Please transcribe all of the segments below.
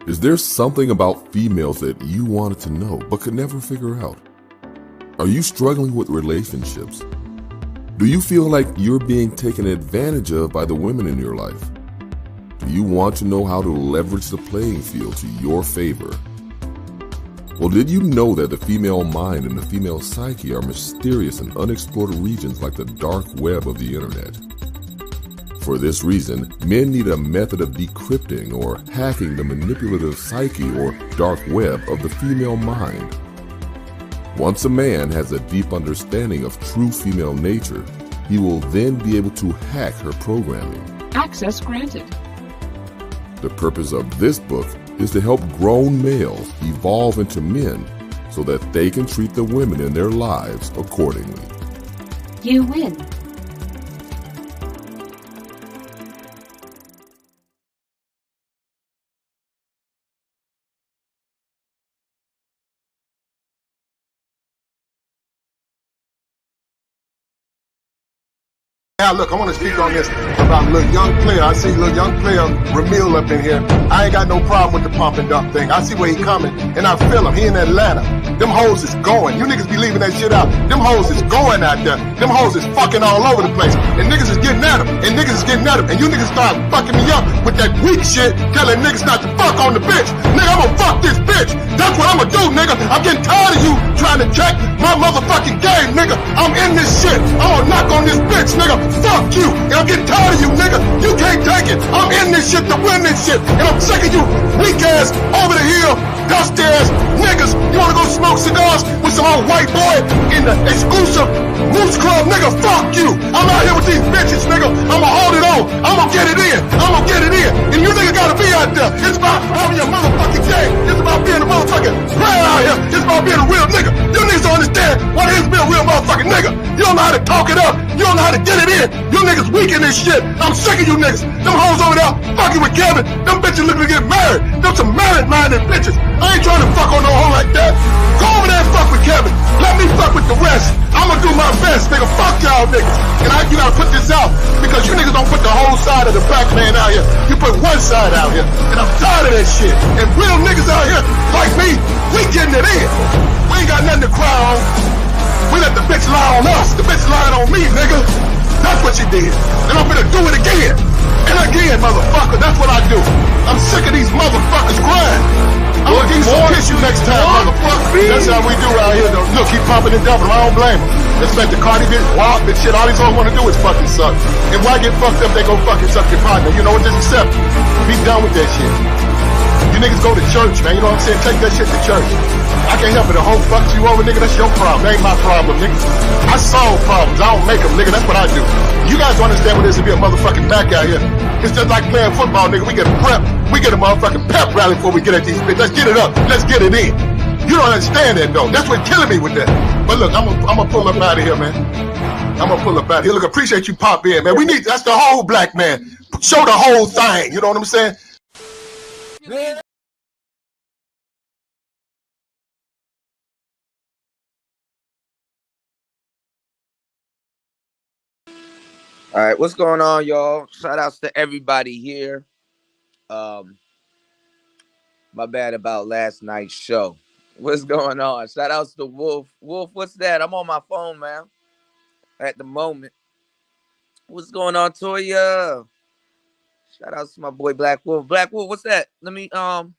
Is there something about females that you wanted to know but could never figure out? Are you struggling with relationships? Do you feel like you're being taken advantage of by the women in your life? Do you want to know how to leverage the playing field to your favor? Well, did you know that the female mind and the female psyche are mysterious and unexplored regions like the dark web of the internet? For this reason, men need a method of decrypting or hacking the manipulative psyche or dark web of the female mind. Once a man has a deep understanding of true female nature, he will then be able to hack her programming. Access granted. The purpose of this book is to help grown males evolve into men so that they can treat the women in their lives accordingly. You win. Now look, I want to speak on this about little young player. I see little young player Ramil up in here. I ain't got no problem with the pump and dump thing. I see where he coming, and I feel him. He in Atlanta. Them hoes is going. You niggas be leaving that shit out. Them hoes is going out there. Them hoes is fucking all over the place. And niggas is getting at him. And niggas is getting at him. And you niggas start fucking me up with that weak shit, telling niggas not to fuck on the bitch. Nigga, I'm gonna fuck this bitch. That's what I'm gonna do, nigga. I'm getting tired of you trying to check my motherfucking game, nigga. I'm in this shit. I'm gonna knock on this bitch, nigga. Fuck you. And I'm getting tired of you, nigga. You can't take it. I'm in this shit to win this shit. And I'm sick of you weak ass, over the hill, dusty ass niggas. You wanna go smoke cigars with some old white boy in the exclusive Moose Club, nigga? Fuck you. I'm out here with these bitches, nigga. I'ma hold it on. I'ma get it in. I'ma get it in. And you nigga gotta be out there. It's about having your motherfucking game. It's about being a motherfucking player out here. It's about being a real nigga. You niggas don't understand what it is to be a real motherfucking nigga. You don't know how to talk it up. You don't know how to get it in. You niggas weak in this shit. I'm sick of you niggas. Them hoes over there fucking with Kevin. Them bitches looking to get married. Them some married-minded bitches. I ain't trying to fuck on no hoe like that. Go over there and fuck with Kevin. Let me fuck with the rest. I'ma do my best, nigga. Fuck y'all niggas. And you gotta put this out because you niggas don't put the whole side of the black man out here. You put one side out here. And I'm tired of that shit. And real niggas out here like me, we getting it in. We ain't got nothing to cry on. We let the bitch lie on us. The bitch lying on me, nigga. That's what you did. And I'm gonna do it again. And again, motherfucker. That's what I do. I'm sick of these motherfuckers crying. I'm gonna give you some tissue next time, motherfucker. That's how we do out here, though. Look, keep pumping and dumping. I don't blame them. Expect the Cardi bitch, wild bitch shit. All these hoes wanna do is fucking suck. And why get fucked up? They go fucking suck your partner. You know what? Just accept it. Be done with that shit. You niggas go to church, man. You know what I'm saying? Take that shit to church. I can't help it. The whole fucks you over, nigga. That's your problem. That ain't my problem, nigga. I solve problems. I don't make them, nigga. That's what I do. You guys don't understand what it is to be a motherfucking back out here. It's just like playing football, nigga. We get a prep. We get a motherfucking pep rally before we get at these bitches. Let's get it up. Let's get it in. You don't understand that, though. That's what's killing me with that. But look, I'm gonna pull up out of here, man. I'm gonna pull up out of here. Look, appreciate you pop in, man. We need, that's the whole black man. Show the whole thing. You know what I'm saying? All right, what's going on, y'all? Shout outs to everybody here. My bad about last night's show. What's going on? Shout outs to Wolf. Wolf, what's that? I'm on my phone, man. At the moment. What's going on, Toya? Shout outs to my boy Black Wolf. Black Wolf, what's that? Let me I'm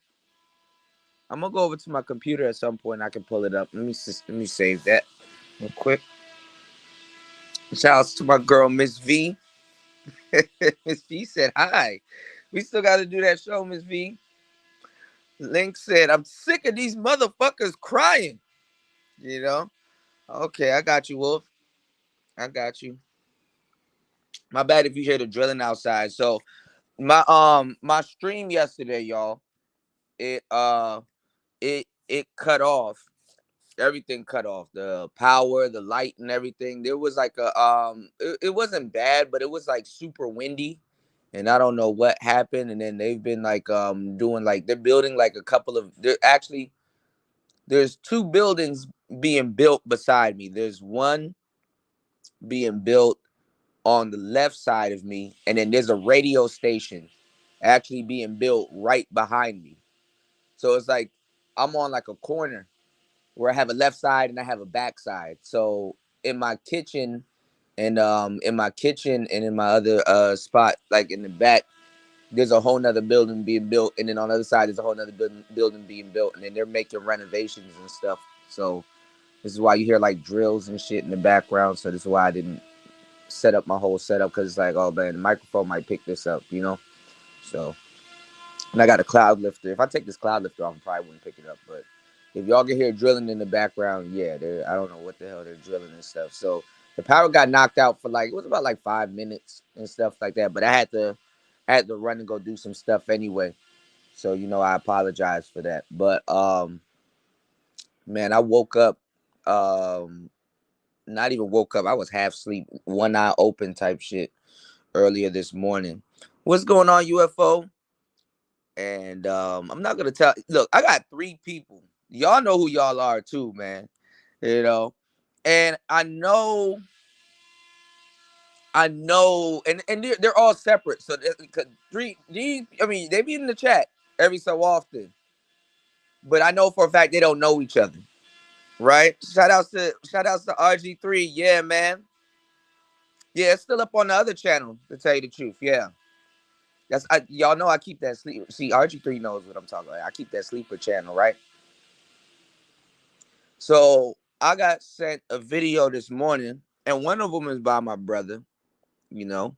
gonna go over to my computer at some point. I can pull it up. Let me save that real quick. Shout outs to my girl Miss V. Miss V said hi. We still got to do that show, Miss V. Link said, I'm sick of these motherfuckers crying. You know? Okay, I got you, Wolf. I got you. My bad if you hear the drilling outside. So my stream yesterday, y'all, it cut off. Everything cut off. The power, the light, and everything. There was like a it wasn't bad, but it was like super windy. And I don't know what happened. And then they've been like doing like they're building like a couple of there's two buildings being built beside me. There's one being built on the left side of me, and then there's a radio station actually being built right behind me. So it's like I'm on like a corner where I have a left side and I have a back side. So in my kitchen and in my other spot, like in the back, there's a whole nother building being built, and then on the other side there's a whole nother building being built, and then they're making renovations and stuff. So this is why you hear like drills and shit in the background. So this is why I didn't set up my whole setup, because it's like, oh man, the microphone might pick this up, you know. So, and I got a cloud lifter. If I take this cloud lifter off, I probably wouldn't pick it up. But if y'all can hear drilling in the background, yeah, I don't know what the hell they're drilling and stuff. So the power got knocked out for like, it was about like 5 minutes and stuff like that. But I had to run and go do some stuff anyway. So I apologize for that. But man, I woke up, not even woke up. I was half asleep, one eye open type shit earlier this morning. What's going on, UFO? And I'm not gonna tell. Look, I got 3 people. Y'all know who y'all are too, man. And and they're all separate. So three, I mean, they be in the chat every so often, but I know for a fact they don't know each other, right? Shout outs to RG3, yeah, man. Yeah, it's still up on the other channel, to tell you the truth. Yeah, y'all know I keep that sleep. See, RG3 knows what I'm talking about. I keep that sleeper channel, right? So I got sent a video this morning, and one of them is by my brother, you know,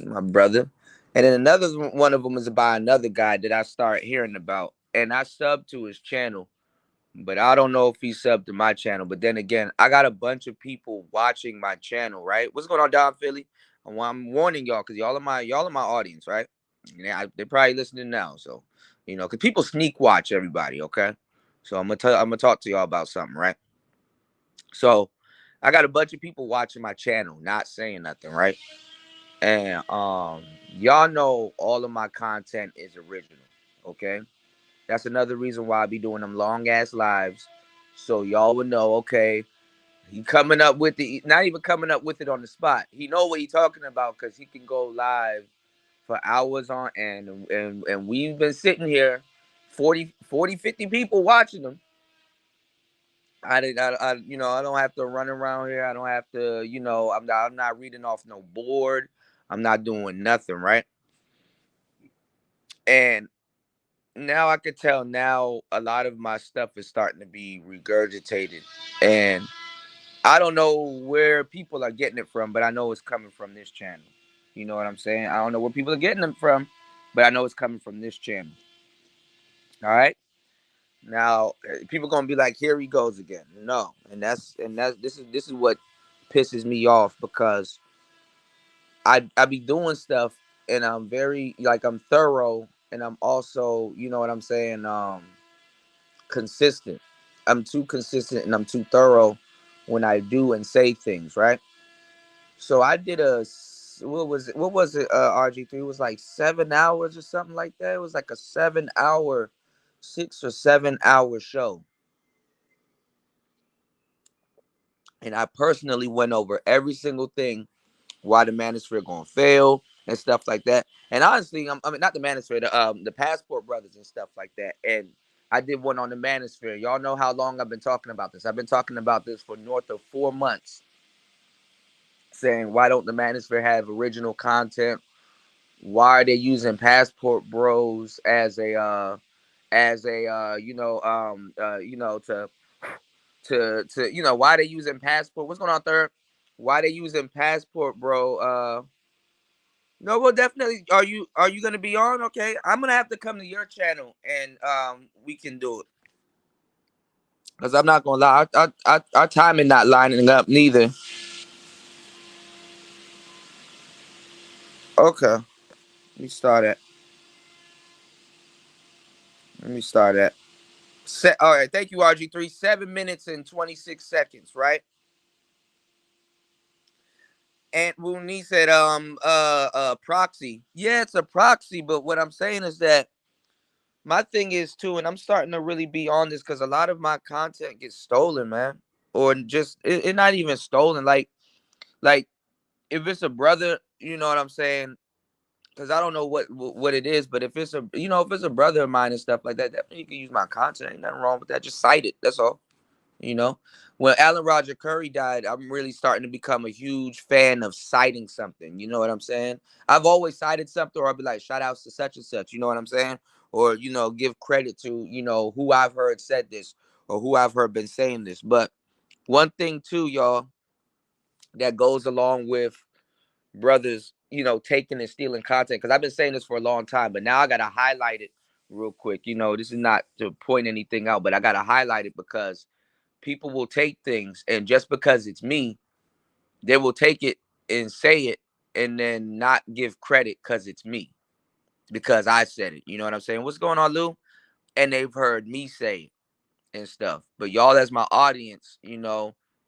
my brother, and then another one of them is by another guy that I started hearing about, and I subbed to his channel, but I don't know if he subbed to my channel. But then again, I got a bunch of people watching my channel, right? What's going on, Don Philly? I'm warning y'all, because y'all are my audience, right? Yeah, they're probably listening now, so because people sneak watch everybody, okay? So I'm gonna talk to y'all about something, right? So I got a bunch of people watching my channel, not saying nothing, right? And y'all know all of my content is original, okay? That's another reason why I be doing them long ass lives, so y'all would know, okay, he coming up with it, not even coming up with it on the spot. He know what he talking about, because he can go live for hours on end, and we've been sitting here 50 people watching them. I don't have to run around here. I don't have to, I'm not reading off no board. I'm not doing nothing, right? And now I could tell, now a lot of my stuff is starting to be regurgitated, and I don't know where people are getting it from, but I know it's coming from this channel. You know what I'm saying? I don't know where people are getting them from, but I know it's coming from this channel. All right. Now people gonna be like, here he goes again. No, and this is what pisses me off, because I be doing stuff, and I'm very, like, I'm thorough, and I'm also, you know what I'm saying, consistent. I'm too consistent and I'm too thorough when I do and say things, right? So I did what was it, RG3? It was like 7 hours or something like that. It was like a 7 hour, 6 or 7 hour show. And I personally went over every single thing, why the manosphere gonna fail and stuff like that. And honestly, I mean, not the manosphere, the Passport Brothers and stuff like that. And I did one on the manosphere. Y'all know how long I've been talking about this. I've been talking about this for north of 4 months, saying, why don't the manosphere have original content? Why are they using Passport Bros as a why they using Passport? What's going on, Third? Why they using Passport Bro? No, well, definitely. Are you gonna be on? Okay, I'm gonna have to come to your channel, and we can do it. Cause I'm not gonna lie, our timing not lining up neither. Okay, let me start at. Let me start at. All right, thank you, RG3. 7 minutes and 26 seconds, right? And Wuni said, proxy. Yeah, it's a proxy, but what I'm saying is that my thing is too, and I'm starting to really be on this, because a lot of my content gets stolen, man, or just it not even stolen. Like if it's a brother, you know what I'm saying. because I don't know what it is, but if it's a if it's a brother of mine and stuff like that, definitely you can use my content. Ain't nothing wrong with that. Just cite it. That's all. When Alan Roger Curry died, I'm really starting to become a huge fan of citing something. You know what I'm saying? I've always cited something, or I'll be like, shout outs to such and such. You know what I'm saying? Or, give credit to, who I've heard said this or who I've heard been saying this. But one thing, too, y'all, that goes along with brothers, taking and stealing content, because I've been saying this for a long time, but now I got to highlight it real quick. This is not to point anything out, but I got to highlight it because people will take things, and just because it's me, they will take it and say it and then not give credit because it's me, because I said it. You know what I'm saying? What's going on, Lou? And they've heard me say it and stuff. But y'all, as my audience,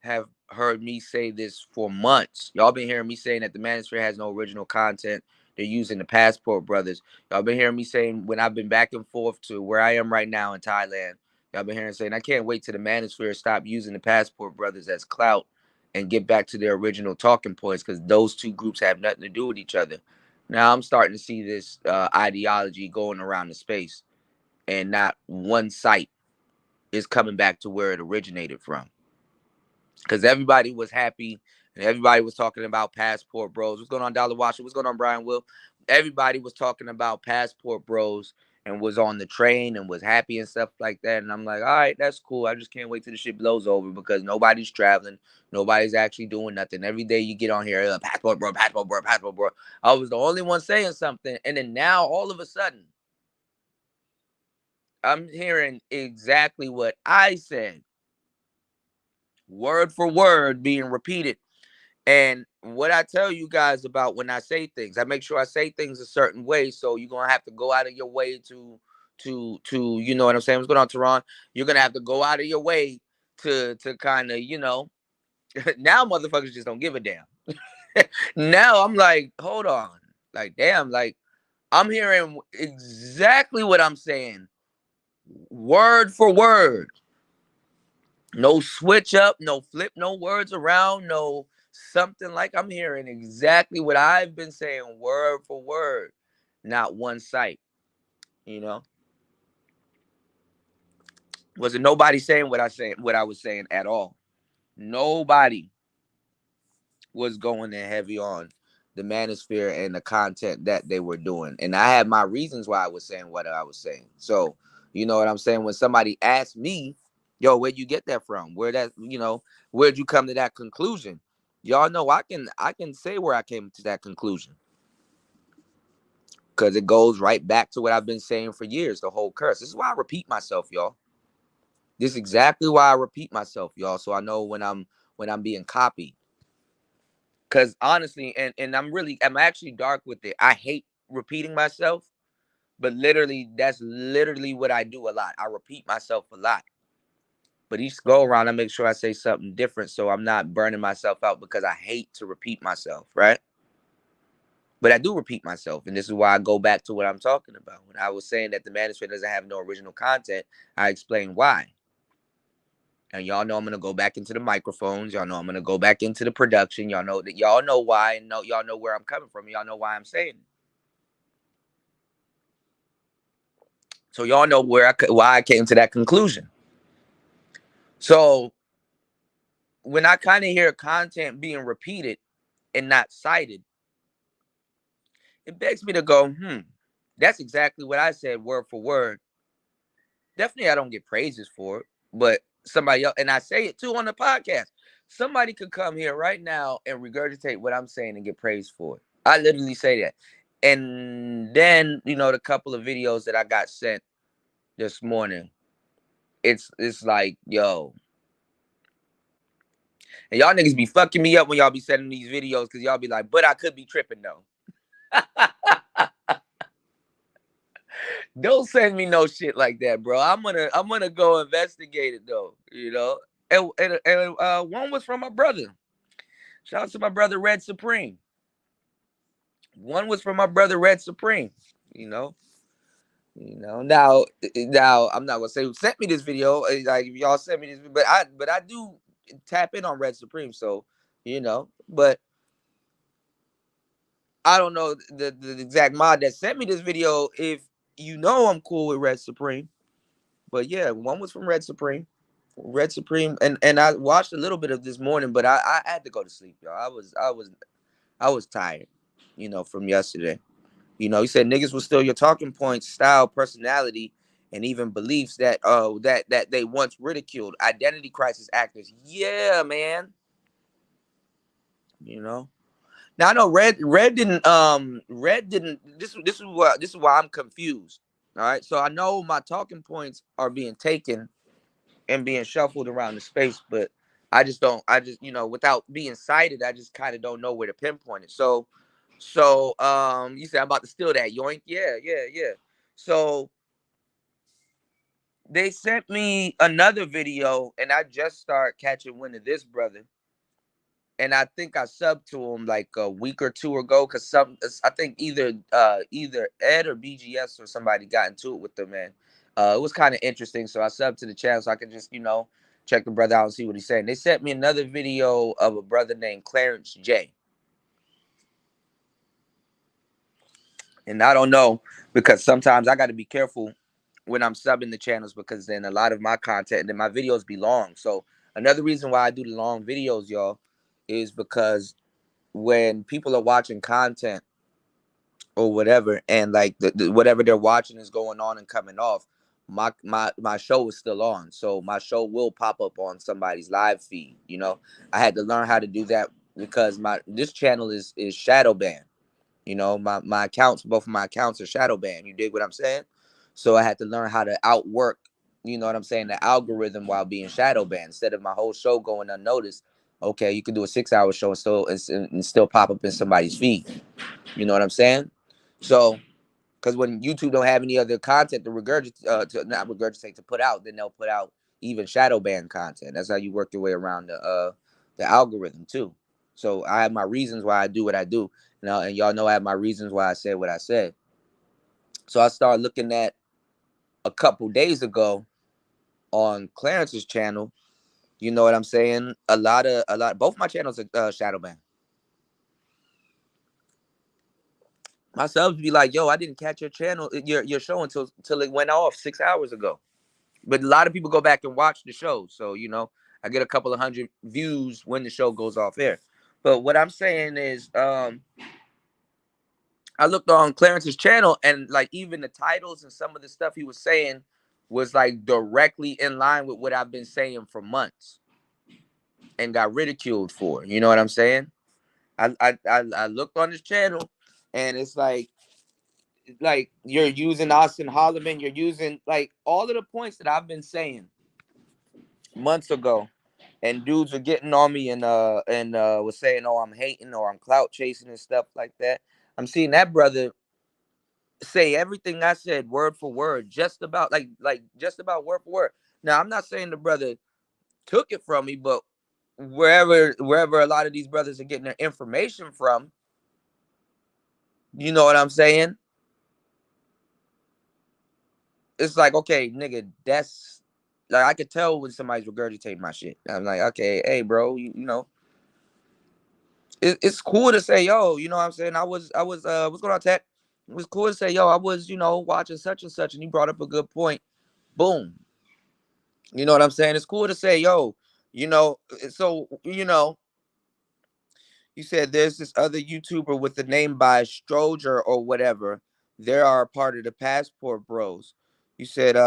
have heard me say this for months. Y'all been hearing me saying that the manosphere has no original content. They're using the Passport Brothers. Y'all been hearing me saying, when I've been back and forth to where I am right now in Thailand, y'all been hearing saying, I can't wait till the manosphere stop using the Passport Brothers as clout and get back to their original talking points, because those two groups have nothing to do with each other. Now I'm starting to see this ideology going around the space, and not one site is coming back to where it originated from. Because everybody was happy and everybody was talking about Passport Bros. What's going on, Dollar Washer? What's going on, Brian Will? Everybody was talking about Passport Bros and was on the train and was happy and stuff like that. And I'm like, all right, that's cool. I just can't wait till the shit blows over, because nobody's traveling. Nobody's actually doing nothing. Every day you get on here, Passport Bro, Passport Bro, Passport Bro. I was the only one saying something. And then now, all of a sudden, I'm hearing exactly what I said, word for word, being repeated. And what I tell you guys about when I say things, I make sure I say things a certain way. So you're gonna have to go out of your way to you know what I'm saying? What's going on, Tehran? You're gonna have to go out of your way to kind of, now motherfuckers just don't give a damn. Now I'm like, hold on. Like, damn, like I'm hearing exactly what I'm saying, word for word. No switch up, no flip, no words around, no something. Like, I'm hearing exactly what I've been saying, word for word, not one site. Wasn't nobody saying what I was saying at all. Nobody was going in heavy on the manosphere and the content that they were doing. And I had my reasons why I was saying what I was saying. So, you know what I'm saying? When somebody asked me, yo, where'd you get that from? Where'd you come to that conclusion? Y'all know I can say where I came to that conclusion. Because it goes right back to what I've been saying for years, the whole curse. This is why I repeat myself, y'all. This is exactly why I repeat myself, y'all. So I know when I'm being copied. Because honestly, and I'm actually dark with it. I hate repeating myself, but that's literally what I do a lot. I repeat myself a lot. But each go around, I make sure I say something different, so I'm not burning myself out, because I hate to repeat myself, right? But I do repeat myself, and this is why I go back to what I'm talking about. When I was saying that the manosphere doesn't have no original content, I explained why. And y'all know I'm gonna go back into the microphones. Y'all know I'm gonna go back into the production. Y'all know why, and y'all know where I'm coming from. Y'all know why I'm saying it. So y'all know why I came to that conclusion. So when I kind of hear content being repeated and not cited, it begs me to go, that's exactly what I said, word for word. Definitely I don't get praises for it, but somebody else, and I say it too on the podcast, somebody could come here right now and regurgitate what I'm saying and get praised for it. I literally say that. And then, the couple of videos that I got sent this morning, it's like, yo. And y'all niggas be fucking me up when y'all be sending these videos, because y'all be like, but I could be tripping though. Don't send me no shit like that, bro. I'm gonna go investigate it though, And one was from my brother. Shout out to my brother Red Supreme. One was from my brother Red Supreme. Now I'm not gonna say who sent me this video. Like, if y'all sent me this, but I do tap in on Red Supreme. So, but I don't know the exact mod that sent me this video. If you know, I'm cool with Red Supreme, but yeah, one was from Red Supreme. Red Supreme, and I watched a little bit of this morning, but I had to go to sleep, y'all. I was tired, from yesterday. He said niggas will steal your talking points, style, personality, and even beliefs that they once ridiculed. Identity crisis actors. Yeah, man. You know. Now I know Red didn't. This is why I'm confused. All right, so I know my talking points are being taken and being shuffled around the space, but I just without being cited, I just kind of don't know where to pinpoint it. So you said I'm about to steal that yoink. Yeah, yeah, yeah. So they sent me another video, and I just start catching wind of this brother. And I think I subbed to him like a week or two ago, because I think either Ed or BGS or somebody got into it with them, man. It was kind of interesting, so I subbed to the channel so I could just check the brother out and see what he's saying. They sent me another video of a brother named Clarence J. And I don't know, because sometimes I got to be careful when I'm subbing the channels, because then a lot of my content and then my videos be long. So another reason why I do the long videos, y'all, is because when people are watching content or whatever, and like whatever they're watching is going on and coming off, my show is still on, so my show will pop up on somebody's live feed. I had to learn how to do that, because this channel is shadow banned. My accounts, both of my accounts are shadow banned. You dig what I'm saying? So I had to learn how to outwork, what I'm saying, the algorithm while being shadow banned, instead of my whole show going unnoticed. Okay, you can do a 6-hour show and still pop up in somebody's feed. You know what I'm saying? So, because when YouTube don't have any other content to not regurgitate, to put out, then they'll put out even shadow ban content. That's how you work your way around the algorithm too. So I have my reasons why I do what I do. And y'all know I have my reasons why I said what I said. So I started looking at a couple days ago on Clarence's channel. You know what I'm saying? Both my channels are shadow ban. My subs be like, "Yo, I didn't catch your show until it went off 6 hours ago." But a lot of people go back and watch the show, so I get a couple of hundred views when the show goes off air. But what I'm saying is, I looked on Clarence's channel, and like even the titles and some of the stuff he was saying was like directly in line with what I've been saying for months and got ridiculed for. You know what I'm saying? I looked on his channel, and it's like you're using Austin Holloman, you're using like all of the points that I've been saying months ago, and dudes are getting on me and was saying, "Oh, I'm hating or I'm clout chasing and stuff like that." I'm seeing that brother say everything I said word for word, just about like just about word for word. Now, I'm not saying the brother took it from me, but wherever a lot of these brothers are getting their information from, you know what I'm saying? It's like, okay, nigga, that's like I could tell when somebody's regurgitating my shit. I'm like, okay, hey, bro, it's cool to say, yo, you know what I'm saying? I was what's going on, Tech? It was cool to say, yo, I was, watching such and such, and you brought up a good point. Boom. You know what I'm saying? It's cool to say, yo, so you said there's this other YouTuber with the name by Stroger or whatever. They are part of the Passport Bros. You said,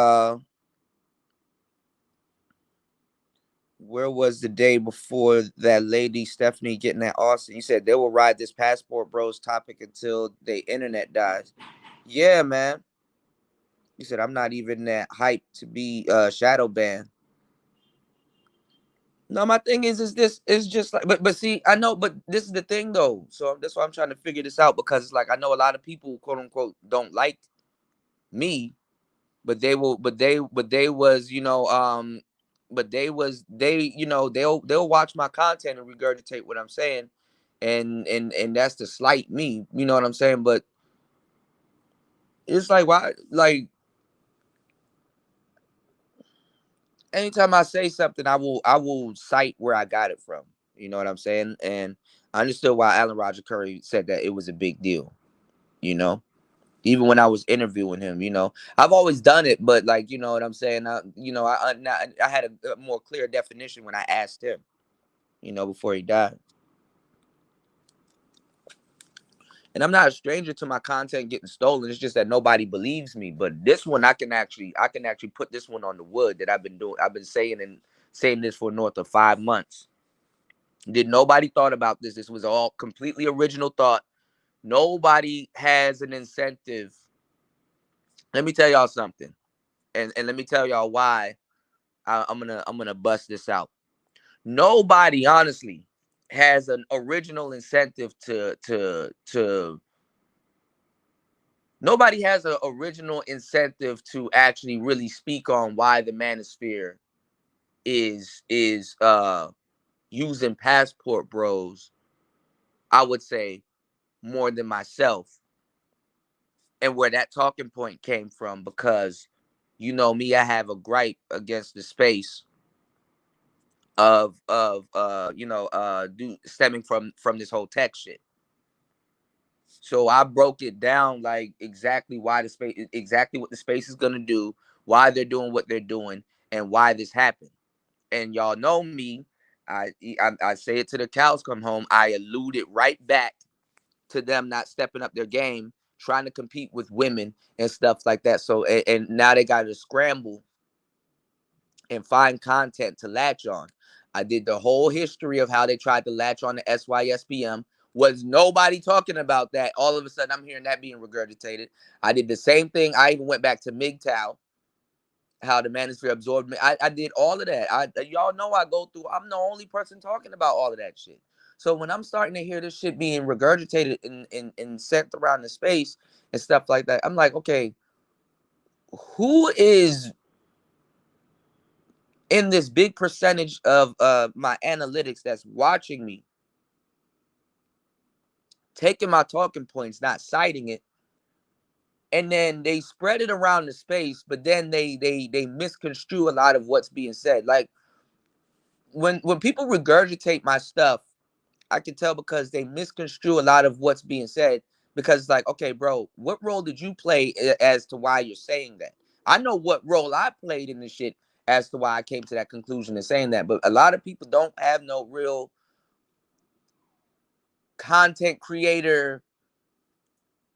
where was the day before that lady Stephanie getting at Austin? You said they will ride this Passport Bros topic until the internet dies. Yeah, man. You said I'm not even that hyped to be shadow banned. No, my thing is this is just like, but see, I know, but this is the thing though. So that's why I'm trying to figure this out, because it's like I know a lot of people, quote unquote, don't like me, but they was, but they'll watch my content and regurgitate what I'm saying, and that's to slight me. You know what I'm saying? But it's like, why, like, anytime I say something, I will cite where I got it from. You know what I'm saying? And I understood why Alan Roger Curry said that it was a big deal, you know. Even when I was interviewing him, you know, I've always done it, but like, you know what I'm saying? I had a more clear definition when I asked him, you know, before he died. And I'm not a stranger to my content getting stolen. It's just that nobody believes me. But this one, I can actually put this one on the wood that I've been doing. I've been saying this for north of 5 months. Did nobody thought about this? This was all completely original thought. Nobody has an incentive. Let me tell y'all something, and let me tell y'all why I'm gonna bust this out. Nobody, honestly, has an original incentive to. Nobody has an original incentive to actually really speak on why the manosphere is using passport bros. I would say more than myself, and where that talking point came from, because you know me, I have a gripe against the space of stemming from this whole tech shit. So I broke it down like exactly exactly what the space is gonna do, why they're doing what they're doing, and why this happened. And y'all know me, I say it to the cows come home. I alluded right back to them not stepping up their game, trying to compete with women and stuff like that. So and now they got to scramble and find content to latch on. I did the whole history of how they tried to latch on to SYSPM. Was nobody talking about that? All of a sudden, I'm hearing that being regurgitated. I did the same thing. I even went back to MGTOW, how the manosphere absorbed me. I did all of that. Y'all know I go through. I'm the only person talking about all of that shit. So when I'm starting to hear this shit being regurgitated and sent around the space and stuff like that, I'm like, okay, who is in this big percentage of my analytics that's watching me, taking my talking points, not citing it, and then they spread it around the space, but then they misconstrue a lot of what's being said. Like when people regurgitate my stuff, I can tell because they misconstrue a lot of what's being said. Because it's like, okay, bro, what role did you play as to why you're saying that? I know what role I played in this shit as to why I came to that conclusion and saying that. But a lot of people don't have no real content creator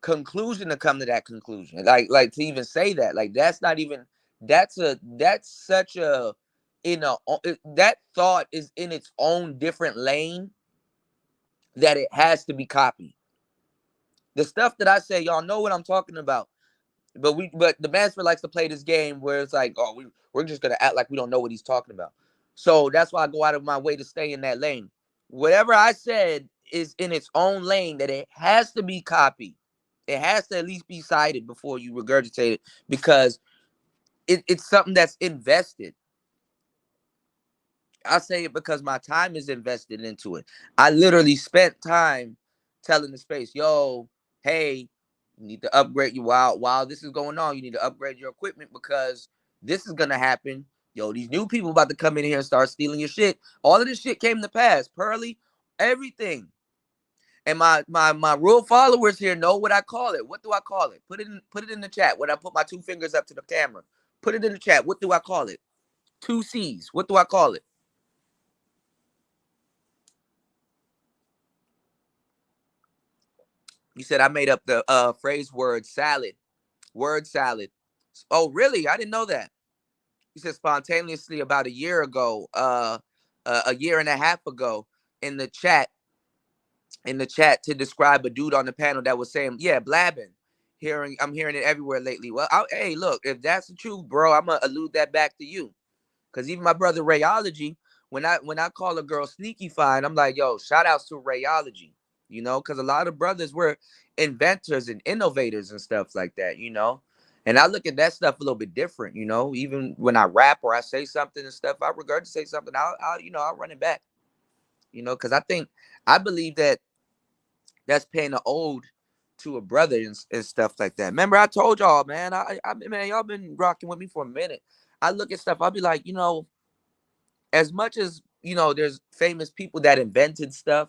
conclusion to come to that conclusion. Like to even say that, like that's not even that's such a that thought is in its own different lane that it has to be copied. The stuff that I say, y'all know what I'm talking about. But the Mansfield likes to play this game where it's like, oh, we're just gonna act like we don't know what he's talking about. So that's why I go out of my way to stay in that lane. Whatever I said is in its own lane that it has to be copied. It has to at least be cited before you regurgitate it, because it's something that's invested. I say it because my time is invested into it. I literally spent time telling the space, yo, hey, you need to upgrade you while this is going on. You need to upgrade your equipment because this is gonna happen. Yo, these new people about to come in here and start stealing your shit. All of this shit came to pass. Pearly, everything. And my real followers here know what I call it. What do I call it? Put it in the chat. When I put my two fingers up to the camera, put it in the chat. What do I call it? 2 C's. What do I call it? You said I made up the phrase word salad. Word salad. Oh, really? I didn't know that. You said spontaneously about a year ago, a year and a half ago in the chat, to describe a dude on the panel that was saying, yeah, blabbing. I'm hearing it everywhere lately. Well, hey, look, if that's the truth, bro, I'm gonna allude that back to you. Cause even my brother Rayology, when I call a girl sneaky fine, I'm like, yo, shout outs to Rayology, you know, because a lot of brothers were inventors and innovators and stuff like that, you know. And I look at that stuff a little bit different, you know. Even when I rap or I say something and stuff, I regard to say something, I'll run it back, you know, because I believe that that's paying an ode to a brother and stuff like that. Remember, I told y'all, man, man, y'all been rocking with me for a minute. I look at stuff, I'll be like, you know, as much as, you know, there's famous people that invented stuff,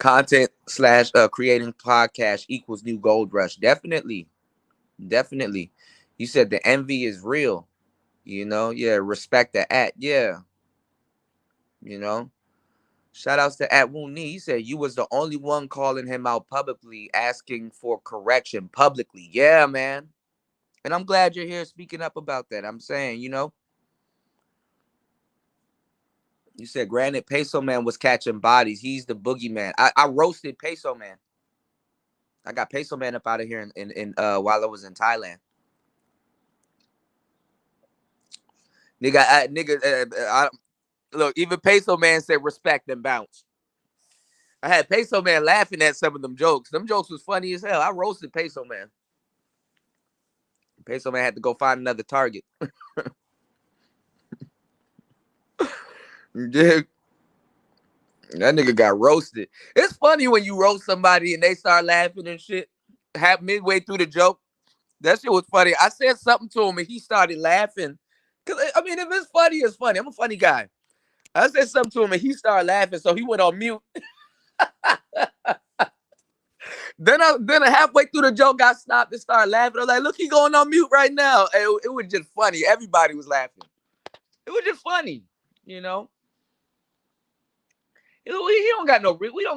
Content slash creating podcast equals new gold rush. Definitely. Definitely. You said the envy is real. You know, yeah, respect the at. Yeah. You know. Shout outs to at Wooni. He said you was the only one calling him out publicly, asking for correction publicly. Yeah, man. And I'm glad you're here speaking up about that. I'm saying, you know, you said, granted, Peso Man was catching bodies. He's the boogeyman. I roasted Peso Man. I got Peso Man up out of here in while I was in Thailand. Look, even Peso Man said respect and bounce. I had Peso Man laughing at some of them jokes. Them jokes was funny as hell. I roasted Peso Man. Peso Man had to go find another target. Dude, that nigga got roasted. It's funny when you roast somebody and they start laughing and shit. Half midway through the joke, that shit was funny. I said something to him and he started laughing. Cause I mean, if it's funny, it's funny. I'm a funny guy. I said something to him and he started laughing, so he went on mute. Then halfway through the joke, I stopped and started laughing. I was like, "Look, he going on mute right now." It was just funny. Everybody was laughing. It was just funny, you know. We don't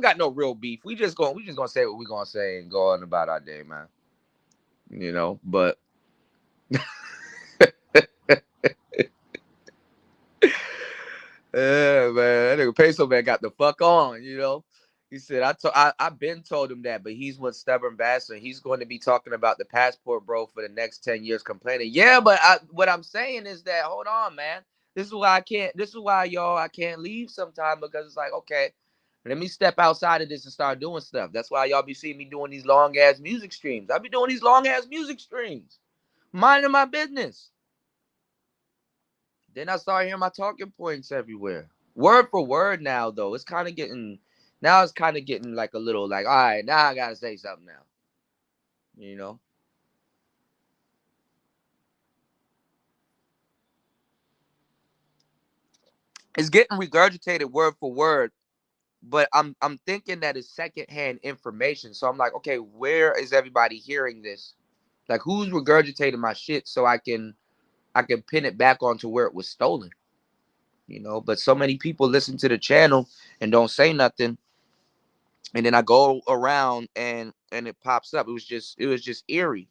got no real beef. We just gonna say what we gonna say and go on about our day, man. You know, but yeah, man, that nigga Peso Man got the fuck on, you know. He said, I've been told him that, but he's one stubborn bastard. He's going to be talking about the passport, bro, for the next 10 years complaining. Yeah, but what I'm saying is that, hold on, man. This is why, y'all, I can't leave sometime, because it's like, okay, let me step outside of this and start doing stuff. That's why y'all be seeing me doing these long-ass music streams. I be doing these long-ass music streams, minding my business. Then I started hearing my talking points everywhere. Word for word now, though. It's kind of getting like a little like, all right, now I gotta say something now. You know? It's getting regurgitated word for word, but I'm thinking that it's secondhand information. So I'm like, okay, where is everybody hearing this? Like, who's regurgitating my shit so I can pin it back onto where it was stolen. You know, but so many people listen to the channel and don't say nothing. And then I go around and it pops up. It was just eerie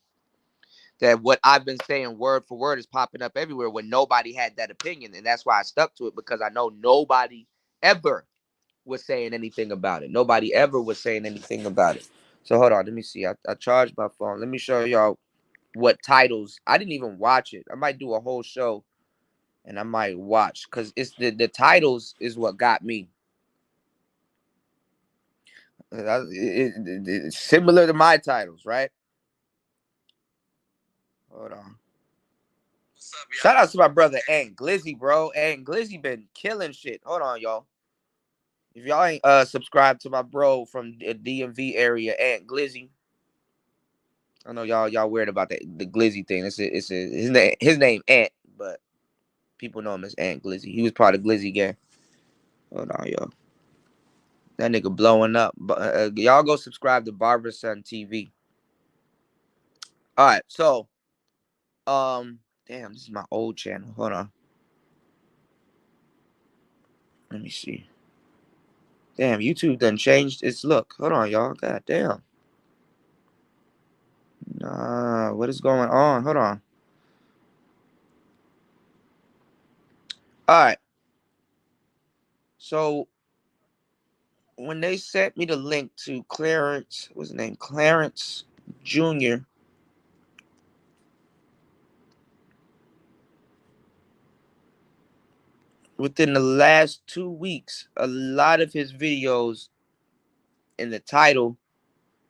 that what I've been saying word for word is popping up everywhere when nobody had that opinion. And that's why I stuck to it, because I know nobody ever was saying anything about it. Nobody ever was saying anything about it. So hold on, let me see. I charged my phone. Let me show y'all what titles. I didn't even watch it. I might do a whole show and I might watch, because it's the titles is what got me. It's similar to my titles, right? Hold on. Shout out to my brother Ant Glizzy, bro. Ant Glizzy been killing shit. Hold on, y'all. If y'all ain't subscribed to my bro from the DMV area, Ant Glizzy. I know y'all weird about the Glizzy thing. His name Ant, but people know him as Ant Glizzy. He was part of Glizzy gang. Hold on, y'all. That nigga blowing up. Y'all go subscribe to Barber Son TV. All right, so damn, this is my old channel. Hold on. Let me see. Damn, YouTube done changed its look. Hold on, y'all. God damn. Nah, what is going on? Hold on. All right. So when they sent me the link to Clarence, what's his name? Clarence Jr. Within the last 2 weeks, a lot of his videos in the title,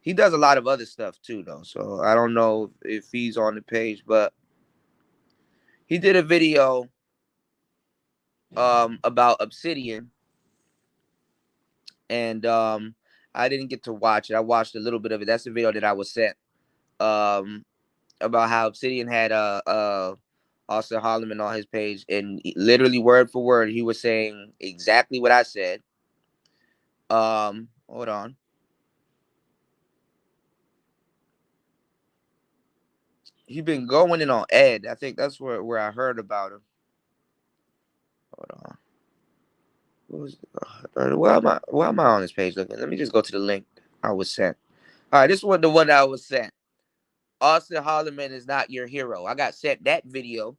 he does a lot of other stuff too, though. So I don't know if he's on the page, but he did a video about Obsidian, and I didn't get to watch it. I watched a little bit of it. That's the video that I was sent about how Obsidian had Austin Holloman on his page, and literally word for word, he was saying exactly what I said. Hold Hold on. He been going in on Ed. I think that's where I heard about him. Hold on. Why am I on this page looking? Let me just go to the link I was sent. All right, this was the one that I was sent. Austin Holloman is not your hero. I got sent that video.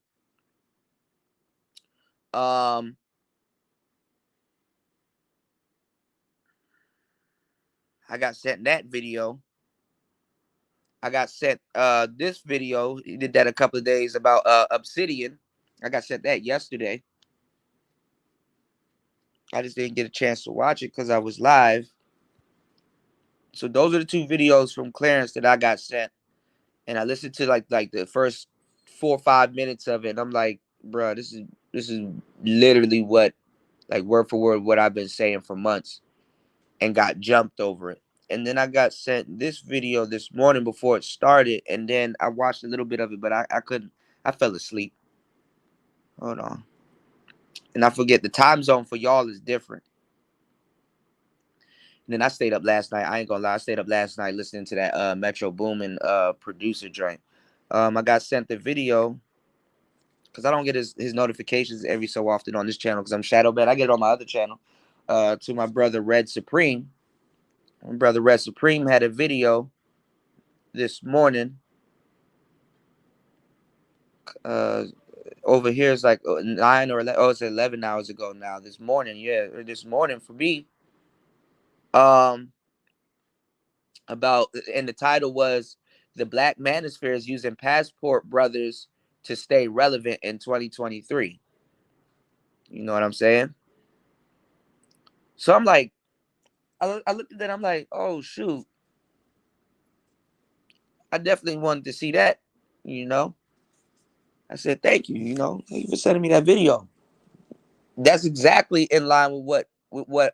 I got sent that video. I got sent this video. He did that a couple of days about Obsidian. I got sent that yesterday. I just didn't get a chance to watch it because I was live. So those are the two videos from Clarence that I got sent. And I listened to like the first 4 or 5 minutes of it. And I'm like, bro, this is literally what, like, word for word what I've been saying for months, and got jumped over it. And then I got sent this video this morning before it started, and then I watched a little bit of it, but I couldn't. I fell asleep. Hold on. And I forget the time zone for y'all is different. And then I stayed up last night. I ain't gonna lie, I stayed up last night listening to that Metro Boomin producer joint. I got sent the video because I don't get his notifications every so often on this channel because I'm Shadowbanning. I get it on my other channel. To my brother Red Supreme. My brother Red Supreme had a video this morning. Over here it's like 9 or 11. Oh, it's 11 hours ago now. This morning, yeah, this morning for me. About, and the title was "The Black Manosphere is Using Passport Brothers to Stay Relevant in 2023." You know what I'm saying? So I'm like, I looked at that. I'm like, oh shoot, I definitely wanted to see that. You know, I said thank you. You know, thank you for sending me that video. That's exactly in line with what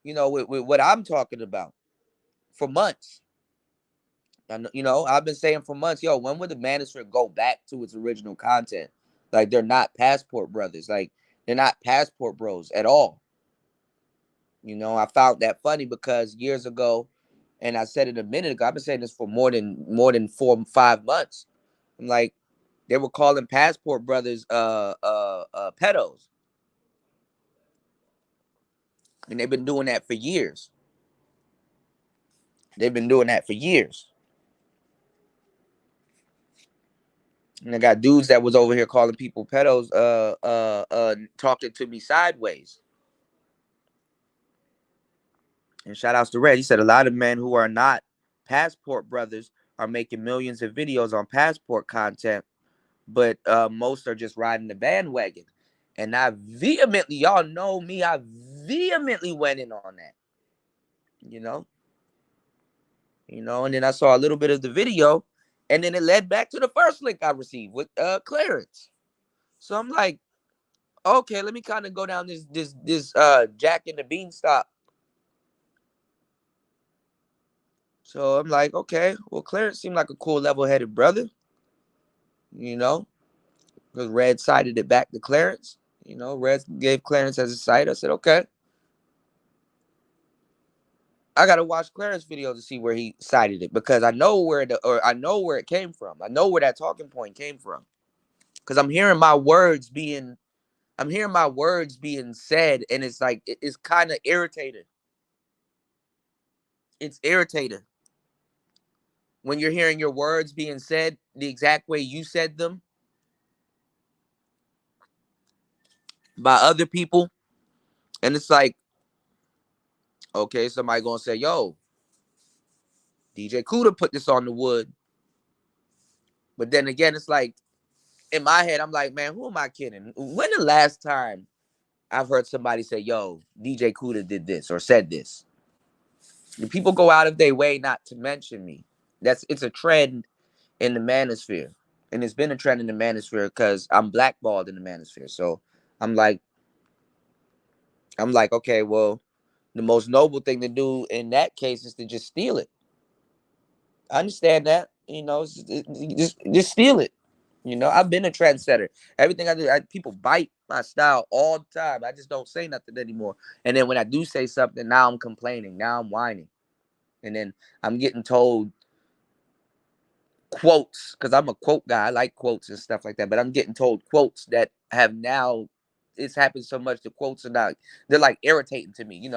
with what I'm talking about for months. And I've been saying for months, yo, when would the Manosphere go back to its original content? Like, they're not passport brothers. Like, they're not passport bros at all. I found that funny because years ago, and I said it a minute ago, I've been saying this for more than 4 or 5 months. I'm like, they were calling passport brothers pedos. And they've been doing that for years. They've been doing that for years. And I got dudes that was over here calling people pedos, talking to me sideways. And shout outs to Red. He said a lot of men who are not passport brothers are making millions of videos on passport content, but most are just riding the bandwagon. And y'all know me, I vehemently went in on that. And then I saw a little bit of the video, and then it led back to the first link I received with Clarence. So I'm like, okay, let me kind of go down this Jack and the Beanstalk. So I'm like, okay, well, Clarence seemed like a cool, level-headed brother, because Red cited it back to Clarence. Red gave Clarence as a cite. I said, okay. I gotta watch Clarence video to see where he cited it because I know where it came from. I know where that talking point came from. Because I'm hearing my words being said, and it's like it's kind of irritating. It's irritating when you're hearing your words being said the exact way you said them by other people. And it's like, okay, somebody gonna say, yo, DJ Kuda put this on the wood. But then again, it's like, in my head, I'm like, man, who am I kidding? When the last time I've heard somebody say, yo, DJ Kuda did this or said this? And people go out of their way not to mention me. It's a trend in the manosphere. And it's been a trend in the manosphere because I'm blackballed in the manosphere. So I'm like, okay, well, the most noble thing to do in that case is to just steal it. I understand that, just steal it. You know, I've been a trendsetter. Everything I do, people bite my style all the time. I just don't say nothing anymore. And then when I do say something, now I'm complaining. Now I'm whining. And then I'm getting told quotes, because I'm a quote guy. I like quotes and stuff like that. But I'm getting told quotes that have now, it's happened so much, the quotes are not, they're like irritating to me.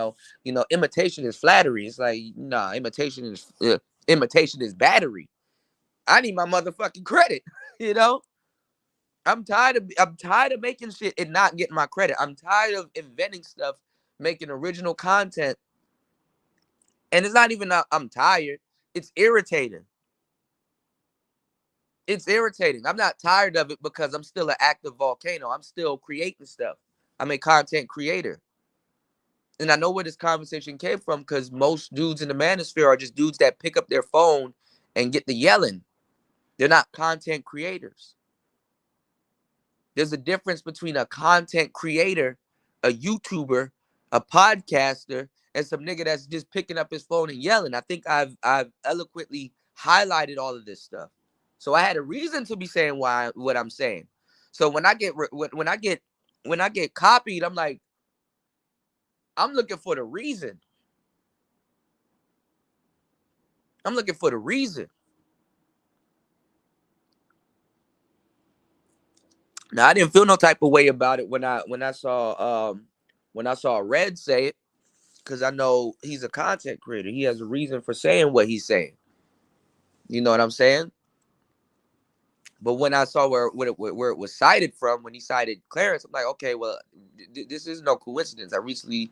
Imitation is flattery. It's like, nah, imitation is battery. I need my motherfucking credit. you know? I'm tired of making shit and not getting my credit. I'm tired of inventing stuff, making original content. And it's not even I'm tired. It's irritating. It's irritating. I'm not tired of it because I'm still an active volcano. I'm still creating stuff. I'm a content creator. And I know where this conversation came from, because most dudes in the manosphere are just dudes that pick up their phone and get the yelling. They're not content creators. There's a difference between a content creator, a YouTuber, a podcaster, and some nigga that's just picking up his phone and yelling. I think I've eloquently highlighted all of this stuff. So I had a reason to be saying what I'm saying. So when I get copied, I'm like, I'm looking for the reason. I'm looking for the reason. Now I didn't feel no type of way about it when I saw Red say it, because I know he's a content creator. He has a reason for saying what he's saying. You know what I'm saying? But when I saw where it was cited from, when he cited Clarence, I'm like, okay, well, this is no coincidence. I recently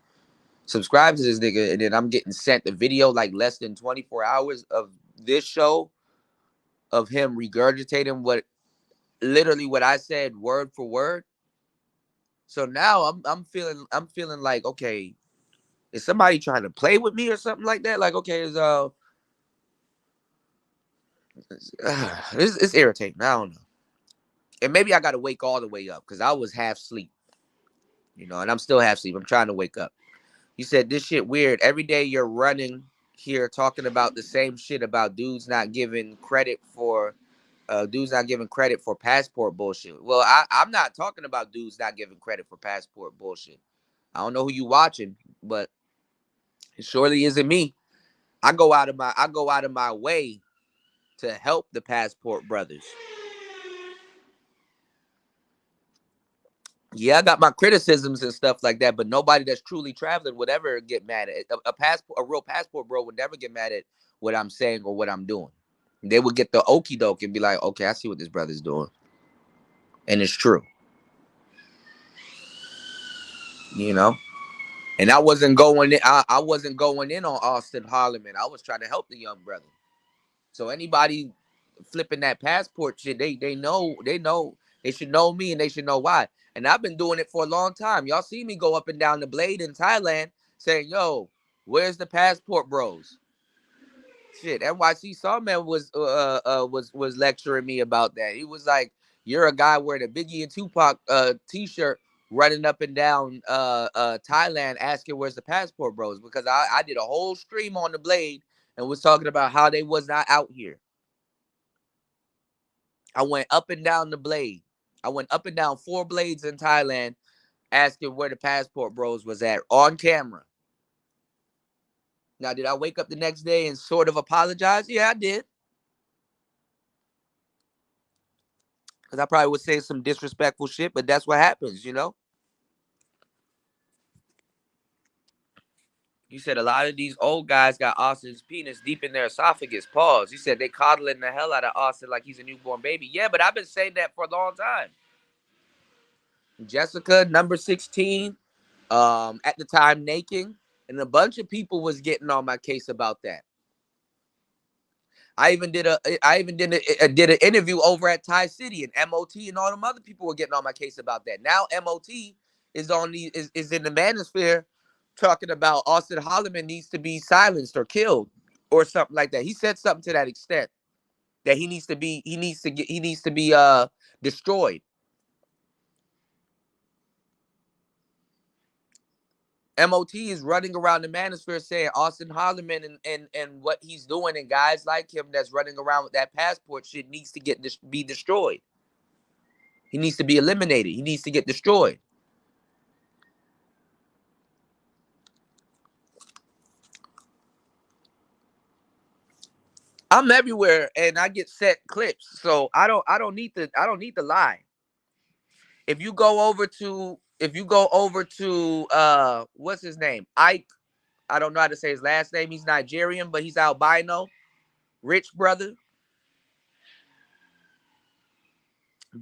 subscribed to this nigga, and then I'm getting sent the video like less than 24 hours of this show of him regurgitating literally what I said word for word. So now I'm feeling like, okay, is somebody trying to play with me or something like that? Like, okay, it's irritating. I don't know. And maybe I got to wake all the way up, because I was half asleep, and I'm still half asleep. I'm trying to wake up. You said this shit weird. Every day you're running here talking about the same shit about dudes not giving credit for passport bullshit. Well, I'm not talking about dudes not giving credit for passport bullshit. I don't know who you watching, but it surely isn't me. I go out of my way to help the passport brothers. Yeah, I got my criticisms and stuff like that, but nobody that's truly traveling would ever get mad at it. A real passport bro would never get mad at what I'm saying or what I'm doing. They would get the okie doke and be like, okay, I see what this brother's doing. And it's true. You know? And I wasn't going in, I wasn't going in on Austin Holloman. I was trying to help the young brother. So anybody flipping that passport shit, they know they should know me, and they should know why. And I've been doing it for a long time. Y'all see me go up and down the blade in Thailand saying, yo, where's the passport bros? Shit, NYC Sawman was lecturing me about that. He was like, you're a guy wearing a Biggie and Tupac t-shirt running up and down Thailand asking where's the passport bros, because I did a whole stream on the blade and was talking about how they was not out here. I went up and down the blade. I went up and down 4 blades in Thailand asking where the passport bros was at on camera. Now, did I wake up the next day and sort of apologize? Yeah, I did. Because I probably would say some disrespectful shit, but that's what happens, You said a lot of these old guys got Austin's penis deep in their esophagus. Pause. You said they coddling the hell out of Austin like he's a newborn baby. Yeah, but I've been saying that for a long time. Jessica, number 16, at the time, naking, and a bunch of people was getting on my case about that. I even did an interview over at Ty City, and MOT and all them other people were getting on my case about that. Now MOT is in the manosphere talking about Austin Holloman needs to be silenced or killed or something like that. He said something to that extent, that he needs to be destroyed. MOT is running around the manosphere saying Austin Holloman and what he's doing, and guys like him that's running around with that passport shit needs to be destroyed. He needs to be eliminated. He needs to get destroyed. I'm everywhere and I get set clips. So I don't need to lie. If you go over to what's his name? Ike. I don't know how to say his last name. He's Nigerian, but he's albino. Rich brother.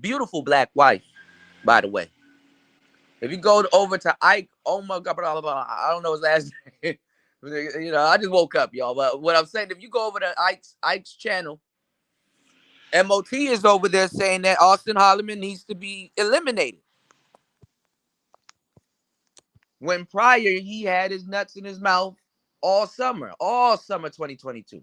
Beautiful black wife, by the way. If you go over to Ike, oh my God, blah, blah, blah, I don't know his last name. I just woke up, y'all. But what I'm saying, if you go over to Ike's channel, MOT is over there saying that Austin Holloman needs to be eliminated. When prior, he had his nuts in his mouth all summer 2022.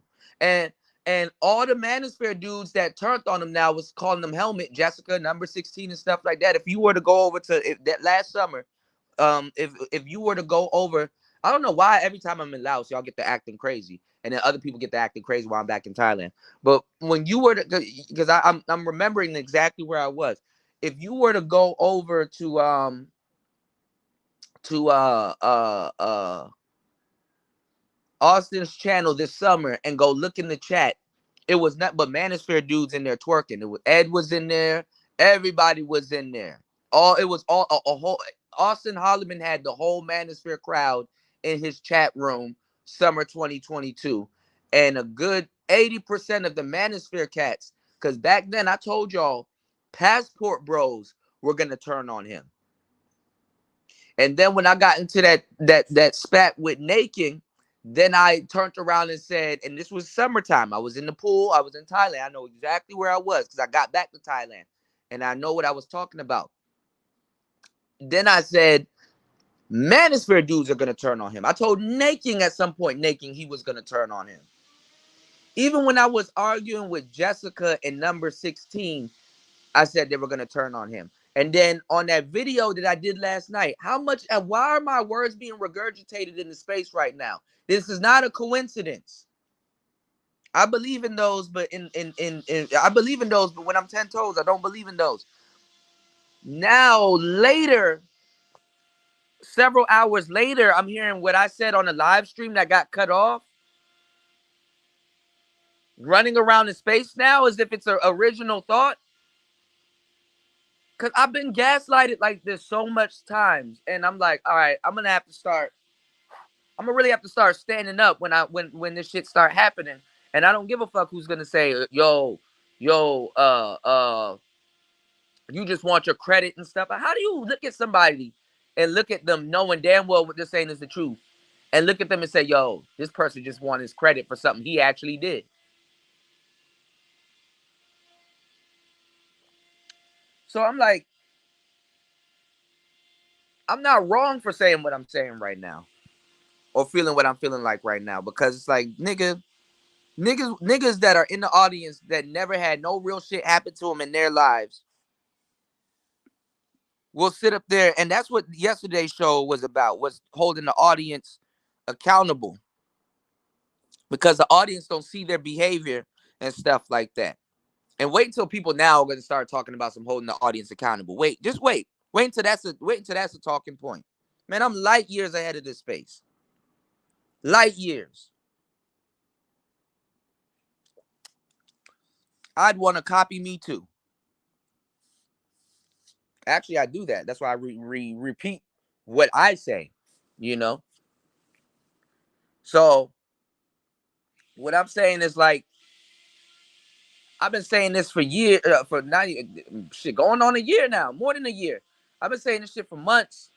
And all the manosphere dudes that turned on him now was calling him Helmet, Jessica, number 16 and stuff like that. If you were to go over to that last summer, if you were to go over, I don't know why every time I'm in Laos, y'all get to acting crazy. And then other people get to acting crazy while I'm back in Thailand. But when you were to, because I'm remembering exactly where I was. If you were to go over to Austin's channel this summer and go look in the chat, it was not but manosphere dudes in there twerking. Ed was in there, everybody was in there. It was all a whole Austin Holloman had the whole manosphere crowd in his chat room summer 2022. And a good 80% of the manosphere cats, because back then I told y'all passport bros were gonna turn on him. And then when I got into that spat with Naking, then I turned around and said, and this was summertime. I was in the pool. I was in Thailand. I know exactly where I was because I got back to Thailand. And I know what I was talking about. Then I said, manosphere dudes are going to turn on him. I told Naking at some point, he was going to turn on him. Even when I was arguing with Jessica in number 16, I said they were going to turn on him. And then on that video that I did last night, why are my words being regurgitated in the space right now? This is not a coincidence. I believe in those, but I believe in those, but when I'm 10 toes, I don't believe in those. Now, later, several hours later, I'm hearing what I said on a live stream that got cut off. Running around in space now as if it's an original thought. Because I've been gaslighted like this so much times. And I'm like, all right, I'm going to really have to start standing up when this shit start happening. And I don't give a fuck who's going to say, yo, you just want your credit and stuff. How do you look at somebody and look at them knowing damn well what they're saying is the truth and look at them and say, yo, this person just wants his credit for something he actually did? So I'm like, I'm not wrong for saying what I'm saying right now or feeling what I'm feeling like right now, because it's like, niggas that are in the audience that never had no real shit happen to them in their lives will sit up there. And that's what yesterday's show was about, was holding the audience accountable, because the audience don't see their behavior and stuff like that. And wait until people now are going to start talking about some holding the audience accountable. Just wait. Wait until that's a talking point. Man, I'm light years ahead of this space. Light years. I'd want to copy me too. Actually, I do that. That's why I repeat what I say, So what I'm saying is, like, I've been saying this for years, for 90 shit, going on a year now, more than a year. I've been saying this shit for months.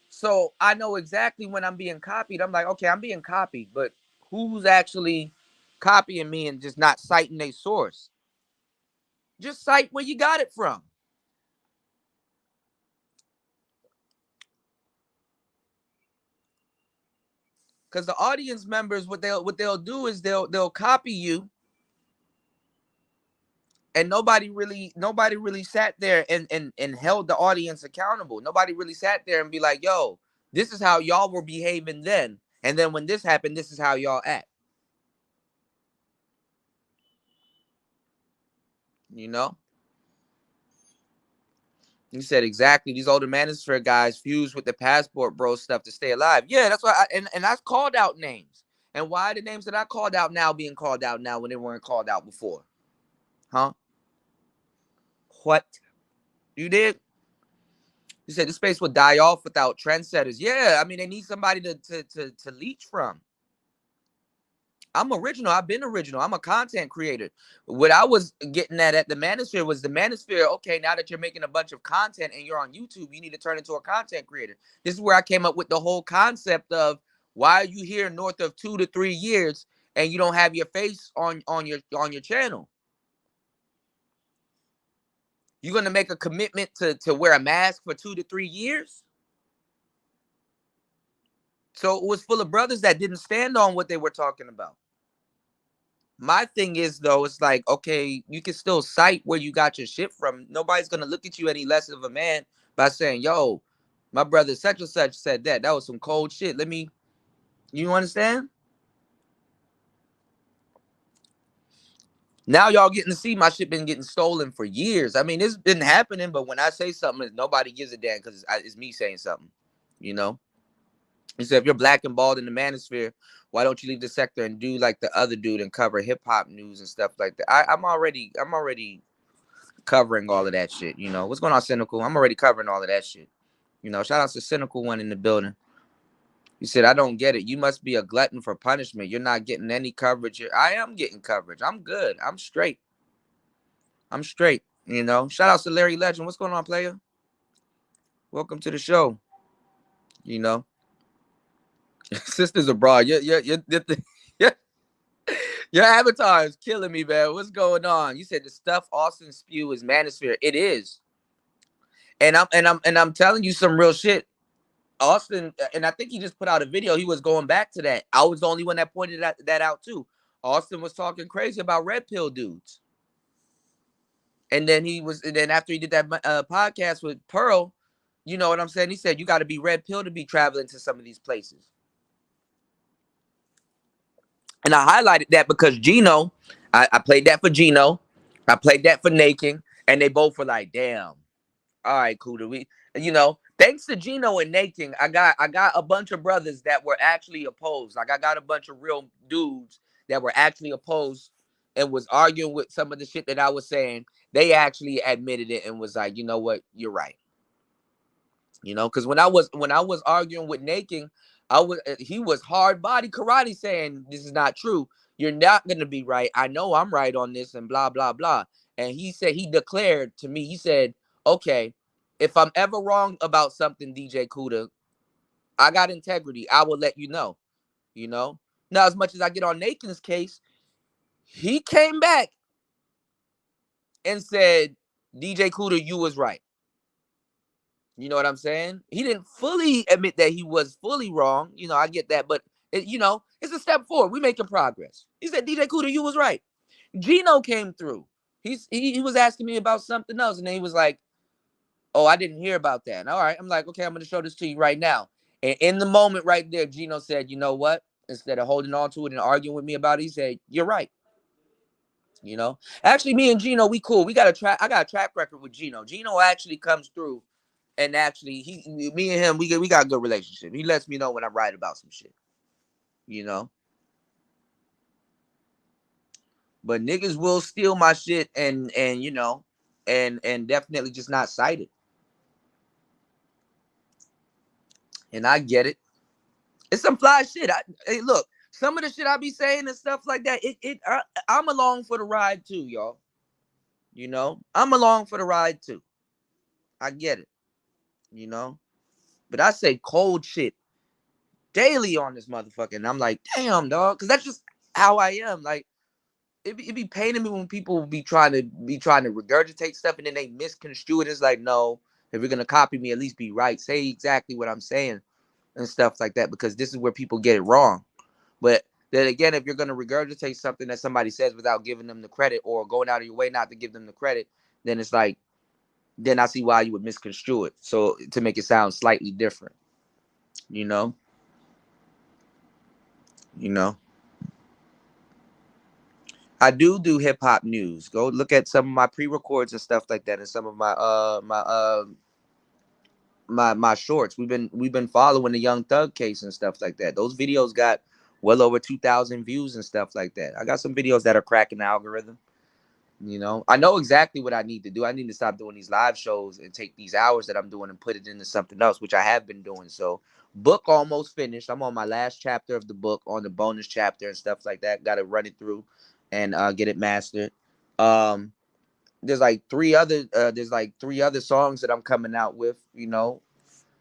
So I know exactly when I'm being copied. I'm like, okay, I'm being copied, but who's actually copying me and just not citing their source? Just cite where you got it from. Because the audience members, what they'll do is they'll copy you, and nobody really sat there and held the audience accountable. Nobody really sat there and be like, yo, this is how y'all were behaving then, and then when this happened, this is how y'all act. He said exactly. These older manosphere guys fuse with the passport bro stuff to stay alive. Yeah, that's why. And I called out names. And why are the names that I called out now being called out now when they weren't called out before? Huh? What? You did? You said the space would die off without trendsetters. Yeah, I mean they need somebody to leech from. I'm original. I've been original. I'm a content creator. What I was getting at the manosphere was the manosphere. Okay, now that you're making a bunch of content and you're on YouTube, you need to turn into a content creator. This is where I came up with the whole concept of why are you here north of 2 to 3 years and you don't have your face on your channel? You're gonna make a commitment to wear a mask for 2 to 3 years? So it was full of brothers that didn't stand on what they were talking about. My thing is though, it's like, okay, you can still cite where you got your shit from. Nobody's gonna look at you any less of a man by saying, yo, my brother such and such said that. That was some cold shit. You understand? Now y'all getting to see my shit been getting stolen for years. I mean, it's been happening, but when I say something, nobody gives a damn because it's me saying something, you know? He said, if you're black and bald in the manosphere, why don't you leave the sector and do like the other dude and cover hip hop news and stuff like that? I'm already covering all of that shit. You know, what's going on, Cynical? I'm already covering all of that shit. You know, shout out to Cynical One in the building. He said, I don't get it. You must be a glutton for punishment. You're not getting any coverage here. I am getting coverage. I'm good. I'm straight. I'm straight. You know, shout out to Larry Legend. What's going on, player? Welcome to the show. You know, sisters abroad. Your avatar is killing me, man. What's going on? You said the stuff Austin spew is manosphere. It is. And I'm telling you some real shit. Austin, and I think he just put out a video. He was going back to that. I was the only one that pointed that out too. Austin was talking crazy about red pill dudes, and then after he did that podcast with Pearl, you know what I'm saying? He said you got to be red pill to be traveling to some of these places. And I highlighted that because Gino, I played that for Gino, I played that for Naking, and they both were like, "Damn, all right, cool. Thanks to Gino and Naking, I got a bunch of brothers that were actually opposed. Like I got a bunch of real dudes that were actually opposed and was arguing with some of the shit that I was saying. They actually admitted it and was like, you know what, you're right. You know, because when I was arguing with Naking, he was hard body karate saying this is not true. You're not gonna be right. I know I'm right on this and blah blah blah. And he said he declared to me, he said, okay, if I'm ever wrong about something, DJ Kuda, I got integrity. I will let you know. You know? Now, as much as I get on Nathan's case, he came back and said, DJ Kuda, you was right. You know what I'm saying? He didn't fully admit that he was fully wrong. You know, I get that, but it's a step forward. We making progress. He said, DJ Kuda, you was right. Gino came through. He was asking me about something else, and then he was like, oh, I didn't hear about that. All right. I'm like, okay, I'm going to show this to you right now. And in the moment right there, Gino said, you know what? Instead of holding on to it and arguing with me about it, he said, you're right. You know, actually, me and Gino, we cool. I got a track record with Gino. Gino actually comes through, and actually, me and him, we got a good relationship. He lets me know when I'm right about some shit. You know, but niggas will steal my shit and definitely just not cite it. And I get it. It's some fly shit. Hey, look, some of the shit I be saying and stuff like that. I'm along for the ride too, y'all. You know, I'm along for the ride too. I get it. You know, but I say cold shit daily on this motherfucker, and I'm like, damn, dog, because that's just how I am. Like, it be paining me when people be trying to regurgitate stuff and then they misconstrue it. It's like, no, if you're gonna copy me, at least be right. Say exactly what I'm saying and stuff like that, because this is where people get it wrong. But then again, if you're going to regurgitate something that somebody says without giving them the credit or going out of your way not to give them the credit, then it's like, then I see why you would misconstrue it. So to make it sound slightly different, you know, I do hip hop news. Go look at some of my pre-records and stuff like that, and some of my shorts. We've been following the Young Thug case and stuff like that. Those videos got well over 2,000 views and stuff like that. I got some videos that are cracking the algorithm. I know exactly what I need to do. I need to stop doing these live shows and take these hours that I'm doing and put it into something else, which I have been doing. So, book almost finished. I'm on my last chapter of the book, on the bonus chapter and stuff like that. Got to run it through and get it mastered. Um, there's like three other songs that I'm coming out with.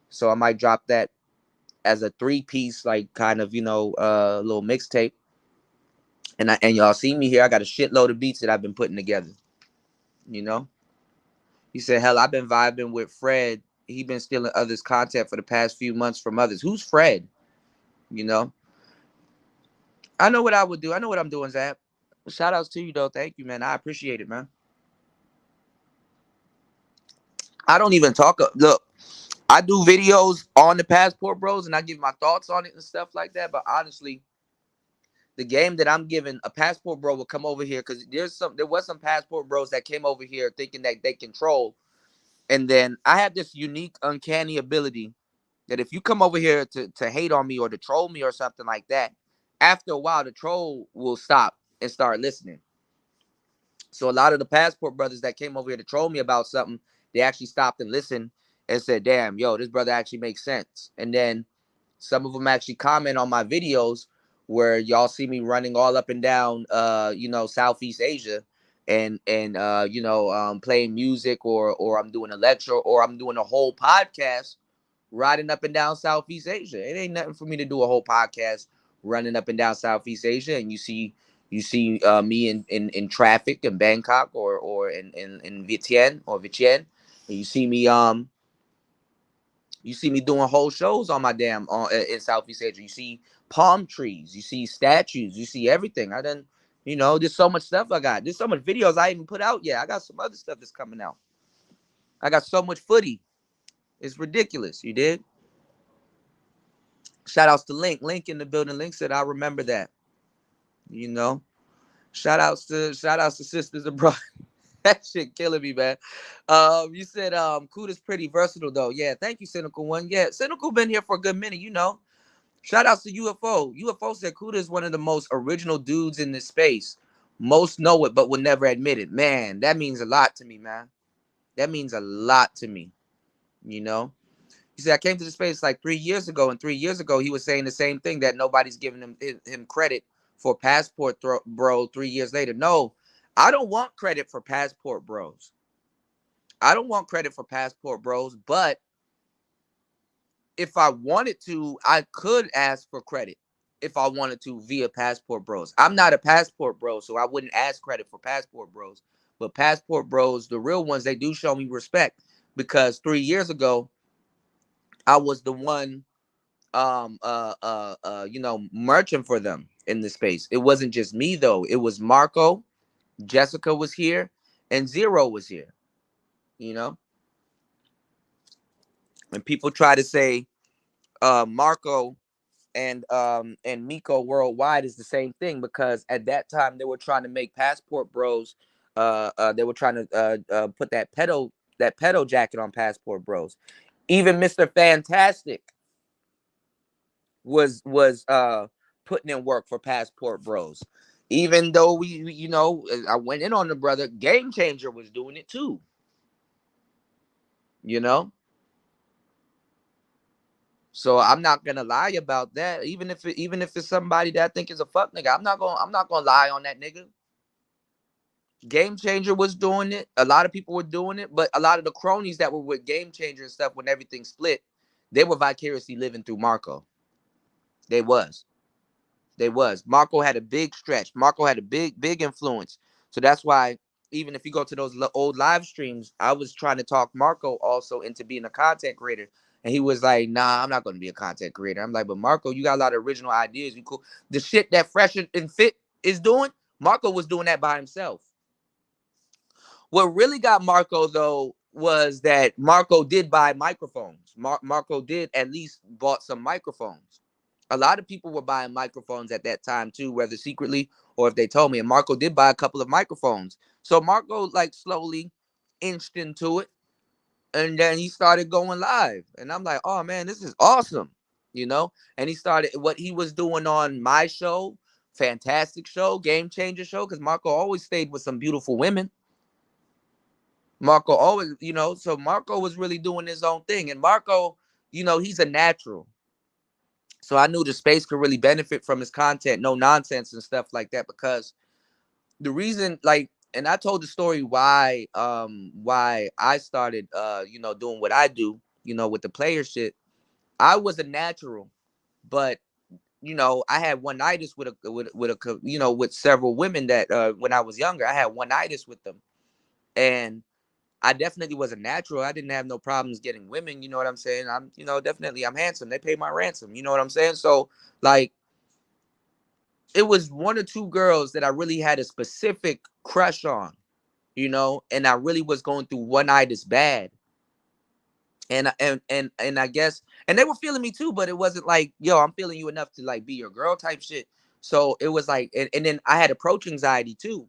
So I might drop that as a 3-piece, like kind of little mixtape. And y'all see me here. I got a shitload of beats that I've been putting together. You know. He said, "Hell, I've been vibing with Fred. He been stealing others' content for the past few months from others." Who's Fred? You know. I know what I would do. I know what I'm doing, Zap. Shout outs to you though. Thank you, man. I appreciate it, man. I don't even talk. Look, I do videos on the Passport Bros and I give my thoughts on it and stuff like that. But honestly, the game that I'm giving, a Passport Bro will come over here because there was some Passport Bros that came over here thinking that they control. And then I have this unique, uncanny ability that if you come over here to hate on me or to troll me or something like that, after a while the troll will stop and start listening. So a lot of the Passport brothers that came over here to troll me about something, they actually stopped and listened and said, "Damn, yo, this brother actually makes sense." And then some of them actually comment on my videos where y'all see me running all up and down, Southeast Asia, and playing music, or I'm doing a lecture, or I'm doing a whole podcast riding up and down Southeast Asia. It ain't nothing for me to do a whole podcast running up and down Southeast Asia, and you see me in traffic in Bangkok or in Vientiane, and you see me doing whole shows on my damn in Southeast Asia. You see palm trees, you see statues, you see everything. There's so much stuff I got. There's so much videos I even put out yet. I got some other stuff that's coming out. I got so much footy. It's ridiculous. You did. Shout outs to Link. Link in the building. Link said, "I remember that." You know. Shout outs to sisters and brothers. That shit killing me, man. You said Kuda's pretty versatile though. Yeah, thank you, Cynical One. Yeah, Cynical been here for a good minute. Shout outs to UFO. UFO said Kuda is one of the most original dudes in this space. Most know it, but will never admit it. Man, that means a lot to me, man. That means a lot to me. You know. He said, "I came to the space like 3 years ago, and 3 years ago, he was saying the same thing, that nobody's giving him credit for Passport Bro 3 years later." No, I don't want credit for Passport Bros. I don't want credit for Passport Bros, but if I wanted to, I could ask for credit if I wanted to via Passport Bros. I'm not a Passport Bro, so I wouldn't ask credit for Passport Bros. But Passport Bros, the real ones, they do show me respect, because 3 years ago, I was the one merchant for them in the space. It wasn't just me though. It was Marco, Jessica was here, and Zero was here. You know, and people try to say Marco and Miko Worldwide is the same thing, because at that time they were trying to make Passport Bros. They were trying to put that pedo jacket on Passport Bros. Even Mr. Fantastic was putting in work for Passport Bros. Even though I went in on the brother, Game Changer was doing it too. You know, so I'm not gonna lie about that. Even if it's somebody that I think is a fuck nigga, I'm not gonna lie on that nigga. Game Changer was doing it. A lot of people were doing it, but a lot of the cronies that were with Game Changer and stuff, when everything split, they were vicariously living through Marco. They was. Marco had a big stretch. Marco had a big influence. So that's why, even if you go to those old live streams, I was trying to talk Marco also into being a content creator. And he was like, "Nah, I'm not going to be a content creator." I'm like, "But Marco, you got a lot of original ideas. You cool. The shit that Fresh and Fit is doing, Marco was doing that by himself." What really got Marco, though, was that Marco did buy microphones. Marco did at least bought some microphones. A lot of people were buying microphones at that time too, whether secretly or if they told me. And Marco did buy a couple of microphones. So Marco like slowly inched into it, and then he started going live. And I'm like, oh man, this is awesome, you know? And he started what he was doing on my show, fantastic show, game changer show, because Marco always stayed with some beautiful women. Marco always, you know, so Marco was really doing his own thing. And Marco, you know, he's a natural. So I knew the space could really benefit from his content, no nonsense and stuff like that. Because the reason, like, and I told the story why I started you know, doing what I do, you know, with the player shit. I was a natural, but you know, I had one-itis with a you know, with several women that when I was younger, I had one-itis with them. And I definitely was a natural. I didn't have no problems getting women, you know what I'm saying? I'm, you know, definitely I'm handsome. They pay my ransom, you know what I'm saying? So like it was one or two girls that I really had a specific crush on, you know, and I really was going through one-itis bad. And I guess and they were feeling me too, but it wasn't like, yo, I'm feeling you enough to like be your girl type shit. So it was like and then I had approach anxiety too.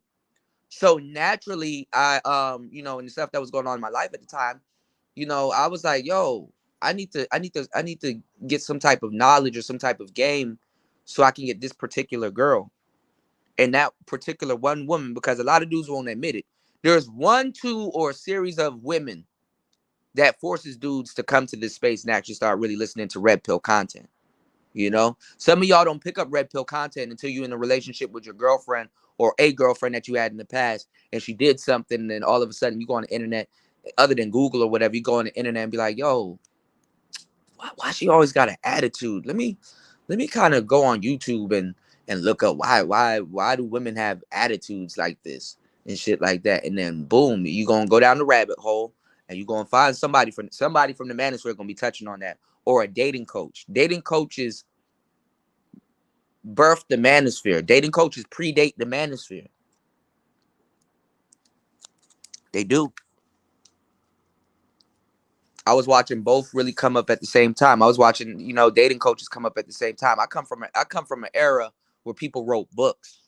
So naturally, you know, and the stuff that was going on in my life at the time, you know, I was like, yo, I need to get some type of knowledge or some type of game so I can get this particular girl and that particular one woman, because a lot of dudes won't admit it. There's one, two, or a series of women that forces dudes to come to this space and actually start really listening to red pill content. You know, some of y'all don't pick up red pill content until you're in a relationship with your girlfriend or a girlfriend that you had in the past, and she did something, and then all of a sudden you go on the internet, other than Google or whatever, you go on the internet and be like, yo, why she always got an attitude? Let me kind of go on YouTube and look up why do women have attitudes like this and shit like that, and then boom, you gonna go down the rabbit hole and you gonna find somebody from the manosphere gonna be touching on that, or a dating coach. Dating coaches birthed the manosphere. Dating coaches predate the manosphere. They do. I was watching both really come up at the same time. I was watching, you know, dating coaches come up at the same time. I come from an era where people wrote books.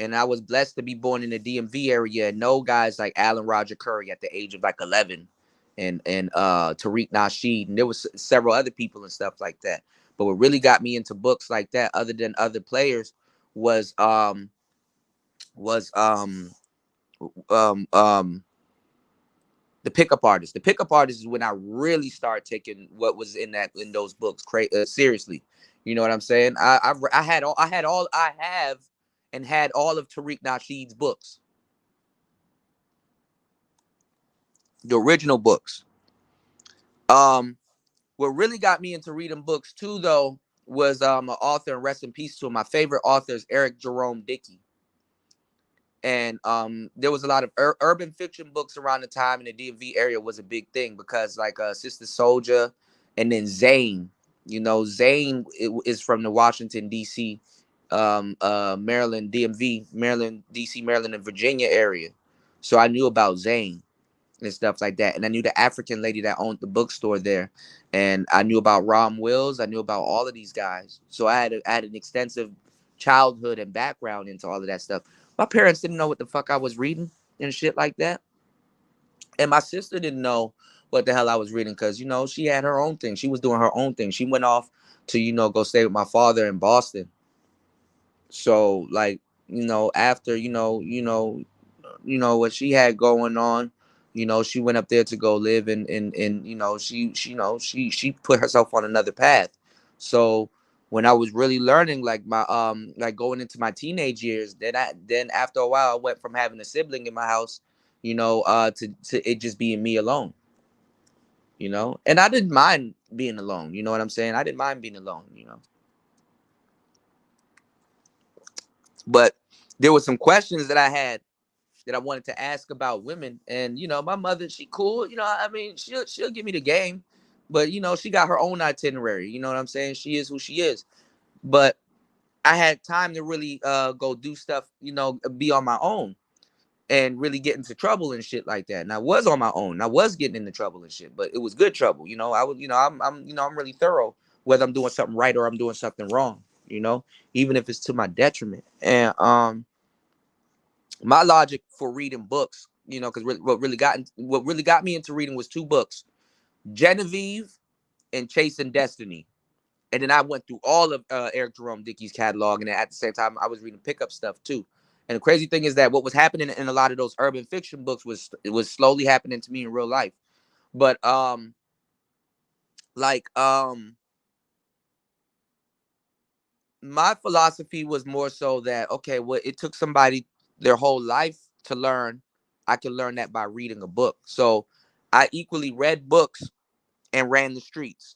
And I was blessed to be born in the DMV area and know guys like Alan Roger Curry at the age of like 11 and Tariq Nasheed. And there was several other people and stuff like that. But what really got me into books like that, other than other players, was was um um the pickup artist. The pickup artist is when I really start taking what was in those books seriously. You know what I'm saying? I have and had all of Tariq Nasheed's books, the original books. What really got me into reading books too, though, was an author, and rest in peace to him. My favorite author is Eric Jerome Dickey. And there was a lot of urban fiction books around the time in the DMV area was a big thing, because like Sister Soldier, and then Zane. You know, Zane is from the Washington D.C., Maryland, DMV, Maryland, D.C., Maryland, and Virginia area. So I knew about Zane and stuff like that, and I knew the African lady that owned the bookstore there, and I knew about Rom Wills. I knew about all of these guys. So I had an extensive childhood and background into all of that stuff. My parents didn't know what the fuck I was reading and shit like that. And my sister didn't know what the hell I was reading, because, you know, she had her own thing. She was doing her own thing. She went off to, you know, go stay with my father in Boston. So, like, you know, after, you know what she had going on, you know, she went up there to go live and you know, she put herself on another path. So when I was really learning, like my like going into my teenage years, then after a while I went from having a sibling in my house, you know, to it just being me alone, you know. And I didn't mind being alone, you know what I'm saying? I didn't mind being alone, you know. But there were some questions that I had that I wanted to ask about women. And, you know, my mother, she cool, you know, I mean, she'll give me the game, but, you know, she got her own itinerary, you know what I'm saying? She is who she is. But I had time to really go do stuff, you know, be on my own and really get into trouble and shit like that. And I was on my own. I was getting into trouble and shit, but it was good trouble. You know, I was, you know, I'm really thorough whether I'm doing something right or I'm doing something wrong, you know, even if it's to my detriment. And my logic for reading books, you know, because what really got me into reading was two books, Genevieve and Chasing Destiny. And then I went through all of Eric Jerome Dickey's catalog, and then at the same time, I was reading pickup stuff too. And the crazy thing is that what was happening in a lot of those urban fiction books was slowly happening to me in real life. But like my philosophy was more so that, okay, well, it took somebody their whole life to learn. I can learn that by reading a book. So I equally read books and ran the streets.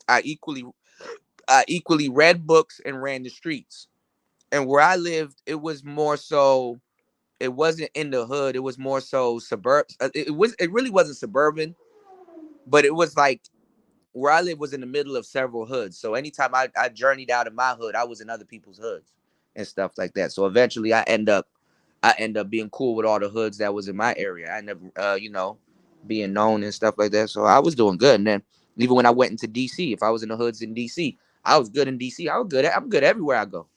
I equally I equally read books and ran the streets. And where I lived, it was more so, it wasn't in the hood. It was more so suburb. It really wasn't suburban, but it was like where I live was in the middle of several hoods. So anytime I journeyed out of my hood, I was in other people's hoods and stuff like that. So eventually I end up being cool with all the hoods that was in my area. I end up you know, being known and stuff like that. So I was doing good. And then even when I went into DC, if I was in the hoods in DC, I was good in DC. I'm good everywhere I go.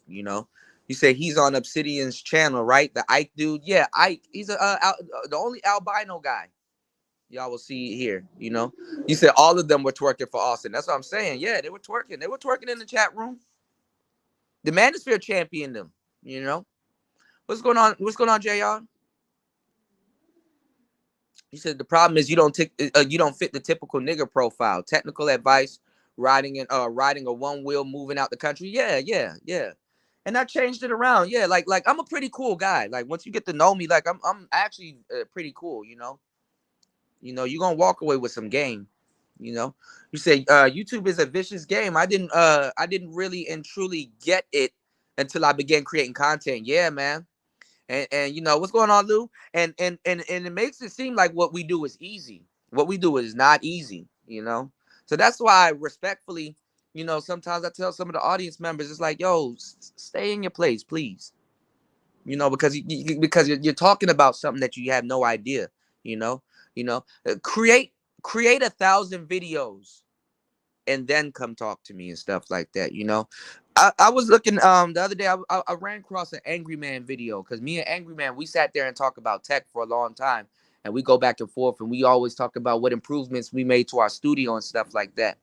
You know, you say he's on Obsidian's channel, right? The Ike dude. Yeah, Ike. He's the only albino guy y'all will see here. You know, you said all of them were twerking for Austin. That's what I'm saying. Yeah, they were twerking. They were twerking in the chat room. The Manosphere championed them. You know, what's going on? What's going on, Jr.? He said the problem is you don't fit the typical nigger profile. Technical advice, riding a one wheel, moving out the country. Yeah, yeah, yeah. And I changed it around. Yeah, like I'm a pretty cool guy. Like once you get to know me, like I'm actually pretty cool. You know, you're gonna walk away with some game. You know, you say YouTube is a vicious game. I didn't really and truly get it until I began creating content. Yeah, man. And you know what's going on, Lou? And it makes it seem like what we do is easy. What we do is not easy, you know. So that's why, respectfully, you know, sometimes I tell some of the audience members, it's like, yo, stay in your place, please. You know, because because you're talking about something that you have no idea. You know, create 1,000 videos and then come talk to me and stuff like that. You know, I was looking the other day. I ran across an Angry Man video because me and Angry Man, we sat there and talked about tech for a long time, and we go back and forth, and we always talk about what improvements we made to our studio and stuff like that.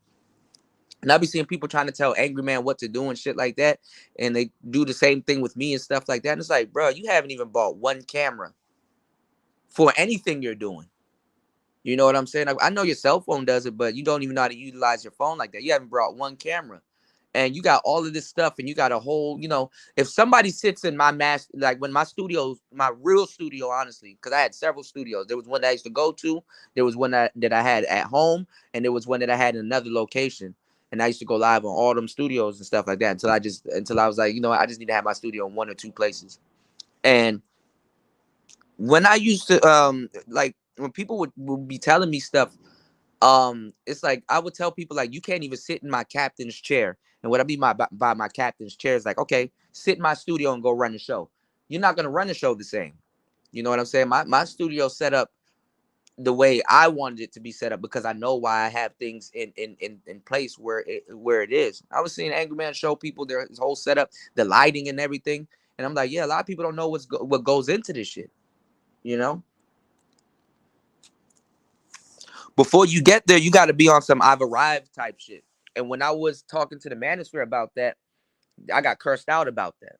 And I be seeing people trying to tell Angry Man what to do and shit like that, and they do the same thing with me and stuff like that. And it's like, bro, you haven't even bought one camera for anything you're doing. You know what I'm saying? I know your cell phone does it, but you don't even know how to utilize your phone like that. You haven't brought one camera. And you got all of this stuff, and you got a whole, you know, if somebody sits in my like when my studio, my real studio, honestly, because I had several studios. There was one that I used to go to. There was one that I had at home, and there was one that I had in another location. And I used to go live on all them studios and stuff like that until I was like, you know, I just need to have my studio in one or two places. And when I used to like when people would be telling me stuff, it's like I would tell people like you can't even sit in my captain's chair. And what I mean by my captain's chair is like, okay, sit in my studio and go run the show. You're not gonna run the show the same. You know what I'm saying? My studio set up the way I wanted it to be set up because I know why I have things in place where it is. I was seeing Angry Man show people his whole setup, the lighting and everything, and I'm like, yeah, a lot of people don't know what goes into this shit. You know, before you get there, you got to be on some I've arrived type shit. And when I was talking to the manosphere about that, I got cursed out about that.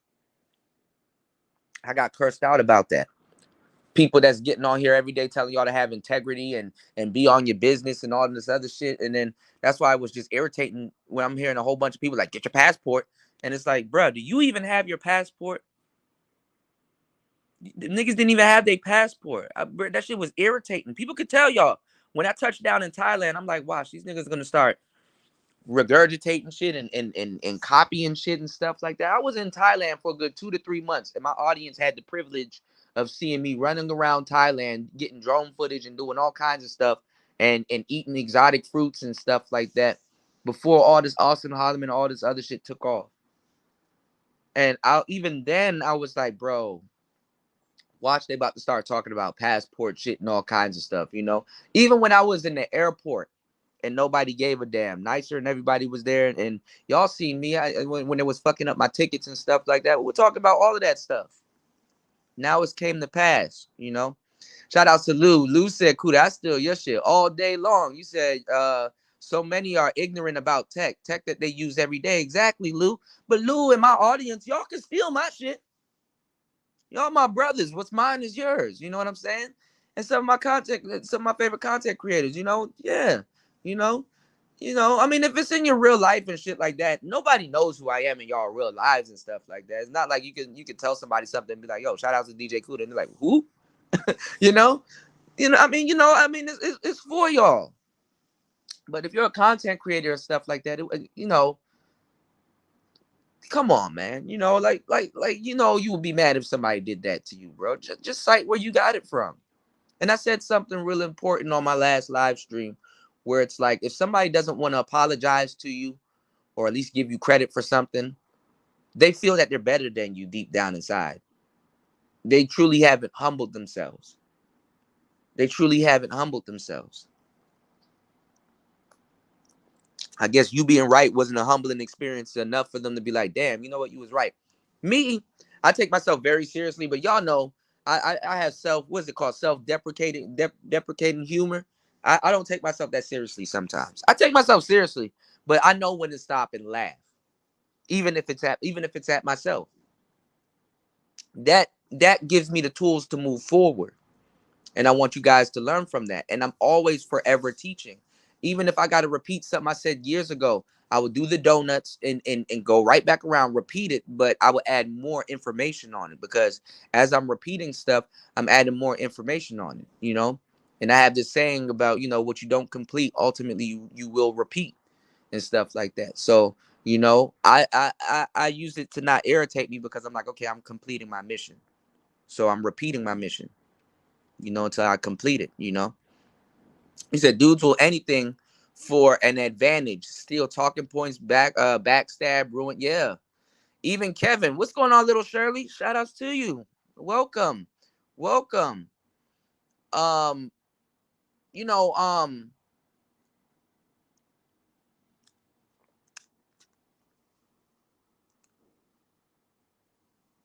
I got cursed out about that. People that's getting on here every day telling y'all to have integrity and be on your business and all this other shit. And then that's why it was just irritating when I'm hearing a whole bunch of people like, get your passport. And it's like, bro, do you even have your passport? The niggas didn't even have their passport. That shit was irritating. People could tell y'all. When I touched down in Thailand, I'm like, watch, these niggas gonna start regurgitating shit and copying shit and stuff like that. I was in Thailand for a good 2 to 3 months, and my audience had the privilege of seeing me running around Thailand, getting drone footage and doing all kinds of stuff and eating exotic fruits and stuff like that before all this Austin Holloman, all this other shit took off. And even then I was like, bro, watch, they about to start talking about passport shit and all kinds of stuff, you know? Even when I was in the airport, and nobody gave a damn. Nicer and everybody was there, and y'all seen me when it was fucking up my tickets and stuff like that. We're talking about all of that stuff. Now it's came to pass, you know. Shout out to Lou. Lou said, "Kuda, I steal your shit all day long." You said, so many are ignorant about tech that they use every day. Exactly, Lou. But Lou and my audience, y'all can steal my shit. Y'all my brothers. What's mine is yours. You know what I'm saying? And some of my favorite content creators, you know, yeah, you know, I mean, if it's in your real life and shit like that, nobody knows who I am in y'all real lives and stuff like that. It's not like you can tell somebody something and be like, yo, shout out to DJ Kuda, and they're like, who? you know, I mean, it's for y'all. But if you're a content creator and stuff like that, come on, man. You would be mad if somebody did that to you, bro. Just cite where you got it from. And I said something real important on my last live stream where it's like, if somebody doesn't want to apologize to you or at least give you credit for something, they feel that they're better than you deep down inside. They truly haven't humbled themselves. They truly haven't humbled themselves. I guess you being right wasn't a humbling experience enough for them to be like, damn, you know what? You was right. Me, I take myself very seriously, but y'all know I have what's it called? Deprecating humor. I don't take myself that seriously sometimes. I take myself seriously, but I know when to stop and laugh. Even if it's at myself. That gives me the tools to move forward. And I want you guys to learn from that. And I'm always forever teaching. Even if I got to repeat something I said years ago, I would do the donuts and go right back around, repeat it, but I would add more information on it because as I'm repeating stuff, I'm adding more information on it, you know? And I have this saying about, what you don't complete, ultimately you will repeat and stuff like that. So, I use it to not irritate me because I'm like, okay, I'm completing my mission. So I'm repeating my mission. Until I complete it, He said, dudes will anything for an advantage. Steal talking points, backstab, ruin. Yeah. Even Kevin. What's going on, little Shirley? Shout outs to you. Welcome. Welcome. Um, you know, um,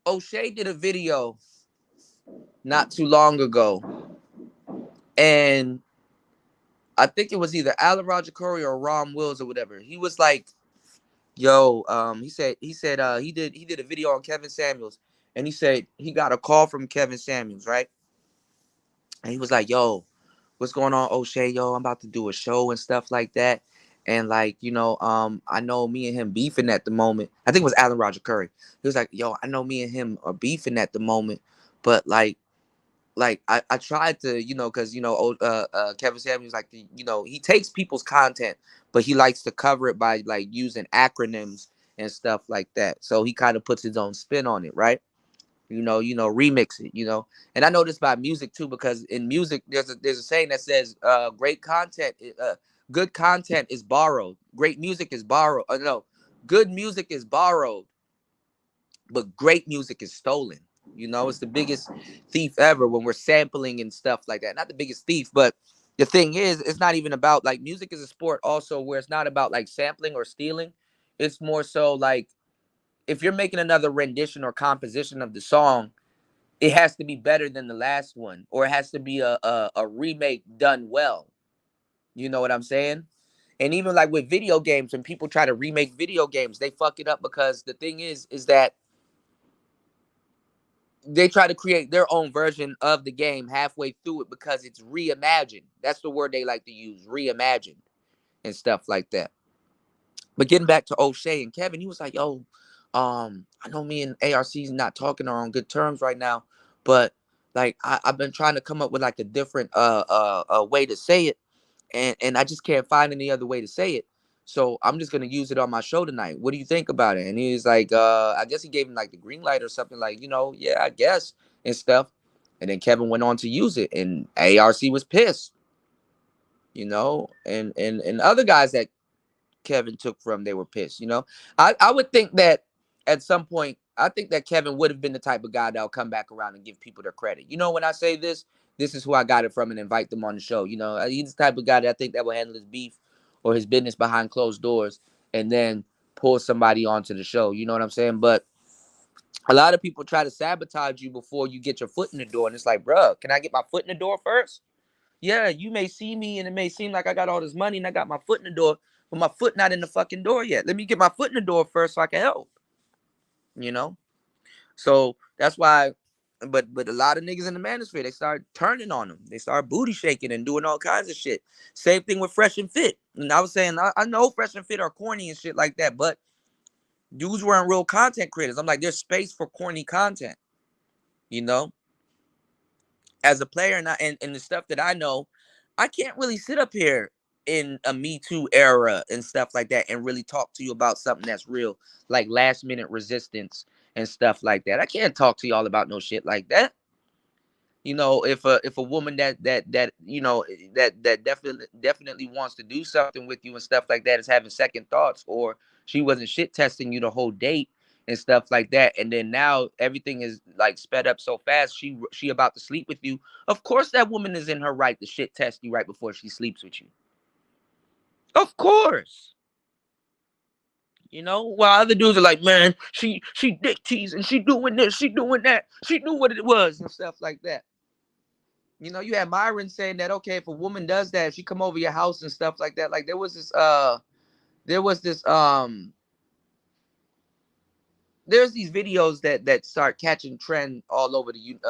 O'Shea did a video not too long ago. And I think it was either Alan Roger Curry or Ron Wills or whatever. He was like, yo, he said he did a video on Kevin Samuels, and he said he got a call from Kevin Samuels, right? And he was like, yo, what's going on, O'Shea? Yo, I'm about to do a show and stuff like that. And like, I know me and him beefing at the moment. I think it was Alan Roger Curry. He was like, yo, I know me and him are beefing at the moment, but like I tried to, because Kevin Samuels like he takes people's content, but he likes to cover it by like using acronyms and stuff like that. So he kind of puts his own spin on it, right? Remix it, And I know this by music too, because in music there's a saying that says good content is borrowed. Great music is borrowed. No, good music is borrowed, but great music is stolen. It's the biggest thief ever when we're sampling and stuff like that. Not the biggest thief, but the thing is, it's not even about like music is a sport also where it's not about like sampling or stealing. It's more so like if you're making another rendition or composition of the song, it has to be better than the last one, or it has to be a remake done well. You know what I'm saying? And even like with video games, when people try to remake video games, they fuck it up because the thing is that they try to create their own version of the game halfway through it because it's reimagined. That's the word they like to use, reimagined and stuff like that. But getting back to O'Shea and Kevin, he was like, yo, I know me and ARC's not talking are on good terms right now, but like I've been trying to come up with like a different way to say it, and I just can't find any other way to say it. So I'm just gonna use it on my show tonight. What do you think about it? And he was like, I guess he gave him like the green light or something, like, yeah, I guess and stuff. And then Kevin went on to use it, and ARC was pissed, and other guys that Kevin took from, they were pissed. I would think that at some point, I think that Kevin would have been the type of guy that'll come back around and give people their credit. When I say this is who I got it from and invite them on the show. He's the type of guy that I think that will handle his beef or his business behind closed doors and then pull somebody onto the show. You know what I'm saying? But a lot of people try to sabotage you before you get your foot in the door. And it's like, bruh, can I get my foot in the door first? Yeah, you may see me and it may seem like I got all this money and I got my foot in the door, but my foot not in the fucking door yet. Let me get my foot in the door first so I can help. You know? So that's why, but a lot of niggas in the manosphere, they start turning on them. They start booty shaking and doing all kinds of shit. Same thing with Fresh and Fit. And I was saying, I know Fresh and Fit are corny and shit like that, but dudes weren't real content creators. I'm like, there's space for corny content, you know? As a player and the stuff that I know, I can't really sit up here in a Me Too era and stuff like that and really talk to you about something that's real, like last minute resistance and stuff like that. I can't talk to y'all about no shit like that. You know, if a woman that you know that definitely wants to do something with you and stuff like that is having second thoughts, or she wasn't shit testing you the whole date and stuff like that, and then now everything is like sped up so fast, she about to sleep with you. Of course that woman is in her right to shit test you right before she sleeps with you. Of course. You know, while other dudes are like, man, she dick teasing, she doing this, she doing that, she knew what it was and stuff like that. You know, you had Myron saying that, okay, if a woman does that, if she come over your house and stuff like that, like there was this there's these videos that start catching trend all over YouTube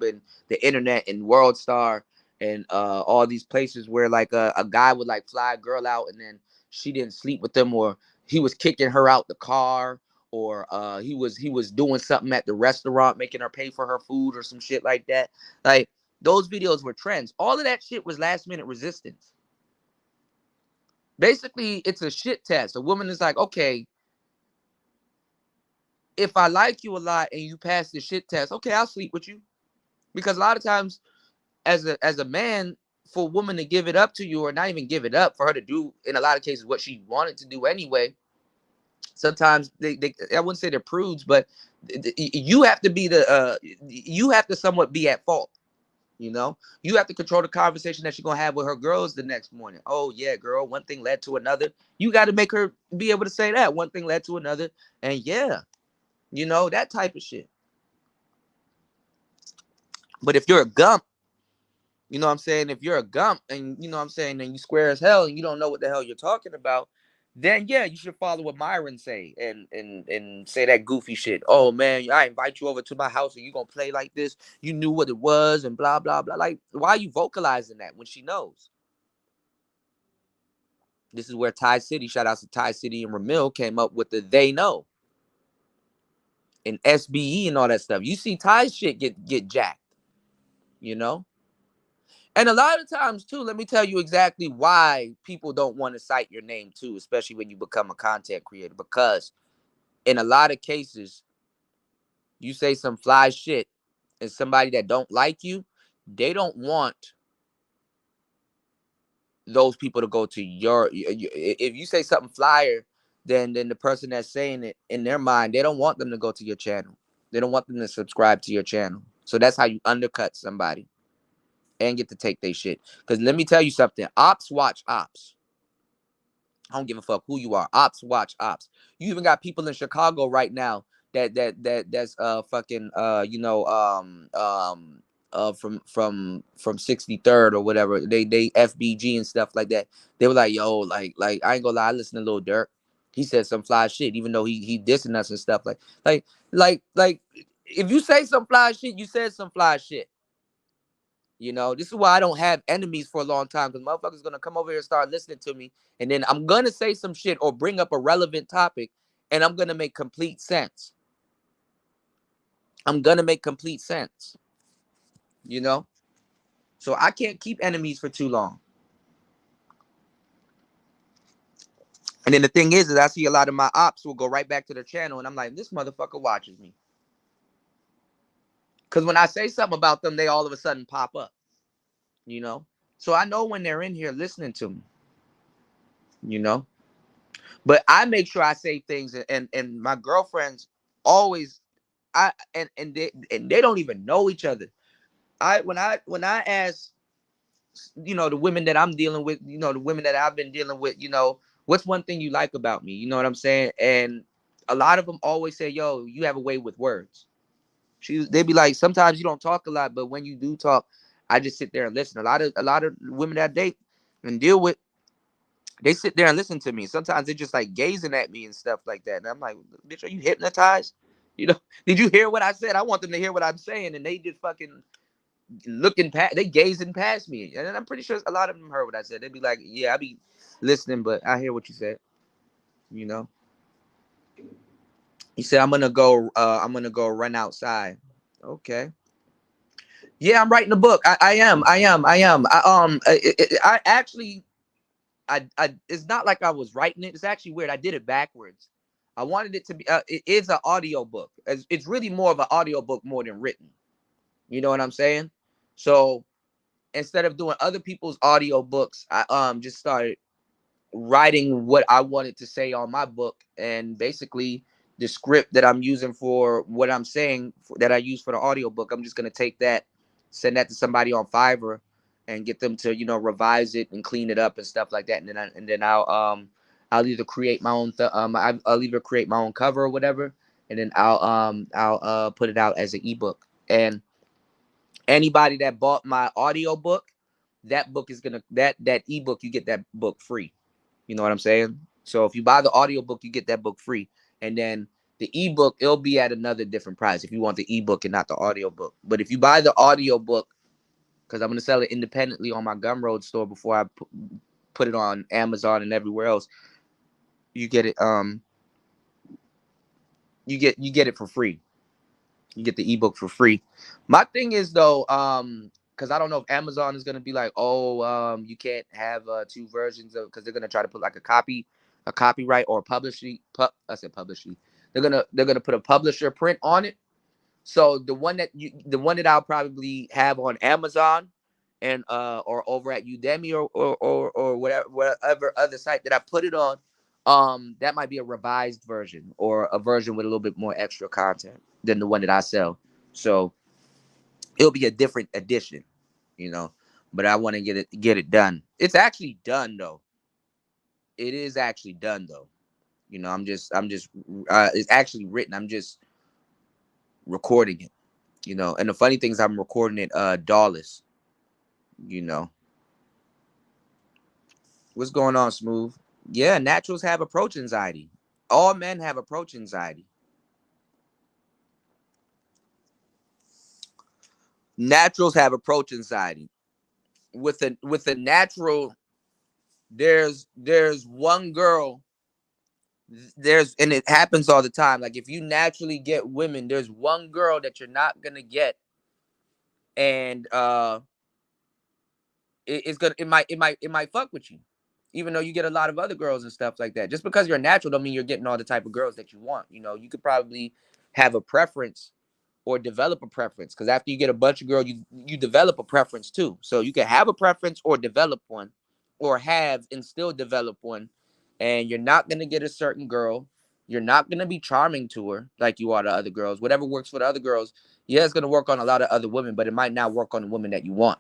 and the internet and World Star and all these places where like a guy would like fly a girl out and then she didn't sleep with them, or he was kicking her out the car, or he was doing something at the restaurant making her pay for her food or some shit like that. Like those videos were trends. All of that shit was last minute resistance. Basically, it's a shit test. A woman is like, okay, if I like you a lot and you pass the shit test, okay, I'll sleep with you. Because a lot of times, as a man, for a woman to give it up to you, or not even give it up, for her to do in a lot of cases what she wanted to do anyway, sometimes they I wouldn't say they're prudes, but you have to be you have to somewhat be at fault. You know, you have to control the conversation that you're gonna have with her girls the next morning. Oh yeah, girl, one thing led to another. You got to make her be able to say that one thing led to another, and yeah, you know, that type of shit. But if you're a gump, you know what I'm saying? If you're a gump and you know what I'm saying, and you square as hell and you don't know what the hell you're talking about, then yeah, you should follow what Myron say and say that goofy shit. Oh man, I invite you over to my house and you gonna play like this. You knew what it was and blah blah blah. Like, why are you vocalizing that when she knows? This is where Ty City, shout out to Ty City and Ramil, came up with the they know and SBE and all that stuff. You see Ty's shit get jacked, you know? And a lot of times too, let me tell you exactly why people don't want to cite your name too, especially when you become a content creator. Because in a lot of cases, you say some fly shit and somebody that don't like you, they don't want those people to go to your if you say something flyer, then the person that's saying it, in their mind, they don't want them to go to your channel. They don't want them to subscribe to your channel. So that's how you undercut somebody and get to take their shit. Because let me tell you something. Ops watch ops. I don't give a fuck who you are. Ops watch ops. You even got people in Chicago right now that's fucking from 63rd or whatever. They FBG and stuff like that. They were like, yo, like I ain't gonna lie, I listen to Lil Durk. He said some fly shit, even though he dissing us and stuff like if you say some fly shit, you said some fly shit. You know, this is why I don't have enemies for a long time, because motherfuckers gonna come over here and start listening to me, and then I'm gonna say some shit or bring up a relevant topic, and I'm gonna make complete sense. I'm gonna make complete sense. You know, so I can't keep enemies for too long. And then the thing is I see a lot of my ops will go right back to their channel, and I'm like, this motherfucker watches me. Because when I say something about them, they all of a sudden pop up. You know, so I know when they're in here listening to me. You know. But I make sure I say things, and my girlfriends always, and they don't even know each other. When I ask the women that I'm dealing with, the women that I've been dealing with, what's one thing you like about me? You know what I'm saying? And a lot of them always say, yo, you have a way with words. They'd be like, sometimes you don't talk a lot, but when you do talk, I just sit there and listen. A lot of women that I date and deal with, they sit there and listen to me. Sometimes they're just like gazing at me and stuff like that. And I'm like, bitch, are you hypnotized? You know, did you hear what I said? I want them to hear what I'm saying. And they just fucking looking past, they gazing past me. And I'm pretty sure a lot of them heard what I said. They'd be like, yeah, I be listening, but I hear what you said. You know, he said, I'm gonna go run outside. Okay. Yeah, I'm writing a book. I actually, it's not like I was writing it. It's actually weird. I did it backwards. I wanted it to be, it is an audio book. It's really more of an audio book more than written. You know what I'm saying? So instead of doing other people's audio books, I just started writing what I wanted to say on my book, and basically the script that I'm using for what I'm saying that I use for the audio book, I'm just gonna take that, send that to somebody on Fiverr, and get them to revise it and clean it up and stuff like that, and then I'll either create my own I'll either create my own cover or whatever, and then I'll put it out as an ebook. And anybody that bought my audio book, that book is gonna that ebook, you get that book free. You know what I'm saying? So if you buy the audiobook, you get that book free. And then the ebook, it'll be at another different price if you want the ebook and not the audiobook. But if you buy the audiobook, because I'm going to sell it independently on my Gumroad store before I put it on Amazon and everywhere else, you get it you get it for free. You get the ebook for free. My thing is though, because I don't know if Amazon is gonna be like, oh, you can't have two versions of, because they're gonna try to put like a copyright or I said publishing. They're gonna put a publisher print on it. So the one that I'll probably have on Amazon and or over at Udemy or whatever other site that I put it on, that might be a revised version or a version with a little bit more extra content than the one that I sell. So it'll be a different edition, you know. But I want to get it done. It's actually done though. It is actually done though. I'm just it's actually written. I'm just recording it, you know. And the funny thing is I'm recording it DAWless, you know. What's going on, Smooth? Yeah, naturals have approach anxiety. All men have approach anxiety. Naturals have approach anxiety. With a natural, there's one girl, and it happens all the time. Like if you naturally get women, there's one girl that you're not gonna get, and it might fuck with you, even though you get a lot of other girls and stuff like that. Just because you're natural don't mean you're getting all the type of girls that you want. You know, you could probably have a preference or develop a preference, because after you get a bunch of girls, you develop a preference too. So you can have a preference or develop one, or have and still develop one. And you're not gonna get a certain girl. You're not gonna be charming to her like you are to other girls. Whatever works for the other girls, yeah, it's gonna work on a lot of other women, but it might not work on the woman that you want.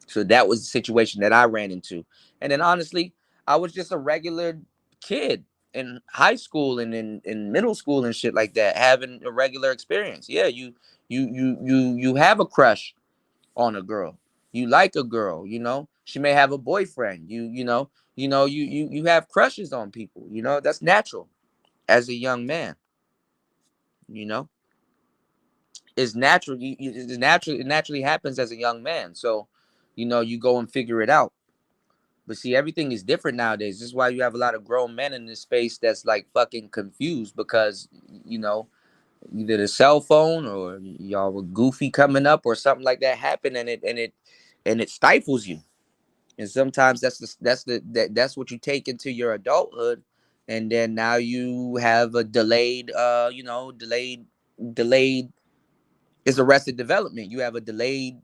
So that was the situation that I ran into. And then honestly, I was just a regular kid in high school and in middle school and shit like that, having a regular experience. Yeah, you have a crush on a girl. You like a girl, you know. She may have a boyfriend. You have crushes on people, you know. That's natural as a young man, you know. It's natural. It naturally happens as a young man. So, you go and figure it out. But see, everything is different nowadays. This is why you have a lot of grown men in this space that's like fucking confused because, you know, either the cell phone or y'all were goofy coming up or something like that happened, and it stifles you. And sometimes that's what you take into your adulthood, and then now you have a delayed is arrested development. You have a delayed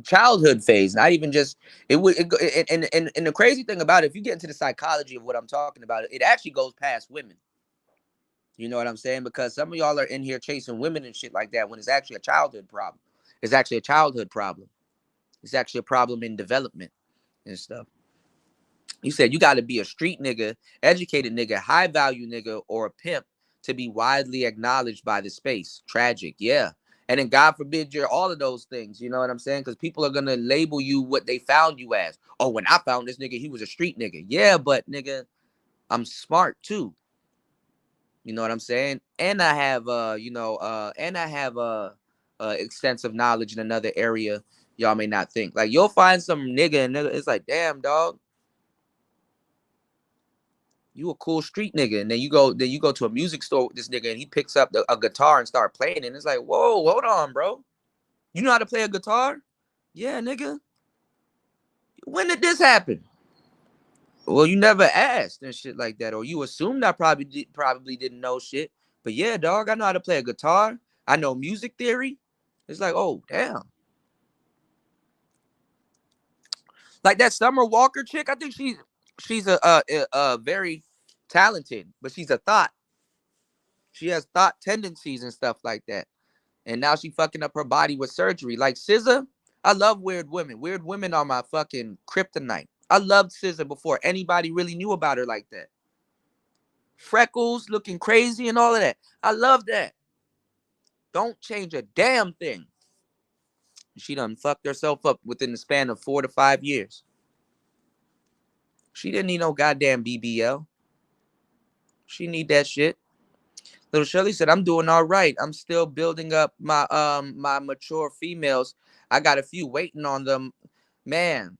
childhood phase, not even just it would and the crazy thing about it, if you get into the psychology of what I'm talking about, it actually goes past women. You know what I'm saying? Because some of y'all are in here chasing women and shit like that when it's actually a childhood problem. It's actually a childhood problem. It's actually a problem in development and stuff. You said you got to be a street nigga, educated nigga, high value nigga, or a pimp to be widely acknowledged by the space. Tragic, yeah. And then God forbid you're all of those things. You know what I'm saying? Because people are gonna label you what they found you as. Oh, when I found this nigga, he was a street nigga. Yeah, but nigga, I'm smart too. You know what I'm saying? And I have extensive knowledge in another area y'all may not think. Like you'll find some nigga and it's like, damn dog, you a cool street nigga. And then you go to a music store with this nigga and he picks up a guitar and start playing. And it's like, whoa, hold on, bro. You know how to play a guitar? Yeah, nigga. When did this happen? Well, you never asked and shit like that, or you assumed I probably didn't know shit. But yeah, dog, I know how to play a guitar. I know music theory. It's like, oh damn. Like that Summer Walker chick, I think she's a very talented, but she's a thought. She has thought tendencies and stuff like that. And now she fucking up her body with surgery. Like SZA, I love weird women. Weird women are my fucking kryptonite. I loved SZA before anybody really knew about her like that. Freckles, looking crazy and all of that. I love that. Don't change a damn thing. She done fucked herself up within the span of 4 to 5 years. She didn't need no goddamn BBL. She need that shit. Little Shirley said, I'm doing all right. I'm still building up my mature females. I got a few waiting on them. Man,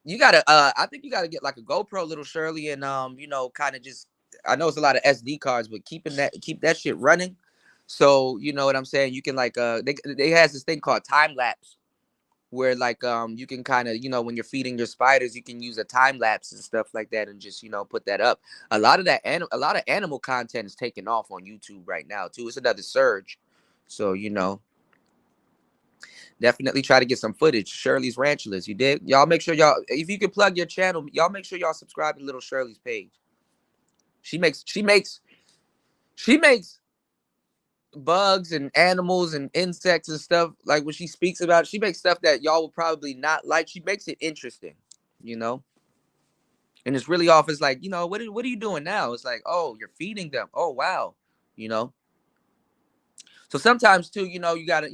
you gotta I think you gotta get like a GoPro, Little Shirley, and kind of just, I know it's a lot of SD cards, but keep that shit running. So you know what I'm saying? You can like they has this thing called time lapse where like you can kind of, when you're feeding your spiders, you can use a time lapse and stuff like that and just put that up. A lot of animal content is taking off on YouTube right now too. It's another surge. So definitely try to get some footage. Shirley's Ranchulous, you dig? Y'all make sure y'all, if you can plug your channel, y'all make sure y'all subscribe to Little Shirley's page. She makes bugs and animals and insects and stuff. Like when she speaks about it, she makes stuff that y'all will probably not like. She makes it interesting, and it's really off. It's like, what are you doing now? It's like, oh, you're feeding them. Oh wow. So sometimes too, you gotta,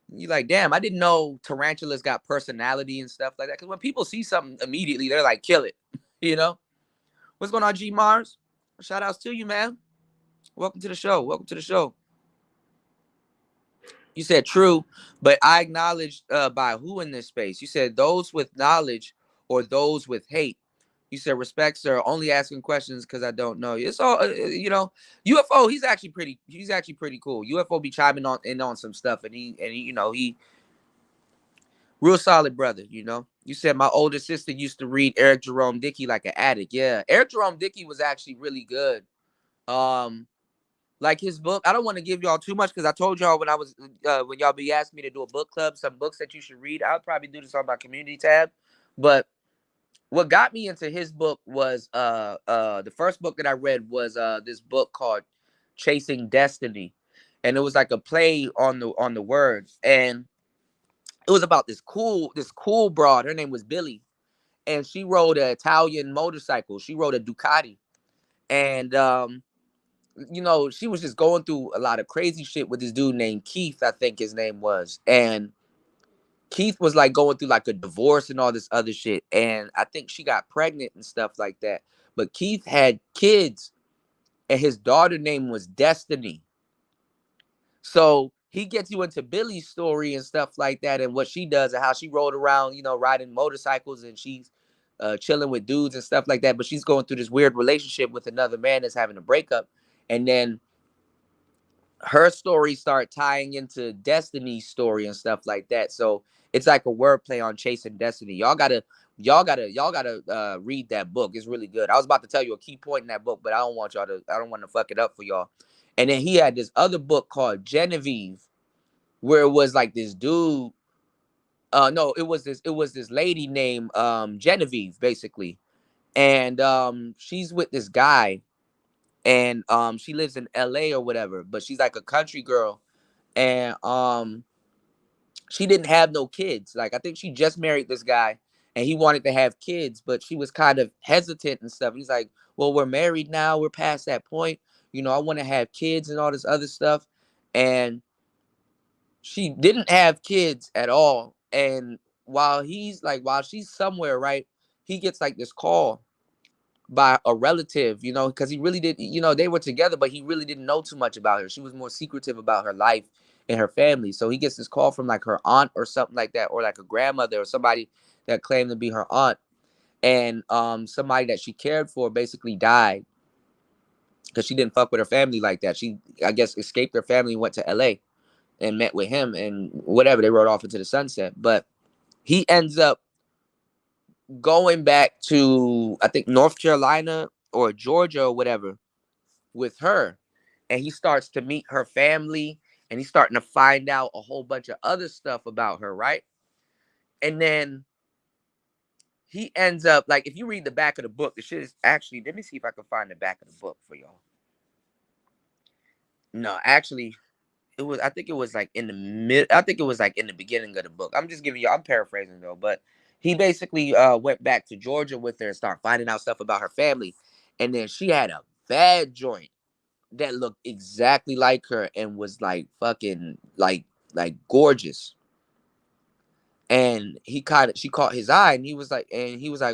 you like, damn, I didn't know tarantulas got personality and stuff like that. Because when people see something immediately, they're like, kill it. What's going on, G Mars? Shout outs to you, man. Welcome to the show. You said true, but I acknowledged by who in this space? You said those with knowledge or those with hate. You said respect, sir. Only asking questions because I don't know. It's all UFO. He's actually pretty cool. UFO be chiming on some stuff, and he real solid brother. You said my older sister used to read Eric Jerome Dickey like an addict. Yeah, Eric Jerome Dickey was actually really good. Like his book, I don't want to give y'all too much because I told y'all when y'all be asking me to do a book club, some books that you should read. I'll probably do this on my community tab. But what got me into his book was the first book that I read was this book called Chasing Destiny, and it was like a play on the words, and it was about this cool broad. Her name was Billy, and she rode an Italian motorcycle. She rode a Ducati, and she was just going through a lot of crazy shit with this dude named Keith, I think his name was. And Keith was like going through like a divorce and all this other shit. And I think she got pregnant and stuff like that. But Keith had kids and his daughter name was Destiny. So he gets you into Billy's story and stuff like that and what she does and how she rode around, riding motorcycles and she's chilling with dudes and stuff like that. But she's going through this weird relationship with another man that's having a breakup. And then her story start tying into Destiny's story and stuff like that. So it's like a wordplay on Chasing Destiny. Y'all gotta read that book. It's really good. I was about to tell you a key point in that book, but I don't want to fuck it up for y'all. And then he had this other book called Genevieve, where it was like this dude. No, it was this lady named Genevieve, basically. And she's with this guy. And she lives in LA or whatever, but she's like a country girl. And she didn't have no kids. Like, I think she just married this guy and he wanted to have kids, but she was kind of hesitant and stuff. He's like, well, we're married now. We're past that point. You know, I want to have kids and all this other stuff. And she didn't have kids at all. And while she's somewhere, right, he gets like this call by a relative, you know, because he really did, you know, they were together, but he really didn't know too much about her. She was more secretive about her life and her family. So he gets this call from like her aunt or something like that, or like a grandmother or somebody that claimed to be her aunt. And somebody that she cared for basically died because she didn't fuck with her family like that. She, I guess, escaped her family and went to LA and met with him and whatever. They rode off into the sunset. But he ends up going back to, I think, North Carolina or Georgia or whatever with her. And he starts to meet her family and he's starting to find out a whole bunch of other stuff about her, right? And then he ends up, like, if you read the back of the book, the shit is actually, let me see if I can find the back of the book for y'all. No, actually, I think it was like in the mid, I think it was like in the beginning of the book. I'm just giving you, I'm paraphrasing though, but he basically went back to Georgia with her and started finding out stuff about her family. And then she had a bad joint that looked exactly like her and was like fucking like gorgeous. And she caught his eye and he was like,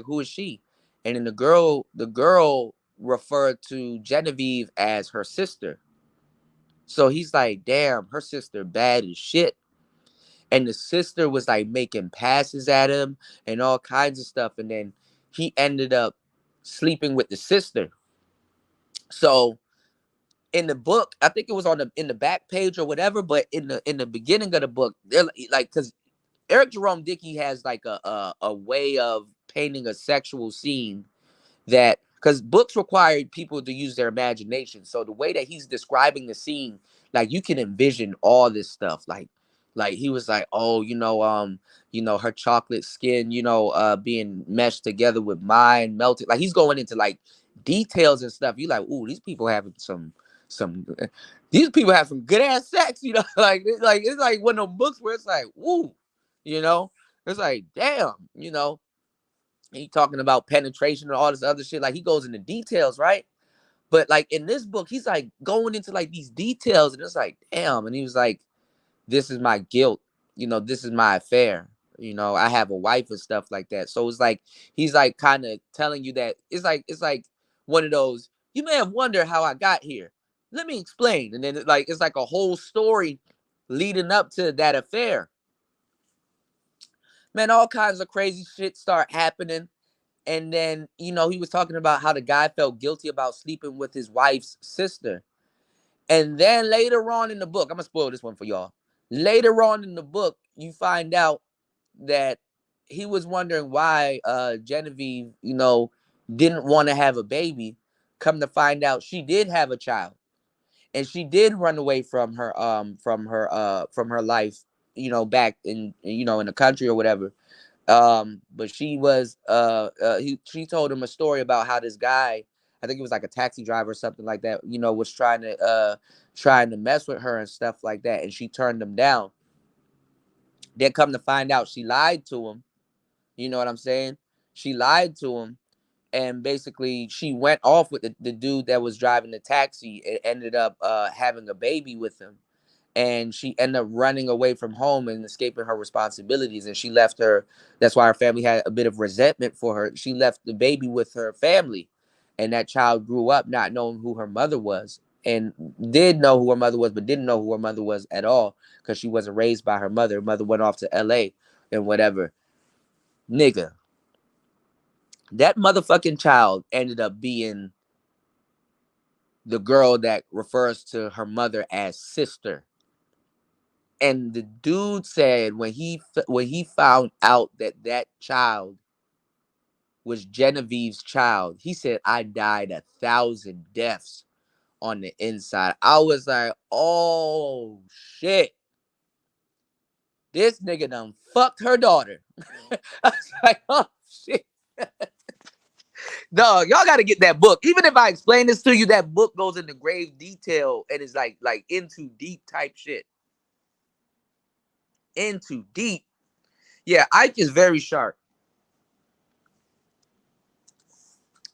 who is she? And then the girl referred to Genevieve as her sister. So he's like, damn, her sister bad as shit. And the sister was like making passes at him and all kinds of stuff. And then he ended up sleeping with the sister. So in the book, I think it was in the back page or whatever, but in the beginning of the book, they're like, because Eric Jerome Dickey has like a way of painting a sexual scene that, because books required people to use their imagination. So the way that he's describing the scene, like you can envision all this stuff. Like he was like, oh, her chocolate skin, being meshed together with mine, melted. Like he's going into like details and stuff. You like, ooh, these people having some these people have some good ass sex, like it's like one of those books where it's like, ooh, it's like, damn, he talking about penetration and all this other shit. Like he goes into details, right? But like in this book, he's like going into like these details, and it's like, damn. And he was like, "This is my guilt. This is my affair. I have a wife and stuff like that." So it's like he's like kind of telling you that it's like one of those. You may have wondered how I got here. Let me explain. And then it's like a whole story leading up to that affair. Man, all kinds of crazy shit start happening. And then, he was talking about how the guy felt guilty about sleeping with his wife's sister. And then later on in the book, I'm going to spoil this one for y'all. Later on in the book, you find out that he was wondering why Genevieve, didn't want to have a baby. Come to find out she did have a child. And she did run away from her life, back in the country or whatever. But she told him a story about how this guy, I think it was like a taxi driver or something like that, was trying to mess with her and stuff like that, and she turned him down. Then come to find out she lied to him. You know what I'm saying? She lied to him, and basically she went off with the dude that was driving the taxi and ended up having a baby with him. And she ended up running away from home and escaping her responsibilities. And she left her. That's why her family had a bit of resentment for her. She left the baby with her family, and that child grew up not knowing who her mother was, and did know who her mother was, but didn't know who her mother was at all because she wasn't raised by her mother. Her mother went off to LA and whatever. Nigga, that motherfucking child ended up being the girl that refers to her mother as sister. And the dude said when he found out that child was Genevieve's child, he said, I died 1,000 deaths on the inside. I was like, oh shit. This nigga done fucked her daughter. I was like, oh shit. Dog, y'all gotta get that book. Even if I explain this to you, that book goes into grave detail and is like into deep type shit. in too deep. Yeah, Ike is very sharp.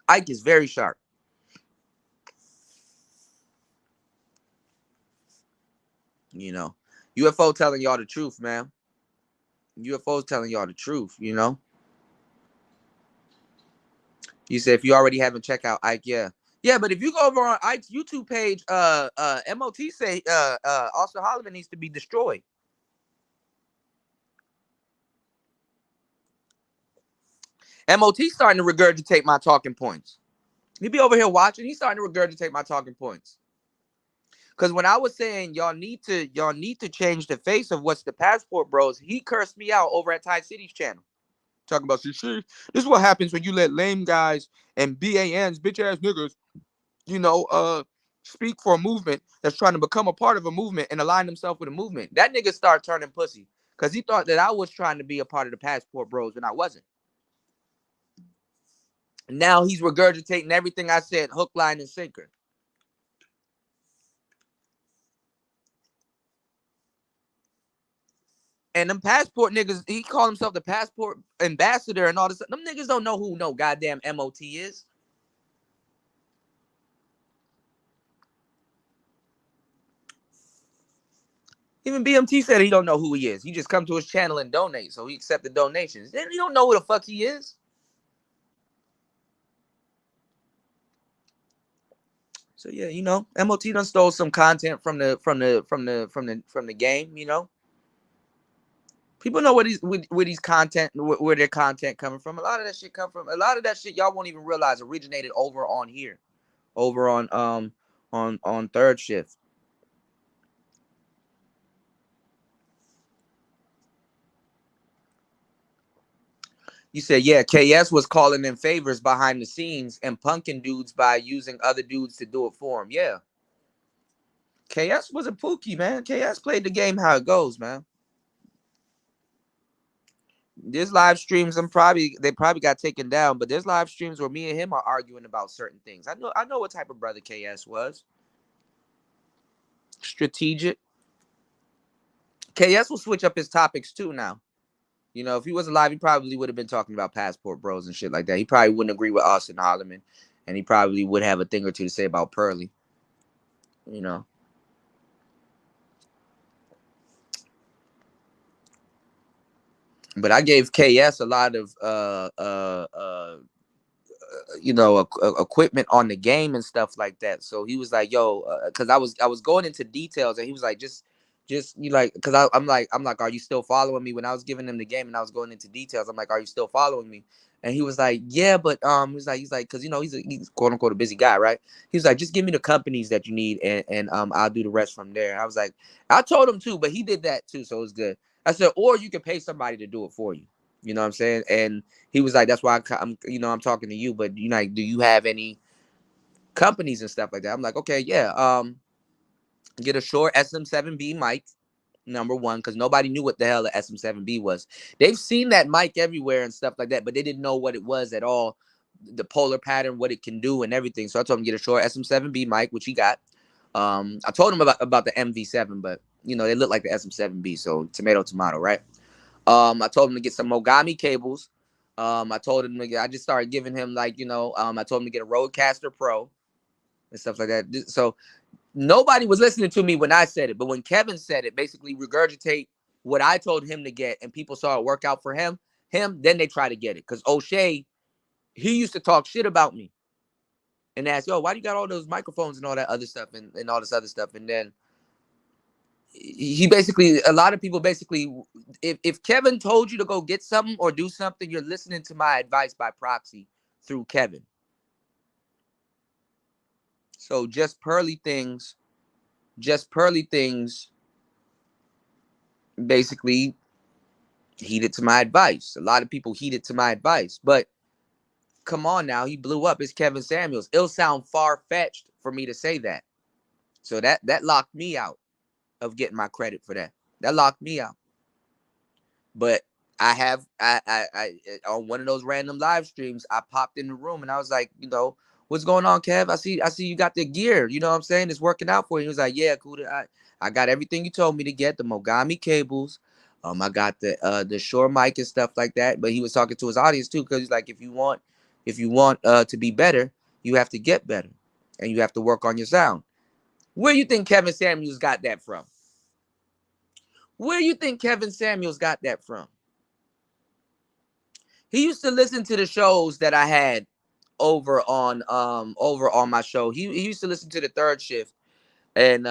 Ike is very sharp. You know, UFO telling y'all the truth, man. UFO's telling y'all the truth, you know. You said if you already haven't checked out Ike, yeah. Yeah, but if you go over on Ike's YouTube page, MOT say Austin Holloman needs to be destroyed. MOT starting to regurgitate my talking points. He be over here watching, he's starting to regurgitate my talking points. Cause when I was saying y'all need to change the face of what's the Passport Bros, he cursed me out over at Ty City's channel. Talking about this is what happens when you let lame guys and BANs, bitch ass niggas, you know, speak for a movement that's trying to become a part of a movement and align themselves with a movement. That nigga start turning pussy because he thought that I was trying to be a part of the Passport Bros and I wasn't. Now he's regurgitating everything I said, hook, line, and sinker. And them Passport niggas, he called himself the Passport ambassador and all this. Them niggas don't know who no goddamn MOT is. Even BMT said he don't know who he is. He just come to his channel and donate, so he accepted donations. Then he don't know who the fuck he is. So yeah, you know, MOT done stole some content from the game. You know, people know where these content where their content coming from. A lot of that shit come from. A lot of that shit y'all won't even realize originated over on here, over on Third Shift. You said, yeah, KS was calling in favors behind the scenes and punking dudes by using other dudes to do it for him. Yeah. KS was a pookie, man. KS played the game how it goes, man. There's live streams, they probably got taken down, but there's live streams where me and him are arguing about certain things. I know what type of brother KS was. Strategic. KS will switch up his topics too now. You know, if he was alive, he probably would have been talking about Passport Bros and shit like that. He probably wouldn't agree with Austin Holloman, and he probably would have a thing or two to say about Pearly. You know. But I gave KS a lot of you know, equipment on the game and stuff like that. So he was like, "Yo," because I was going into details, and he was like, "Just you like," because I'm like, "Are you still following me?" When I was giving him the game and I was going into details, I'm like, "Are you still following me?" And he was like, "Yeah, but he's like, because you know he's quote unquote a busy guy, right?" He was like, "Just give me the companies that you need, and I'll do the rest from there." I was like, I told him too, but he did that too, so it was good. I said, or you can pay somebody to do it for you. You know what I'm saying? And he was like, "That's why I'm you know, I'm talking to you, but you know, like, do you have any companies and stuff like that?" I'm like, "Okay, yeah. Get a Shure SM7B mic, number one, because nobody knew what the hell the SM7B was. They've seen that mic everywhere and stuff like that, but they didn't know what it was at all, the polar pattern, what it can do, and everything. So I told him get a Shure SM7B mic, which he got. I told him about the MV7, but you know they look like the SM7B, so tomato, right? I told him to get some Mogami cables. I told him I just started giving him like, you know, I told him to get a Rodecaster Pro and stuff like that. So nobody was listening to me when I said it, but when Kevin said it, basically regurgitate what I told him to get, and people saw it work out for him, then they try to get it. Because O'Shea, he used to talk shit about me and ask, "Yo, why do you got all those microphones and all that other stuff and all this other stuff?" And then he basically, a lot of people basically, if Kevin told you to go get something or do something, you're listening to my advice by proxy through Kevin. So just pearly things basically heeded to my advice. A lot of people heeded to my advice, but come on now, he blew up. It's Kevin Samuels. It'll sound far-fetched for me to say that. So that locked me out of getting my credit for that. That locked me out. But I on one of those random live streams, I popped in the room and I was like, you know, "What's going on, Kev? I see you got the gear. You know what I'm saying? It's working out for you." He was like, "Yeah, cool. I got everything you told me to get, the Mogami cables, I got the Shure mic and stuff like that. But he was talking to his audience too, because he's like, if you want to be better, you have to get better, and you have to work on your sound. Where you think Kevin Samuels got that from? Where you think Kevin Samuels got that from? He used to listen to the shows that I had over on my show. He used to listen to the Third Shift. And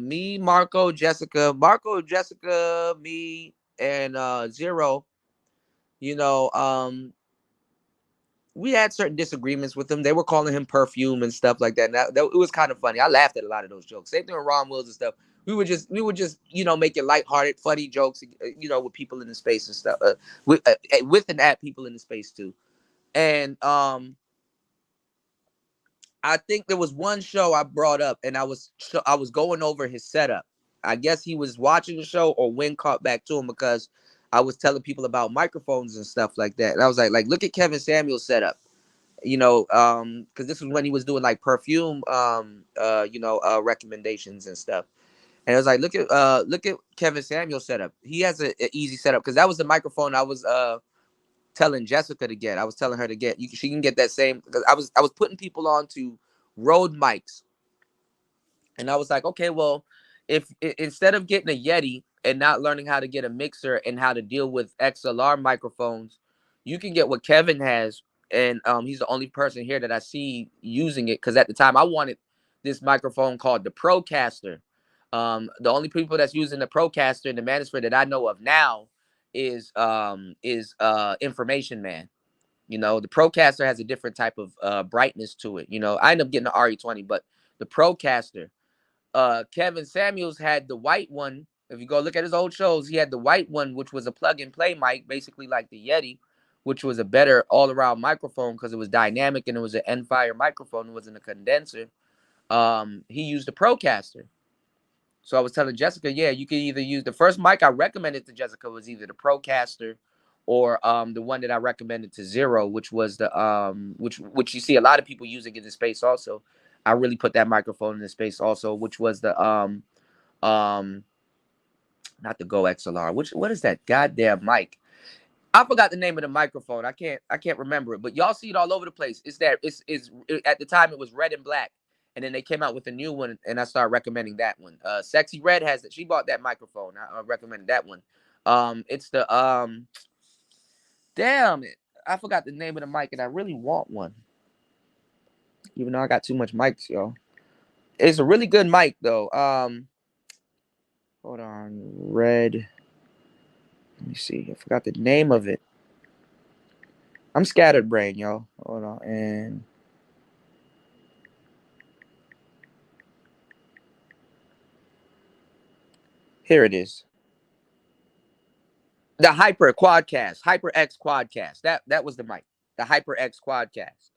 me, Marco, Jessica, me, and Zero, you know, we had certain disagreements with him. They were calling him perfume and stuff like that. And it was kind of funny. I laughed at a lot of those jokes. Same thing with Ron Wills and stuff. We would just, making lighthearted, funny jokes, with people in the space and stuff. With and at people in the space too. And I think there was one show I brought up, and I was going over his setup. I guess he was watching the show, or Win caught back to him, because I was telling people about microphones and stuff like that. And I was like, look at Kevin Samuel's setup, because this was when he was doing like perfume, recommendations and stuff. And I was like, look at Kevin Samuel's setup. He has an easy setup, because that was the microphone I was telling Jessica to get. I was telling her to get. She can get that same, because I was putting people on to Rode mics, and I was like, okay, well, if instead of getting a Yeti and not learning how to get a mixer and how to deal with XLR microphones, you can get what Kevin has, and he's the only person here that I see using it, because at the time I wanted this microphone called the Procaster. The only people that's using the Procaster in the manosphere that I know of now is Information Man. The Procaster has a different type of brightness to it. I ended up getting the RE20, but the Procaster, Kevin Samuels had the white one. If you go look at his old shows, he had the white one, which was a plug-and-play mic, basically like the Yeti, which was a better all-around microphone because it was dynamic and it was an end-fire microphone. It wasn't a condenser. He used the Procaster. So I was telling Jessica, yeah, you can either use the first mic I recommended to Jessica was either the Procaster or the one that I recommended to Zero, which was the which you see a lot of people using in the space also. I really put that microphone in the space also, which was the not the Go XLR. What is that goddamn mic? I forgot the name of the microphone. I can't remember it, but y'all see it all over the place. It's at the time it was red and black, and then they came out with a new one, and I started recommending that one. Sexy Red has it. She bought that microphone. I recommended that one. It's the damn it. I forgot the name of the mic, and I really want one, even though I got too much mics, y'all. It's a really good mic though. Hold on, red. Let me see. I forgot the name of it. I'm scattered brain, y'all. Hold on. And here it is. The Hyper Quadcast. HyperX Quadcast. That was the mic. The HyperX Quadcast.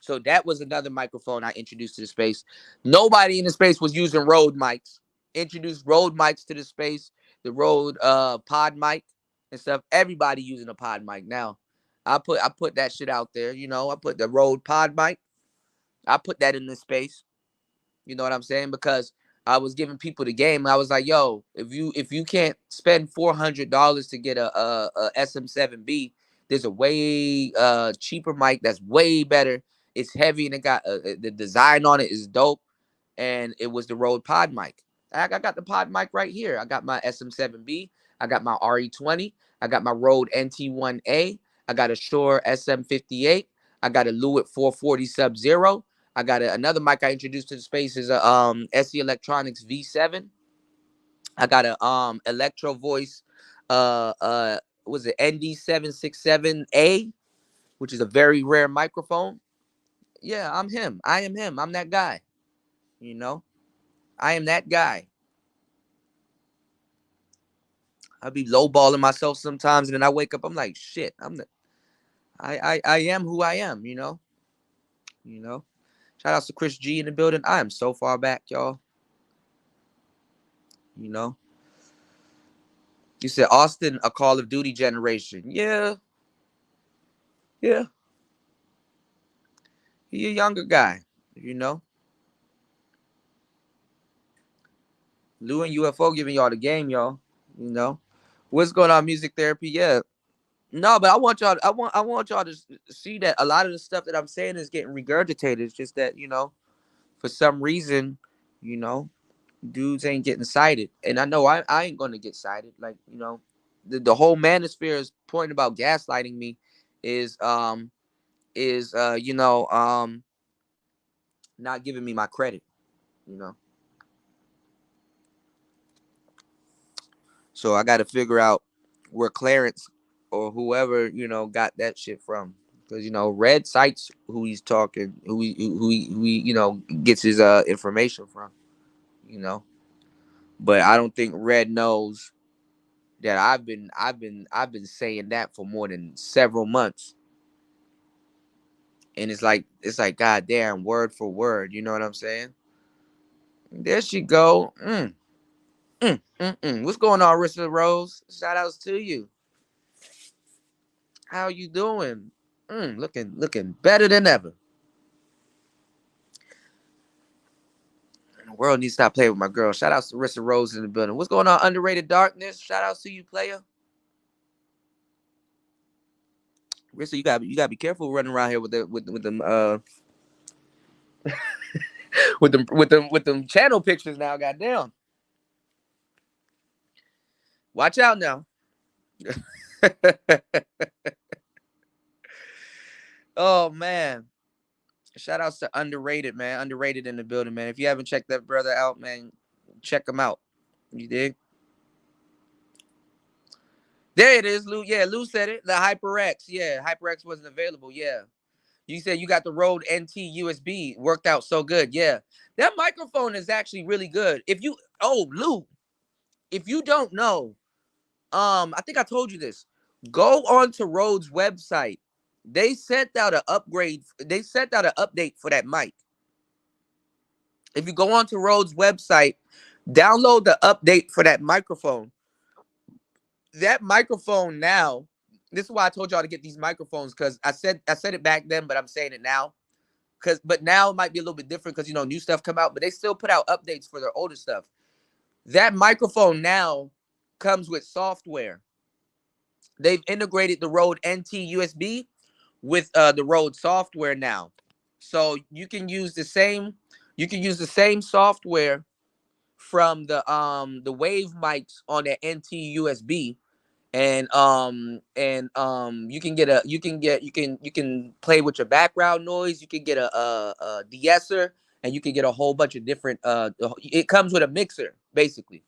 So that was another microphone I introduced to the space. Nobody in the space was using Rode mics. Introduced Rode mics to the space. The Rode pod mic and stuff. Everybody using a pod mic now. I put that shit out there. I put the Rode pod mic. I put that in the space. You know what I'm saying? Because I was giving people the game. I was like, yo, if you can't spend $400 to get a SM7B, there's a way cheaper mic that's way better. It's heavy and it got the design on it is dope. And it was the Rode Pod mic. I got the Pod mic right here. I got my SM7B. I got my RE20. I got my Rode NT1A. I got a Shure SM58. I got a Lewitt 440 Sub-Zero. I got another mic I introduced to the space is a SE Electronics V7. I got a Electro Voice was it ND767A, which is a very rare microphone. Yeah, I'm him. I am him. I'm that guy. I am that guy. I be lowballing myself sometimes, and then I wake up. I'm like, shit. I am who I am. Shout out to Chris G in the building. I am so far back, y'all. You said Austin, a Call of Duty generation. Yeah. He a younger guy, Lou and UFO giving y'all the game, y'all. What's going on, music therapy? Yeah. No, but I want y'all. I want y'all to see that a lot of the stuff that I'm saying is getting regurgitated. It's just that for some reason, you know, dudes ain't getting cited, and I know I ain't gonna get cited. Like the whole manosphere is point about gaslighting me, is not giving me my credit. You know, so I got to figure out where Clarence or whoever got that shit from. Because Red cites who he's talking, who he gets his information from. You know, but I don't think Red knows that I've been saying that for more than several months, and it's like goddamn word for word. You know what I'm saying? There she go. What's going on, Rissa Rose? Shout outs to you. How you doing? Looking better than ever. The world needs to stop playing with my girl. Shout outs to Rissa Rose in the building. What's going on, Underrated Darkness? Shout outs to you, player. Rissa, you gotta be careful running around here with them with them channel pictures now. Goddamn. Watch out now. Oh man. Shout outs to Underrated, man. Underrated in the building, man. If you haven't checked that brother out, man, check him out. You dig? There it is, Lou. Yeah, Lou said it. The HyperX. Yeah, HyperX wasn't available. Yeah. You said you got the Rode NT USB. Worked out so good. Yeah. That microphone is actually really good. Lou, if you don't know, I think I told you this. Go on to Rode's website. They sent out an upgrade. They sent out an update for that mic. If you go on to Rode's website, download the update for that microphone. That microphone now, this is why I told y'all to get these microphones, because I said it back then, but I'm saying it now. But now it might be a little bit different because new stuff come out, but they still put out updates for their older stuff. That microphone now comes with software. They've integrated the Rode NT USB with the Rode software now. So you can use the same software from the Wave mics on that NT USB, and you can play with your background noise. You can get a de-esser, and you can get a whole bunch of different it comes with a mixer. Basically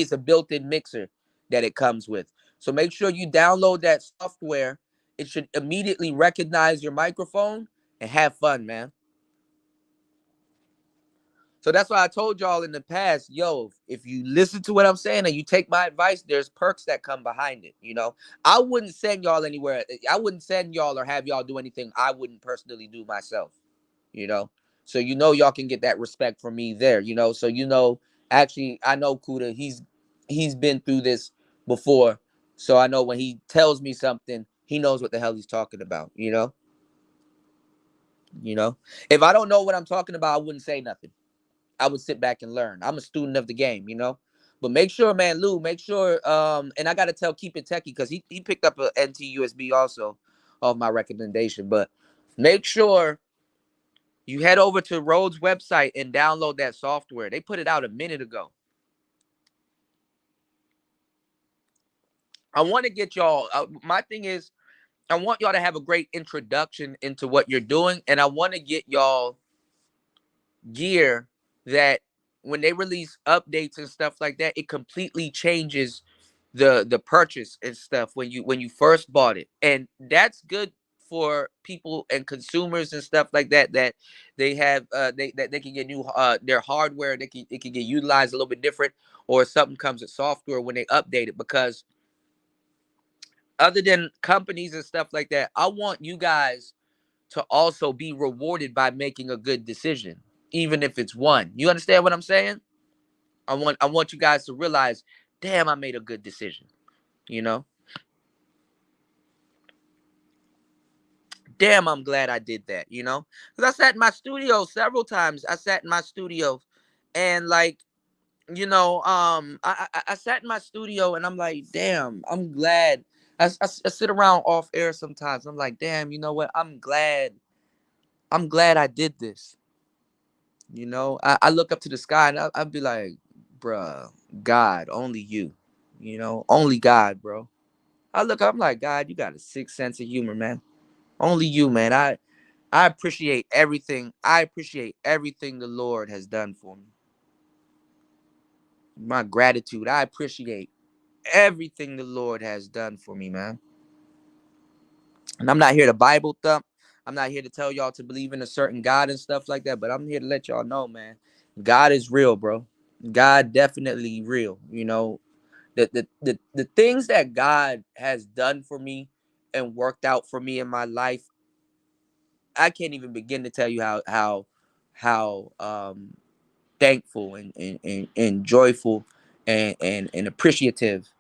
it's a built-in mixer that it comes with. So make sure you download that software. It should immediately recognize your microphone, and have fun, man. So that's why I told y'all in the past, yo, if you listen to what I'm saying and you take my advice, there's perks that come behind it. I wouldn't send y'all anywhere. I wouldn't send y'all or have y'all do anything I wouldn't personally do myself. You know, so y'all can get that respect from me there. So actually, I know Kuda. He's been through this before, so I know when he tells me something, he knows what the hell he's talking about. If I don't know what I'm talking about, I wouldn't say nothing. I would sit back and learn. I'm a student of the game, But make sure, man, Lou, make sure, and I gotta tell Keep It Techie, because he picked up a NT USB also of my recommendation. But make sure you head over to Rode's website and download that software. They put it out a minute ago. I want to get y'all. My thing is, I want y'all to have a great introduction into what you're doing, and I want to get y'all gear that when they release updates and stuff like that, it completely changes the purchase and stuff when you first bought it. And that's good for people and consumers and stuff like that they have that they can get new their hardware. It can get utilized a little bit different, or something comes with software when they update it. Because other than companies and stuff like that, I want you guys to also be rewarded by making a good decision, even if it's one. You understand what I'm saying? I want you guys to realize, damn, I made a good decision. Damn, I'm glad I did that. Because I sat in my studio several times. I sat in my studio, and like you know, I sat in my studio and I'm like, damn, I'm glad. I sit around off air sometimes. I'm like, damn, you know what? I'm glad. I'm glad I did this. You know, I look up to the sky and I'd be like, bruh, God, only you. You know, only God, bro. I look up, I'm like, God, you got a sixth sense of humor, man. Only you, man. I appreciate everything. I appreciate everything the Lord has done for me. My gratitude. I appreciate everything the Lord has done for me, man. And I'm not here to Bible thump. I'm not here to tell y'all to believe in a certain God and stuff like that. But I'm here to let y'all know, man, God is real, bro. God definitely real. You know, the things that God has done for me and worked out for me in my life, I can't even begin to tell you how thankful and joyful and appreciative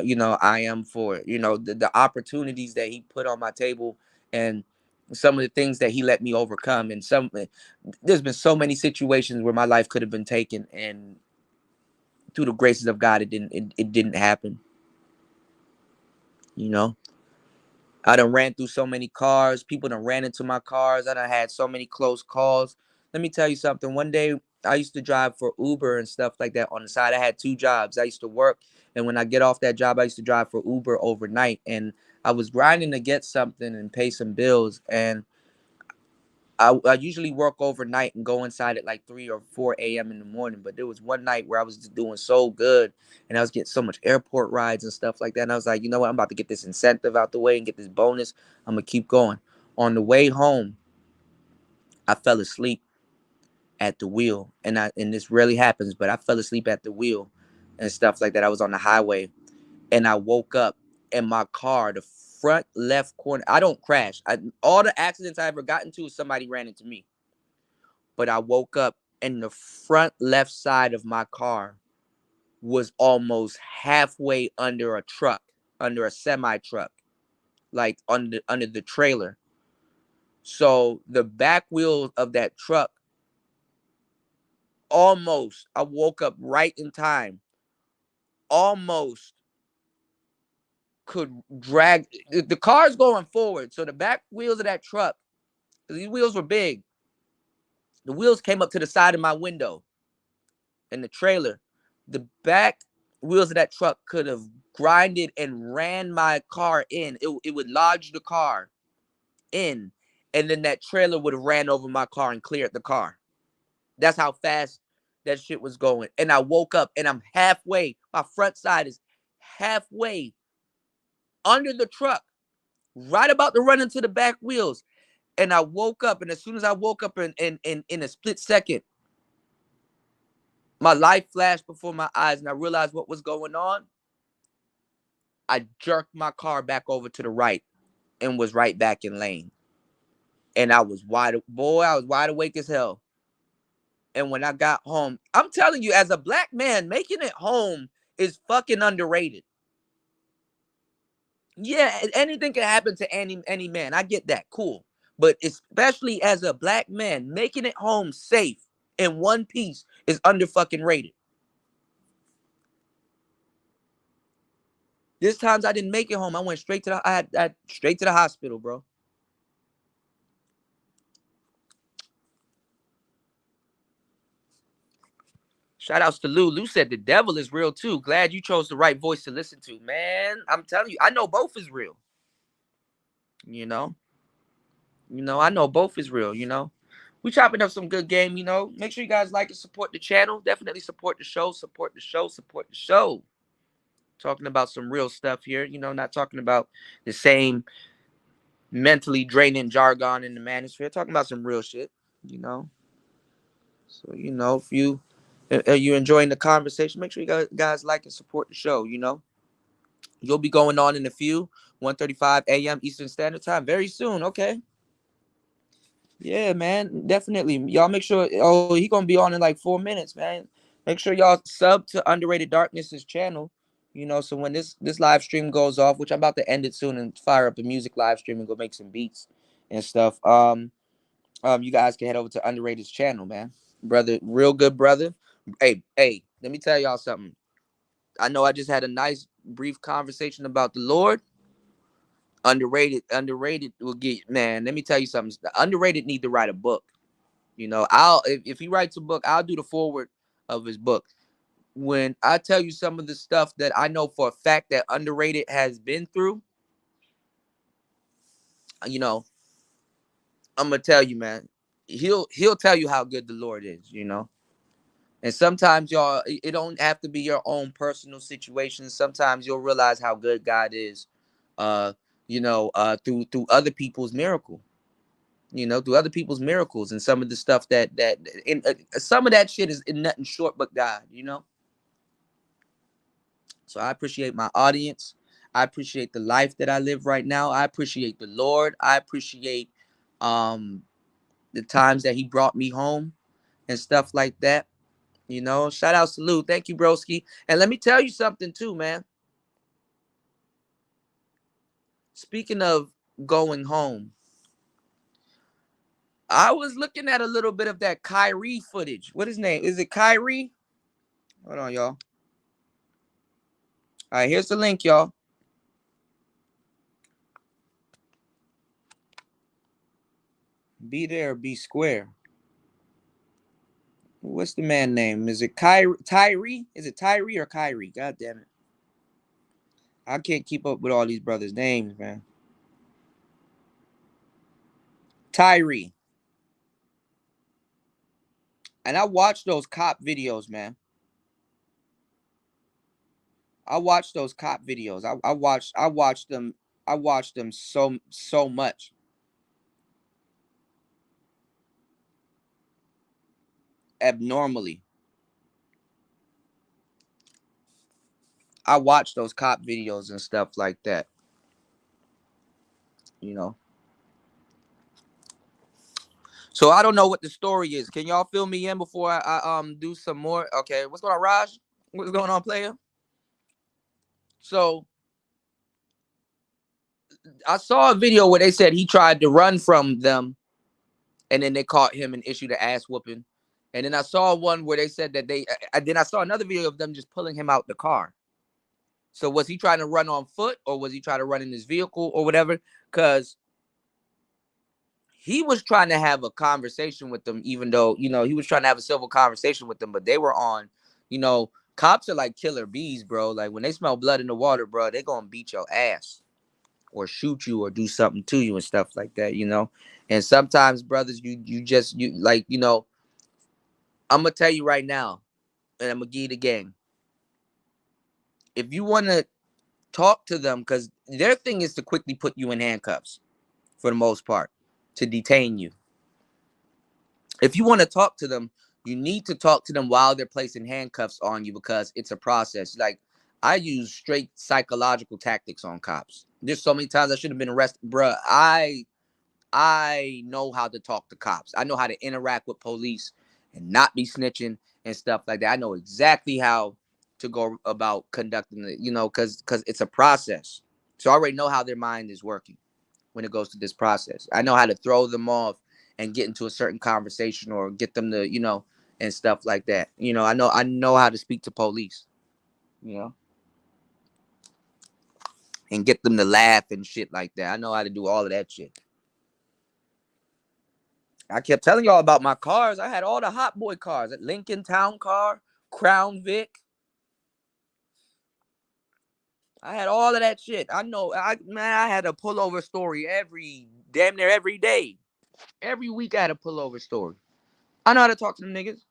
you know, I am for it. You know, the opportunities that he put on my table and some of the things that he let me overcome. And there's been so many situations where my life could have been taken, and through the graces of God, it didn't happen. You know, I done ran through so many cars. People done ran into my cars. I done had so many close calls. Let me tell you something. One day I used to drive for Uber and stuff like that on the side. I had two jobs. I used to work, and when I get off that job, I used to drive for Uber overnight. And I was grinding to get something and pay some bills. And I usually work overnight and go inside at like 3 or 4 a.m. in the morning. But there was one night where I was just doing so good and I was getting so much airport rides and stuff like that. And I was like, you know what? I'm about to get this incentive out the way and get this bonus. I'm going to keep going. On the way home, I fell asleep at the wheel. And this rarely happens, but I fell asleep at the wheel and stuff like that. I was on the highway and I woke up in my car, the front left corner. I don't crash. All the accidents I ever got into, somebody ran into me. But I woke up and the front left side of my car was almost halfway under a truck, under a semi truck, like under the trailer. So the back wheel of that truck almost, I woke up right in time, almost could drag the car's going forward. So the back wheels of that truck, these wheels were big. The wheels came up to the side of my window in the trailer. The back wheels of that truck could have grinded and ran my car in. It would lodge the car in, and then that trailer would have ran over my car and cleared the car. That's how fast that shit was going. And I woke up and I'm halfway. My front side is halfway under the truck, right about to run into the back wheels. And I woke up, and as soon as I woke up in a split second, my life flashed before my eyes, and I realized what was going on. I jerked my car back over to the right and was right back in lane. And I was wide awake as hell. And when I got home, I'm telling you, as a black man, making it home is fucking underrated. Yeah, anything can happen to any man. I get that. Cool. But especially as a black man, making it home safe in one piece is under fucking rated. There's times I didn't make it home. I went straight to straight to the hospital, bro. Shout outs to Lou. Lou said the devil is real too. Glad you chose the right voice to listen to, man. I'm telling you, I know both is real. You know, I know both is real. We chopping up some good game. Make sure you guys like and support the channel. Definitely support the show. Support the show. Support the show. Talking about some real stuff here. Not talking about the same mentally draining jargon in the manosphere. Talking about some real shit. You know. So if you are you enjoying the conversation, make sure you guys like and support the show. You'll be going on in a few 1:35 a.m. Eastern Standard Time very soon. Okay. Yeah, man, definitely. Y'all make sure. Oh, he gonna be on in like 4 minutes, man. Make sure y'all sub to Underrated Darkness's channel. So when this live stream goes off, which I'm about to end it soon and fire up a music live stream and go make some beats and stuff. You guys can head over to Underrated's channel, man. Brother, real good brother. Hey, let me tell y'all something. I know I just had a nice brief conversation about the Lord. Underrated will get, man. Let me tell you something. The underrated need to write a book. You know, if he writes a book, I'll do the forward of his book. When I tell you some of the stuff that I know for a fact that underrated has been through, you know, I'm gonna tell you, man. He'll tell you how good the Lord is, you know. And sometimes y'all, it don't have to be your own personal situation. Sometimes you'll realize how good God is, uh, through other people's miracle. You know, through other people's miracles and some of the stuff some of that shit is nothing short but God. You know. So I appreciate my audience. I appreciate the life that I live right now. I appreciate the Lord. I appreciate um the times that He brought me home and stuff like that. You know, shout out, salute. Thank you, broski. And let me tell you something too, man. Speaking of going home, I was looking at a little bit of that Kyrie footage. What his name? Is it Kyrie? Hold on, y'all. All right, here's the link, y'all. Be there, be square. What's the man name? Is it Tyre? Is it Tyre or Kyrie? God damn it. I can't keep up with all these brothers' names, man. Tyre. And I watched those cop videos, man. I watched those cop videos. I watched them so much. Abnormally. I watched those cop videos and stuff like that. You know. So I don't know what the story is. Can y'all fill me in before I do some more? Okay, what's going on, Raj? What's going on, player? So I saw a video where they said he tried to run from them, and then they caught him and issued an ass whooping. And then I saw one where they said that then I saw another video of them just pulling him out the car. So was he trying to run on foot, or was he trying to run in his vehicle or whatever? Because he was trying to have a conversation with them, even though, you know, he was trying to have a civil conversation with them, but they were on, you know, cops are like killer bees, bro. Like when they smell blood in the water, bro, they're going to beat your ass or shoot you or do something to you and stuff like that, you know? And sometimes, brothers, you like, you know, I'm going to tell you right now, and I'm going to give you the game. If you want to talk to them, because their thing is to quickly put you in handcuffs for the most part, to detain you. If you want to talk to them, you need to talk to them while they're placing handcuffs on you, because it's a process. Like, I use straight psychological tactics on cops. There's so many times I should have been arrested. Bruh, I know how to talk to cops. I know how to interact with police and not be snitching and stuff like that. I know exactly how to go about conducting it, you know, because it's a process. So I already know how their mind is working when it goes to this process. I know how to throw them off and get into a certain conversation or get them to, you know, and stuff like that. You know, I know how to speak to police, you know, and get them to laugh and shit like that. I know how to do all of that shit. I kept telling y'all about my cars. I had all the hot boy cars. Lincoln Town Car, Crown Vic. I had all of that shit. I know. I had a pullover story damn near every day. Every week I had a pullover story. I know how to talk to them niggas.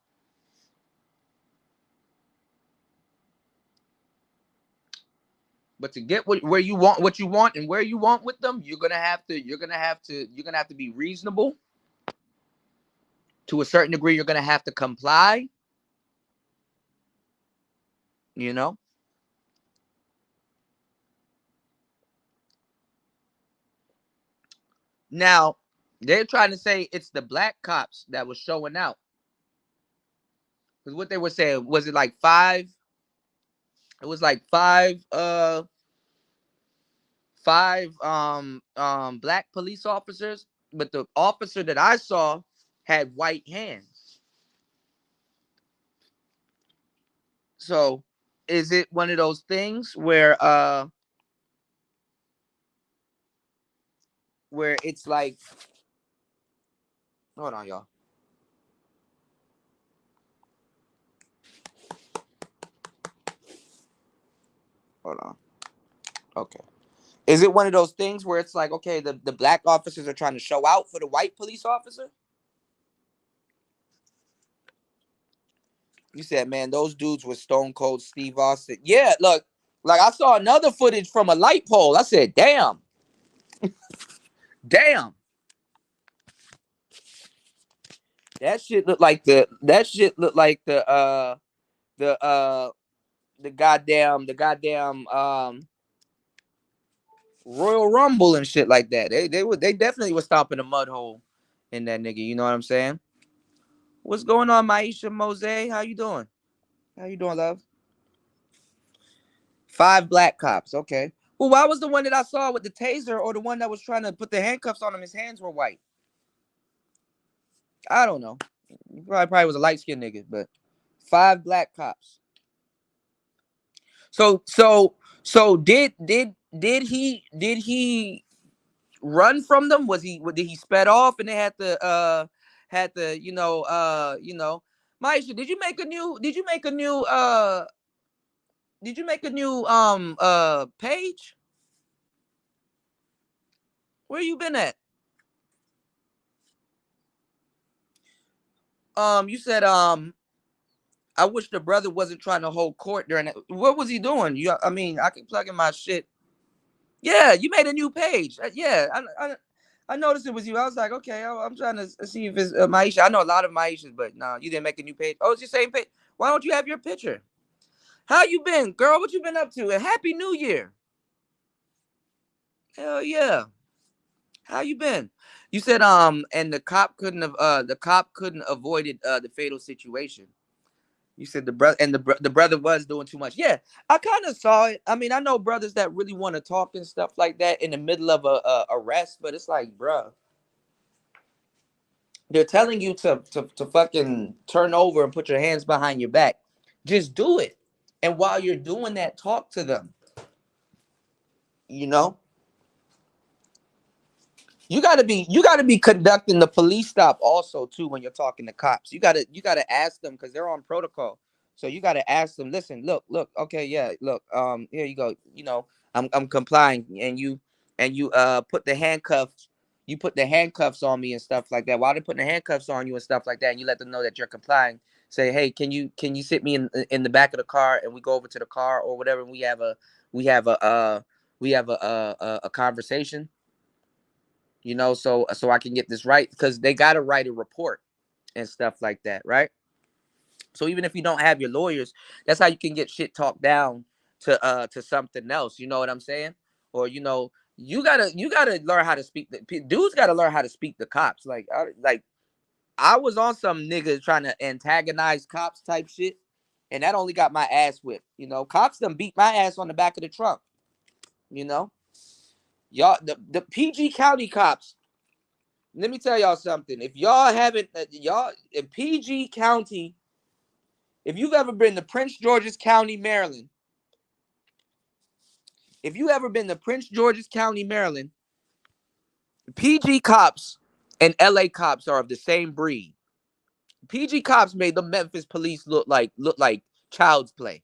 But to get where you want, what you want, and where you want with them, you're gonna have to be reasonable. To a certain degree, you're gonna have to comply. You know. Now, they're trying to say it's the black cops that was showing out. Because what they were saying, was it like five? It was like five black police officers, but the officer that I saw had white hands. So is it one of those things where it's like, hold on, y'all. Hold on. Okay. Is it one of those things where it's like, okay, the black officers are trying to show out for the white police officer? You said, man, those dudes were stone cold Steve Austin. Yeah, look, like I saw another footage from a light pole. I said, damn. Damn. That shit looked like the goddamn Royal Rumble and shit like that. They definitely were stomping a mud hole in that nigga. You know what I'm saying? What's going on, Maisha Mose? How you doing? How you doing, love? 5 black cops. Okay. Well, why was the one that I saw with the taser or the one that was trying to put the handcuffs on him? His hands were white. I don't know. He probably was a light skinned nigga, but 5 black cops. So did he run from them? Did he sped off and they had to Maisha, did you make a new page? Where you been at? You said I wish the brother wasn't trying to hold court during that. What was he doing? I mean, I can plug in my shit. Yeah, you made a new page. Yeah, I noticed it was you. I was like, okay, I'm trying to see if it's Maisha. I know a lot of Maishas, but no, you didn't make a new page. Oh, it's your same page. Why don't you have your picture? How you been, girl? What you been up to? And Happy New Year. Hell yeah. How you been? You said and the cop couldn't avoided the fatal situation. You said the brother and the brother was doing too much. Yeah, I kind of saw it. I mean, I know brothers that really want to talk and stuff like that in the middle of a arrest, but it's like, bruh, they're telling you to fucking turn over and put your hands behind your back. Just do it. And while you're doing that, talk to them. You know? You gotta be conducting the police stop also too when you're talking to cops. You gotta ask them because they're on protocol. So you gotta ask them, listen, look, okay, yeah, look, here you go. You know, I'm complying, and you put the handcuffs on me and stuff like that. While they're putting the handcuffs on you and stuff like that, and you let them know that you're complying. Say, hey, can you sit me in the back of the car and we go over to the car or whatever, and we have a conversation. You know, so I can get this right, because they got to write a report and stuff like that, right? So even if you don't have your lawyers, that's how you can get shit talked down to something else. You know what I'm saying? Or you gotta learn how to speak. Dudes gotta learn how to speak to cops. Like I was on some niggas trying to antagonize cops type shit, and that only got my ass whipped. You know, cops done beat my ass on the back of the trunk. You know, y'all the PG County cops. Let me tell y'all something. If y'all haven't, y'all in PG County, if you've ever been to Prince George's County, Maryland, PG cops and LA cops are of the same breed. PG cops made the Memphis police look like child's play.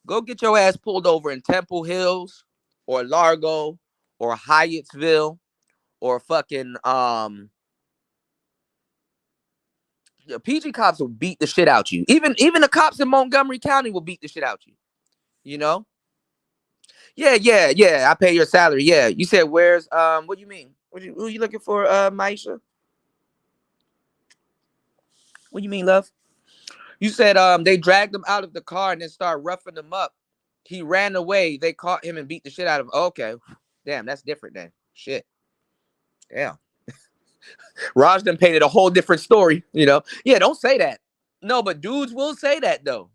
Go get your ass pulled over in Temple Hills or Largo or Hyattsville or fucking PG cops will beat the shit out you. Even the cops in Montgomery County will beat the shit out you. You know? Yeah. I pay your salary. Yeah. You said where's what do you mean? Who you looking for, Maisha? What do you mean, love? You said they dragged him out of the car and then started roughing him up. He ran away. They caught him and beat the shit out of him. Okay. Damn, that's different then. Shit. Damn. Raj done painted a whole different story, you know? Yeah, don't say that. No, but dudes will say that though.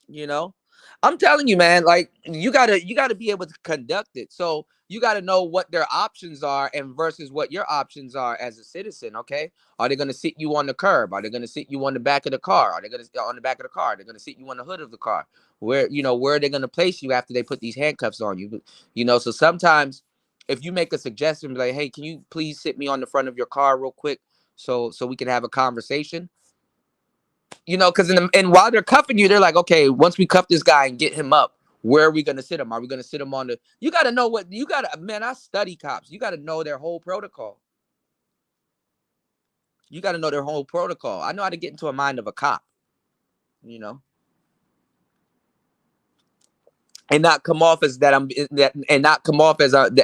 You know? I'm telling you, man, like you gotta be able to conduct it. So you got to know what their options are and versus what your options are as a citizen. Okay, are they going to sit you on the curb? Are they going to sit you on the back of the car? Are they going to on the back of the car? They're going to sit you on the hood of the car. Where where are they going to place you after they put these handcuffs on you? So sometimes if you make a suggestion, like, hey, can you please sit me on the front of your car real quick so we can have a conversation? Because and while they're cuffing you, they're like, okay, once we cuff this guy and get him up, where are we going to sit him? Are we going to sit him on the, you got to know what, you got to, man, I study cops. You got to know their whole protocol. You got to know their whole protocol. I know how to get into a mind of a cop, and not come off as that and not come off as I'm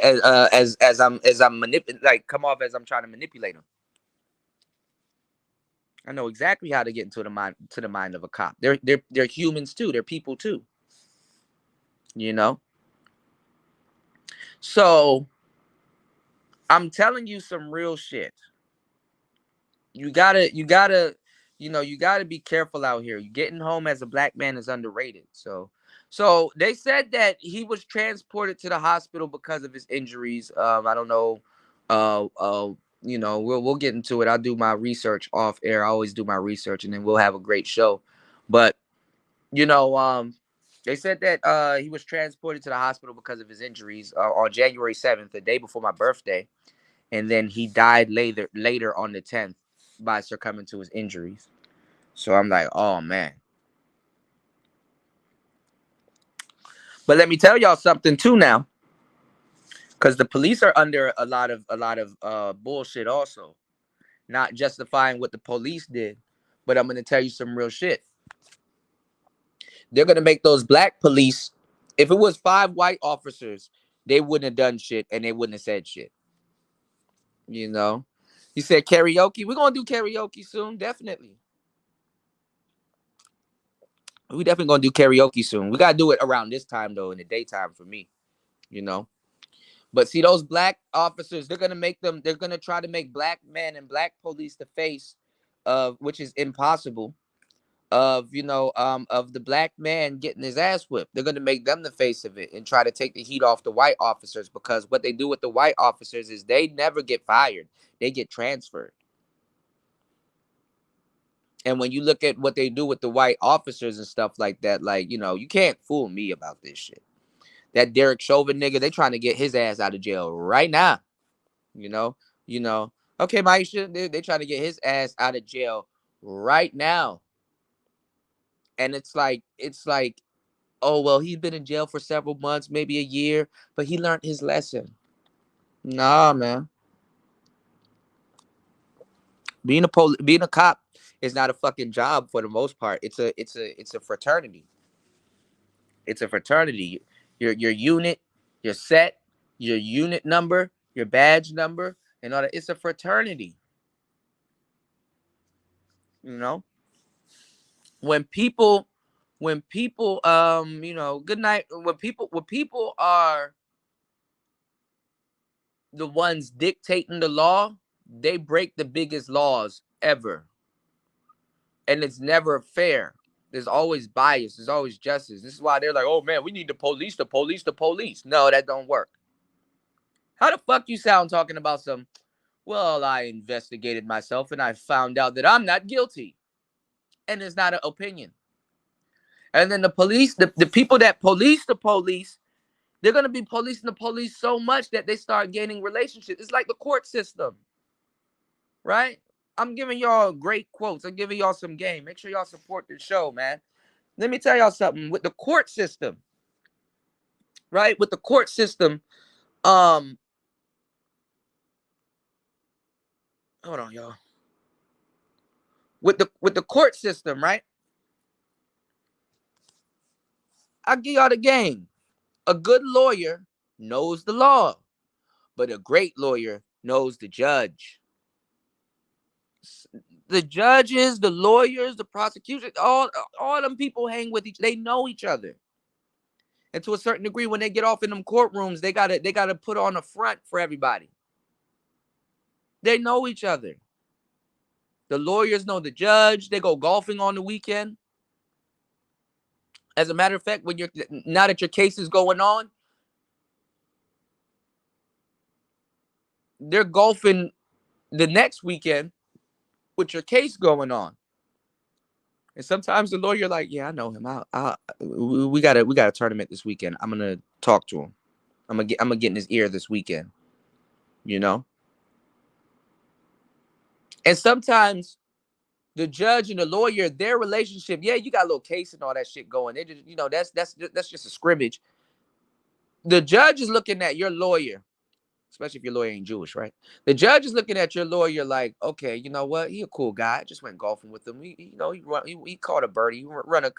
come off as I'm trying to manipulate them. I know exactly how to get into the mind of a cop. They're humans too. They're people too. So I'm telling you some real shit. You gotta be careful out here. Getting home as a black man is underrated. So they said that he was transported to the hospital because of his injuries. I don't know. We'll get into it. I'll do my research off air. I always do my research, and then we'll have a great show. But they said that he was transported to the hospital because of his injuries on January 7th, the day before my birthday, and then he died later on the 10th by succumbing to his injuries. So I'm like, oh man. But let me tell y'all something too now, because the police are under a lot of bullshit also, not justifying what the police did, but I'm gonna tell you some real shit. They're gonna make those black police. If it was 5 white officers, they wouldn't have done shit and they wouldn't have said shit. You said karaoke. We're gonna do karaoke soon, definitely. We definitely gonna do karaoke soon. We gotta do it around this time though, in the daytime for me. But see, those black officers, they're gonna try to make black men and black police the face of, which is impossible, of of the black man getting his ass whipped. They're gonna make them the face of it and try to take the heat off the white officers, because what they do with the white officers is they never get fired. They get transferred. And when you look at what they do with the white officers and stuff like that, like, you can't fool me about this shit. That Derek Chauvin nigga, they trying to get his ass out of jail right now. Okay, Maisha, they trying to get his ass out of jail right now. And it's like, oh, well, he's been in jail for several months, maybe a year, but he learned his lesson. Nah, man. Being a cop is not a fucking job for the most part. It's a fraternity. It's a fraternity. Your unit, your set, your unit number, your badge number, and all that. It's a fraternity. When people good night. When people are the ones dictating the law, they break the biggest laws ever. And it's never fair. There's always bias. There's always justice. This is why they're like, oh man, we need the police. No, that don't work. How the fuck you sound talking about some, well, I investigated myself and I found out that I'm not guilty. And it's not an opinion. And then the police, the people that police the police, they're going to be policing the police so much that they start gaining relationships. It's like the court system, right? I'm giving y'all great quotes. I'm giving y'all some game. Make sure y'all support the show, man. Let me tell y'all something. With the court system, right? With the court system, hold on, y'all. With the court system, right? I'll give y'all the game. A good lawyer knows the law, but a great lawyer knows the judge. The judges, the lawyers, the prosecutors, all them people hang with they know each other. And to a certain degree, when they get off in them courtrooms, they gotta put on a front for everybody. They know each other. The lawyers know the judge. They go golfing on the weekend. As a matter of fact, now that your case is going on, they're golfing the next weekend with your case going on. And sometimes the lawyer like, yeah, I know him. We got a tournament this weekend. I'm gonna talk to him. I'm gonna get in his ear this weekend. You know. And sometimes the judge and the lawyer, their relationship, yeah, you got a little case and all that shit going. They just, that's just a scrimmage. The judge is looking at your lawyer, especially if your lawyer ain't Jewish, right? The judge is looking at your lawyer like, okay, you know what? He a cool guy. I just went golfing with him. He caught a birdie. He run a,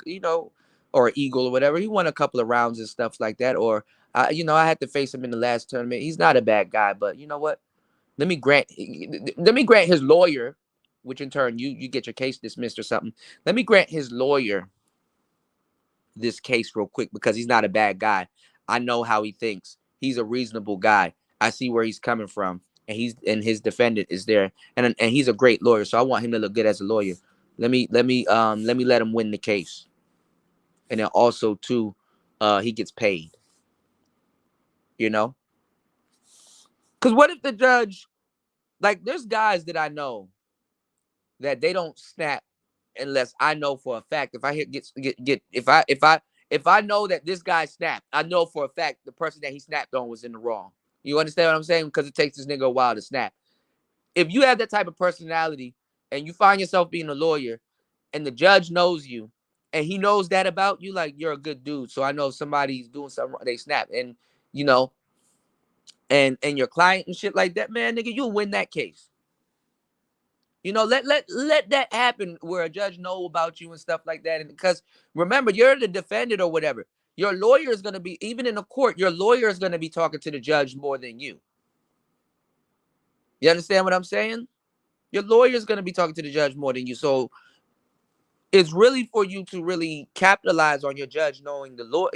or an eagle or whatever. He won a couple of rounds and stuff like that. Or, I had to face him in the last tournament. He's not a bad guy, but you know what? Let me grant his lawyer, which in turn you get your case dismissed or something. Let me grant his lawyer this case real quick because he's not a bad guy. I know how he thinks. He's a reasonable guy. I see where he's coming from, and his defendant is there, and he's a great lawyer. So I want him to look good as a lawyer. Let me let him win the case, and then also too, he gets paid. You know, because what if the judge, like, there's guys that I know that they don't snap unless I know for a fact if I if I know that this guy snapped, I know for a fact the person that he snapped on was in the wrong. You understand what I'm saying? Because it takes this nigga a while to snap. If you have that type of personality and you find yourself being a lawyer and the judge knows you and he knows that about you, like, you're a good dude. So I know somebody's doing something wrong, they snap. And you know, and your client and shit like that, man, nigga, you'll win that case. Let that happen where a judge know about you and stuff like that. And because remember, you're the defendant or whatever. Your lawyer is going to be, even in a court, your lawyer is going to be talking to the judge more than you. You understand what I'm saying? Your lawyer is going to be talking to the judge more than you. So it's really for you to really capitalize on your judge knowing the lawyer,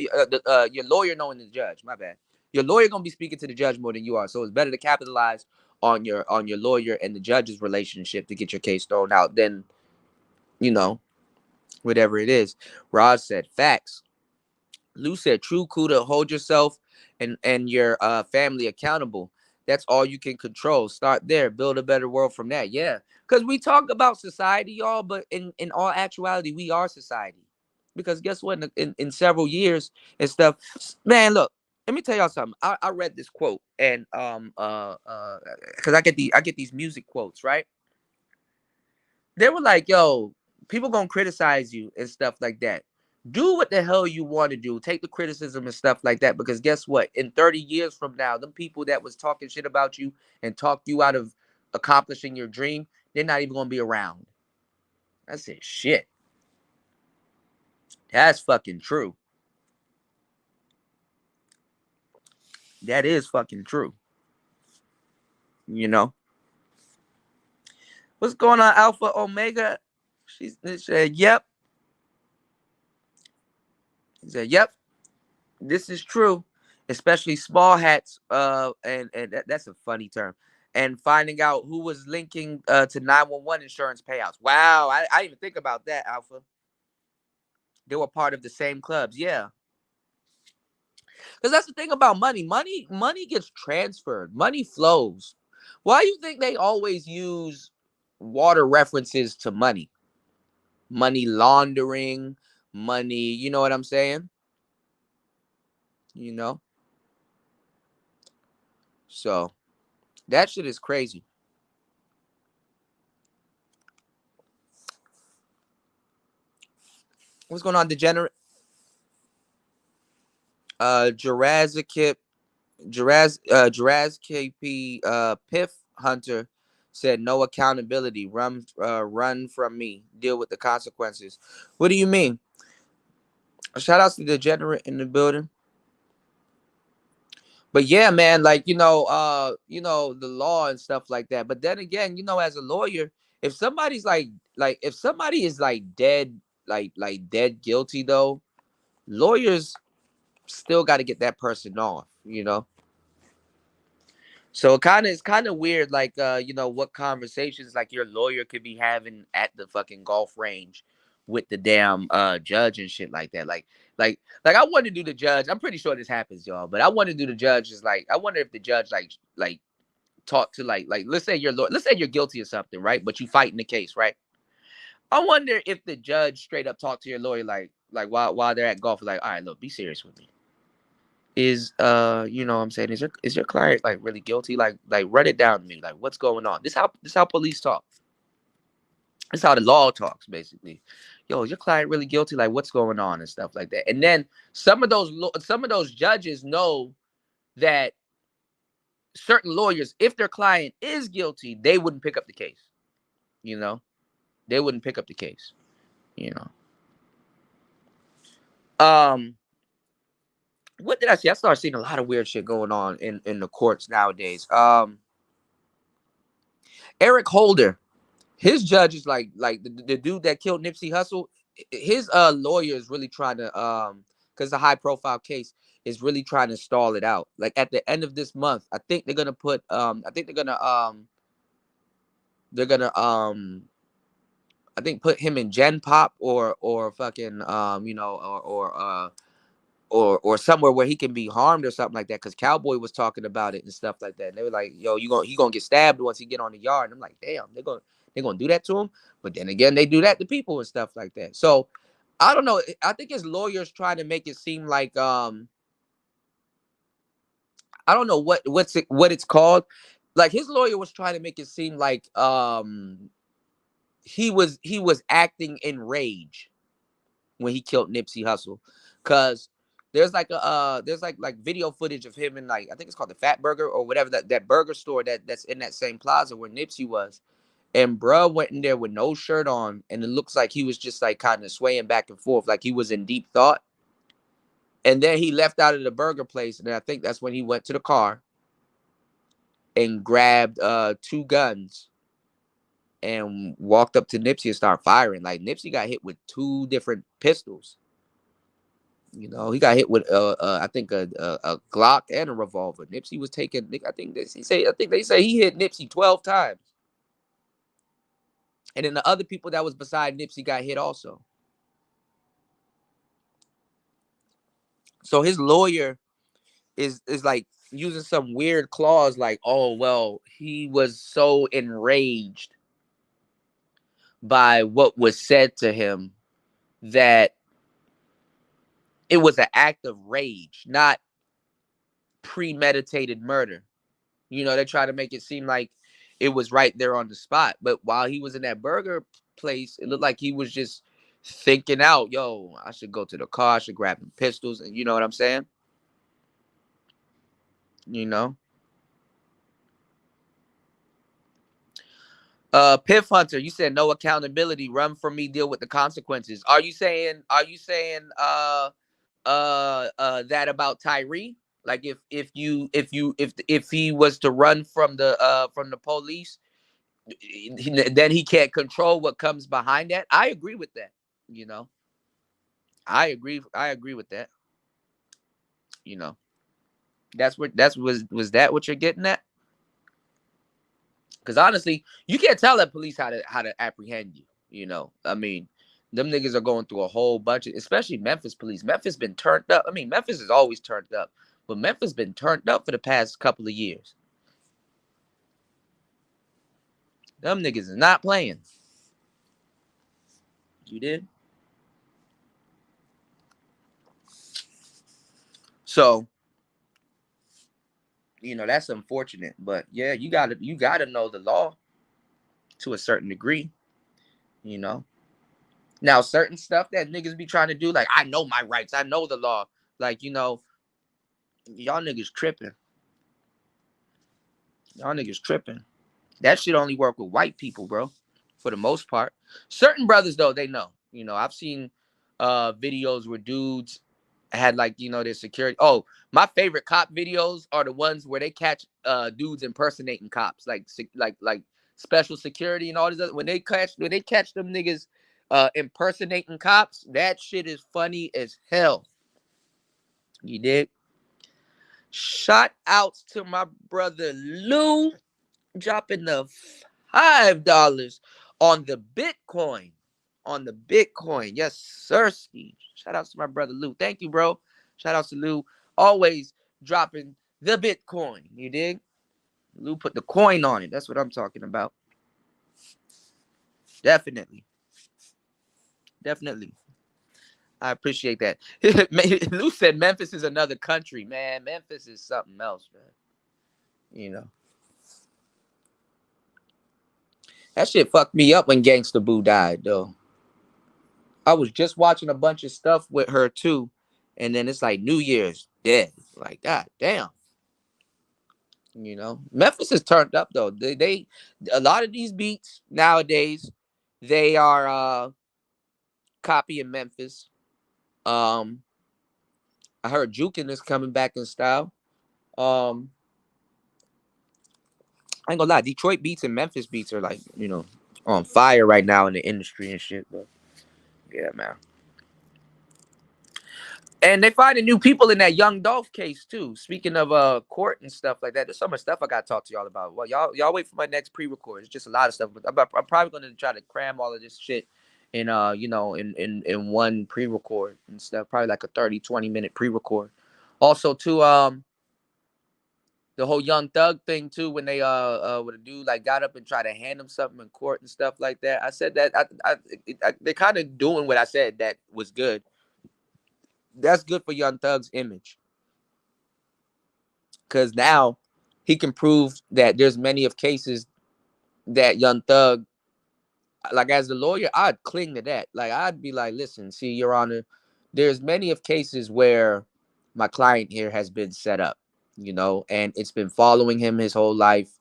your lawyer knowing the judge. My bad. Your lawyer going to be speaking to the judge more than you are. So it's better to capitalize on your lawyer and the judge's relationship to get your case thrown out than, whatever it is. Roz said facts. Lou said true, Kuda, hold yourself and your family accountable. That's all you can control. Start there. Build a better world from that. Yeah. Because we talk about society, y'all, but in all actuality, we are society. Because guess what? In several years and stuff, man, look, let me tell y'all something. I read this quote and because I get these music quotes, right? They were like, yo, people gonna criticize you and stuff like that. Do what the hell you want to do. Take the criticism and stuff like that. Because guess what? In 30 years from now, them people that was talking shit about you and talked you out of accomplishing your dream, they're not even gonna be around. I said, shit. That's fucking true. That is fucking true. You know? What's going on, Alpha Omega? She said, yep. He said, yep. This is true, especially small hats. And that's a funny term. And finding out who was linking to 911 insurance payouts. Wow, I didn't even think about that, Alpha. They were part of the same clubs, yeah. Because that's the thing about money. Money gets transferred. Money flows. Why do you think they always use water references to money? Money laundering, money. You know what I'm saying? You know. So that shit is crazy. What's going on, degenerate? Jurassic KP Piff Hunter said no accountability. Run from me. Deal with the consequences. What do you mean? Shout outs to the degenerate in the building. But yeah, man, like the law and stuff like that. But then again, as a lawyer, if somebody's if somebody is dead, dead guilty though, lawyers still got to get that person off, So it's kind of weird, what conversations your lawyer could be having at the fucking golf range with the damn judge and shit like that. Like I want to do the judge. I'm pretty sure this happens, y'all, but I want to do the judge is I wonder if the judge talk to like let's say you're guilty of something, right? But you fighting the case, right? I wonder if the judge straight up talked to your lawyer like while they're at golf, like, all right, look, be serious with me. Is you know what I'm saying, is your client like really guilty? Like run it down to me. Like, what's going on? This how police talk. This how the law talks, basically. Yo, is your client really guilty? Like, what's going on and stuff like that. And then some of those judges know that certain lawyers, if their client is guilty, they wouldn't pick up the case. You know, they wouldn't pick up the case. You know. What did I see? I started seeing a lot of weird shit going on in the courts nowadays. Eric Holder, his judge is like the dude that killed Nipsey Hussle. His lawyer is really trying to because the high profile case is really trying to stall it out. Like at the end of this month, I think they're gonna put I think put him in Gen Pop or fucking or somewhere where he can be harmed or something like that. Because Cowboy was talking about it and stuff like that. And they were like, "Yo, he gonna get stabbed once he get on the yard." And I'm like, "Damn, they're gonna do that to him." But then again, they do that to people and stuff like that. So I don't know. I think his lawyers trying to make it seem like I don't know what it's called. Like his lawyer was trying to make it seem like he was acting in rage when he killed Nipsey Hussle, because there's like video footage of him in, like, I think it's called the Fat Burger or whatever, that burger store that's in that same plaza where Nipsey was, and bruh went in there with no shirt on, and it looks like he was just like kind of swaying back and forth like he was in deep thought, and then he left out of the burger place, and I think that's when he went to the car and grabbed 2 guns and walked up to Nipsey and started firing. Like Nipsey got hit with 2 different pistols. You know, he got hit with I think a Glock and a revolver. Nipsey was taking. I think they say he hit Nipsey 12 times, and then the other people that was beside Nipsey got hit also. So his lawyer is like using some weird clause like, oh well, he was so enraged by what was said to him that it was an act of rage, not premeditated murder. You know, they try to make it seem like it was right there on the spot. But while he was in that burger place, it looked like he was just thinking out, yo, I should go to the car, I should grab them pistols. And you know what I'm saying? You know? Piff Hunter, you said no accountability, run from me, deal with the consequences. Are you saying that about Tyre? Like if he was to run from the police, then he can't control what comes behind that. I agree with that. You know, I agree with that. You know, was that what you're getting at? Because honestly, you can't tell that police how to apprehend you. You know, I mean, them niggas are going through a whole bunch of, especially Memphis police. Memphis been turned up. I mean, Memphis is always turned up, but Memphis been turned up for the past couple of years. Them niggas is not playing. You did? So, you know, that's unfortunate. But yeah, you gotta know the law to a certain degree, you know. Now, certain stuff that niggas be trying to do, like, I know my rights, I know the law. Like, you know, y'all niggas tripping. Y'all niggas tripping. That shit only work with white people, bro, for the most part. Certain brothers, though, they know. You know, I've seen videos where dudes had, like, you know, their security. Oh, my favorite cop videos are the ones where they catch dudes impersonating cops, like special security and all this other. When they catch them niggas impersonating cops, that shit is funny as hell. You did? Shout outs to my brother Lou, dropping the $5 on the Bitcoin. On the Bitcoin. Yes, sirski. Shout outs to my brother Lou. Thank you, bro. Shout outs to Lou. Always dropping the Bitcoin. You dig? Lou put the coin on it. That's what I'm talking about. Definitely. Definitely. I appreciate that. Lou said Memphis is another country, man. Memphis is something else, man. You know. That shit fucked me up when Gangsta Boo died, though. I was just watching a bunch of stuff with her, too. And then it's like New Year's dead. Like, God damn. You know, Memphis is turned up though. They a lot of these beats nowadays, they are copying Memphis. Um, I heard Jukin is coming back in style. Um, I ain't gonna lie, Detroit beats and Memphis beats are like, on fire right now in the industry and shit. But yeah, man. And they finding new people in that Young Dolph case too. Speaking of court and stuff like that, there's so much stuff I gotta talk to y'all about. Well, y'all wait for my next pre-record. It's just a lot of stuff, but I'm probably gonna try to cram all of this shit in in one pre-record and stuff. Probably like a 30-20 minute pre-record. Also too, the whole Young Thug thing too, when they when a dude like got up and tried to hand him something in court and stuff like that. I said that they're kind of doing what I said that was good. That's good for Young Thug's image. Because now he can prove that there's many of cases that Young Thug, like as a lawyer, I'd cling to that. Like I'd be like, listen, see, Your Honor, there's many of cases where my client here has been set up, and it's been following him his whole life.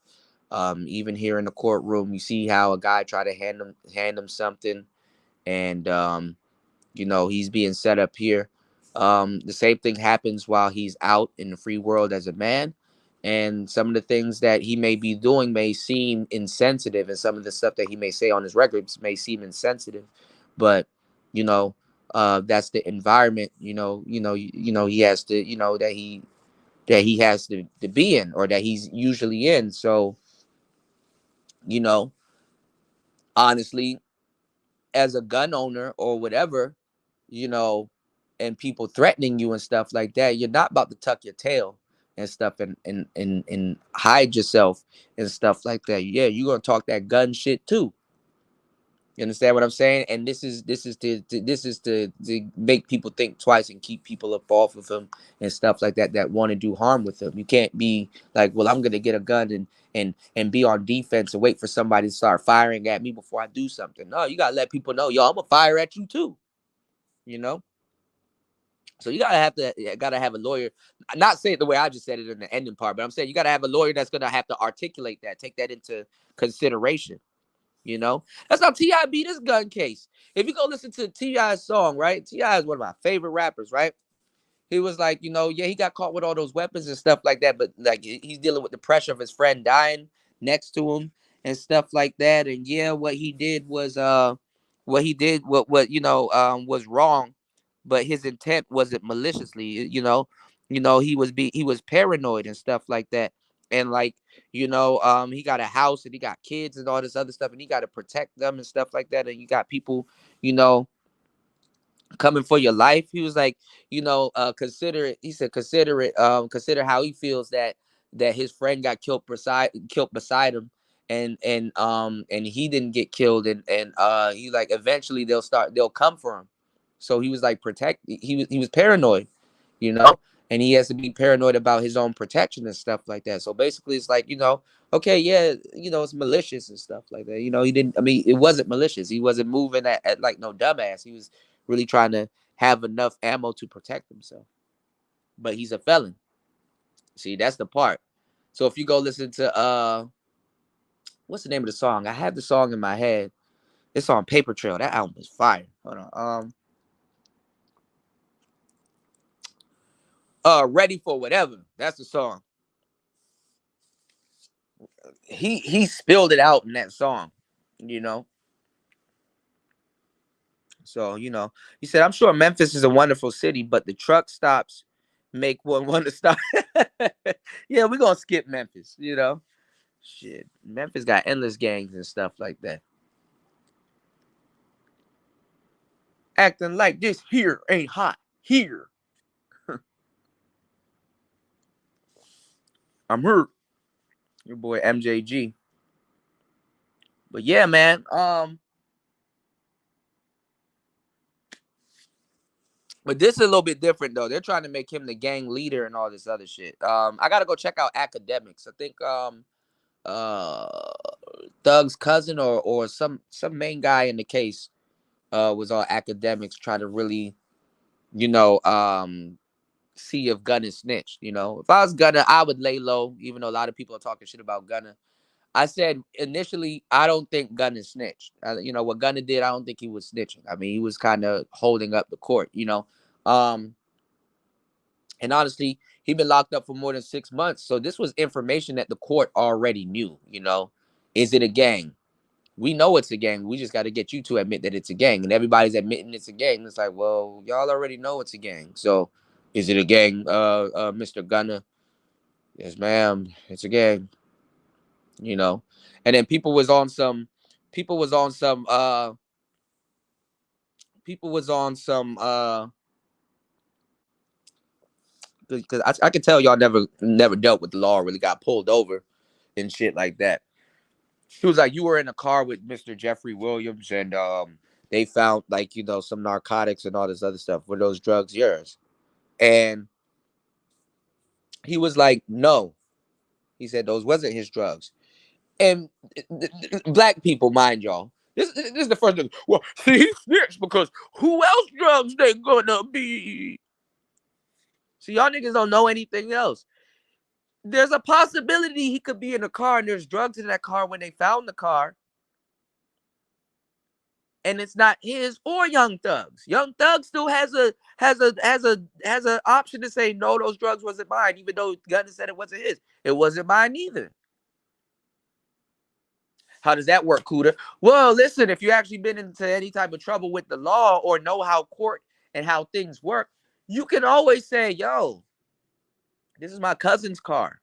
Even here in the courtroom, you see how a guy tried to hand him something, and he's being set up here. The same thing happens while he's out in the free world as a man. And some of the things that he may be doing may seem insensitive, and some of the stuff that he may say on his records may seem insensitive. But, that's the environment, he has to, that he has to be in, or that he's usually in. So, you know, honestly, as a gun owner or whatever, you know, and people threatening you and stuff like that, you're not about to tuck your tail and stuff and hide yourself and stuff like that. Yeah, you're gonna talk that gun shit too. You understand what I'm saying? And this is to make people think twice and keep people up off of him and stuff like that want to do harm with him. You can't be like, well, I'm gonna get a gun and be on defense and wait for somebody to start firing at me before I do something. No, you gotta let people know, yo, I'm gonna fire at you too. You know? So you gotta have a lawyer. Not say it the way I just said it in the ending part, but I'm saying you gotta have a lawyer that's gonna have to articulate that, take that into consideration. That's how T.I. beat his gun case. If you go listen to T.I.'s song, right? T.I. is one of my favorite rappers, right? He was like, yeah, he got caught with all those weapons and stuff like that, but like he's dealing with the pressure of his friend dying next to him and stuff like that. And yeah, what he did was was wrong, but his intent wasn't maliciously, he was paranoid and stuff like that. And like, he got a house and he got kids and all this other stuff, and he got to protect them and stuff like that. And you got people, you know, coming for your life. He was like, consider it. He said, consider how he feels that his friend got killed beside him, and he didn't get killed, and he like eventually they'll come for him. So he was like he was paranoid, you know, and he has to be paranoid about his own protection and stuff like that. So basically, it's like, okay, yeah, it's malicious and stuff like that. He didn't. I mean, it wasn't malicious. He wasn't moving at like no dumbass. He was really trying to have enough ammo to protect himself. But he's a felon. See, that's the part. So if you go listen to what's the name of the song? I have the song in my head. It's on Paper Trail. That album is fire. Hold on. Ready for Whatever. That's the song. He spilled it out in that song, you know. So, he said, I'm sure Memphis is a wonderful city, but the truck stops make one want to stop. Yeah, we're gonna skip Memphis, Shit. Memphis got endless gangs and stuff like that. Acting like this here ain't hot. Here. I'm hurt. Your boy MJG. But yeah, man. But this is a little bit different though. They're trying to make him the gang leader and all this other shit. I gotta go check out academics. I think uh Thug's cousin or some main guy in the case was on academics trying to really, you know, see if Gunna snitched. You know, if I was Gunna, I would lay low, even though a lot of people are talking shit about Gunna. I said initially, I don't think Gunna snitched. You know, what Gunna did, I don't think he was snitching. I mean, he was kind of holding up the court, you know. And honestly, he'd been locked up for more than 6 months. So this was information that the court already knew, you know. Is it a gang? We know it's a gang. We just got to get you to admit that it's a gang. And everybody's admitting it's a gang. It's like, well, y'all already know it's a gang. So is it a gang, Mr. Gunna? Yes, ma'am. It's a gang, you know. And then people was on some people was on some because I could tell y'all never dealt with the law or really got pulled over and shit like that. She was like, you were in a car with Mr. Jeffrey Williams and they found like, you know, some narcotics and all this other stuff. Were those drugs yours? And he was like, no. He said those wasn't his drugs. And black people, mind y'all, this is the first thing. Well, see, he snitched because who else drugs they gonna be? See, y'all niggas don't know anything else. There's a possibility he could be in a car and there's drugs in that car when they found the car. And it's not his or Young Thug's. Young Thug still has a option to say no, those drugs wasn't mine, even though Gunna said it wasn't his. It wasn't mine either. How does that work, Cuda? Well, listen, if you actually been into any type of trouble with the law or know how court and how things work, you can always say, yo, this is my cousin's car.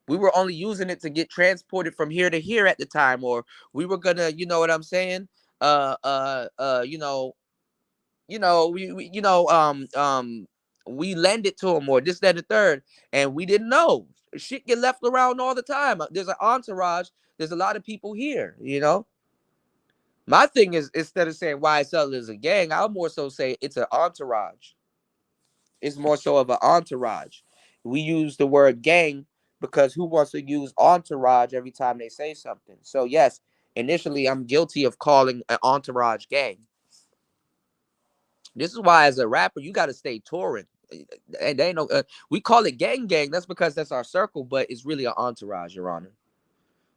We were only using it to get transported from here to here at the time, or we were gonna, you know what I'm saying? Uh, uh, uh, you know, we lend it to him or this, that, and the third, and we didn't know. Shit get left around all the time. There's an entourage. There's a lot of people here, you know. My thing is, instead of saying YSL is a gang, I'll more so say it's an entourage. It's more so of an entourage. We use the word gang because who wants to use entourage every time they say something? So yes, initially I'm guilty of calling an entourage gang. This is why, as a rapper, you got to stay touring. And they know we call it gang gang. That's because that's our circle, but it's really an entourage, Your Honor.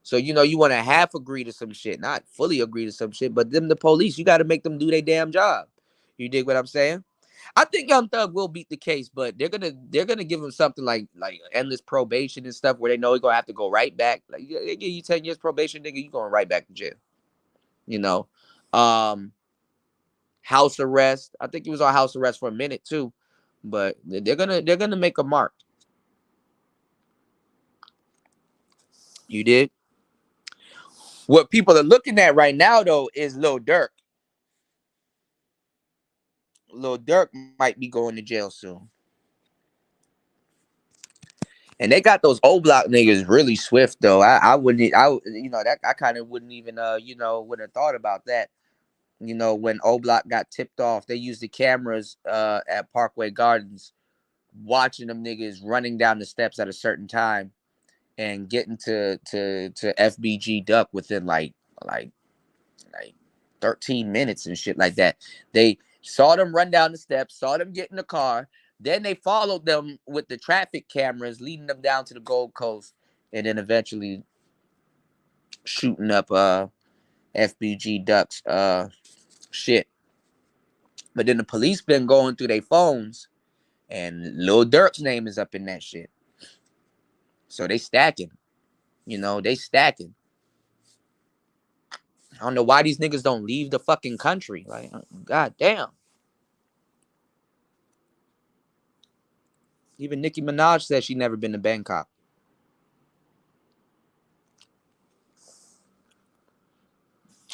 So you know you want to half agree to some shit, not fully agree to some shit, but them the police, you got to make them do their damn job. You dig what I'm saying? I think Young Thug will beat the case, but they're gonna give him something like endless probation and stuff where they know he's gonna have to go right back. Like they give you 10 years probation, nigga, you going right back to jail. You know, um, house arrest. I think he was on house arrest for a minute too, but they're gonna make a mark. You did. What people are looking at right now though is Lil Durk. Lil Durk might be going to jail soon. And they got those old block niggas really swift though. I wouldn't that I kind of wouldn't even would have thought about that. You know, when old block got tipped off, they used the cameras at Parkway Gardens watching them niggas running down the steps at a certain time and getting to FBG Duck within like 13 minutes and shit like that. They saw them run down the steps, saw them get in the car, then they followed them with the traffic cameras leading them down to the Gold Coast, and then eventually shooting up FBG Duck's shit. But then the police been going through their phones and Lil Durk's name is up in that shit. So they stacking. They stacking. I don't know why these niggas don't leave the fucking country. Like, god damn. Even Nicki Minaj said she never been to Bangkok.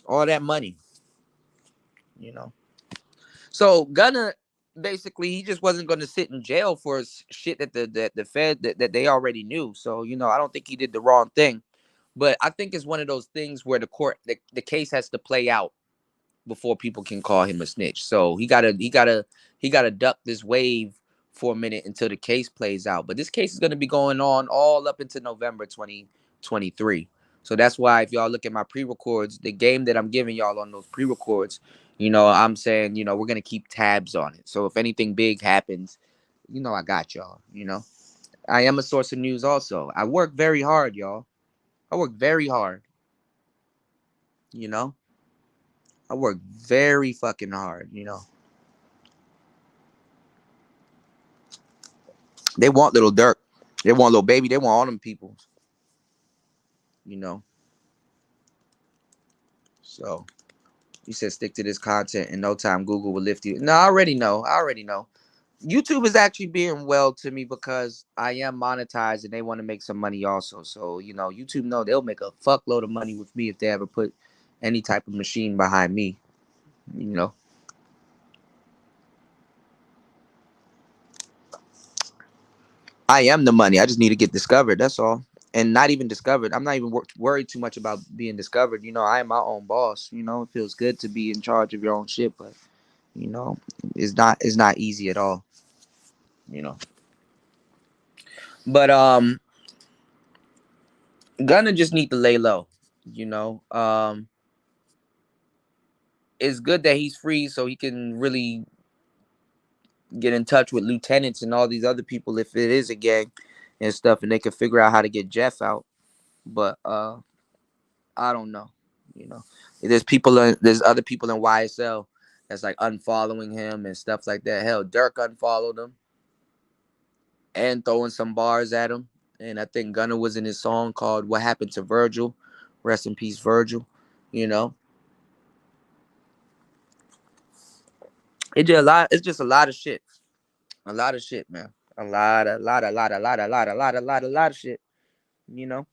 All that money. So Gunna basically he just wasn't going to sit in jail for shit that the Fed that they already knew. So I don't think he did the wrong thing, but I think it's one of those things where the case has to play out before people can call him a snitch. So he gotta duck this wave for a minute until the case plays out. But this case is gonna be going on all up into November 2023. So that's why if y'all look at my pre-records, the game that I'm giving y'all on those pre-records, I'm saying, we're gonna keep tabs on it. So if anything big happens, I got y'all. I am a source of news also. I work very hard, y'all. I work very hard, you know. I work very fucking hard. They want little Dirk. They want little baby. They want all them people. You know. So you said stick to this content. In no time, Google will lift you. No, I already know. YouTube is actually being well to me because I am monetized and they want to make some money also. So YouTube know they'll make a fuckload of money with me if they ever put any type of machine behind me. You know. I am the money. I just need to get discovered. That's all. And not even discovered. I'm not even worried too much about being discovered. I am my own boss. It feels good to be in charge of your own shit, but you know, it's not easy at all. You know. But Gunna just need to lay low. You know. It's good that he's free so he can really get in touch with lieutenants and all these other people if it is a gang and stuff, and they can figure out how to get Jeff out. But I don't know. You know, there's other people in YSL that's like unfollowing him and stuff like that. Hell, Dirk unfollowed him and throwing some bars at him. And I think Gunna was in his song called "What Happened to Virgil." Rest in peace, Virgil. You know, it's just a lot of shit. A lot of shit, man. A lot of shit. You know,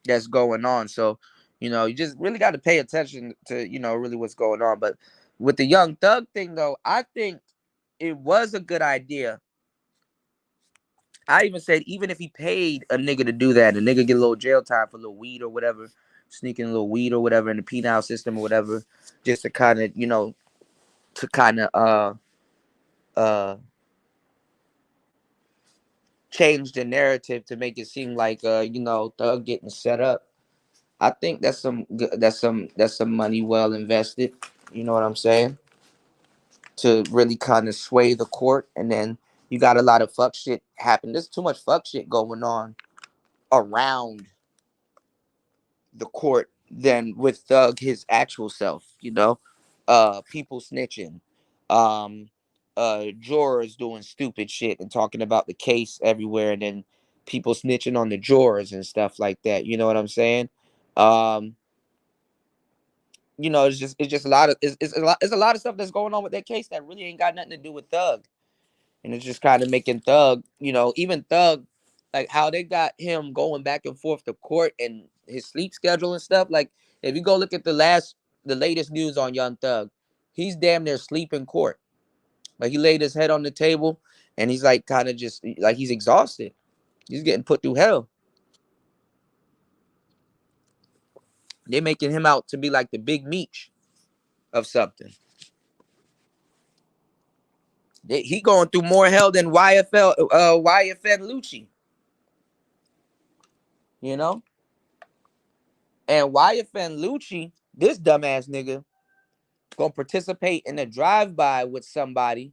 that's going on. So, you just really got to pay attention to, really what's going on. But with the Young Thug thing, though, I think it was a good idea. I even said, even if he paid a nigga to do that, a nigga get a little jail time for a little weed or whatever, sneaking a little weed or whatever in the penal system or whatever, just to kind of, uh, change the narrative to make it seem like, Thug getting set up. I think that's some money well invested. You know what I'm saying? To really kind of sway the court, and then you got a lot of fuck shit happen. There's too much fuck shit going on around the court than with Thug his actual self. People snitching, um, jurors doing stupid shit and talking about the case everywhere, and then people snitching on the jurors and stuff like that. You know what I'm saying? Um, it's just a lot of stuff that's going on with that case that really ain't got nothing to do with Thug, and it's just kind of making Thug, even Thug, like how they got him going back and forth to court and his sleep schedule and stuff. Like if you go look at the latest news on Young Thug, he's damn near sleep in court. Like he laid his head on the table and he's like kind of just like he's exhausted. He's getting put through hell. They're making him out to be like the big meech of something. He going through more hell than YFN Lucci, you know? And YFN Lucci, this dumbass nigga, gonna participate in a drive-by with somebody,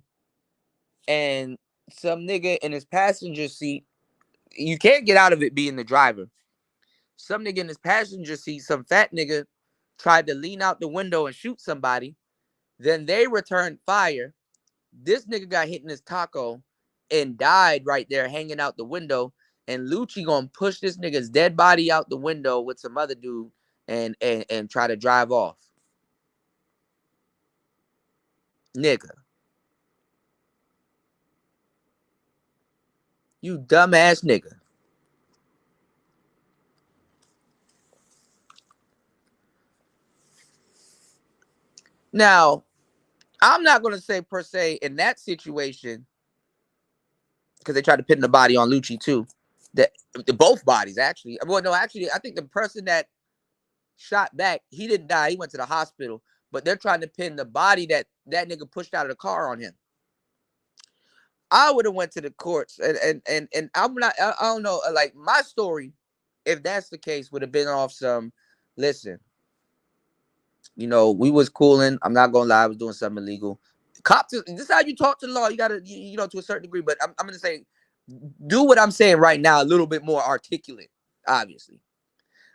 and some nigga in his passenger seat, you can't get out of it being the driver. Some nigga in his passenger seat, some fat nigga, tried to lean out the window and shoot somebody. Then they returned fire. This nigga got hit in his taco and died right there hanging out the window. And Lucci gonna push this nigga's dead body out the window with some other dude and try to drive off. Nigga. You dumbass nigga. Now, I'm not gonna say per se in that situation, because they tried to pin the body on Lucci too. That both bodies actually. Well, no, actually, I think the person that shot back, he didn't die. He went to the hospital. But they're trying to pin the body that nigga pushed out of the car on him. I would have went to the courts, and I'm not. I don't know. Like my story, if that's the case, would have been off some. Listen, we was cooling. I'm not gonna lie, I was doing something illegal. This is how you talk to the law. You gotta, to a certain degree. But I'm gonna say, do what I'm saying right now a little bit more articulate. Obviously,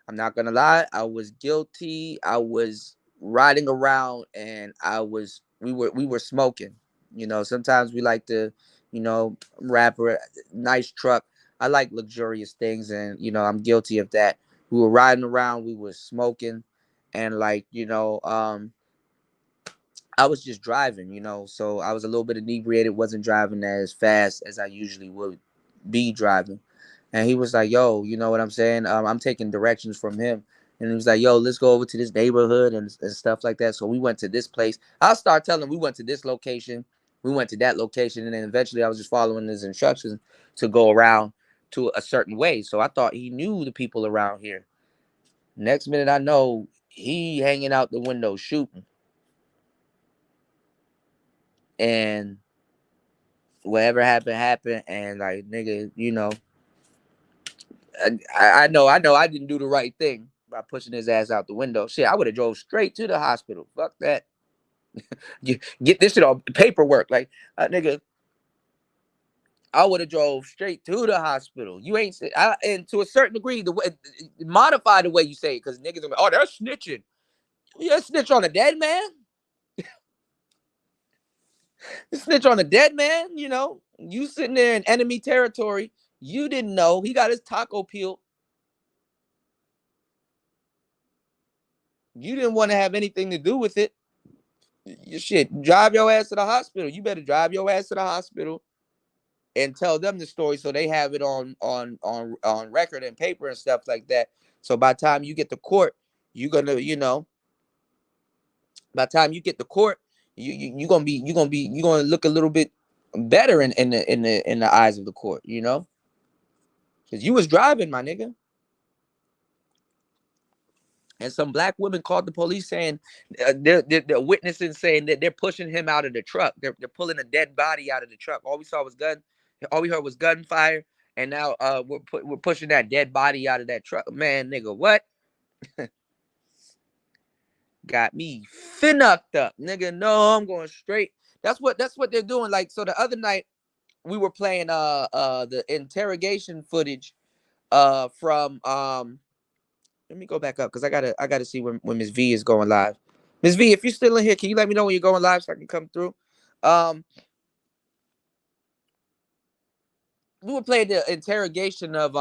I'm not gonna lie. I was guilty. I was riding around, and we were smoking. Sometimes we like to, rapper, nice truck. I like luxurious things, and I'm guilty of that. We were riding around. We were smoking, and I was just driving, so I was a little bit inebriated, wasn't driving as fast as I usually would be driving. And he was like, yo, you know what I'm saying? I'm taking directions from him. And he was like, yo, let's go over to this neighborhood and stuff like that. So we went to this place. I'll start telling him we went to this location. We went to that location. And then eventually I was just following his instructions to go around to a certain way. So I thought he knew the people around here. Next minute I know he hanging out the window shooting. And whatever happened. And like, nigga, I know I didn't do the right thing by pushing his ass out the window. Shit, I would have drove straight to the hospital. Fuck that. Get this shit on paperwork. Like, nigga, I would have drove straight to the hospital. You ain't, and to a certain degree, the way, modify the way you say it, because niggas are like, oh, they're snitching. You snitch on a dead man? You snitch on a dead man, You sitting there in enemy territory. You didn't know. He got his taco peeled. You didn't want to have anything to do with it. Shit, drive your ass to the hospital. You better drive your ass to the hospital and tell them the story so they have it on record and paper and stuff like that. So by the time you get to court, you're gonna, by the time you get to court, you're gonna look a little bit better in the eyes of the court, because you was driving, my nigga. And some black women called the police saying they're witnessing, saying that they're pushing him out of the truck. They're pulling a dead body out of the truck. All we saw was all we heard was gunfire. And now we're pushing that dead body out of that truck. Man, nigga, what? Got me finucked up, nigga. No, I'm going straight. That's what they're doing. Like, so the other night we were playing the interrogation footage from let me go back up because I gotta see when Miss V is going live. Miss V, if you're still in here, can you let me know when you're going live so I can come through? We were playing the interrogation of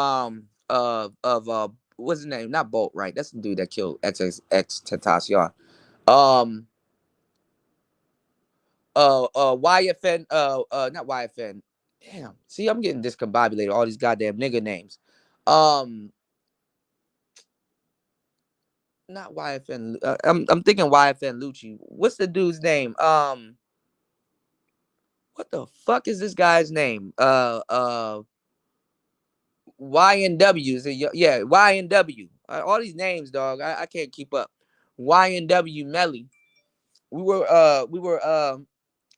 what's his name? Not Bolt, right? That's the dude that killed Tentacion. YFN, not YFN. Damn. See, I'm getting discombobulated. All these goddamn nigga names. Not YFN. I'm thinking YFN Lucci. What's the dude's name? What the fuck is this guy's name? YNW. Is it? Yeah, YNW. All these names, dog. I can't keep up. YNW Melly. We were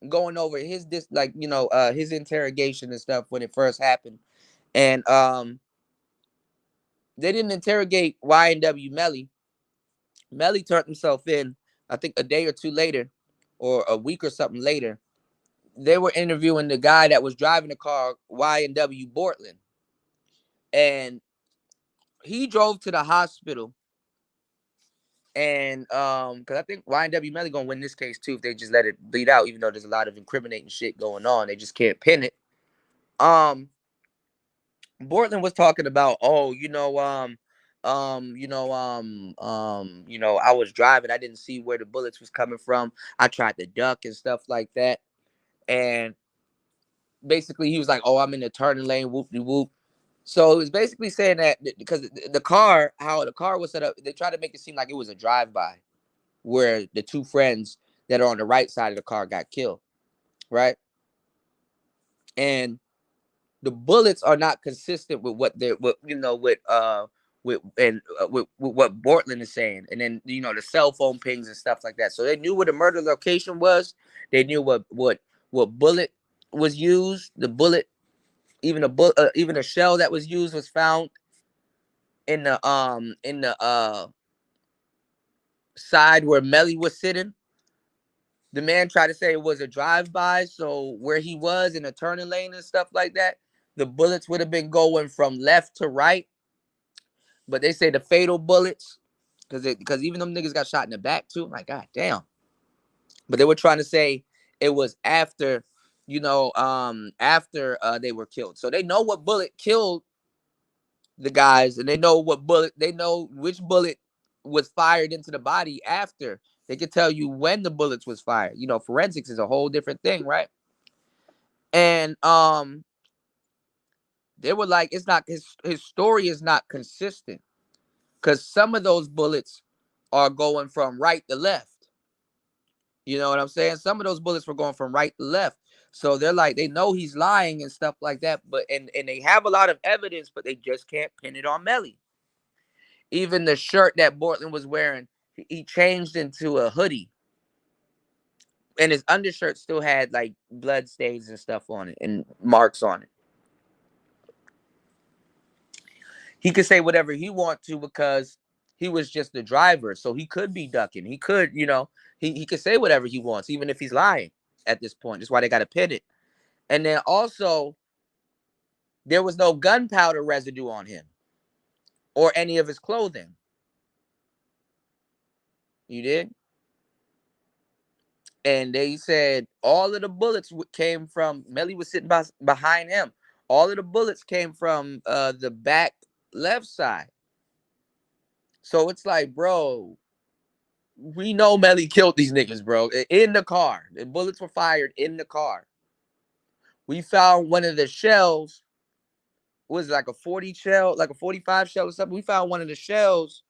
going over his his interrogation and stuff when it first happened, and they didn't interrogate YNW Melly. Melly turned himself in, I think a day or two later, or a week or something later. They were interviewing the guy that was driving the car, Y&W Bortland. And he drove to the hospital. And because I think Y&W Melly gonna win this case too if they just let it bleed out, even though there's a lot of incriminating shit going on. They just can't pin it. Bortland was talking about, I was driving, I didn't see where the bullets was coming from. I tried to duck and stuff like that. And basically he was like, oh, I'm in the turning lane, whoop-de-whoop. So it was basically saying that because the car, how the car was set up, they tried to make it seem like it was a drive-by where the two friends that are on the right side of the car got killed, right? And the bullets are not consistent with what they're, with what Bortland is saying, and then the cell phone pings and stuff like that. So they knew where the murder location was. They knew what bullet was used. The bullet, even a shell that was used was found in the side where Melly was sitting. The man tried to say it was a drive-by, so where he was in a turning lane and stuff like that, the bullets would have been going from left to right. But they say the fatal bullets, because even them niggas got shot in the back too. I'm like, God damn. But they were trying to say it was after, after they were killed. So they know what bullet killed the guys, and they know which bullet was fired into the body after. They could tell you when the bullets was fired. Forensics is a whole different thing, right? And they were like, it's not his story is not consistent, because some of those bullets are going from right to left. You know what I'm saying? Some of those bullets were going from right to left. So they're like, they know he's lying and stuff like that, but and they have a lot of evidence, but they just can't pin it on Melly. Even the shirt that Bortland was wearing, he changed into a hoodie, and his undershirt still had like blood stains and stuff on it and marks on it. He could say whatever he wants to because he was just the driver, so he could be ducking. He could, he could say whatever he wants, even if he's lying at this point. That's why they got to pin it. And then also, there was no gunpowder residue on him or any of his clothing. You did? And they said all of the bullets came from, Melly was sitting behind him. All of the bullets came from the back left side. So it's like, bro, we know Melly killed these niggas, bro, in the car. The bullets were fired in the car. We found one of the shells. Was it like a 40 shell, like a 45 shell or something? We found one of the shells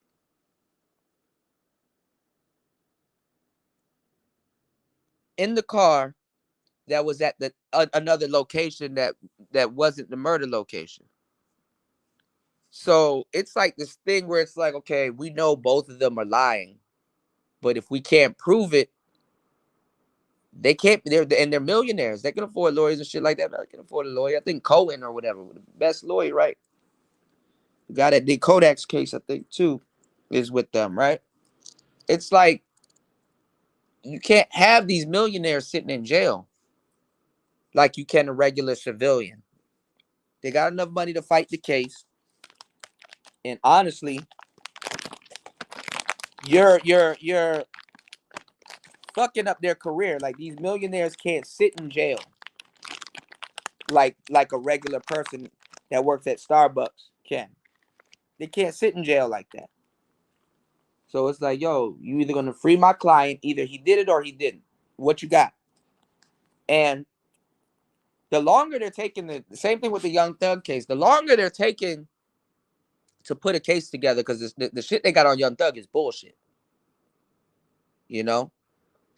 in the car that was at the another location that wasn't the murder location. So it's like this thing where it's like, okay, we know both of them are lying, but if we can't prove it, they can't. They're millionaires. They can afford lawyers and shit like that. They can afford a lawyer. I think Cohen or whatever, the best lawyer, right? The guy that did Kodak's case, I think too, is with them, right? It's like you can't have these millionaires sitting in jail like you can a regular civilian. They got enough money to fight the case, and honestly, you're fucking up their career. Like, these millionaires can't sit in jail like a regular person that works at Starbucks can. They can't sit in jail like that. So it's like, yo, you either gonna free my client, either he did it or he didn't. What you got? And the longer they're taking, the same thing with the Young Thug case, the longer they're taking to put a case together, because the shit they got on Young Thug is bullshit. The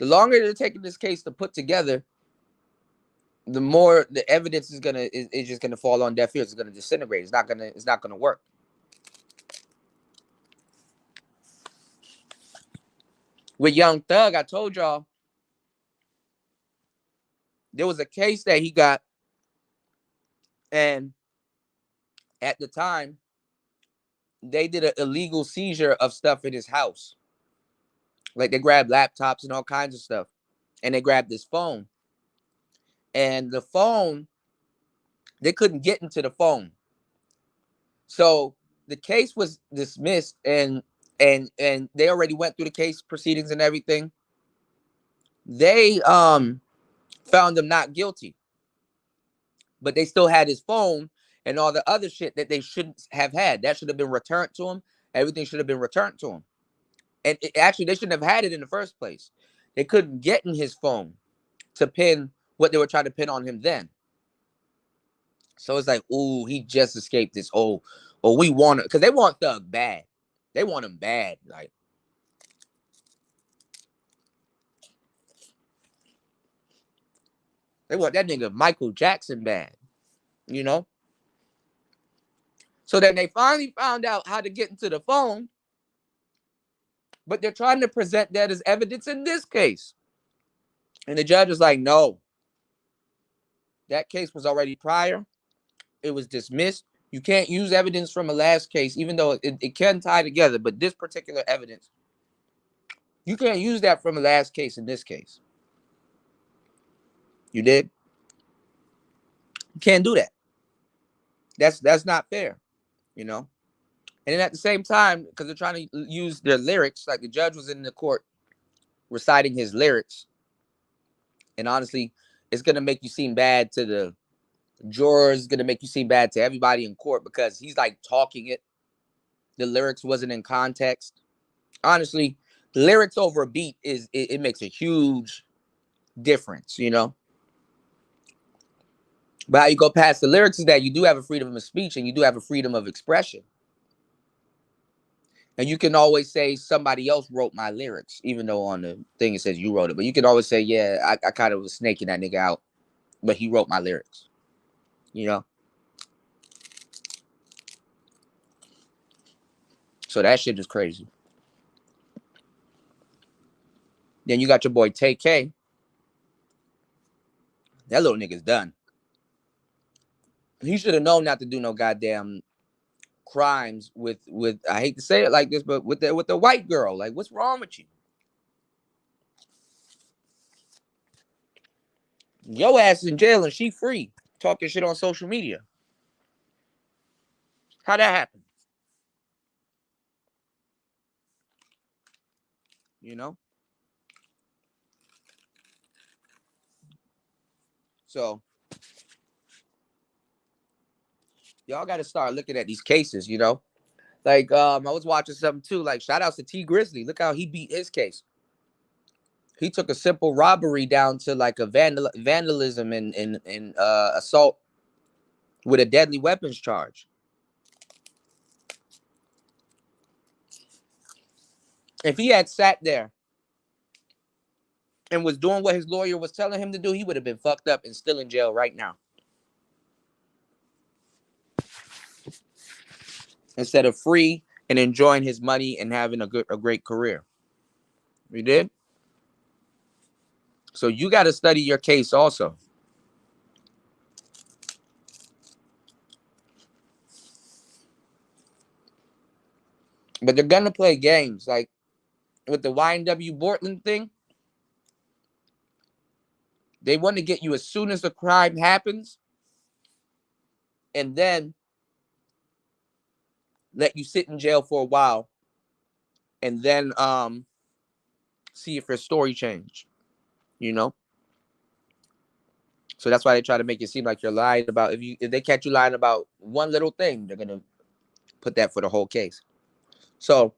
longer they're taking this case to put together, the more the evidence is just gonna fall on deaf ears. It's gonna disintegrate. It's not gonna work. With Young Thug, I told y'all there was a case that he got, and at the time they did an illegal seizure of stuff in his house. Like, they grabbed laptops and all kinds of stuff, and they grabbed his phone. And the phone, they couldn't get into the phone. So the case was dismissed, and they already went through the case proceedings and everything. They found him not guilty, but they still had his phone and all the other shit that they shouldn't have had. That should have been returned to him. Everything should have been returned to him. And actually, they shouldn't have had it in the first place. They couldn't get in his phone to pin what they were trying to pin on him then. So it's like, ooh, he just escaped this. Oh, we want it, because they want Thug bad. They want him bad. Like, They want that nigga Michael Jackson bad, you know? So then they finally found out how to get into the phone, but they're trying to present that as evidence in this case. And the judge was like, no, that case was already prior. It was dismissed. You can't use evidence from a last case, even though it can tie together. But this particular evidence, you can't use that from a last case in this case. You did? You can't do that. That's not fair, you know? And then at the same time, because they're trying to use their lyrics, like the judge was in the court reciting his lyrics. And honestly, it's going to make you seem bad to the jurors, going to make you seem bad to everybody in court because he's like talking it. The lyrics wasn't in context. Honestly, the lyrics over a beat it makes a huge difference, you know? But how you go past the lyrics is that you do have a freedom of speech and you do have a freedom of expression. And you can always say somebody else wrote my lyrics, even though on the thing it says you wrote it. But you can always say, yeah, I kind of was snaking that nigga out, but he wrote my lyrics, you know? So that shit is crazy. Then you got your boy Tay K. That little nigga's done. He should have known not to do no goddamn crimes with I hate to say it like this, but with the white girl. Like, what's wrong with you? Your ass in jail and she free, talking shit on social media. How'd that happen? You know? So y'all got to start looking at these cases, you know? Like, I was watching something too. Like, shout outs to T Grizzly. Look how he beat his case. He took a simple robbery down to like a vandalism and assault with a deadly weapons charge. If he had sat there and was doing what his lawyer was telling him to do, he would have been fucked up and still in jail right now. Instead of free and enjoying his money and having a great career. You did? So you got to study your case also. But they're going to play games. Like with the YNW Bortland thing, they want to get you as soon as the crime happens and then let you sit in jail for a while and then see if your story changed, you know? So that's why they try to make it seem like you're lying about, if they catch you lying about one little thing, they're going to put that for the whole case. So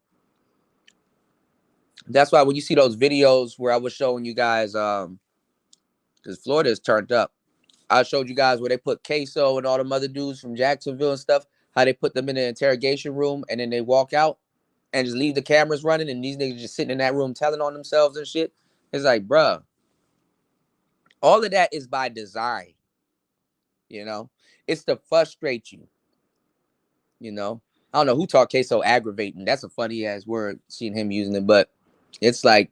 that's why when you see those videos where I was showing you guys, because Florida is turned up, I showed you guys where they put Queso and all them other dudes from Jacksonville and stuff, how they put them in an interrogation room and then they walk out and just leave the cameras running and these niggas just sitting in that room telling on themselves and shit. It's like, bruh, all of that is by design, you know? It's to frustrate you, you know? I don't know who taught Queso aggravating. That's a funny ass word, seeing him using it, but it's like,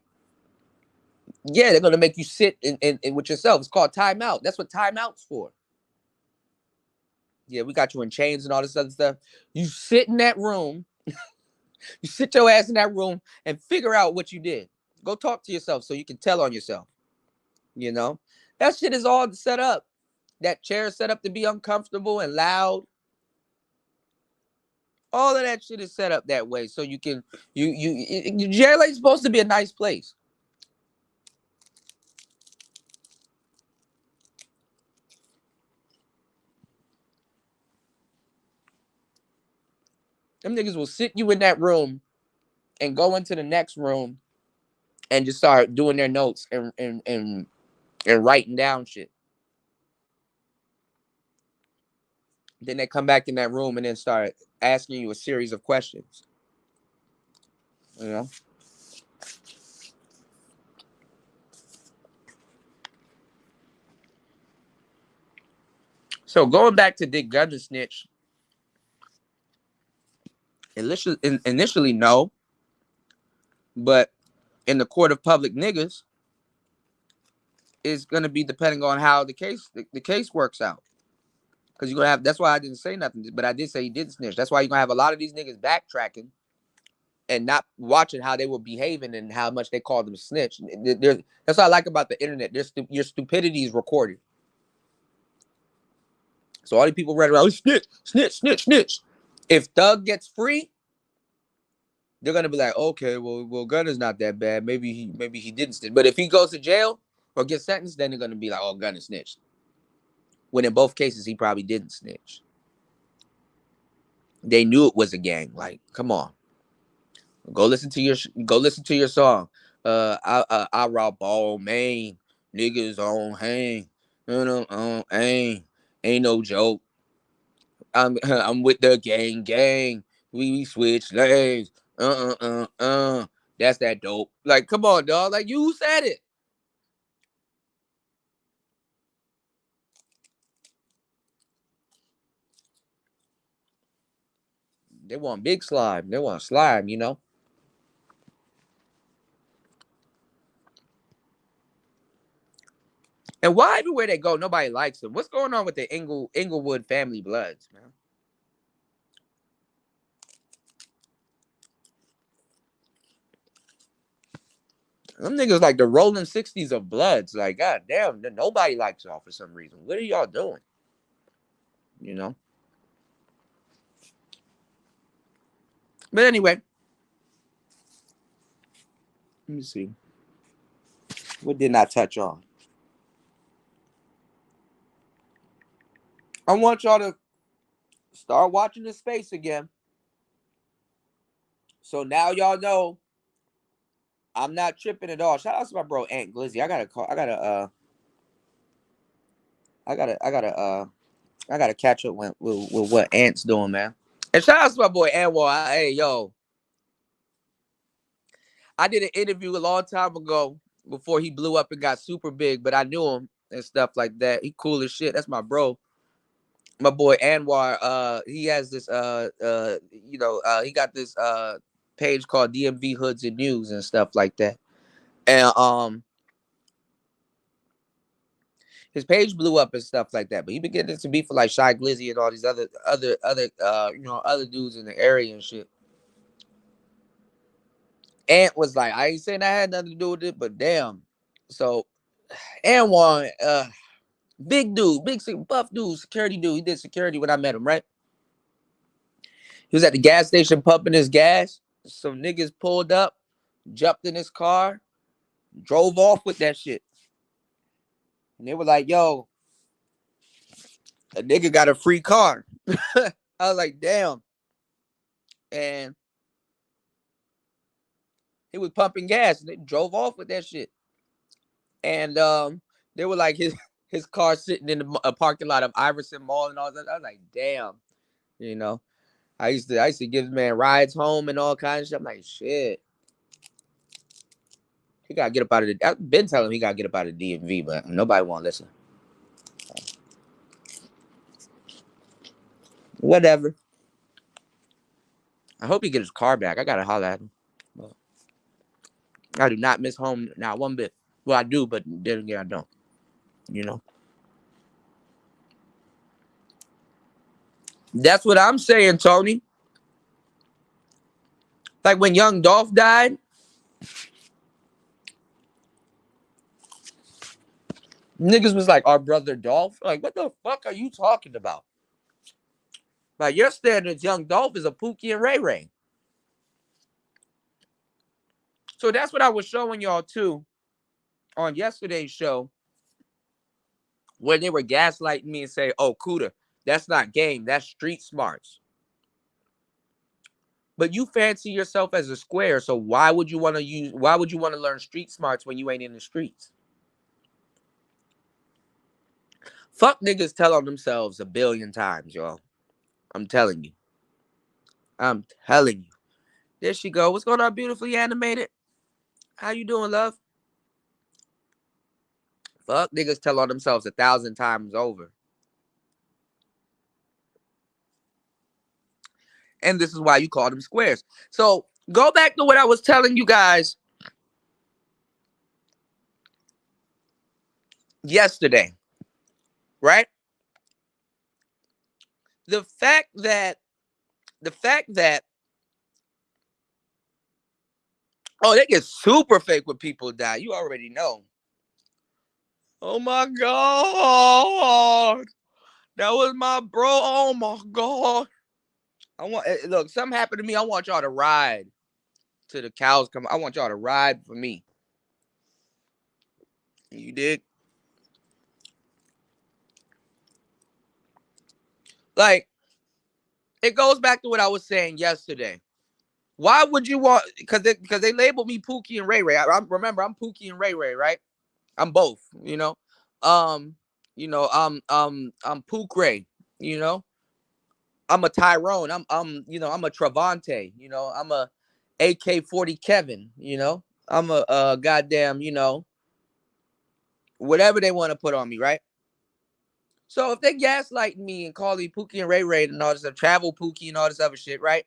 yeah, they're gonna make you sit in with yourself. It's called timeout. That's what timeout's for. Yeah, we got you in chains and all this other stuff. You sit in that room, you sit your ass in that room and figure out what you did. Go talk to yourself so you can tell on yourself. You know? That shit is all set up. That chair is set up to be uncomfortable and loud. All of that shit is set up that way so you can jail ain't supposed to be a nice place. Them niggas will sit you in that room and go into the next room and just start doing their notes and writing down shit. Then they come back in that room and then start asking you a series of questions. You know? So going back to Dick Gunner snitch, initially no, but in the court of public niggas, it's gonna be depending on how the case works out. Because you're gonna have, that's why I didn't say nothing, but I did say he didn't snitch. That's why you're gonna have a lot of these niggas backtracking and not watching how they were behaving and how much they called them snitch. That's what I like about the internet. Your stupidity is recorded. So all these people running around, snitch, snitch, snitch, snitch. If Thug gets free, they're gonna be like, okay, well, Gunner's not that bad. Maybe he didn't snitch. But if he goes to jail or gets sentenced, then they're gonna be like, oh, Gunner snitched. When in both cases he probably didn't snitch. They knew it was a gang. Like, come on, go listen to your song. I rob all Maine, niggas on hang, ain't no joke. I'm with the gang. We switch lanes. That's that dope. Like, come on, dog. Like, you said it. They want big slime. They want slime, you know? And why everywhere they go, nobody likes them? What's going on with the Inglewood family bloods, man? Them niggas like the rolling 60s of bloods. Like, god damn, nobody likes y'all for some reason. What are y'all doing? You know? But anyway, let me see. What didn't I touch on? I want y'all to start watching the space again. So now y'all know I'm not tripping at all. Shout out to my bro Aunt Glizzy. I gotta catch up with what Ant's doing, man. And shout out to my boy Anwar. Hey, yo. I did an interview a long time ago before he blew up and got super big, but I knew him and stuff like that. He cool as shit. That's my bro. My boy Anwar, he has this he got this page called DMV Hoods and News and stuff like that. And his page blew up and stuff like that. But he been getting into beef for like Shy Glizzy and all these other other dudes in the area and shit. Ant was like, I ain't saying I had nothing to do with it, but damn. So Anwar, big dude, buff dude, security dude. He did security when I met him, right? He was at the gas station pumping his gas. Some niggas pulled up, jumped in his car, drove off with that shit. And they were like, yo, a nigga got a free car. I was like, damn. And he was pumping gas and they drove off with that shit. And they were like his car sitting in a parking lot of Iverson Mall and all that. I was like, damn. You know. I used to give this man rides home and all kinds of shit. I'm like, shit. He gotta get up out of the. I've been telling him he gotta get up out of the DMV, but nobody won't listen. Whatever. I hope he get his car back. I gotta holler at him. I do not miss home not one bit. Well, I do, but then again, I don't. You know. That's what I'm saying, Tony. Like when Young Dolph died, niggas was like, our brother Dolph. Like, what the fuck are you talking about? By your standards, Young Dolph is a Pookie and Ray Ray. So that's what I was showing y'all too on yesterday's show, where they were gaslighting me and say, oh, Cuda, that's not game, that's street smarts. But you fancy yourself as a square, so why would you want to learn street smarts when you ain't in the streets? Fuck niggas tell on themselves a billion times, y'all. I'm telling you. There she go. What's going on, beautifully animated? How you doing, love? Fuck niggas tell on themselves 1,000 times over. And this is why you call them squares. So go back to what I was telling you guys yesterday, right? The fact that, oh, they get super fake when people die. You already know. Oh my God. That was my bro. Oh my God. I want, look, something happened to me. I want y'all to ride till the cows come. I want y'all to ride for me. You dig? Like, it goes back to what I was saying yesterday. Why would you want? Because they labeled me Pookie and Ray Ray. Remember, I'm Pookie and Ray Ray, right? I'm both. Um, I'm Pook Ray. You know, I'm a Tyrone. I'm a Travante. I'm a AK-40 Kevin. I'm a goddamn. Whatever they want to put on me, right? So if they gaslight me and call me Pookie and Ray Ray and all this stuff, travel Pookie and all this other shit, right?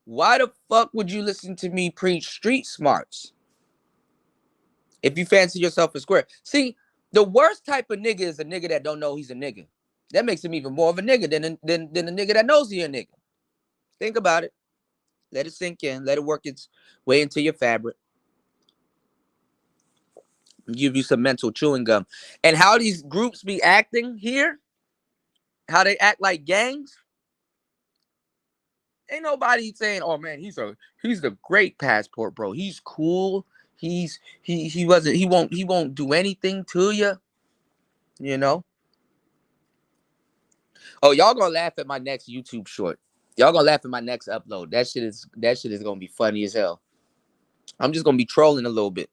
Why the fuck would you listen to me preach street smarts if you fancy yourself a square? See, the worst type of nigga is a nigga that don't know he's a nigga. That makes him even more of a nigga than a nigga that knows he's a nigga. Think about it. Let it sink in. Let it work its way into your fabric. Give you some mental chewing gum. And how these groups be acting here, how they act like gangs. Ain't nobody saying, "Oh man, he's the great passport, bro. He's cool. He won't do anything to you." You know. Oh, y'all gonna laugh at my next YouTube short. Y'all gonna laugh at my next upload. That shit is gonna be funny as hell. I'm just gonna be trolling a little bit,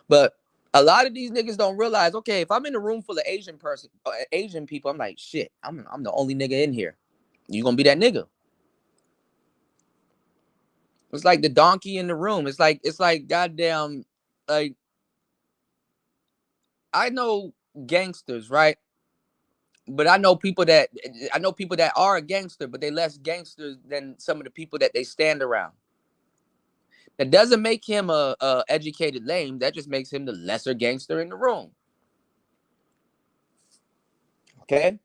But a lot of these niggas don't realize. Okay, if I'm in a room full of Asian people, I'm like, shit. I'm the only nigga in here. You gonna be that nigga? It's like the donkey in the room. It's like goddamn, like, I know gangsters, right? But I know people that are a gangster, but they less gangsters than some of the people that they stand around. That doesn't make him a educated lame. That just makes him the lesser gangster in the room. Okay?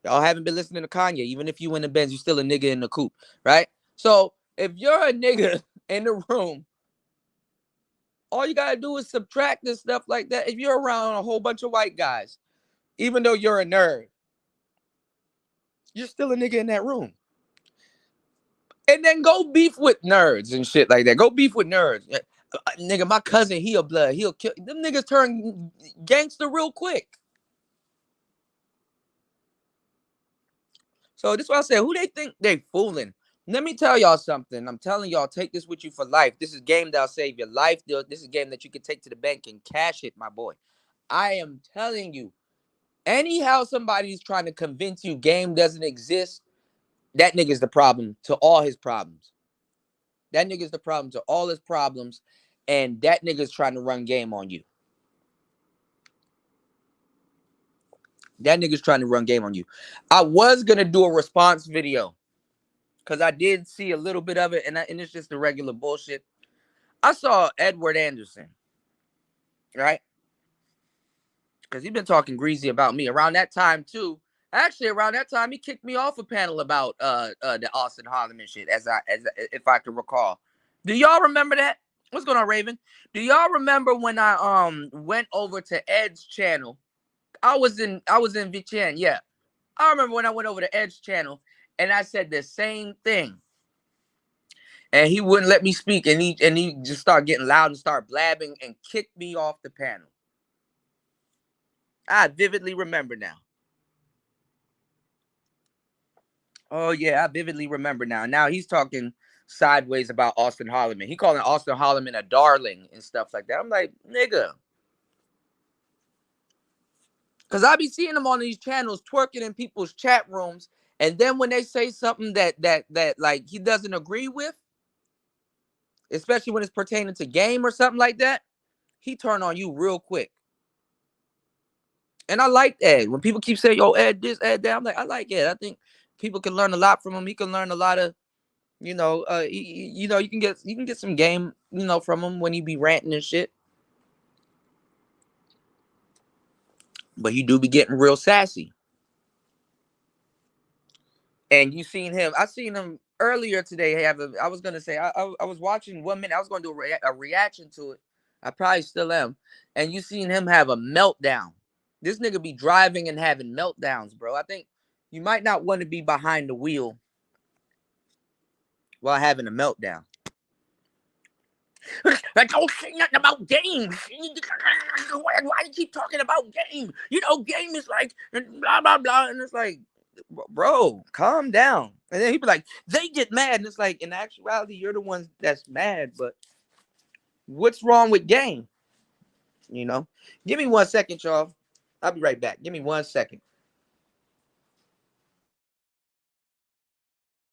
Y'all haven't been listening to Kanye. Even if you in the Benz, you still a nigga in the coupe, right? So if you're a nigga in the room, all you gotta do is subtract this stuff like that. If you're around a whole bunch of white guys, even though you're a nerd, you're still a nigga in that room. And then go beef with nerds and shit like that. Go beef with nerds. Nigga, my cousin, he a blood. He'll kill. Them niggas turn gangster real quick. So this is what I said. Who they think they fooling? Let me tell y'all something. I'm telling y'all, take this with you for life. This is game that'll save your life. This is a game that you can take to the bank and cash it, my boy. I am telling you. Anyhow, somebody's trying to convince you game doesn't exist. That nigga's the problem to all his problems. That nigga's the problem to all his problems. And that nigga's trying to run game on you. That nigga's trying to run game on you. I was going to do a response video because I did see a little bit of it. And it's just the regular bullshit. I saw Edward Anderson, right? Because he's been talking greasy about me around that time too. Actually, around that time, he kicked me off a panel about the Austin Holloman shit, as if I can recall. Do y'all remember that? What's going on, Raven? Do y'all remember when I went over to Ed's channel? I was in VChan, yeah. I remember when I went over to Ed's channel and I said the same thing. And he wouldn't let me speak, and he just started getting loud and started blabbing and kicked me off the panel. I vividly remember now. Oh, yeah, I vividly remember now. Now he's talking sideways about Austin Holloman. He calling Austin Holloman a darling and stuff like that. I'm like, nigga. Because I be seeing him on these channels twerking in people's chat rooms. And then when they say something that like he doesn't agree with, especially when it's pertaining to game or something like that, he turn on you real quick. And I like Ed. When people keep saying, yo, Ed this, Ed that, I'm like, I like Ed. I think people can learn a lot from him. He can learn a lot of, you know, you can get some game, from him when he be ranting and shit. But he do be getting real sassy. And you seen him. I seen him earlier today. I was gonna say I was watching 1 minute. I was gonna do a reaction to it. I probably still am. And you seen him have a meltdown. This nigga be driving and having meltdowns, bro. I think you might not want to be behind the wheel while having a meltdown. I don't say nothing about games. Why do you keep talking about game? Game is like blah blah blah, and it's like, bro, calm down. And then he be like, they get mad, and it's like, in actuality, you're the one that's mad. But what's wrong with game? Give me 1 second, y'all. I'll be right back. Give me 1 second.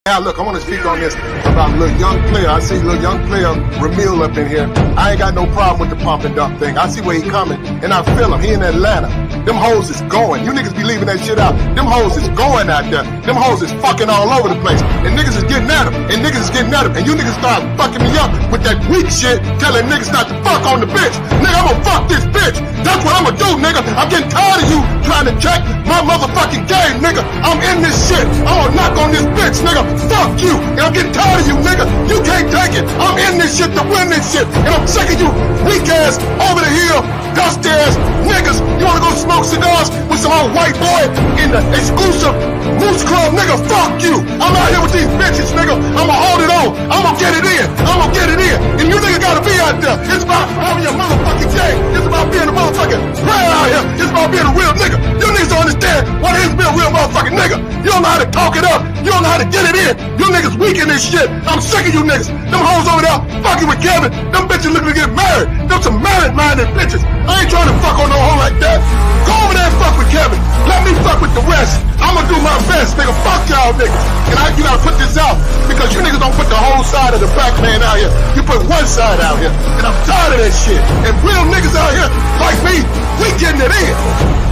Now, look, I want to speak on this about a little young player. I see a little young player, Ramil, up in here. I ain't got no problem with the pump and dump thing. I see where he coming, and I feel him. He in Atlanta. Them hoes is going. You niggas be leaving that shit out. Them hoes is going out there. Them hoes is fucking all over the place. And niggas is getting at them. And niggas is getting at them. And you niggas start fucking me up with that weak shit, telling niggas not to fuck on the bitch. Nigga, I'm gonna fuck this bitch. That's what I'm gonna do, nigga. I'm getting tired of you trying to check my motherfucking game, nigga. I'm in this shit. I'm gonna knock on this bitch, nigga. Fuck you. And I'm getting tired of you, nigga. You can't take it. I'm in this shit to win this shit. And I'm sick of you weak ass, over the hill, dust ass niggas. You wanna go smoke cigars with some old white boy in the exclusive Moose Club, nigga? Fuck you. I'm out here with these bitches, nigga. I'ma hold it on. I'ma get it in. I'ma get it in. And you niggas gotta be out there. It's about having your motherfucking game. It's about being a motherfucking player out here. It's about being a real nigga. You niggas don't understand what it is to be a real motherfucking nigga. You don't know how to talk it up. You don't know how to get it in. You niggas weak in this shit. I'm sick of you niggas. Them hoes over there fucking with Kevin. Them bitches looking to get married. Them some married-minded bitches. I ain't trying to fuck on no hoe like that. Go over there and fuck with Kevin. Let me fuck with the rest. I'ma do my best, nigga. Fuck y'all niggas. And you gotta put this out because you niggas don't put the whole side of the black man out here. You put one side out here. And I'm tired of that shit. And real niggas out here like me, we getting it in.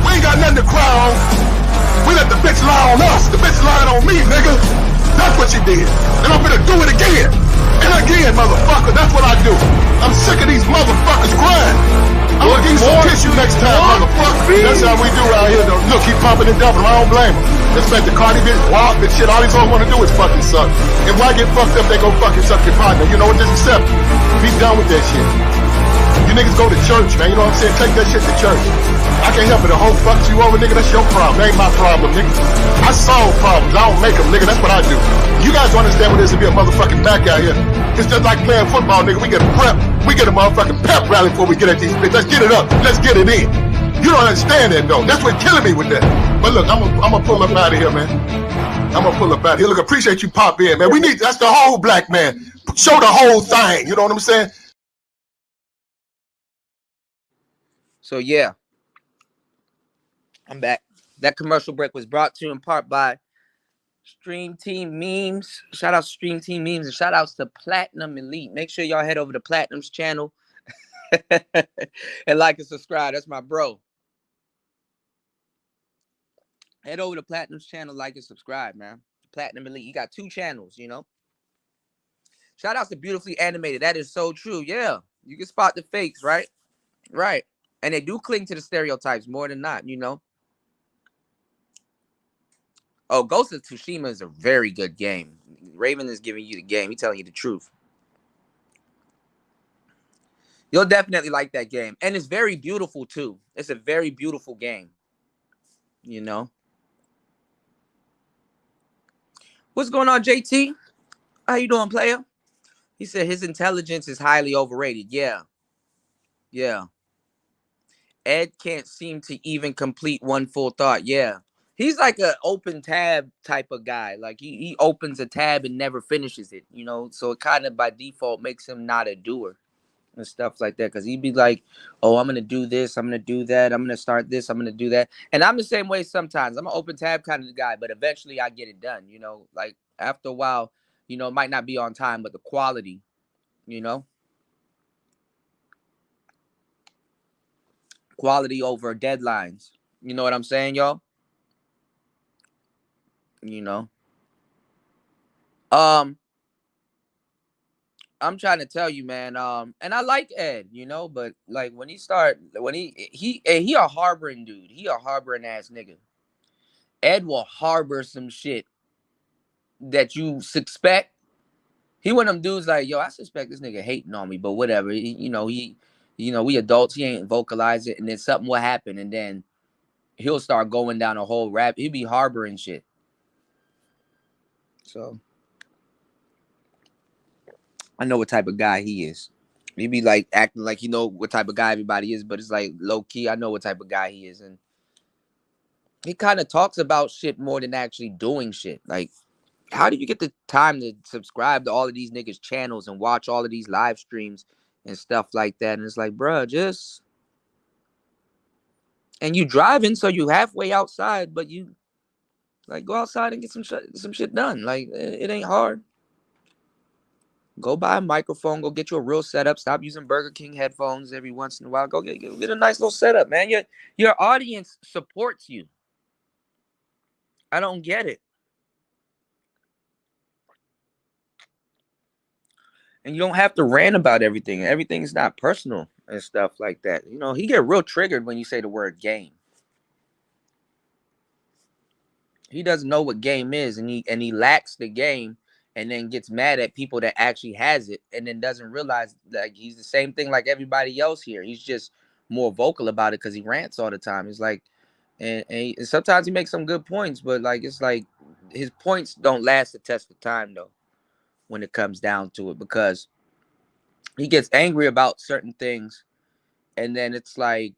We ain't got nothing to cry on. We let the bitch lie on us. The bitch lying on me, nigga. That's what you did. And I'm gonna do it again. And again, motherfucker. That's what I do. I'm sick of these motherfuckers crying. I'm gonna give you some tissue next time, motherfucker. That's how we do out here, though. Look, keep pumping and dumping. I don't blame him. Expect the Cardi bitch, WAP and shit. All these hoes wanna do is fucking suck. And why get fucked up, they go fucking suck your partner. You know what? Just accept it. Be done with that shit. You niggas go to church, man. You know what I'm saying? Take that shit to church. I can't help it. The whole fucks you over, nigga. That's your problem. That ain't my problem, nigga. I solve problems. I don't make them, nigga. That's what I do. You guys don't understand what it is to be a motherfucking back out here. It's just like playing football, nigga. We get a prep. We get a motherfucking pep rally before we get at these bitches. Let's get it up. Let's get it in. You don't understand that, though. That's what's killing me with that. But look, I'm gonna pull up out of here, man. I'm gonna pull up out of here. Look, appreciate you pop in, man. That's the whole black man. Show the whole thing. You know what I'm saying? So yeah, I'm back. That commercial break was brought to you in part by Stream Team Memes. Shout out to Stream Team Memes and shout outs to Platinum Elite. Make sure y'all head over to Platinum's channel and like and subscribe. That's my bro. Head over to Platinum's channel, like and subscribe, man. Platinum Elite. You got 2 channels, Shout outs to Beautifully Animated. That is so true. Yeah. You can spot the fakes, right? Right. And they do cling to the stereotypes more than not, Oh, Ghost of Tsushima is a very good game. Raven is giving you the game. He's telling you the truth. You'll definitely like that game. And it's very beautiful, too. It's a very beautiful game. What's going on, JT? How you doing, player? He said his intelligence is highly overrated. Yeah. Yeah. Ed can't seem to even complete one full thought. Yeah. He's like an open tab type of guy. Like he opens a tab and never finishes it, So it kind of by default makes him not a doer and stuff like that. Because he'd be like, oh, I'm going to do this. I'm going to do that. I'm going to start this. I'm going to do that. And I'm the same way sometimes. I'm an open tab kind of guy, but eventually I get it done, Like after a while, it might not be on time, but the quality, Quality over deadlines, You know what I'm saying, y'all? You know. Um, I'm trying to tell you, man. And I like Ed, you know, but like when he a harboring dude. He a harboring ass nigga. Ed will harbor some shit that you suspect. He one of them dudes like, yo, I suspect this nigga hating on me, but whatever. We adults. He ain't vocalize it, and then something will happen, and then he'll start going down a whole rap. He'll be harboring shit. So I know what type of guy he is. He be like acting like you know what type of guy everybody is, but it's like low key. I know what type of guy he is, and he kind of talks about shit more than actually doing shit. Like, how do you get the time to subscribe to all of these niggas' channels and watch all of these live streams and stuff like that? And it's like, bruh, just and you driving, so you halfway outside, but you like go outside and get some shit done. Like it ain't hard. Go buy a microphone. Go get you a real setup. Stop using Burger King headphones every once in a while. Go get a nice little setup, man. Your audience supports you. I don't get it. And you don't have to rant about everything. Everything's not personal and stuff like that. You know, he get real triggered when you say the word game. He doesn't know what game is, and he lacks the game, and then gets mad at people that actually has it, and then doesn't realize like he's the same thing like everybody else here. He's just more vocal about it because he rants all the time. It's like, and sometimes he makes some good points, but like it's like his points don't last the test of time though when it comes down to it, because he gets angry about certain things, and then it's like,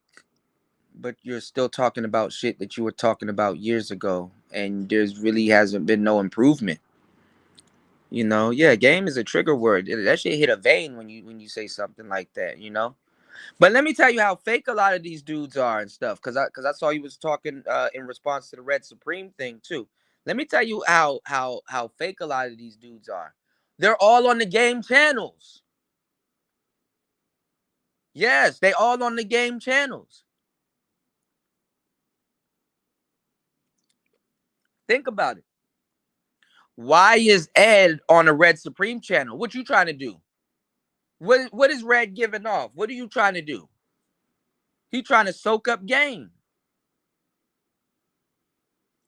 but you're still talking about shit that you were talking about years ago, and there's really hasn't been no improvement. You know, yeah, game is a trigger word. That shit hit a vein when you say something like that, you know. But let me tell you how fake a lot of these dudes are and stuff, because I saw you was talking in response to the Red Supreme thing too. Let me tell you how fake a lot of these dudes are. They're all on the game channels. Yes, they all on the game channels. Think about it. Why is Ed on a Red Supreme channel? What you trying to do? What is Red giving off? What are you trying to do? He trying to soak up game.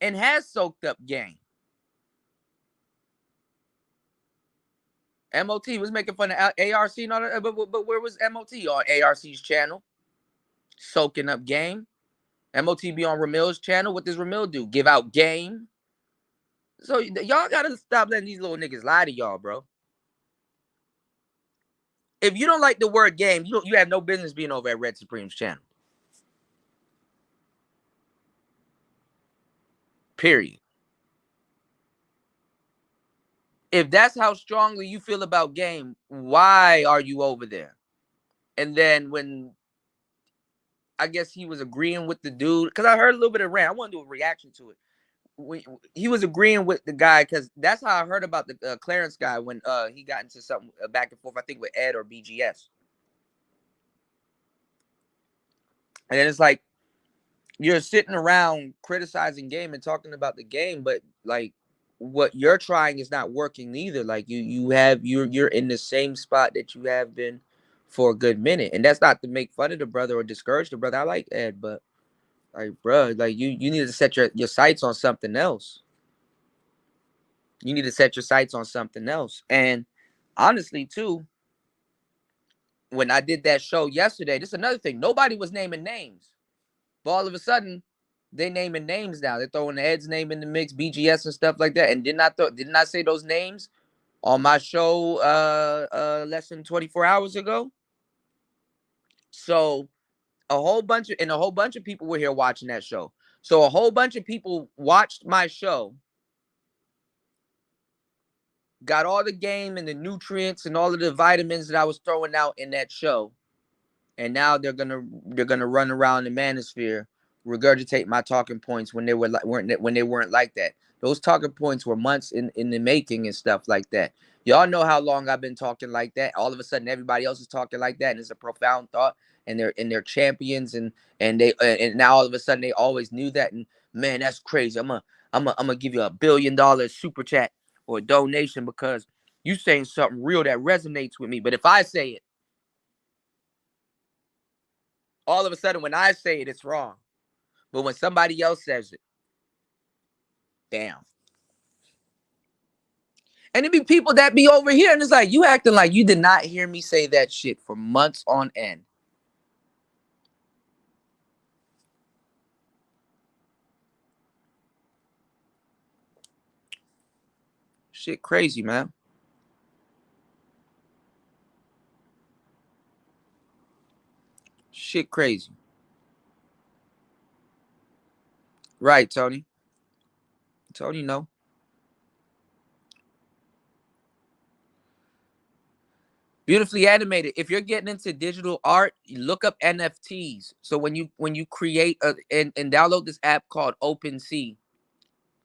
And has soaked up game. MOT was making fun of ARC and all that, but where was MOT on ARC's channel? Soaking up game. MOT be on Ramil's channel. What does Ramil do? Give out game. So y'all gotta stop letting these little niggas lie to y'all, bro. If you don't like the word game, you have no business being over at Red Supreme's channel. Period. If that's how strongly you feel about game, why are you over there? And then when I guess he was agreeing with the dude, because I heard a little bit of rant. I want to do a reaction to it. He was agreeing with the guy, because that's how I heard about the Clarence guy when he got into something back and forth, I think with Ed or BGS. And then it's like, you're sitting around criticizing game and talking about the game, but like what you're trying is not working either. Like you're in the same spot that you have been for a good minute. And that's not to make fun of the brother or discourage the brother. I like Ed, but like, bro, like you need to set your sights on something else. You need to set your sights on something else. And honestly, too, when I did that show yesterday, this is another thing. Nobody was naming names. But all of a sudden, they naming names now. They're throwing Ed's name in the mix, BGS and stuff like that. And didn't I say those names on my show less than 24 hours ago? So a whole bunch of people were here watching that show. So a whole bunch of people watched my show, got all the game and the nutrients and all of the vitamins that I was throwing out in that show. And now they're gonna run around the manosphere, regurgitate my talking points when they weren't like that. Those talking points were months in the making and stuff like that. Y'all know how long I've been talking like that. All of a sudden, everybody else is talking like that, and it's a profound thought. And they're champions, and now all of a sudden they always knew that. And man, that's crazy. I'm gonna give you $1 billion super chat or a donation because you saying something real that resonates with me. But if I say it, all of a sudden when I say it, it's wrong. But when somebody else says it, damn. And it be people that be over here, and it's like you acting like you did not hear me say that shit for months on end. Shit crazy, man. Shit crazy. Right, Tony. Tony, no. Beautifully animated. If you're getting into digital art, you look up NFTs. So when you create and download this app called OpenSea,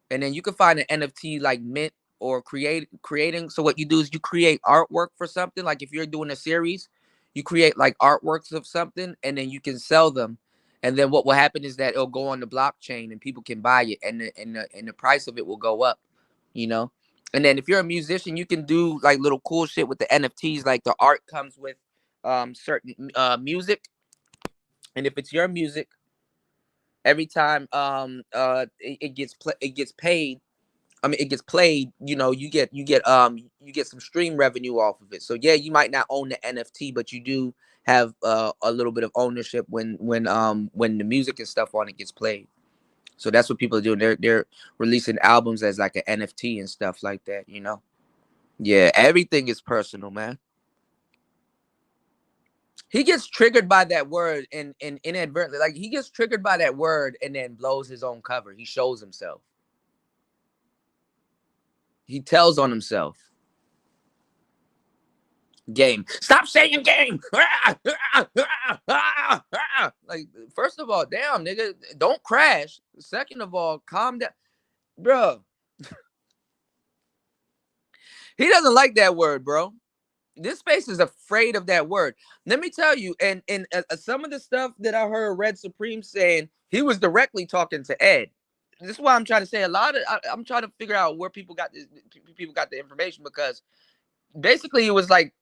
and then you can find an NFT like Mint or creating. So what you do is you create artwork for something. Like if you're doing a series, you create like artworks of something, and then you can sell them. And then what will happen is that it'll go on the blockchain, and people can buy it, and the price of it will go up. You know. And then if you're a musician, you can do like little cool shit with the NFTs. Like the art comes with certain music, and if it's your music, every time it gets paid, I mean, it gets played, you get some stream revenue off of it. So yeah, you might not own the NFT, but you do have a little bit of ownership when the music and stuff on it gets played. So that's what people are doing. They're releasing albums as like an NFT and stuff like that. Yeah, everything is personal, man. He gets triggered by that word and inadvertently, like he gets triggered by that word and then blows his own cover. He shows himself. He tells on himself. Game. Stop saying game. Like, first of all, damn, nigga, don't crash. Second of all, calm down. Bro. He doesn't like that word, bro. This space is afraid of that word. Let me tell you, and some of the stuff that I heard Red Supreme saying, he was directly talking to Ed. This is why I'm trying to say I'm trying to figure out where people got the information, because basically it was like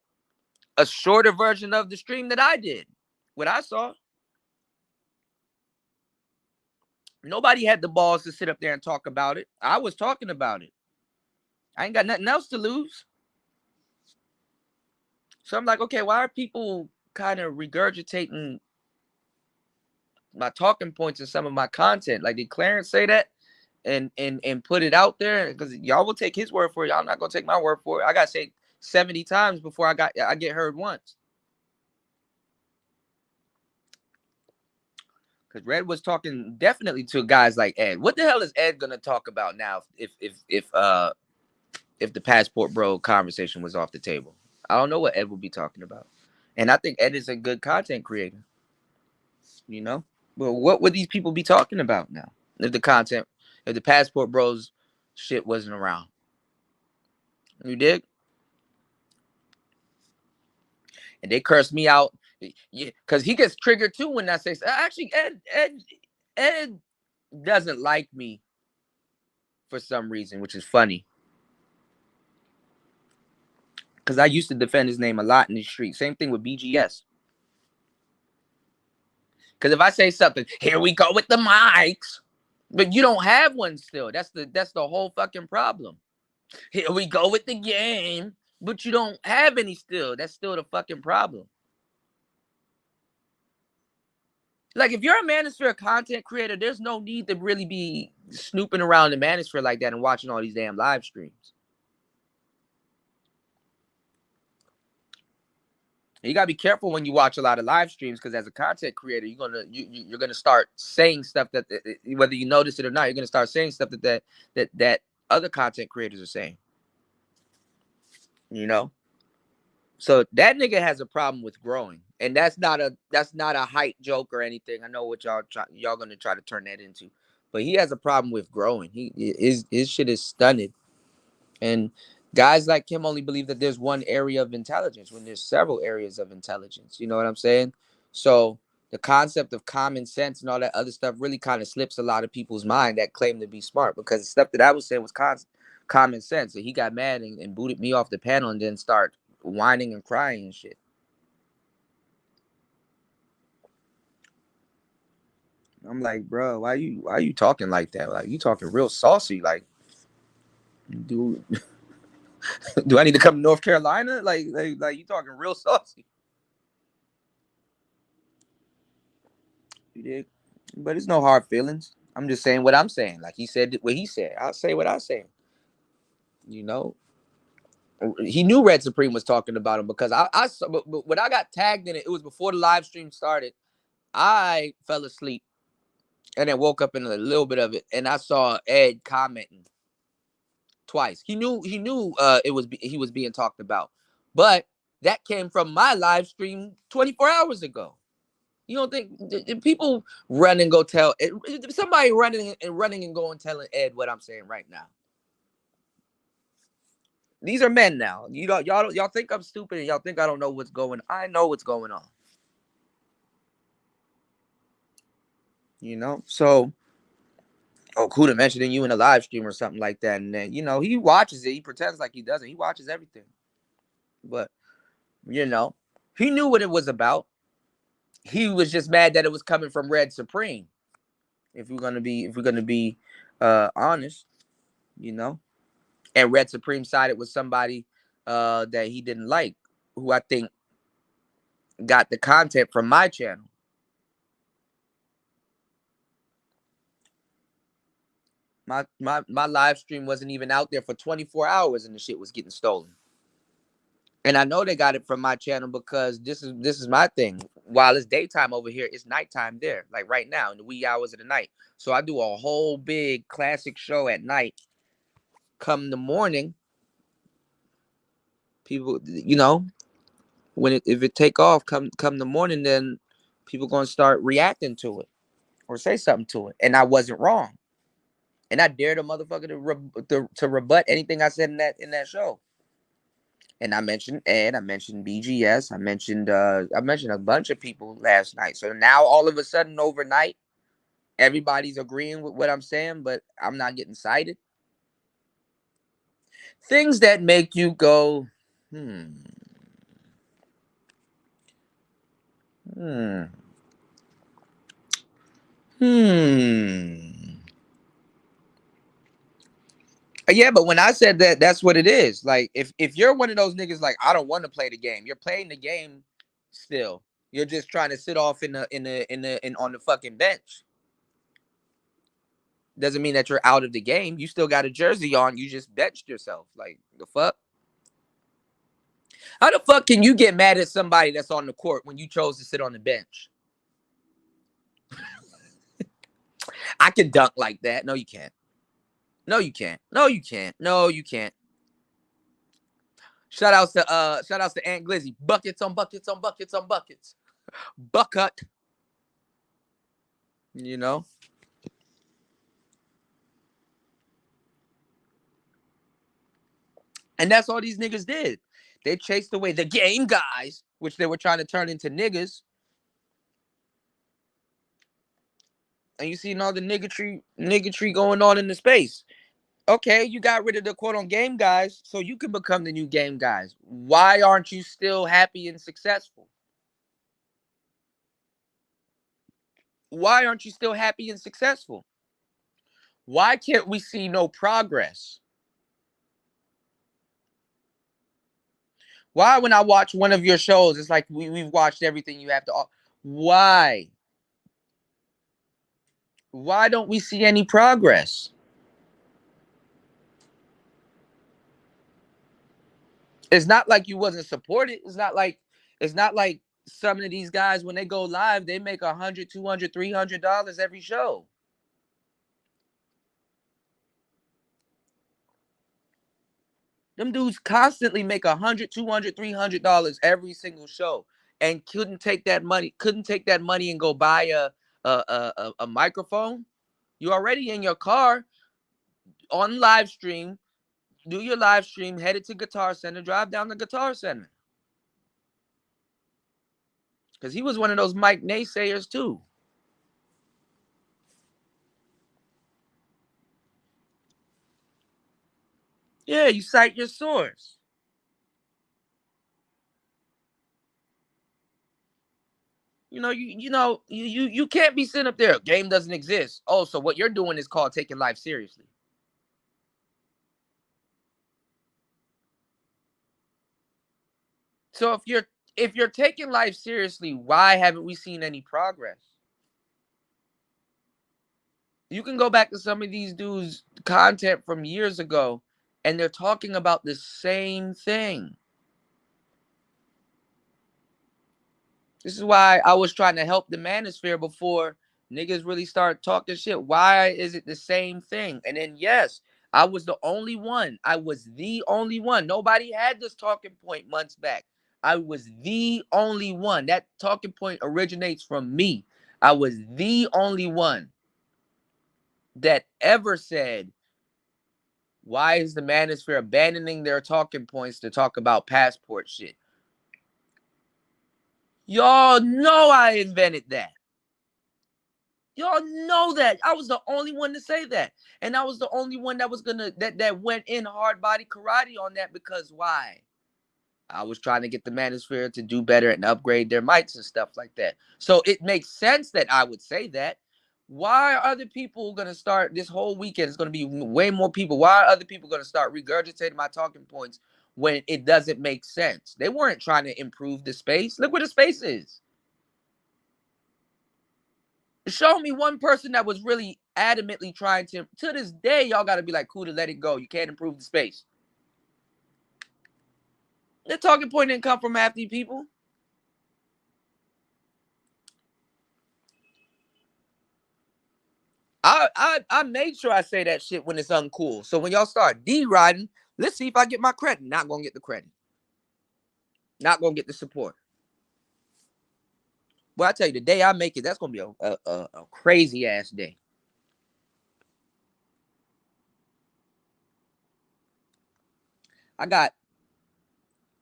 a shorter version of the stream that I did. What I saw. Nobody had the balls to sit up there and talk about it. I was talking about it. I ain't got nothing else to lose. So I'm like, okay, why are people kind of regurgitating my talking points in some of my content? Like, did Clarence say that and put it out there? Because y'all will take his word for it. Y'all not gonna take my word for it. I gotta say 70 times before I get heard once. Because Red was talking definitely to guys like Ed. What the hell is Ed gonna talk about now if the passport bro conversation was off the table? I don't know what Ed will be talking about. And I think Ed is a good content creator. But what would these people be talking about now if the passport bros shit wasn't around? You dig? And they curse me out, because he gets triggered too when I say, actually, Ed doesn't like me for some reason, which is funny. Because I used to defend his name a lot in the street. Same thing with BGS. Because if I say something, here we go with the mics, but you don't have one still. That's the whole fucking problem. Here we go with the game, but you don't have any still. That's still the fucking problem. Like, if you're a manosphere content creator, there's no need to really be snooping around the manosphere like that and watching all these damn live streams. You gotta be careful when you watch a lot of live streams, because as a content creator, you're gonna start saying stuff that, whether you notice it or not, you're gonna start saying stuff that other content creators are saying. So that nigga has a problem with growing, and that's not a hype joke or anything. I know what y'all gonna try to turn that into, but he has a problem with growing. His shit is stunted, and Guys like him only believe that there's one area of intelligence when there's several areas of intelligence. You know what I'm saying? So the concept of common sense and all that other stuff really kind of slips a lot of people's mind that claim to be smart, because the stuff that I was saying was common sense. And he got mad and booted me off the panel and then start whining and crying and shit. I'm like, bro, why you talking like that? Like, you talking real saucy. Like, dude, do I need to come to North Carolina? Like you talking real saucy. You did, but it's no hard feelings. I'm just saying what I'm saying. Like he said what he said. I'll say what I say. You know, he knew Red Supreme was talking about him, because I saw, but when I got tagged in it, it was before the live stream started. I fell asleep and then woke up in a little bit of it, and I saw Ed commenting twice. He knew he was being talked about, but that came from my live stream 24 hours ago. You don't think people run and go tell somebody running and go and telling Ed what I'm saying right now? These are men now. Y'all think I'm stupid and y'all think I don't know what's going on. I know what's going on. You know, so Kuda mentioning you in a live stream or something like that, and then he watches it. He pretends like he doesn't. He watches everything, but he knew what it was about. He was just mad that it was coming from Red Supreme. If we're gonna be honest, and Red Supreme sided with somebody that he didn't like, who I think got the content from my channel. My live stream wasn't even out there for 24 hours and the shit was getting stolen. And I know they got it from my channel because this is my thing. While it's daytime over here, it's nighttime there. Like right now, in the wee hours of the night. So I do a whole big classic show at night. Come the morning, people, if it take off, come the morning, then people gonna start reacting to it or say something to it. And I wasn't wrong. And I dared a motherfucker to rebut anything I said in that show. And I mentioned Ed, I mentioned BGS, I mentioned a bunch of people last night. So now all of a sudden overnight, everybody's agreeing with what I'm saying, but I'm not getting cited. Things that make you go, Yeah, but when I said that, that's what it is. Like, if you're one of those niggas, like, I don't want to play the game. You're playing the game still. You're just trying to sit off on the fucking bench. Doesn't mean that you're out of the game. You still got a jersey on. You just benched yourself. Like, the fuck? How the fuck can you get mad at somebody that's on the court when you chose to sit on the bench? I can dunk like that. No, you can't. No, you can't. No, you can't. No, you can't. Shout outs to Aunt Glizzy. Buckets on buckets on buckets on buckets. Bucket. And that's all these niggas did. They chased away the game guys, which they were trying to turn into niggas. And you seen all the niggatry going on in the space. Okay, you got rid of the quote on game guys, so you can become the new game guys. Why aren't you still happy and successful? Why aren't you still happy and successful? Why can't we see no progress? Why, when I watch one of your shows, it's like we've watched everything you have to. Why? Why don't we see any progress? It's not like you wasn't supported. It's not like some of these guys, when they go live, they make $100, $200, $300 every show. Them dudes constantly make $100, $200, $300 every single show, and couldn't take that money and go buy a microphone. You're already in your car on live stream do your live stream, head it to Guitar Center, drive down to Guitar Center. Because he was one of those Mike naysayers too. Yeah, you cite your source. You can't be sitting up there. Game doesn't exist. Oh, so what you're doing is called taking life seriously. So if you're taking life seriously, why haven't we seen any progress? You can go back to some of these dudes' content from years ago, and they're talking about the same thing. This is why I was trying to help the manosphere before niggas really start talking shit. Why is it the same thing? And then, yes, I was the only one. I was the only one. Nobody had this talking point months back. I was the only one. That talking point originates from me. I was the only one that ever said, why is the manosphere abandoning their talking points to talk about passport shit? Y'all know I invented that. Y'all know that. I was the only one to say that. And I was the only one that was gonna that went in hard body karate on that, because why? I was trying to get the manosphere to do better and upgrade their mics and stuff like that. So it makes sense that I would say that. Why are other people gonna start this whole weekend? It's gonna be way more people. Why are other people gonna start regurgitating my talking points when it doesn't make sense? They weren't trying to improve the space. Look where the space is. Show me one person that was really adamantly trying to this day, y'all got to be like, cool, to let it go. You can't improve the space. The talking point didn't come from half these people. I made sure I say that shit when it's uncool. So when y'all start deriding, let's see if I get my credit. Not gonna get the credit. Not gonna get the support. Well, I tell you, the day I make it, that's gonna be a crazy ass day. I got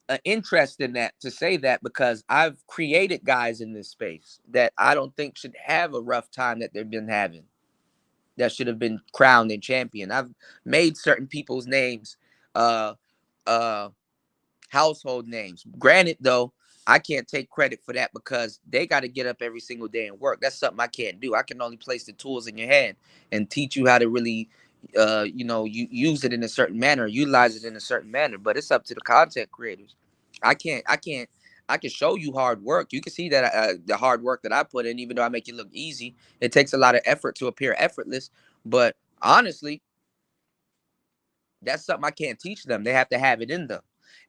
an interest in that, to say that, because I've created guys in this space that I don't think should have a rough time that they've been having, that should have been crowned and champion. I've made certain people's names uh household names. Granted, though, I can't take credit for that because they got to get up every single day and work. That's something I can't do. I can only place the tools in your hand and teach you how to really you use it in a certain manner, utilize it in a certain manner. But it's up to the content creators. I can show you hard work. You can see that the hard work that I put in, even though I make it look easy, it takes a lot of effort to appear effortless. But honestly, that's something I can't teach them. They have to have it in them.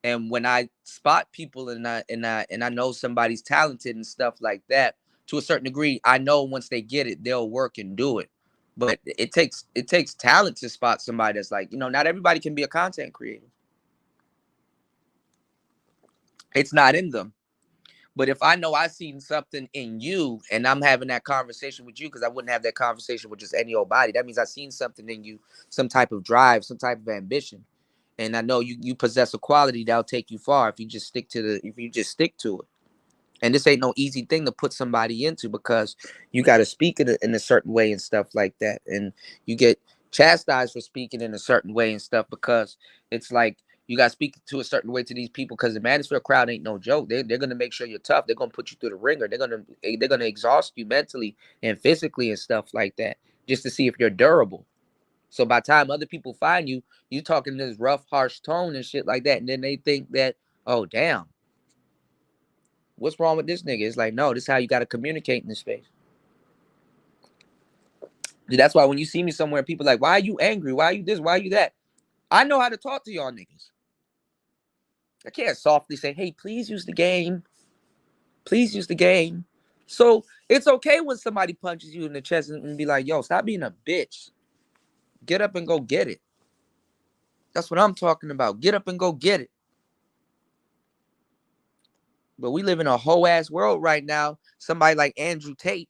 And when I spot people and I know somebody's talented and stuff like that, to a certain degree, I know once they get it, they'll work and do it. But it takes talent to spot somebody that's like, not everybody can be a content creator. It's not in them. But if I know I seen something in you and I'm having that conversation with you, because I wouldn't have that conversation with just any old body, that means I seen something in you, some type of drive, some type of ambition. And I know you possess a quality that'll take you far if you just stick to it. And this ain't no easy thing to put somebody into, because you got to speak in a certain way and stuff like that. And you get chastised for speaking in a certain way and stuff, because it's like you got to speak to a certain way to these people, because the manosphere crowd ain't no joke. They're going to make sure you're tough. They're going to put you through the ringer. They're going to exhaust you mentally and physically and stuff like that, just to see if you're durable. So by the time other people find you, you talking this rough, harsh tone and shit like that. And then they think that, oh, damn, what's wrong with this nigga? It's like, no, this is how you got to communicate in this space. That's why when you see me somewhere, people are like, why are you angry? Why are you this? Why are you that? I know how to talk to y'all niggas. I can't softly say, hey, please use the game. Please use the game. So it's okay when somebody punches you in the chest and be like, yo, stop being a bitch. Get up and go get it. That's what I'm talking about. Get up and go get it. But we live in a whole ass world right now. Somebody like Andrew Tate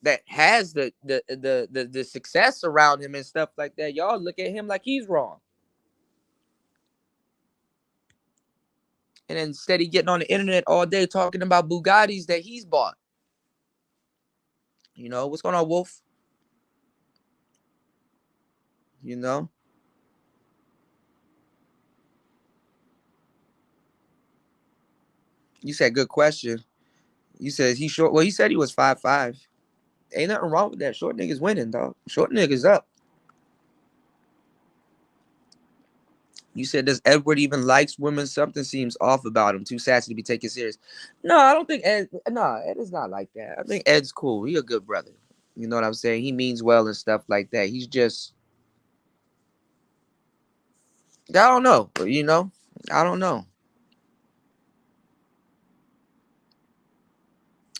that has the success around him and stuff like that. Y'all look at him like he's wrong. And then instead he getting on the internet all day talking about Bugattis that he's bought. You know, what's going on, Wolf? You know? You said good question. You said he short. Well, he said he was 5'5". Ain't nothing wrong with that. Short niggas winning, dog. Short niggas up. You said, does Edward even likes women? Something seems off about him. Too sassy to be taken serious. No, I don't think Ed. No, Ed is not like that. I think Ed's cool. He a good brother. You know what I'm saying? He means well and stuff like that. He's just, I don't know. You know, I don't know.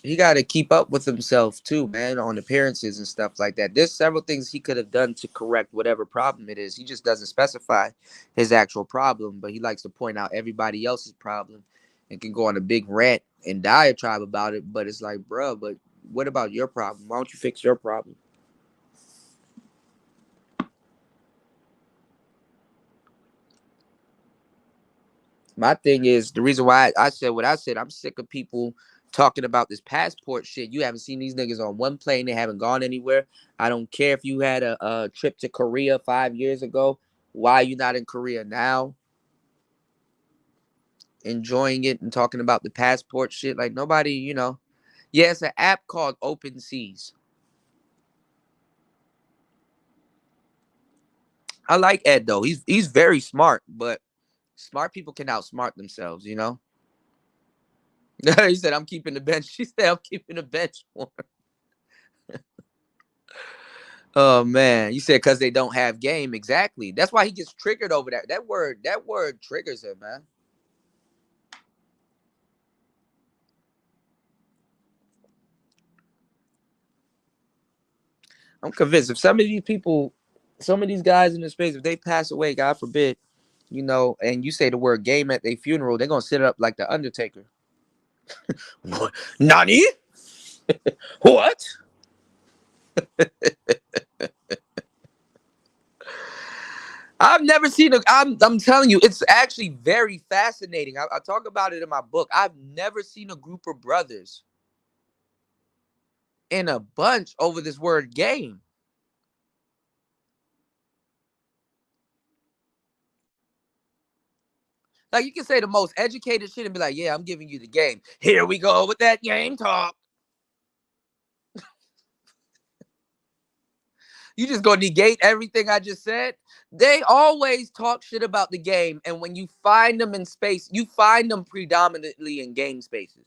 He got to keep up with himself too, man, on appearances and stuff like that. There's several things he could have done to correct whatever problem it is. He just doesn't specify his actual problem, but he likes to point out everybody else's problem and can go on a big rant and diatribe about it. But it's like, bro, but what about your problem? Why don't you fix your problem? My thing is, the reason why I said what I said, I'm sick of people talking about this passport shit. You haven't seen these niggas on one plane. They haven't gone anywhere. I don't care if you had a trip to Korea 5 years ago. Why are you not in Korea now? Enjoying it and talking about the passport shit. Like nobody, you know. Yeah, it's an app called Open Seas. I like Ed though. He's very smart, but smart people can outsmart themselves, you know? He said, I'm keeping the bench. She said, I'm keeping the bench warm. Oh man, you said because they don't have game. Exactly. That's why he gets triggered over that. That word triggers him, man. I'm convinced if some of these people, some of these guys in the space, if they pass away, God forbid, you know, and you say the word game at their funeral, they're gonna sit up like the Undertaker. What? Nani? What? I've never seen a. I'm telling you, it's actually very fascinating. I talk about it in my book. I've never seen a group of brothers in a bunch over this word game. Like you can say the most educated shit and be like, "Yeah, I'm giving you the game. Here we go with that game talk." You just gonna negate everything I just said. They always talk shit about the game, and when you find them in space, you find them predominantly in game spaces.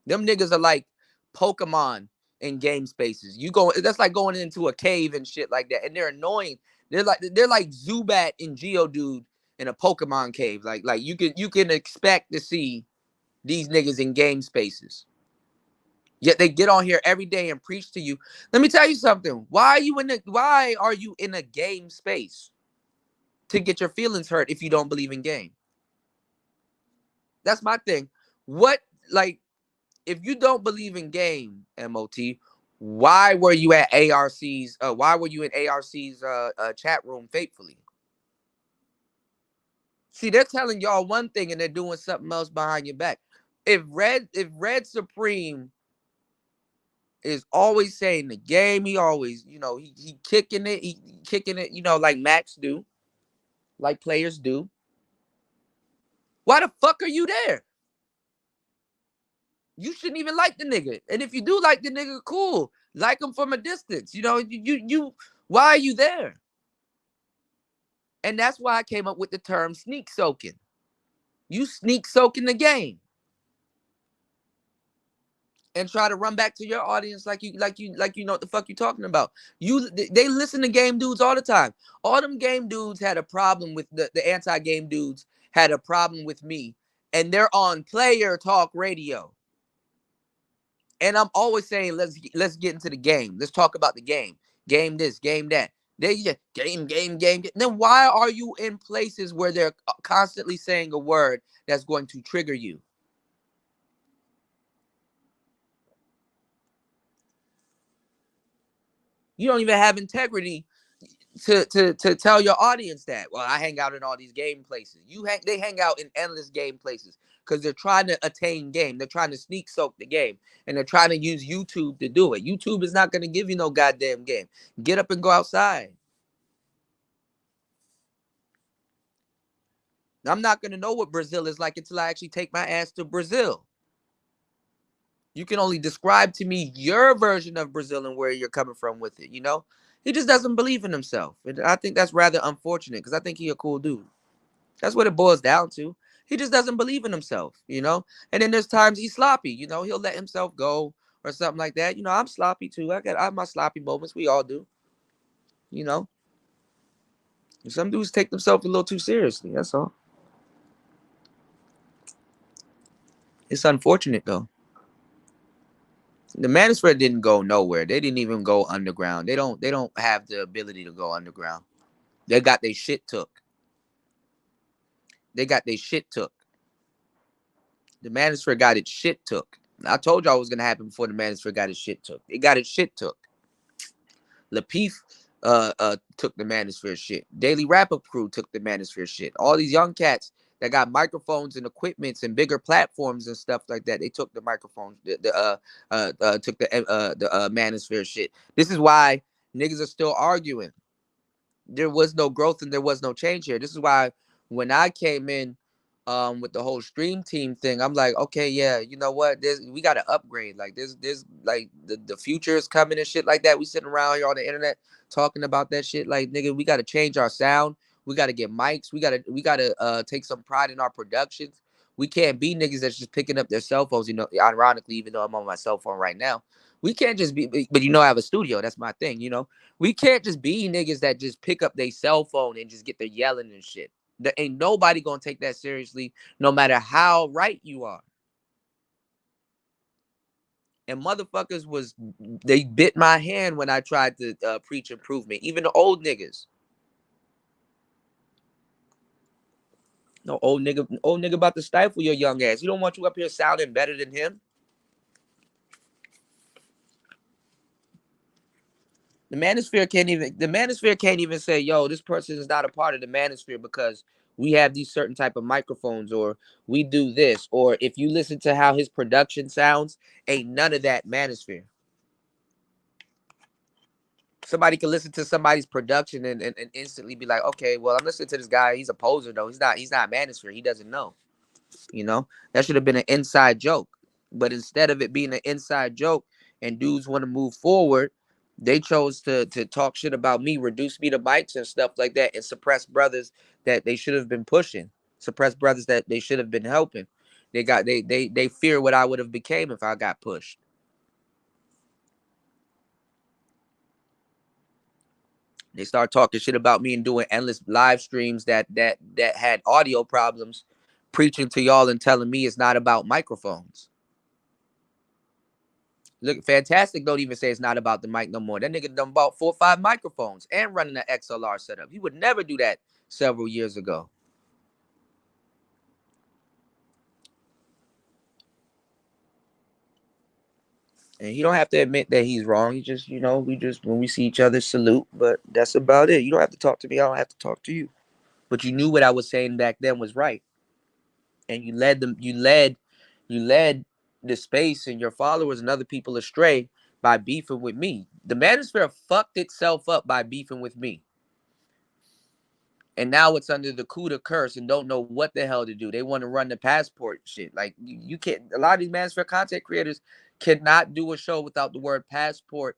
Them niggas are like Pokemon in game spaces. You go, that's like going into a cave and shit like that, and they're annoying. They're like Zubat and Geodude in a Pokemon cave. Like you can expect to see these niggas in game spaces. Yet they get on here every day and preach to you. Let me tell you something. Why are you in a game space to get your feelings hurt if you don't believe in game? That's my thing. What like if you don't believe in game, MOT, why were you at ARC's why were you in ARC's chat room faithfully? See, they're telling y'all one thing and they're doing something else behind your back. If Red Supreme is always saying the game. He always, he kicking it. He kicking it, like Max do, like players do. Why the fuck are you there? You shouldn't even like the nigga. And if you do like the nigga, cool. Like him from a distance. You why are you there? And that's why I came up with the term sneak soaking. You sneak soaking the game. And try to run back to your audience like you know what the fuck you talking about. They listen to game dudes all the time. All them game dudes had a problem with the anti-game dudes had a problem with me, and they're on player talk radio. And I'm always saying let's get into the game. Let's talk about the game. Game this, game that. They just game. Then why are you in places where they're constantly saying a word that's going to trigger you? You don't even have integrity. to tell your audience that, well, I hang out in all these game places. They hang out in endless game places because they're trying to attain game. They're trying to sneak soak the game, and they're trying to use YouTube to do it. YouTube is not going to give you no goddamn game. Get up and go outside. I'm not going to know what Brazil is like until I actually take my ass to Brazil. You can only describe to me your version of Brazil and where you're coming from with it, you know? He just doesn't believe in himself. And I think that's rather unfortunate because I think he a cool dude. That's what it boils down to. He just doesn't believe in himself, you know? And then there's times he's sloppy, you know? He'll let himself go or something like that. You know, I'm sloppy too. I have my sloppy moments. We all do, you know? Some dudes take themselves a little too seriously. That's all. It's unfortunate, though. The manosphere didn't go nowhere. They didn't even go underground. They don't have the ability to go underground. They got their shit took. They got their shit took. The manosphere got its shit took. I told y'all what was gonna happen before the manosphere got its shit took. It got its shit took. Lapeef took the manosphere shit. Daily Wrap-Up Crew took the manosphere shit. All these young cats that got microphones and equipments and bigger platforms and stuff like that, they took the microphones. Took the manosphere shit. This is why niggas are still arguing. There was no growth and there was no change here. This is why when I came in with the whole stream team thing, I'm like, okay, yeah, you know what? We gotta upgrade. Like there's like the future is coming and shit like that. We sitting around here on the internet talking about that shit. Like, nigga, we gotta change our sound. We gotta get mics. We gotta take some pride in our productions. We can't be niggas that's just picking up their cell phones, you know, ironically, even though I'm on my cell phone right now. We can't just be, but you know, I have a studio. That's my thing, you know. We can't just be niggas that just pick up their cell phone and just get their yelling and shit. There ain't nobody gonna take that seriously, no matter how right you are. And motherfuckers they bit my hand when I tried to preach improvement. Even the old niggas. No old nigga about to stifle your young ass. He don't want you up here sounding better than him. The manosphere can't even say, yo, this person is not a part of the manosphere because we have these certain type of microphones, or we do this, or if you listen to how his production sounds, ain't none of that manosphere. Somebody can listen to somebody's production and instantly be like, okay, well, I'm listening to this guy. He's a poser though. He's not manosphere. He doesn't know. You know, that should have been an inside joke. But instead of it being an inside joke and dudes want to move forward, they chose to talk shit about me, reduce me to mics and stuff like that, and suppress brothers that they should have been pushing, suppress brothers that they should have been helping. They fear what I would have became if I got pushed. They start talking shit about me and doing endless live streams that had audio problems, preaching to y'all and telling me it's not about microphones. Look, Fantastic don't even say it's not about the mic no more. That nigga done bought 4 or 5 microphones and running an XLR setup. He would never do that several years ago. And he don't have to admit that he's wrong. He just, you know, when we see each other, salute. But that's about it. You don't have to talk to me. I don't have to talk to you. But you knew what I was saying back then was right. And you led the space and your followers and other people astray by beefing with me. The manosphere fucked itself up by beefing with me. And now it's under the Kuda curse and don't know what the hell to do. They want to run the passport shit. Like, you can't, a lot of these manosphere content creators cannot do a show without the word passport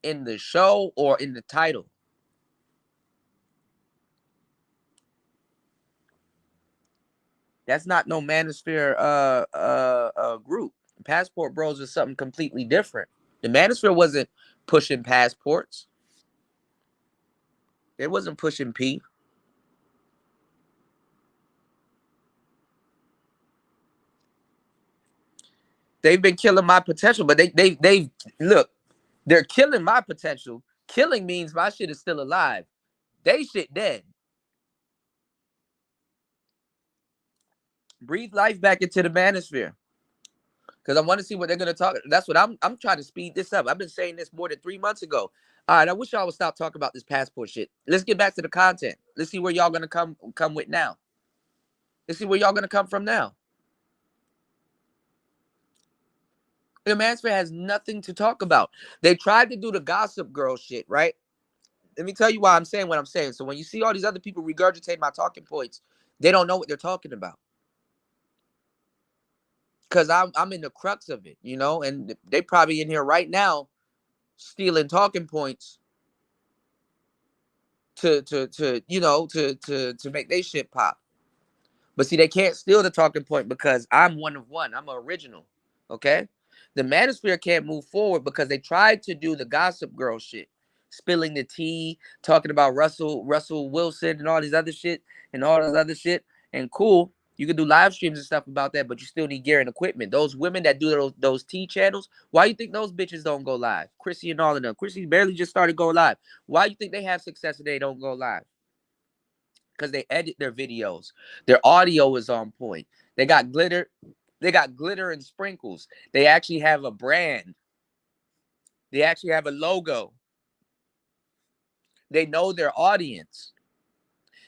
in the show or in the title. That's not no manosphere group. Passport Bros is something completely different. The manosphere wasn't pushing passports. They wasn't pushing P. They've been killing my potential, but they look, they're killing my potential. Killing means my shit is still alive. They shit dead. Breathe life back into the manosphere. because I want to see what they're gonna talk. That's what I'm trying to speed this up. I've been saying this more than 3 months ago. All right, I wish y'all would stop talking about this passport shit. Let's get back to the content. Let's see where y'all gonna come with now. Let's see where y'all gonna come from now. The manosphere has nothing to talk about. They tried to do the gossip girl shit, right? Let me tell you why I'm saying what I'm saying. So when you see all these other people regurgitate my talking points, they don't know what they're talking about. Because I'm in the crux of it, you know, and they probably in here right now stealing talking points to make their shit pop. But see, they can't steal the talking point because I'm one of one. I'm an original. Okay? The manosphere can't move forward because they tried to do the gossip girl shit. Spilling the tea, talking about Russell Wilson and all these other shit and all this other shit. And cool, you can do live streams and stuff about that, but you still need gear and equipment. Those women that do those tea channels, why you think those bitches don't go live? Chrissy and all of them. Chrissy barely just started going live. Why you think they have success and they don't go live? Because they edit their videos. Their audio is on point. They got glitter. They got glitter and sprinkles. They actually have a brand. They actually have a logo. They know their audience.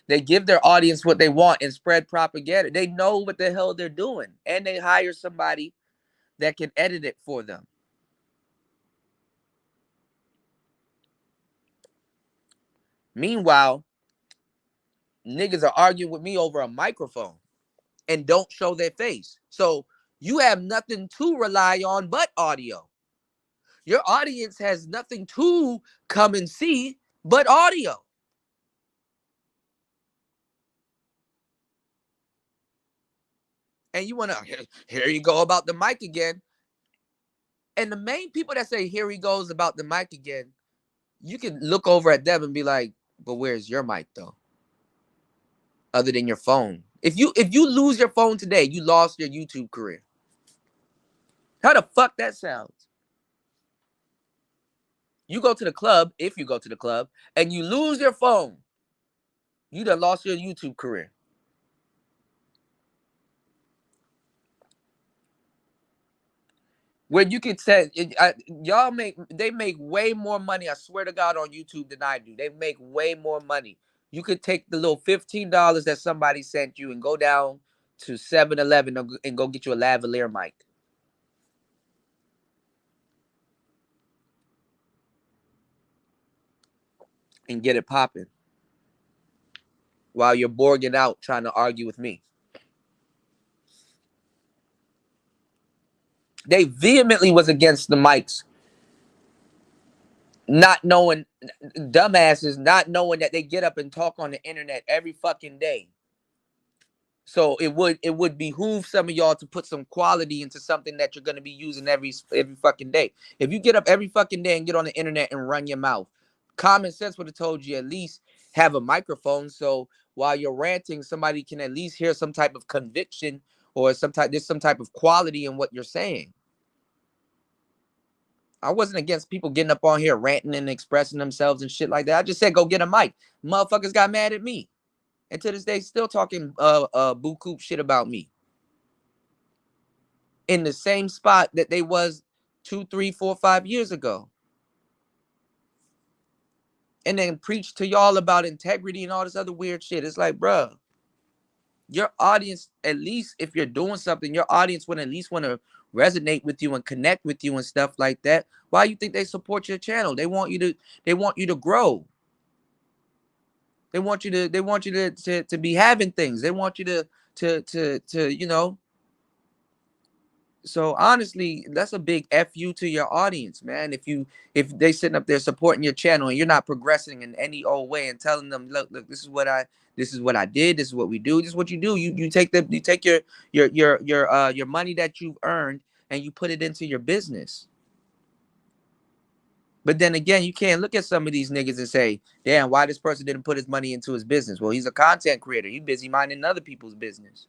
They give their audience what they want and spread propaganda. They know what the hell they're doing. And they hire somebody that can edit it for them. Meanwhile, niggas are arguing with me over a microphone and don't show their face. So you have nothing to rely on but audio. Your audience has nothing to come and see but audio. And you want to, here you go about the mic again. And the main people that say, here he goes about the mic again, you can look over at them and be like, but where's your mic though? Other than your phone. If you lose your phone today, you lost your YouTube career. How the fuck that sounds? You go to the club, if you go to the club, and you lose your phone, you done lost your YouTube career. When you can say, they make way more money, I swear to God, on YouTube than I do. They make way more money. You could take the little $15 that somebody sent you and go down to 7-Eleven and go get you a lavalier mic. And get it popping. While you're borging out trying to argue with me. They vehemently was against the mics. Not knowing, dumbasses, not knowing that they get up and talk on the internet every fucking day. So it would behoove some of y'all to put some quality into something that you're going to be using every fucking day. If you get up every fucking day and get on the internet and run your mouth, common sense would have told you at least have a microphone so while you're ranting, somebody can at least hear some type of conviction or there's some type of quality in what you're saying. I wasn't against people getting up on here ranting and expressing themselves and shit like that. I just said go get a mic. Motherfuckers got mad at me. And to this day, still talking buku shit about me. In the same spot that they was 2, 3, 4, 5 years ago. And then preach to y'all about integrity and all this other weird shit. It's like, bruh, your audience, at least if you're doing something, your audience would at least want to resonate with you and connect with you and stuff like that. Why you think they support your channel? They want you to grow. They want you to be having things. They want you to you know. So honestly, that's a big FU to your audience, man. If they sitting up there supporting your channel and you're not progressing in any old way and telling them, look, this is what I did, this is what we do, this is what you do. You take your money that you've earned and you put it into your business. But then again, you can't look at some of these niggas and say, damn, why this person didn't put his money into his business? Well, he's a content creator. He's busy minding other people's business.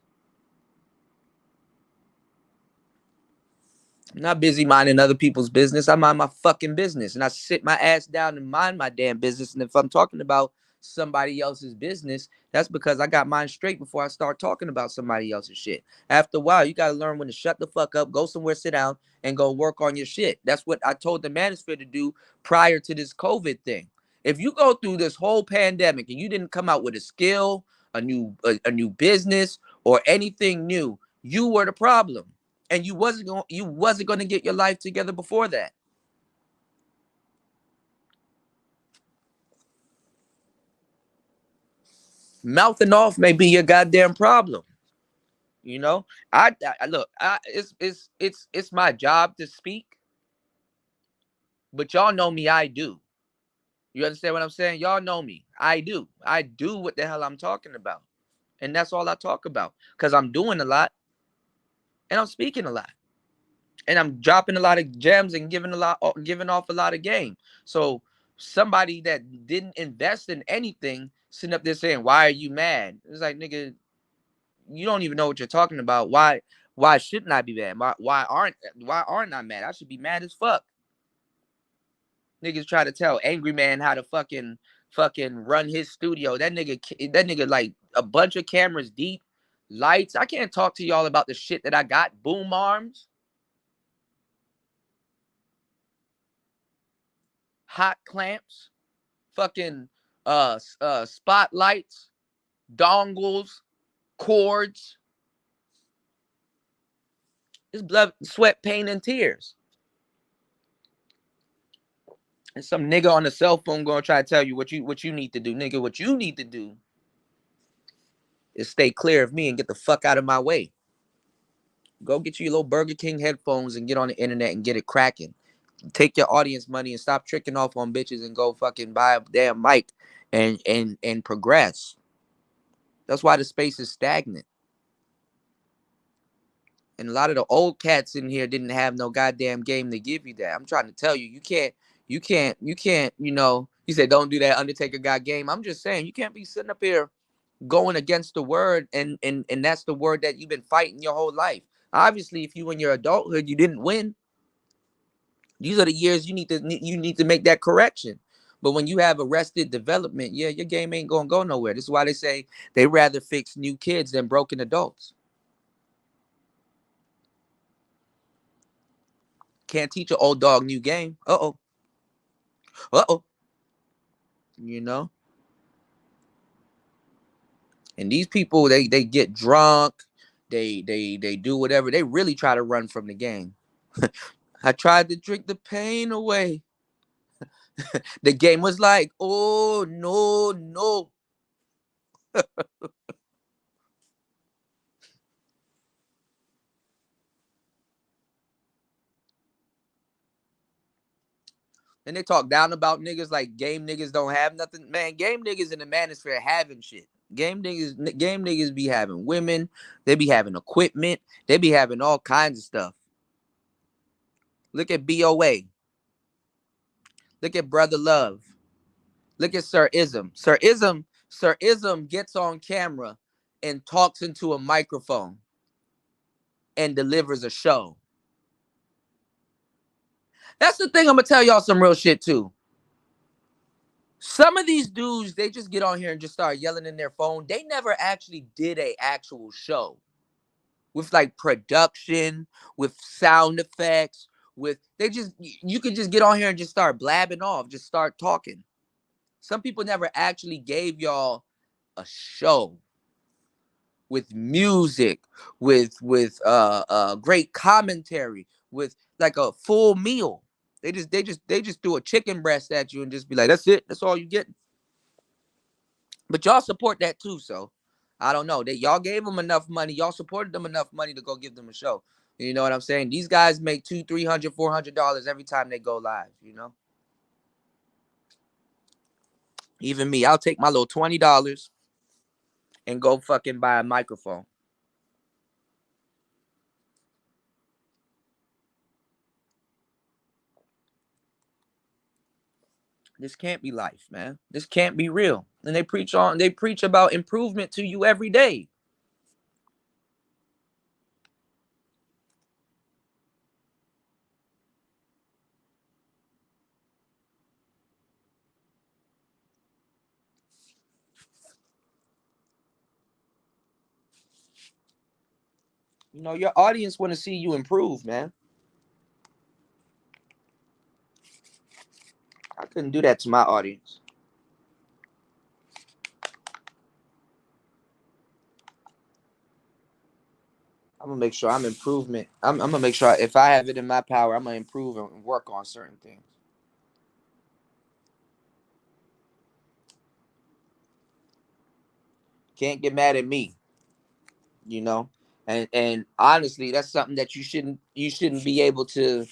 I'm not busy minding other people's business. I mind my fucking business. And I sit my ass down and mind my damn business. And if I'm talking about somebody else's business, that's because I got mine straight before I start talking about somebody else's shit. After a while, you got to learn when to shut the fuck up, go somewhere, sit down, and go work on your shit. That's what I told the manosphere to do prior to this COVID thing. If you go through this whole pandemic and you didn't come out with a skill, a new business, or anything new, you were the problem, and you wasn't going to get your life together before that. Mouthing off may be your goddamn problem. You know, I look, it's my job to speak, but y'all know me. I do. You understand what I'm saying? Y'all know me. I do. I do what the hell I'm talking about, and that's all I talk about because I'm doing a lot and I'm speaking a lot. And I'm dropping a lot of gems and giving off a lot of game. So somebody that didn't invest in anything sitting up there saying, "Why are you mad?" It's like, nigga, you don't even know what you're talking about. Why shouldn't I be mad? Why aren't I mad? I should be mad as fuck. Niggas try to tell Angry Man how to fucking run his studio. That nigga like a bunch of cameras deep, lights. I can't talk to y'all about the shit that I got. Boom arms, hot clamps, fucking spotlights, dongles, cords. It's blood, sweat, pain, and tears. And some nigga on the cell phone gonna try to tell you what you need to do. Nigga, what you need to do is stay clear of me and get the fuck out of my way. Go get you your little Burger King headphones and get on the internet and get it cracking. Take your audience money and stop tricking off on bitches and go fucking buy a damn mic and progress. That's why the space is stagnant. And a lot of the old cats in here didn't have no goddamn game to give you that. I'm trying to tell you, you said don't do that. Undertaker got game. I'm just saying, you can't be sitting up here going against the word, and that's the word that you've been fighting your whole life. Obviously, if you in your adulthood you didn't win, these are the years you need to make that correction. But when you have arrested development, yeah, your game ain't gonna go nowhere. This is why they say they rather fix new kids than broken adults. Can't teach an old dog new game. Uh-oh. Uh-oh. You know? And these people, they get drunk, they do whatever. They really try to run from the game. I tried to drink the pain away. The game was like, oh no, no. And they talk down about niggas like game niggas don't have nothing. Man, game niggas in the manosphere having shit. Game niggas be having women. They be having equipment. They be having all kinds of stuff. Look at BOA. Look at Brother Love. Look at Sir Ism. Sir Ism gets on camera and talks into a microphone and delivers a show. That's the thing. I'm gonna tell y'all some real shit too. Some of these dudes, they just get on here and just start yelling in their phone. They never actually did a actual show with like production, with sound effects, with you could just get on here and just start blabbing off, just start talking. Some people never actually gave y'all a show with music, with great commentary, with like a full meal. They just threw a chicken breast at you and just be like, that's it, that's all you get. But y'all support that too, so I don't know. That y'all gave them enough money, y'all supported them enough money to go give them a show. You know what I'm saying? These guys make $200, $300, $400 every time they go live, you know? Even me, I'll take my little $20 and go fucking buy a microphone. This can't be life, man. This can't be real. And they preach about improvement to you every day. You know, your audience want to see you improve, man. I couldn't do that to my audience. I'm gonna make sure I'm improvement. I'm gonna make sure if I have it in my power, I'm gonna improve and work on certain things. Can't get mad at me, you know. And honestly, that's something that you shouldn't be able to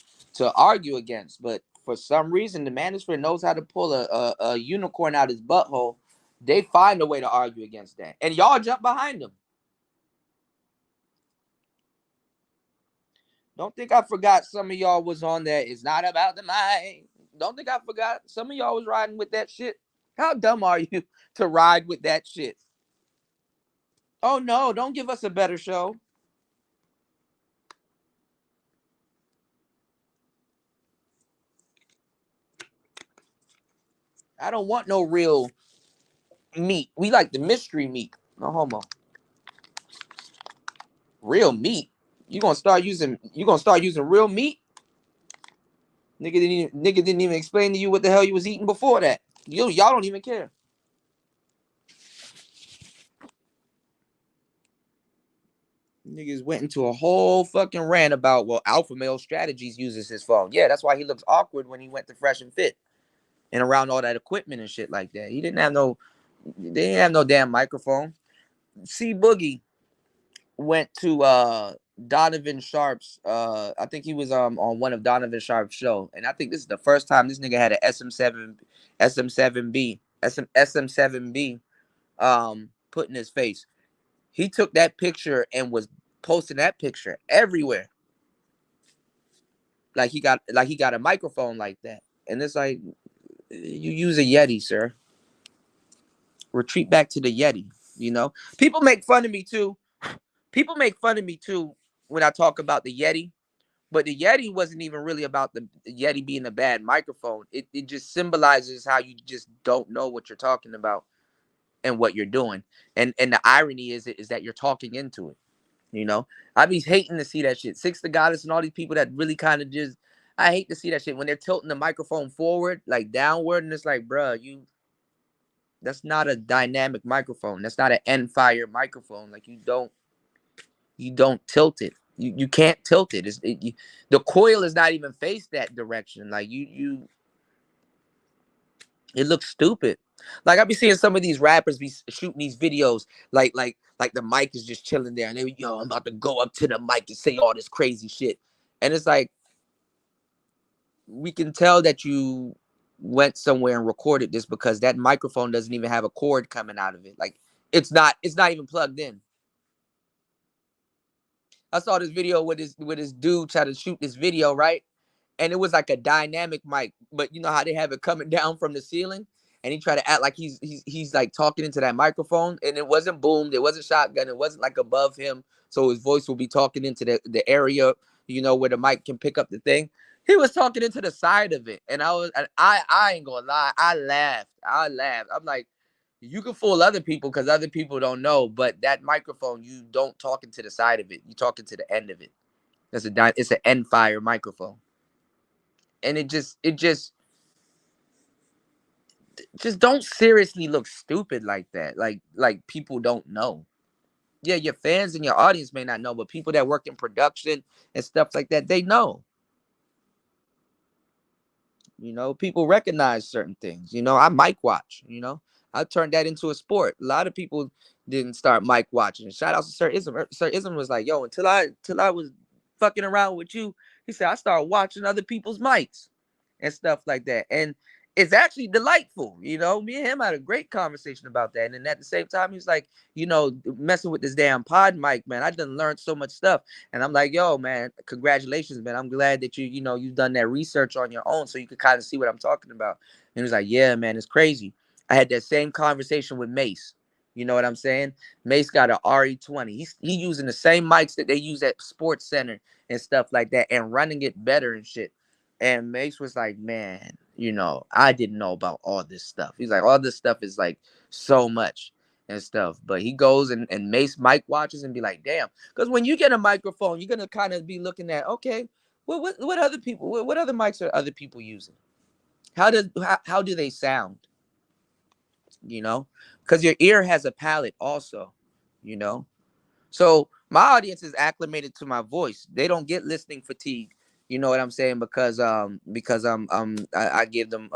argue against. But for some reason, the manosphere knows how to pull a unicorn out his butthole. They find a way to argue against that, and y'all jump behind them. Don't think I forgot some of y'all was on that. It's not about the mind. Don't think I forgot some of y'all was riding with that shit. How dumb are you to ride with that shit? Oh no, don't give us a better show. I don't want no real meat. We like the mystery meat. No homo. Real meat. You gonna start using real meat? Nigga didn't even explain to you what the hell you was eating before that. Y'all don't even care. Niggas went into a whole fucking rant about, well, Alpha Male Strategies uses his phone. Yeah, that's why he looks awkward when he went to Fresh and Fit and around all that equipment and shit like that. They didn't have no damn microphone. C Boogie went to Donovan Sharp's I think he was on one of Donovan Sharp's show. And I think this is the first time this nigga had an SM7B put in his face. He took that picture and was posting that picture everywhere. Like he got a microphone like that. And it's like, you use a Yeti, sir. Retreat back to the Yeti, you know? People make fun of me too. People make fun of me too when I talk about the Yeti. But the Yeti wasn't even really about the Yeti being a bad microphone. It just symbolizes how you just don't know what you're talking about and what you're doing. And the irony is that you're talking into it. You know, I be hating to see that shit. Six the Goddess and all these people that really kind of just, I hate to see that shit when they're tilting the microphone forward, like downward, and it's like, bruh, that's not a dynamic microphone. That's not an end fire microphone. Like you don't tilt it. You can't tilt it. The coil is not even faced that direction. Like it looks stupid. Like I be seeing some of these rappers be shooting these videos, like the mic is just chilling there, and they I'm about to go up to the mic and say all this crazy shit, and it's like we can tell that you went somewhere and recorded this because that microphone doesn't even have a cord coming out of it. Like it's not even plugged in. I saw this video with this dude try to shoot this video, right? And it was like a dynamic mic, but you know how they have it coming down from the ceiling, and he tried to act like he's like talking into that microphone, and it wasn't boomed, it wasn't shotgun, it wasn't like above him, so his voice will be talking into the area, where the mic can pick up the thing. He was talking into the side of it, and I ain't gonna lie, I laughed. I'm like, you can fool other people because other people don't know, but that microphone, you don't talk into the side of it, you talk into the end of it. It's an end fire microphone. And it just don't seriously look stupid like that. Like people don't know. Yeah, your fans and your audience may not know, but people that work in production and stuff like that, they know. People recognize certain things. I mic watch. I turned that into a sport. A lot of people didn't start mic watching. Shout out to Sir Ism. Sir Ism was like, yo, until I was fucking around with you, he said I started watching other people's mics and stuff like that. And it's actually delightful. Me and him had a great conversation about that. And at the same time, he's like, messing with this damn pod mic, man, I done learned so much stuff. And I'm like, yo, man, congratulations, man. I'm glad that you've done that research on your own so you could kind of see what I'm talking about. And he was like, yeah, man, it's crazy. I had that same conversation with Mace. You know what I'm saying? Mace got an RE20. He using the same mics that they use at Sports Center and stuff like that and running it better and shit. And Mace was like, man, I didn't know about all this stuff. He's like, all this stuff is like so much. and stuff. But he goes and makes mic watches and be like, damn. Because when you get a microphone, you're gonna kind of be looking at, okay, well, what other people, what other mics are other people using? How do they sound? You know, because your ear has a palate also. You know, so my audience is acclimated to my voice. They don't get listening fatigue. You know what I'm saying? Because I give them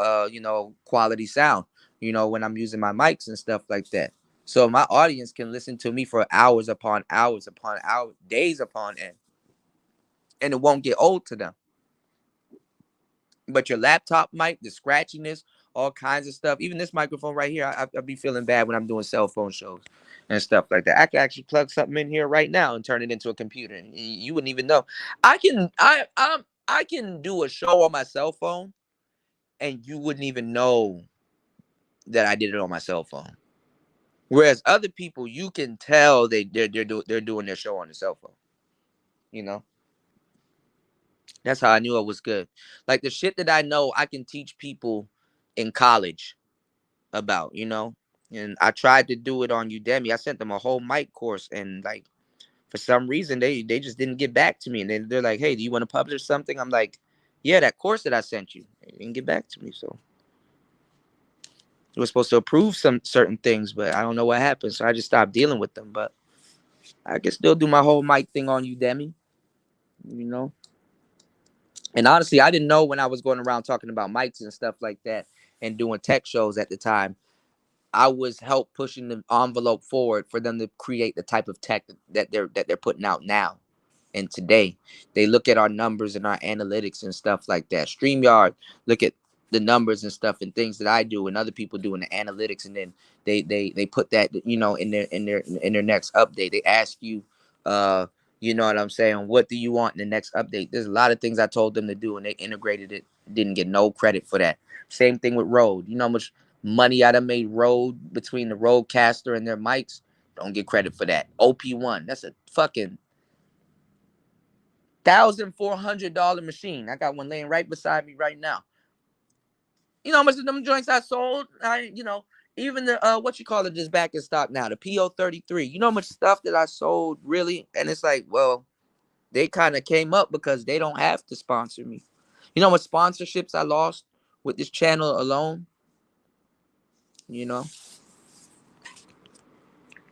quality sound. You know, when I'm using my mics and stuff like that. So my audience can listen to me for hours upon hours upon hours, days upon end, and it won't get old to them. But your laptop mic, the scratchiness, all kinds of stuff. Even this microphone right here, I be feeling bad when I'm doing cell phone shows and stuff like that. I can actually plug something in here right now and turn it into a computer, and you wouldn't even know. I can do a show on my cell phone, and you wouldn't even know that I did it on my cell phone. Whereas other people, you can tell they're doing their show on the cell phone. You know, that's how I knew it was good. Like the shit that I know, I can teach people in college about, you know. And I tried to do it on Udemy. I sent them a whole mic course, and like for some reason they just didn't get back to me. And then they're like, "Hey, do you want to publish something?" I'm like, "Yeah, that course that I sent you." They didn't get back to me, so it was supposed to approve some certain things, but I don't know what happened. So I just stopped dealing with them. But I can still do my whole mic thing on Udemy, you know. And honestly, I didn't know when I was going around talking about mics and stuff like that and doing tech shows at the time. I was help pushing the envelope forward for them to create the type of tech that they're putting out now. And today, they look at our numbers and our analytics and stuff like that. StreamYard look at the numbers and stuff and things that I do and other people do in the analytics, and then they put that, you know, in their next update. They ask you, you know what I'm saying? What do you want in the next update? There's a lot of things I told them to do, and they integrated it. Didn't get no credit for that. Same thing with Rode. You know how much money I done made Rode between the Rodecaster and their mics? Don't get credit for that. OP1, that's a fucking $1,400 machine. I got one laying right beside me right now. You know how much of them joints I sold? Even the what you call it just back in stock now, the PO33. You know how much stuff that I sold really? And it's like, well, they kind of came up because they don't have to sponsor me. You know what sponsorships I lost with this channel alone? You know?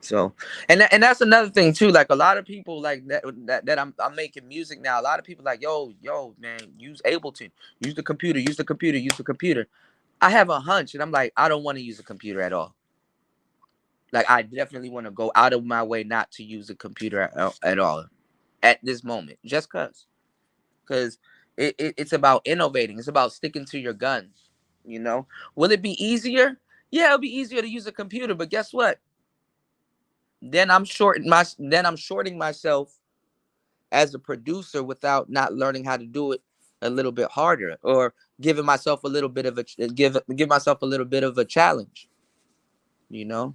So, and that's another thing too. Like a lot of people like that I'm making music now. A lot of people like, yo, man, use Ableton, use the computer, use the computer, use the computer. I have a hunch, and I'm like, I don't want to use a computer at all. Like I definitely want to go out of my way not to use a computer at all at this moment, just because it's about innovating. It's about sticking to your guns. You know, will it be easier? Yeah, it'll be easier to use a computer, but guess what? Then I'm shorting myself as a producer without not learning how to do it a little bit harder, or giving myself a little bit of give myself a little bit of a challenge, you know.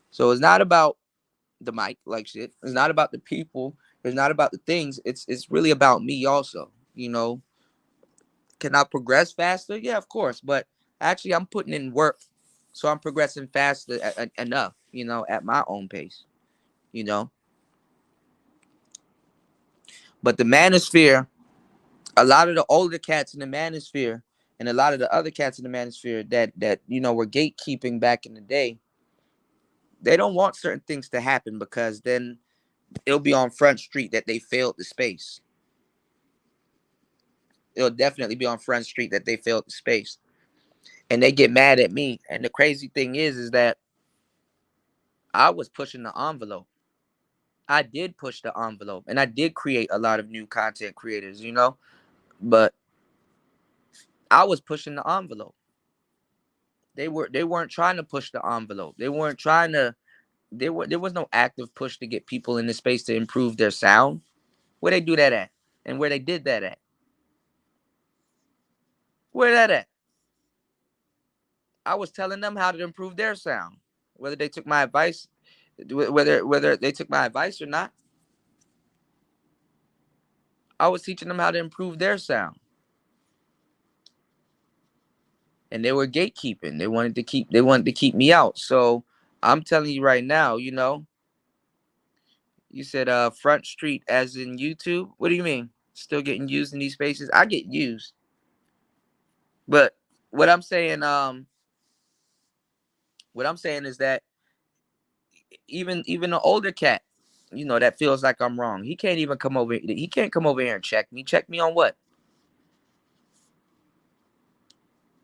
So it's not about the mic, like shit. It's not about the people. It's not about the things. It's really about me also, you know. Can I progress faster? Yeah, of course, but actually I'm putting in work, so I'm progressing faster enough, you know, at my own pace, you know. But the manosphere, a lot of the older cats in the manosphere and a lot of the other cats in the manosphere that you know were gatekeeping back in the day, they don't want certain things to happen because then it'll be on Front Street that they failed the space. It'll definitely be on Front Street that they failed the space. And they get mad at me. And the crazy thing is that I was pushing the envelope. I did push the envelope, and I did create a lot of new content creators, you know, but I was pushing the envelope. They weren't trying to push the envelope. They weren't trying to. There was no active push to get people in the space to improve their sound. Where they do that at, and where they did that at. Where that at? I was telling them how to improve their sound, whether they took my advice, whether they took my advice or not. I was teaching them how to improve their sound, and they were gatekeeping. They wanted to keep me out. So I'm telling you right now, you know, you said Front Street as in YouTube. What do you mean? Still getting used in these spaces? I get used. But what I'm saying, is that even an older cat, you know, that feels like I'm wrong. He can't even come over. He can't come over here and check me. Check me on what?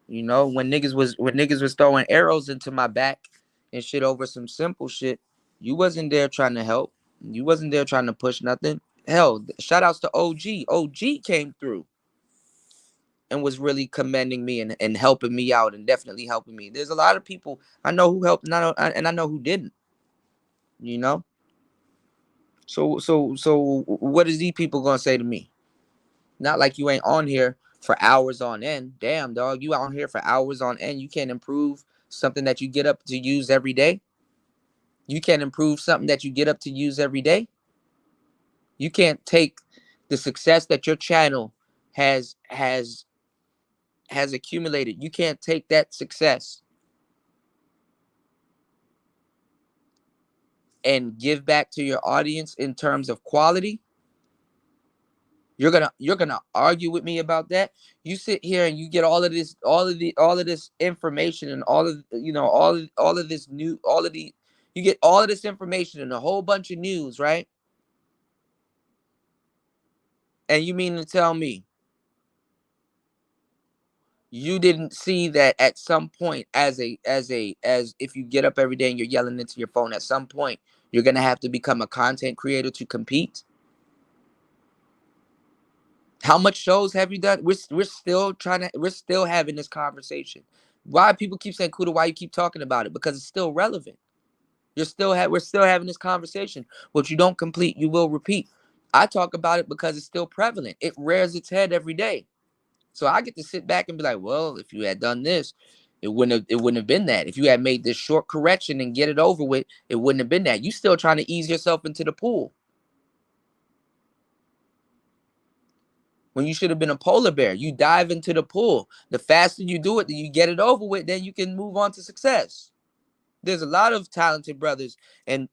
You know, when niggas was throwing arrows into my back and shit over some simple shit, you wasn't there trying to help. You wasn't there trying to push nothing. Hell, shout outs to OG. OG came through and was really commending me and helping me out and definitely helping me. There's a lot of people I know who helped and I know who didn't, you know? So what is these people gonna say to me? Not like you ain't on here for hours on end. Damn, dog, you out here for hours on end. You can't improve something that you get up to use every day. You can't improve something that you get up to use every day. You can't take the success that your channel has accumulated. You can't take that success and give back to your audience in terms of quality. You're gonna argue with me about that. You sit here and you get all of this information and all of all of this new all of the you get all of this information and a whole bunch of news, right? And you mean to tell me you didn't see that at some point, as if you get up every day and you're yelling into your phone, at some point you're gonna have to become a content creator to compete? How much shows have you done? We're still having this conversation. Why people keep saying Kuda? Why you keep talking about it? Because it's still relevant. We're still having this conversation. What you don't complete, you will repeat. I talk about it because it's still prevalent. It rears its head every day. So I get to sit back and be like, well, if you had done this, it wouldn't have been that. If you had made this short correction and get it over with, it wouldn't have been that. You still trying to ease yourself into the pool when you should have been a polar bear. You dive into the pool. The faster you do it, then you get it over with, then you can move on to success. There's a lot of talented brothers and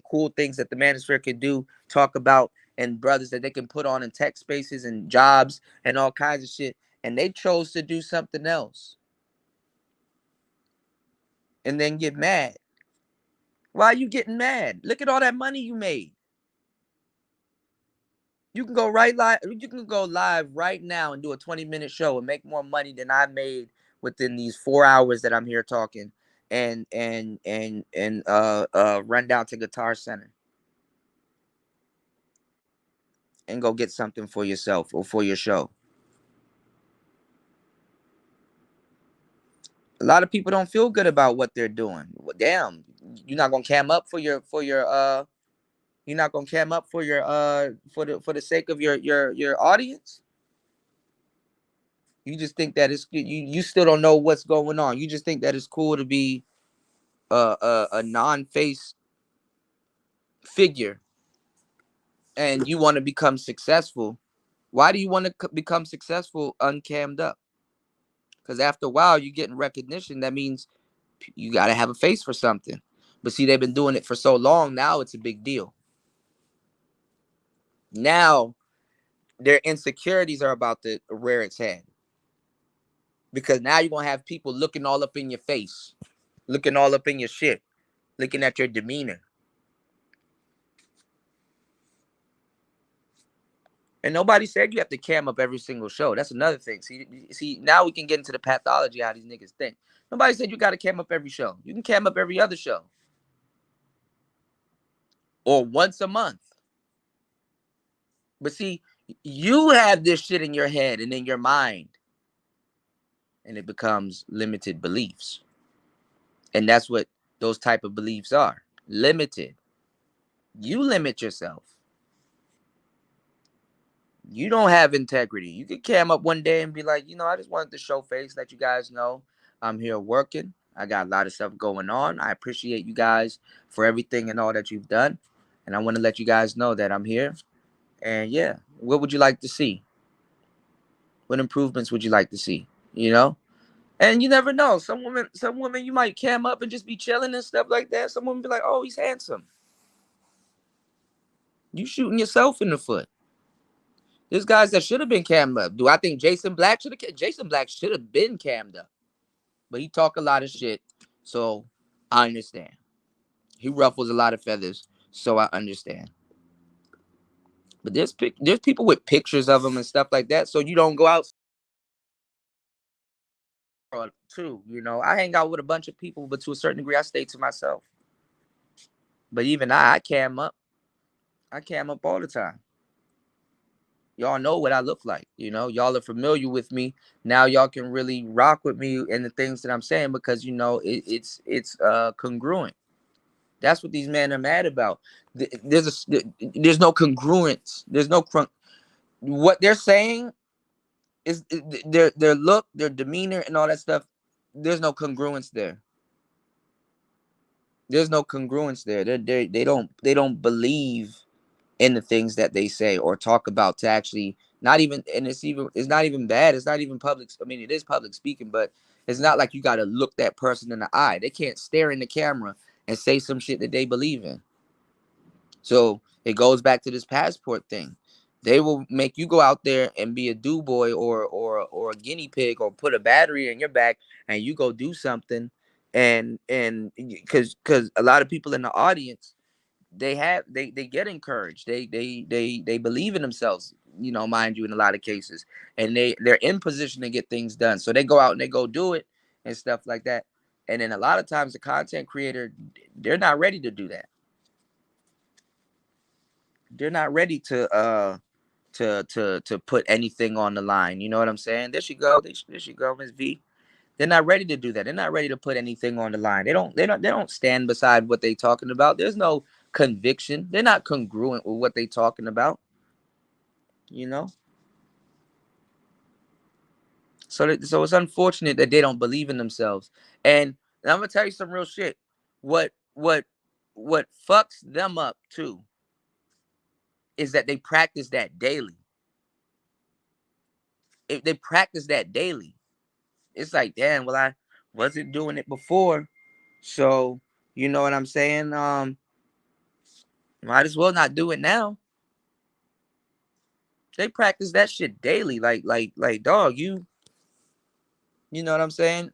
cool things that the manosphere can do, talk about, and brothers that they can put on in tech spaces and jobs and all kinds of shit. And they chose to do something else and then get mad. Why are you getting mad? Look at all that money you made. You can go live. You can go live right now and do a 20-minute show and make more money than I made within these 4 hours that I'm here talking, and run down to Guitar Center and go get something for yourself or for your show. A lot of people don't feel good about what they're doing. Well, damn, you're not gonna cam up you're not gonna cam up for the sake of your audience. You just think that you still don't know what's going on. You just think that it's cool to be a non-face figure and you want to become successful. Why do you want to become successful uncammed up? Because after a while you're getting recognition. That means you got to have a face for something. But see, they've been doing it for so long, now it's a big deal. Now their insecurities are about to rear its head, because now you're gonna have people looking all up in your face, looking all up in your shit, looking at your demeanor. And nobody said you have to cam up every single show. That's another thing. See, now we can get into the pathology of how these niggas think. Nobody said you got to cam up every show. You can cam up every other show, or once a month. But see, you have this shit in your head and in your mind, and it becomes limited beliefs. And that's what those type of beliefs are. Limited. You limit yourself. You don't have integrity. You could cam up one day and be like, I just wanted to show face, let you guys know I'm here working. I got a lot of stuff going on. I appreciate you guys for everything and all that you've done. And I want to let you guys know that I'm here. And yeah, what would you like to see? What improvements would you like to see? And you never know. Some women you might cam up and just be chilling and stuff like that. Some women be like, oh, he's handsome. You shooting yourself in the foot. There's guys that should have been cammed up. Do I think Jason Black should have? Jason Black should have been cammed up, but he talk a lot of shit, so I understand. He ruffles a lot of feathers, so I understand. But there's people with pictures of him and stuff like that, so you don't go out too. You know, I hang out with a bunch of people, but to a certain degree, I stay to myself. But even I cam up. I cam up all the time. Y'all know what I look like. You know, y'all are familiar with me. Now y'all can really rock with me and the things that I'm saying because you know it's congruent. That's what these men are mad about. There's no congruence. There's no what they're saying is their look, their demeanor, and all that stuff. There's no congruence there. There's no congruence there. They don't believe in the things that they say or talk about to actually not even, and it's not even bad. It's not even public. I mean, it is public speaking, but it's not like you got to look that person in the eye. They can't stare in the camera and say some shit that they believe in. So it goes back to this passport thing. They will make you go out there and be a do boy or a guinea pig or put a battery in your back and you go do something, and because a lot of people in the audience they get encouraged. They believe in themselves, you know, mind you, in a lot of cases, and they're in position to get things done. So they go out and they go do it and stuff like that. And then a lot of times the content creator, they're not ready to do that. They're not ready to put anything on the line. You know what I'm saying? There she go. There she go, Miss V. They're not ready to do that. They're not ready to put anything on the line. They don't stand beside what they talking about. There's no conviction. They're not congruent with what they talking about. You know? So it's unfortunate that they don't believe in themselves. And I'm gonna tell you some real shit. What fucks them up too is that they practice that daily. If they practice that daily, it's like, damn, well, I wasn't doing it before. So, you know what I'm saying? Might as well not do it now. They practice that shit daily. Like dog, you know what I'm saying?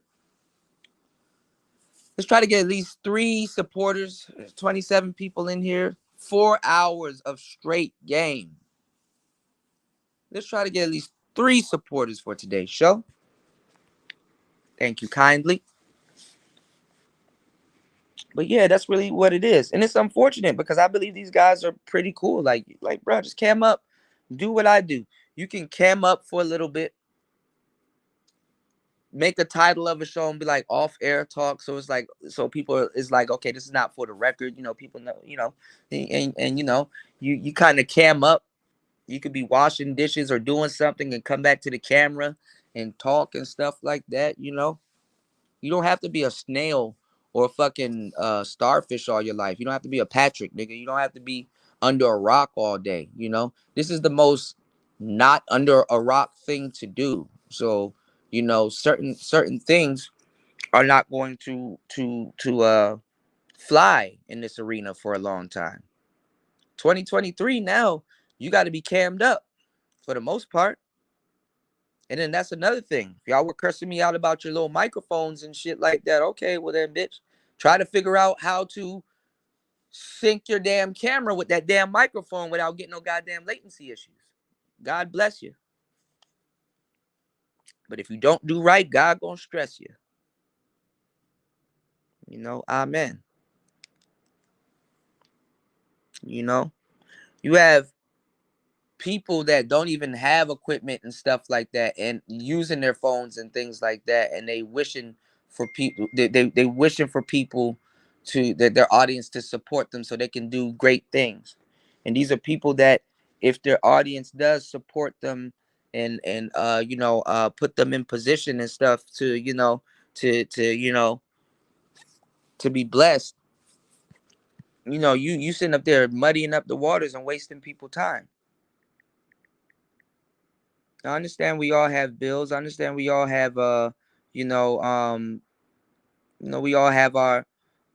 Let's try to get at least 3 supporters, 27 people in here, 4 hours of straight game. Let's try to get at least 3 supporters for today's show. Thank you kindly. But yeah, that's really what it is. And it's unfortunate because I believe these guys are pretty cool. Like, bro, just cam up, do what I do. You can cam up for a little bit, make a title of a show and be like off air talk. So it's like, so people is like, okay, this is not for the record. You know, people know, you know, and you know, you kind of cam up. You could be washing dishes or doing something and come back to the camera and talk and stuff like that. You know, you don't have to be a snail or a fucking starfish all your life. You don't have to be a Patrick, nigga. You don't have to be under a rock all day. You know, this is the most not under a rock thing to do. So, you know, certain things are not going to fly in this arena for a long time. 2023 now, you got to be cammed up for the most part. And then that's another thing. If y'all were cursing me out about your little microphones and shit like that, okay, well then, bitch, try to figure out how to sync your damn camera with that damn microphone without getting no goddamn latency issues. God bless you. But if you don't do right, God gonna stress you. You know, amen. You know, you have people that don't even have equipment and stuff like that and using their phones and things like that, and they wishing for people they wishing for people to their audience to support them so they can do great things. And these are people that if their audience does support them and you know put them in position and stuff to you know to you know to be blessed, you know, you sitting up there muddying up the waters and wasting people time. I understand we all have bills. I understand we all have You know, we all have our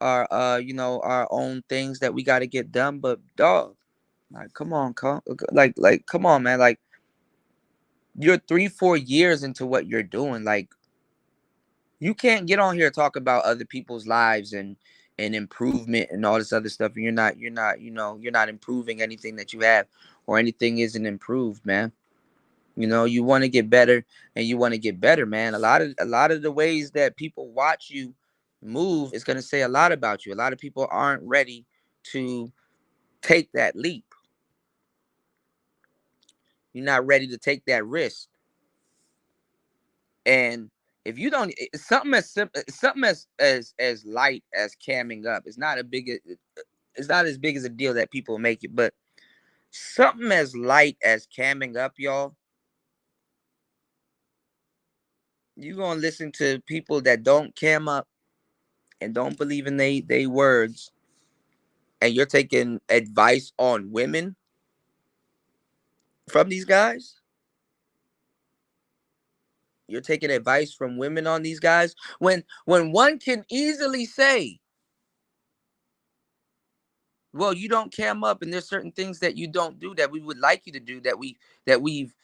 own things that we got to get done. But dog, like, come on, come on, man. Like, you're 3-4 years into what you're doing. Like, you can't get on here and talk about other people's lives and improvement and all this other stuff, and you're not improving anything that you have, or anything isn't improved, man. You want to get better, and you want to get better, man. A lot of the ways that people watch you move is going to say a lot about you. A lot of people aren't ready to take that leap. You're not ready to take that risk. And if you don't, something as simple, something as light as camming up, it's not as big as a deal that people make it. But something as light as camming up, y'all, you gonna listen to people that don't cam up and don't believe in they words, and you're taking advice on women from these guys. You're taking advice from women on these guys when one can easily say, well, you don't cam up, and there's certain things that you don't do that we would like you to do, that we've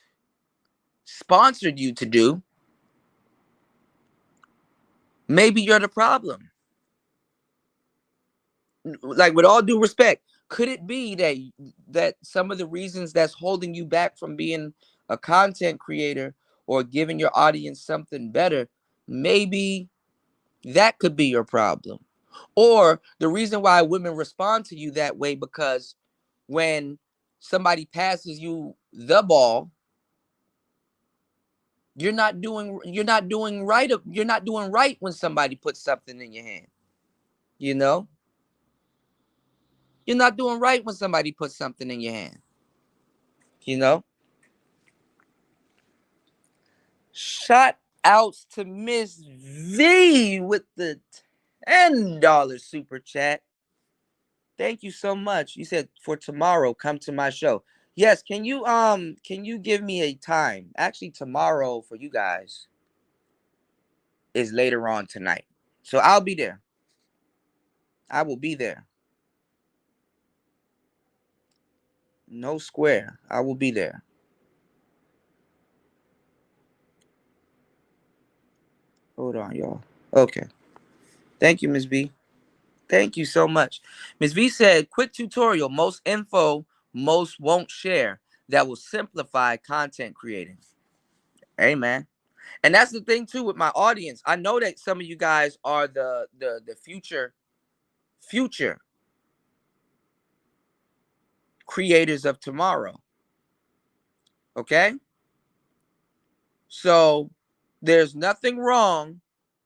sponsored you to do. Maybe you're the problem. Like, with all due respect, could it be that some of the reasons that's holding you back from being a content creator or giving your audience something better, maybe that could be your problem? Or the reason why women respond to you that way, because when somebody passes you the ball, you're not doing right when somebody puts something in your hand. You know? You're not doing right when somebody puts something in your hand. You know? Shout outs to Miss V with the $10 super chat. Thank you so much. You said for tomorrow, come to my show. Yes, can you give me a time? Actually, tomorrow for you guys is later on tonight. So I'll be there. I will be there. No square. I will be there. Hold on, y'all. Okay. Thank you, Ms. V. Thank you so much. Ms. V said, quick tutorial. Most info, most won't share. That will simplify content creating. Amen. And that's the thing too with my audience. I know that some of you guys are the future creators of tomorrow. Okay? So there's nothing wrong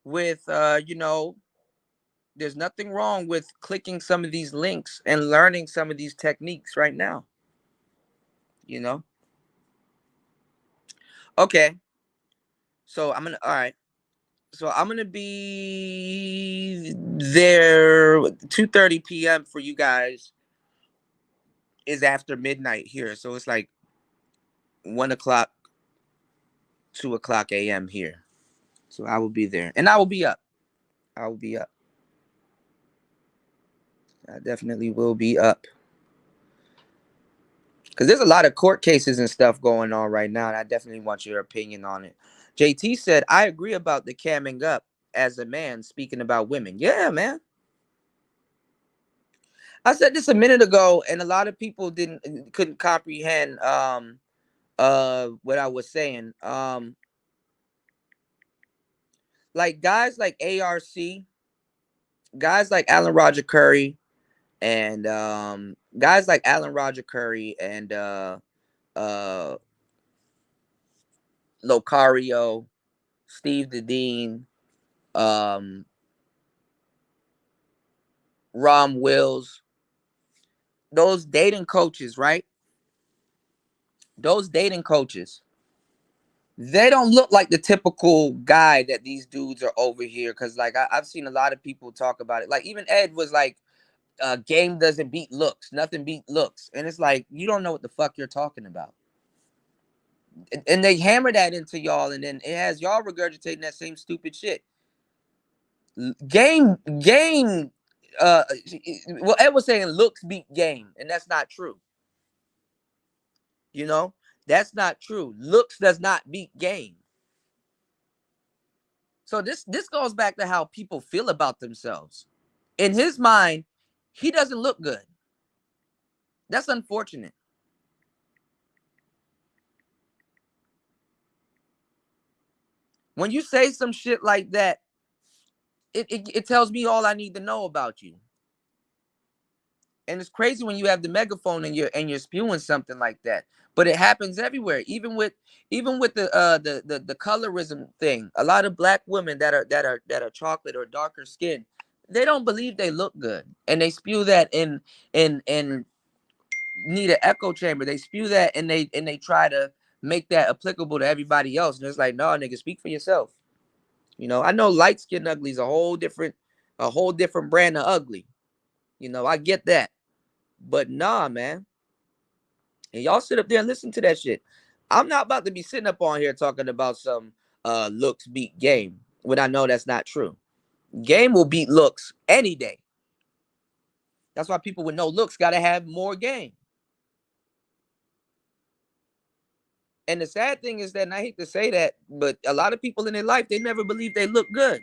with there's nothing wrong with clicking some of these links and learning some of these techniques right now. You know? Okay. So all right. So I'm gonna be there 2:30 p.m. for you guys is after midnight here. So it's like 1 o'clock, 2 o'clock a.m. here. So I will be there. And I will be up. I will be up. I definitely will be up. Because there's a lot of court cases and stuff going on right now, and I definitely want your opinion on it. JT said, I agree about the camming up as a man speaking about women. Yeah, man. I said this a minute ago, and a lot of people couldn't comprehend what I was saying. Like guys like ARC, guys like Alan Roger Curry, and guys like Alan Roger Curry and uh Locario, Steve the Dean, um Rom Wills, those dating coaches, right? Those dating coaches, they don't look like the typical guy that these dudes are over here. Cause like I've seen a lot of people talk about it. Like even Ed was like, game doesn't beat looks, nothing beat looks. And it's like, you don't know what the fuck you're talking about. And they hammer that into y'all, and then it has y'all regurgitating that same stupid shit. Game, well, Ed was saying looks beat game, and that's not true. You know, that's not true. Looks does not beat game. So this goes back to how people feel about themselves. In his mind, he doesn't look good. That's unfortunate. When you say some shit like that, it tells me all I need to know about you. And it's crazy when you have the megaphone and you're spewing something like that. But it happens everywhere, even with the colorism thing. A lot of black women that are chocolate or darker skin, they don't believe they look good, and they spew that in need an echo chamber. They spew that, and they try to make that applicable to everybody else. And it's like, no, nigga, speak for yourself. You know, I know light skin ugly is a whole different brand of ugly. You know, I get that. But nah, man. And y'all sit up there and listen to that shit. I'm not about to be sitting up on here talking about some looks beat game when I know that's not true. Game will beat looks any day. That's why people with no looks got to have more game. And the sad thing is that, and I hate to say that, but a lot of people in their life, they never believe they look good.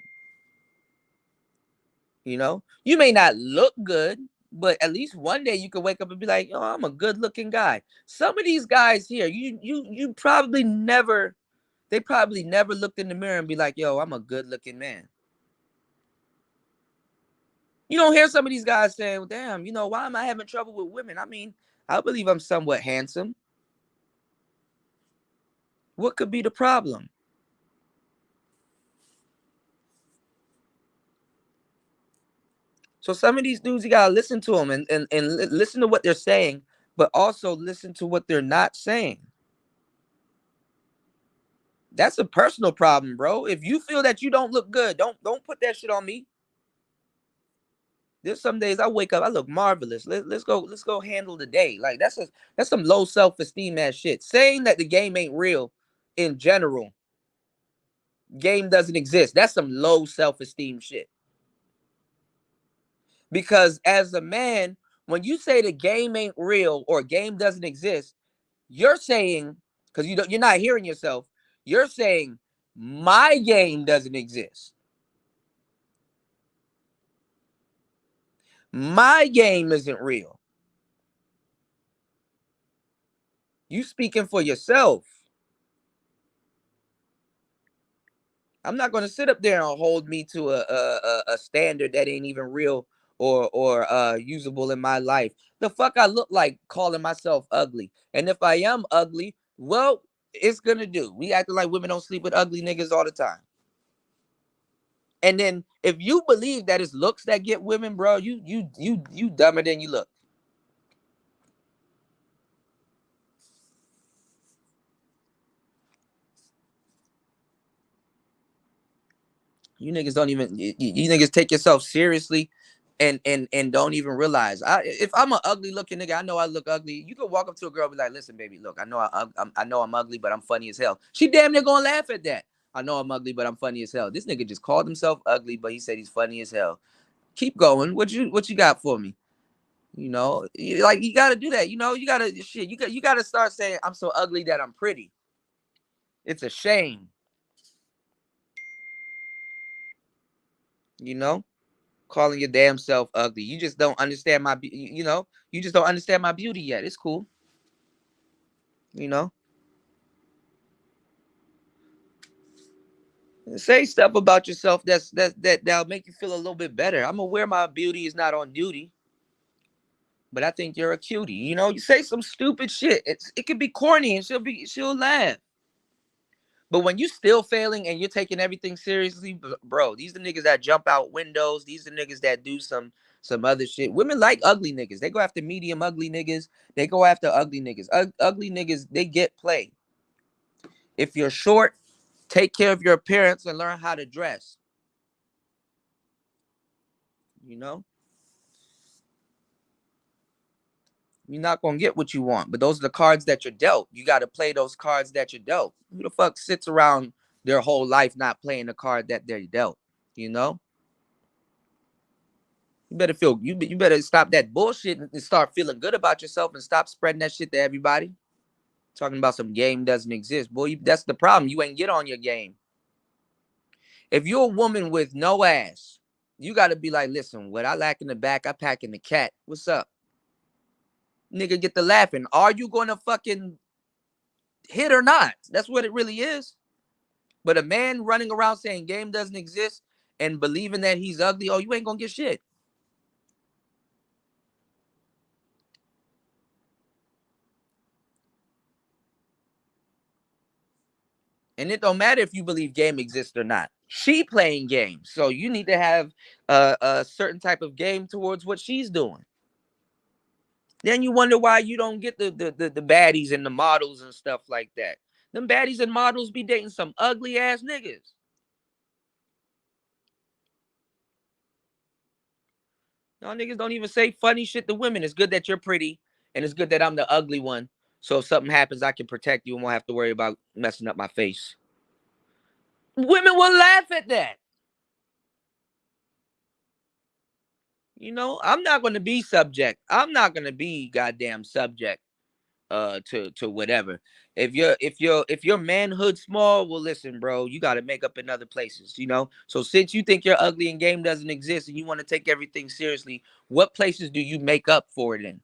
You know, you may not look good, but at least one day you can wake up and be like, "Oh, I'm a good-looking guy." Some of these guys here, you probably never, they probably never looked in the mirror and be like, "Yo, I'm a good-looking man." You don't hear some of these guys saying, well, "Damn, you know, why am I having trouble with women? I mean, I believe I'm somewhat handsome. What could be the problem?" So some of these dudes, you gotta listen to them and listen to what they're saying, but also listen to what they're not saying. That's a personal problem, bro. If you feel that you don't look good, don't put that shit on me. There's some days I wake up, I look marvelous. Let's go handle the day. Like that's some low self-esteem ass shit. Saying that the game ain't real in general, game doesn't exist. That's some low self-esteem shit. Because as a man, when you say the game ain't real or game doesn't exist, you're saying, because you're not hearing yourself, you're saying my game doesn't exist. My game isn't real. You speaking for yourself. I'm not gonna sit up there and hold me to a standard that ain't even real or usable in my life. The fuck I look like calling myself ugly. And if I am ugly, well, it's gonna do. We acting like women don't sleep with ugly niggas all the time. And then if you believe that it's looks that get women, bro, you dumber than you look. You niggas don't even you niggas take yourself seriously and don't even realize. If I'm an ugly looking nigga, I know I look ugly. You could walk up to a girl and be like, "Listen, baby, look, I know I'm ugly, but I'm funny as hell." She damn near gonna laugh at that. I know I'm ugly, but I'm funny as hell. This nigga just called himself ugly, but he said he's funny as hell. Keep going. What you got for me? You know, like you gotta do that. You know, you gotta shit. You gotta start saying, "I'm so ugly that I'm pretty." It's a shame. You know, calling your damn self ugly. You just don't understand my, you know, you just don't understand my beauty yet. It's cool. You know, say stuff about yourself that'll make you feel a little bit better. I'm aware my beauty is not on duty, but I think you're a cutie. You know, you say some stupid shit. It could be corny and she'll laugh. But when you still failing and you're taking everything seriously, bro, these the niggas that jump out windows. These the niggas that do some other shit. Women like ugly niggas. They go after medium ugly niggas. They go after ugly niggas. Ugly niggas, they get play. If you're short, take care of your appearance and learn how to dress. You know? You're not gonna get what you want. But those are the cards that you're dealt. You got to play those cards that you're dealt. Who the fuck sits around their whole life not playing the card that they're dealt? You know. You better feel you better stop that bullshit and start feeling good about yourself and stop spreading that shit to everybody. Talking about some game doesn't exist. Boy, that's the problem. You ain't get on your game. If you're a woman with no ass, you got to be like, listen, what I lack in the back, I pack in the cat. What's up? Nigga, get the laughing. Are you going to fucking hit or not? That's what it really is. But a man running around saying game doesn't exist and believing that he's ugly, oh, you ain't going to get shit. And it don't matter if you believe game exists or not. She playing games. So you need to have a certain type of game towards what she's doing. Then you wonder why you don't get the baddies and the models and stuff like that. Them baddies and models be dating some ugly ass niggas. Y'all niggas don't even say funny shit to women. It's good that you're pretty, and it's good that I'm the ugly one. So if something happens, I can protect you and won't have to worry about messing up my face. Women will laugh at that. You know, I'm not going to be subject. I'm not going to be goddamn subject to whatever. If your manhood small, well listen, bro, you got to make up in other places, you know. So since you think you're ugly and game doesn't exist and you want to take everything seriously, what places do you make up for it in?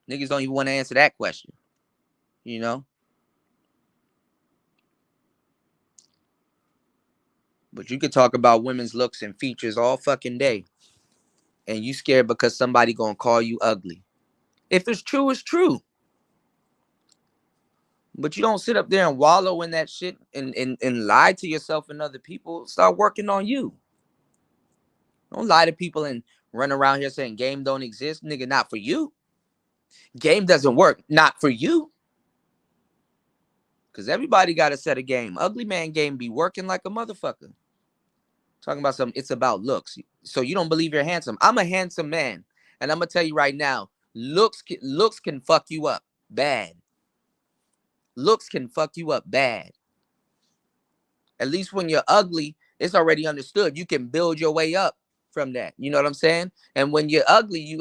Niggas don't even want to answer that question, you know. But you could talk about women's looks and features all fucking day, and you scared because somebody gonna call you ugly. If it's true, it's true. But you don't sit up there and wallow in that shit and lie to yourself and other people. Start working on you. Don't lie to people and run around here saying game don't exist. Nigga, not for you. Game doesn't work. Not for you. Because everybody got a set of game. Ugly man game be working like a motherfucker. Talking about something, it's about looks. So you don't believe you're handsome. I'm a handsome man. And I'm going to tell you right now, looks can fuck you up bad. Looks can fuck you up bad. At least when you're ugly, it's already understood. You can build your way up from that. You know what I'm saying? And when you're ugly,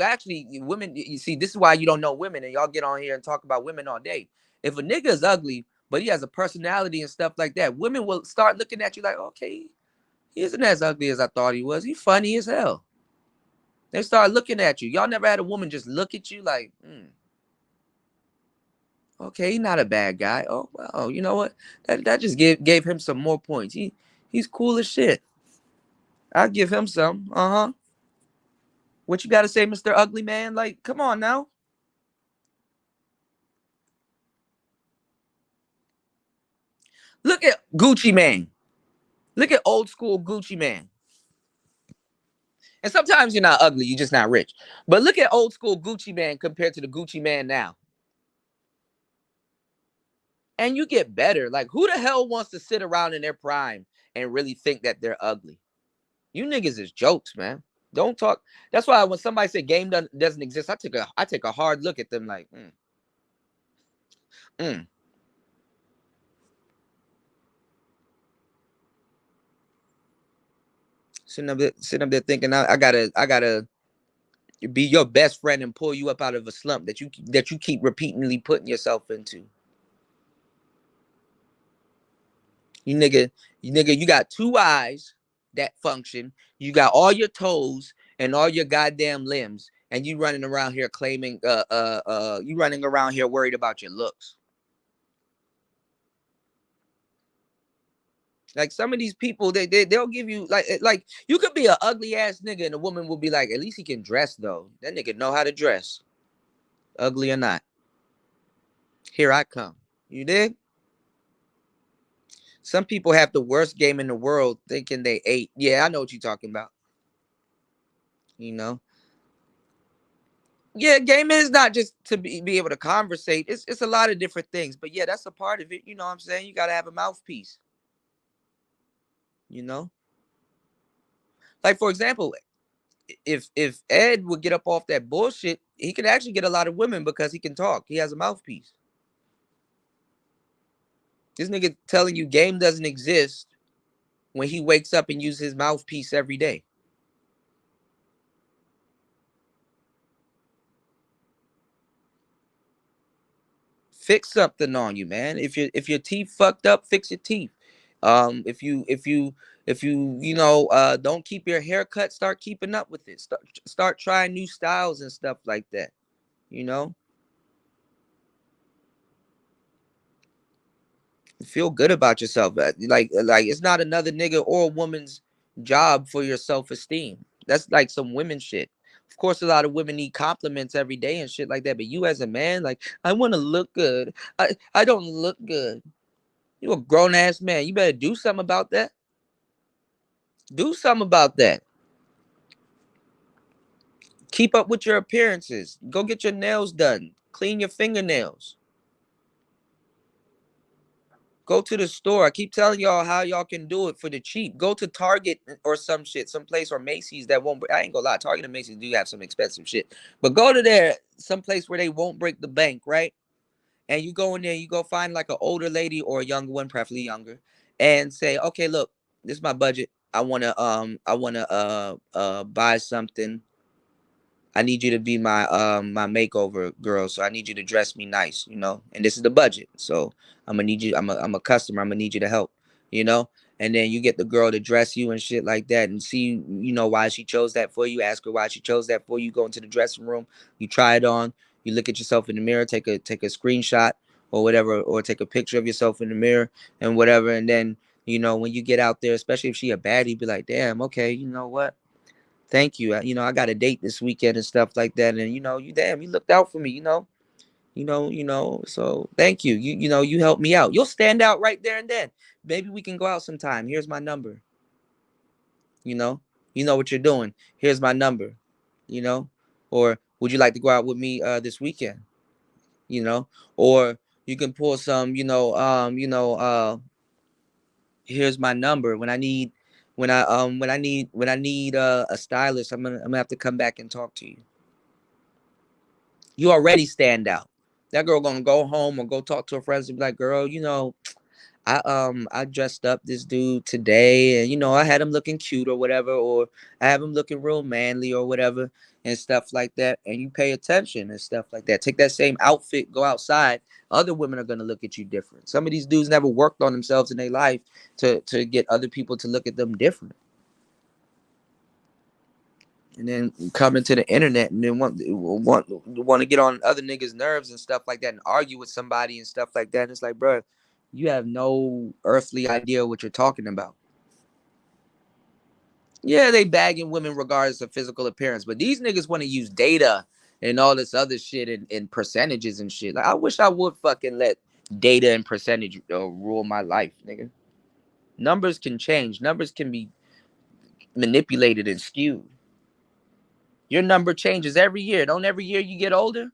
women, you see, this is why you don't know women, and y'all get on here and talk about women all day. If a nigga is ugly, but he has a personality and stuff like that, women will start looking at you like, okay, he isn't as ugly as I thought he was. He's funny as hell. They start looking at you. Y'all never had a woman just look at you like, okay, he's not a bad guy. Oh, well, you know what? That just gave him some more points. He's cool as shit. I'll give him some. Uh-huh. What you got to say, Mr. Ugly Man? Like, come on now. Look at Gucci Man. Look at old school Gucci Man. And sometimes you're not ugly, you're just not rich. But look at old school Gucci Man compared to the Gucci Man now. And you get better. Like, who the hell wants to sit around in their prime and really think that they're ugly? You niggas is jokes, man. Don't talk. That's why when somebody say game doesn't exist, I take a hard look at them like, Sitting up there thinking I gotta be your best friend and pull you up out of a slump that you keep repeatedly putting yourself into. You got two eyes that function. You got all your toes and all your goddamn limbs, and you running around here claiming you running around here worried about your looks. Like some of these people, they'll give you like you could be an ugly ass nigga and a woman will be like, at least he can dress though. That nigga know how to dress, ugly or not. Here I come. You dig? Some people have the worst game in the world thinking they ate. Yeah, I know what you're talking about. You know? Yeah, gaming is not just to be able to conversate. It's a lot of different things. But yeah, that's a part of it. You know what I'm saying? You gotta have a mouthpiece. You know? Like for example, if Ed would get up off that bullshit, he could actually get a lot of women because he can talk. He has a mouthpiece. This nigga telling you game doesn't exist when he wakes up and uses his mouthpiece every day. Fix something on you, man. If your teeth fucked up, fix your teeth. If you don't keep your hair cut, start keeping up with it. Start trying new styles and stuff like that. You know, feel good about yourself. Like it's not another nigga or woman's job for your self-esteem. That's like some women shit. Of course, a lot of women need compliments every day and shit like that. But you as a man, like, I want to look good. I don't look good. You a grown ass man. You better do something about that. Do something about that. Keep up with your appearances. Go get your nails done. Clean your fingernails. Go to the store. I keep telling y'all how y'all can do it for the cheap. Go to Target or some shit, someplace, or Macy's that won't. I ain't gonna lie. Target and Macy's do have some expensive shit, but go to there, someplace where they won't break the bank, right? And you go in there, you go find like an older lady or a younger one, preferably younger, and say, okay, look, this is my budget. I wanna buy something. I need you to be my makeover girl. So I need you to dress me nice, you know. And this is the budget. So I'm gonna need you. I'm a customer. I'm gonna need you to help, you know. And then you get the girl to dress you and shit like that, and see, you know, why she chose that for you. Ask her why she chose that for you. Go into the dressing room. You try it on. You look at yourself in the mirror. Take a screenshot or whatever, or take a picture of yourself in the mirror and whatever. And then, you know, when you get out there, especially if she a baddie, be like, damn, okay, you know what? Thank you. You know, I got a date this weekend and stuff like that. And you know, you looked out for me, so thank you. You helped me out. You'll stand out right there and then. Maybe we can go out sometime. Here's my number. You know what you're doing. Here's my number, you know, or would you like to go out with me this weekend? You know, or you can pull some, here's my number. When I need a stylist, I'm gonna have to come back and talk to you. You already stand out. That girl gonna go home or go talk to her friends and be like, girl, I dressed up this dude today, and I had him looking cute or whatever, or I have him looking real manly or whatever and stuff like that. And you pay attention and stuff like that. Take that same outfit, go outside. Other women are gonna look at you different. Some of these dudes never worked on themselves in their life to get other people to look at them different. And then come into the internet and then want to get on other niggas' nerves and stuff like that and argue with somebody and stuff like that. And it's like, bro, you have no earthly idea what you're talking about. Yeah, they bagging women regardless of physical appearance, but these niggas want to use data and all this other shit and percentages and shit. Like, I wish I would fucking let data and percentage rule my life, nigga. Numbers can change. Numbers can be manipulated and skewed. Your number changes every year. Don't every year you get older?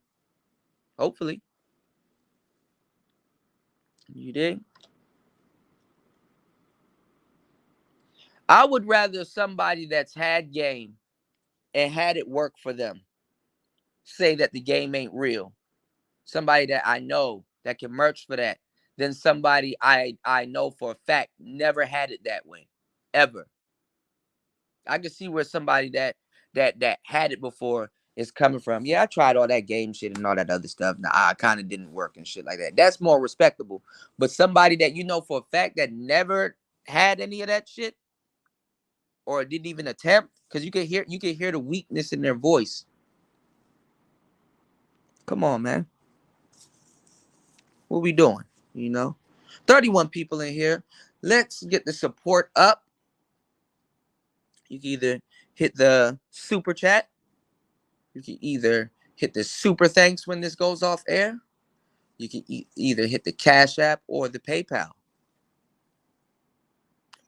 Hopefully. You dig? I would rather somebody that's had game and had it work for them say that the game ain't real. Somebody that I know that can merch for that than somebody I know for a fact never had it that way. Ever. I can see where somebody that had it before is coming from. Yeah, I tried all that game shit and all that other stuff. Nah, I kind of didn't work and shit like that. That's more respectable. But somebody that you know for a fact that never had any of that shit or didn't even attempt, because you can hear the weakness in their voice. Come on, man. What we doing? 31 people in here. Let's get the support up. You can either hit the super chat. You can either hit the super thanks when this goes off air. You can either hit the Cash App or the PayPal.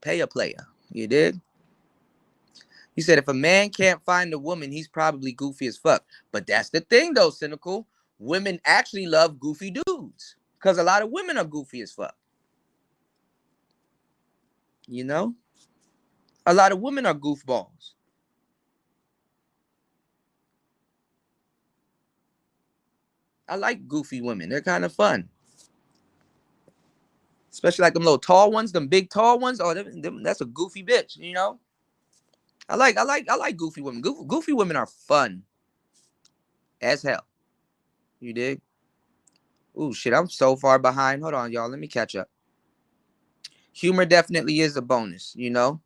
Pay a player. You did? He said, if a man can't find a woman, he's probably goofy as fuck. But that's the thing, though, Cynical. Women actually love goofy dudes. Because a lot of women are goofy as fuck. A lot of women are goofballs. I like goofy women. They're kind of fun. Especially like them little tall ones, them big tall ones. Oh, that's a goofy bitch, you know? I like goofy women. Goofy women are fun as hell. You dig? Ooh, shit, I'm so far behind. Hold on, y'all. Let me catch up. Humor definitely is a bonus, you know?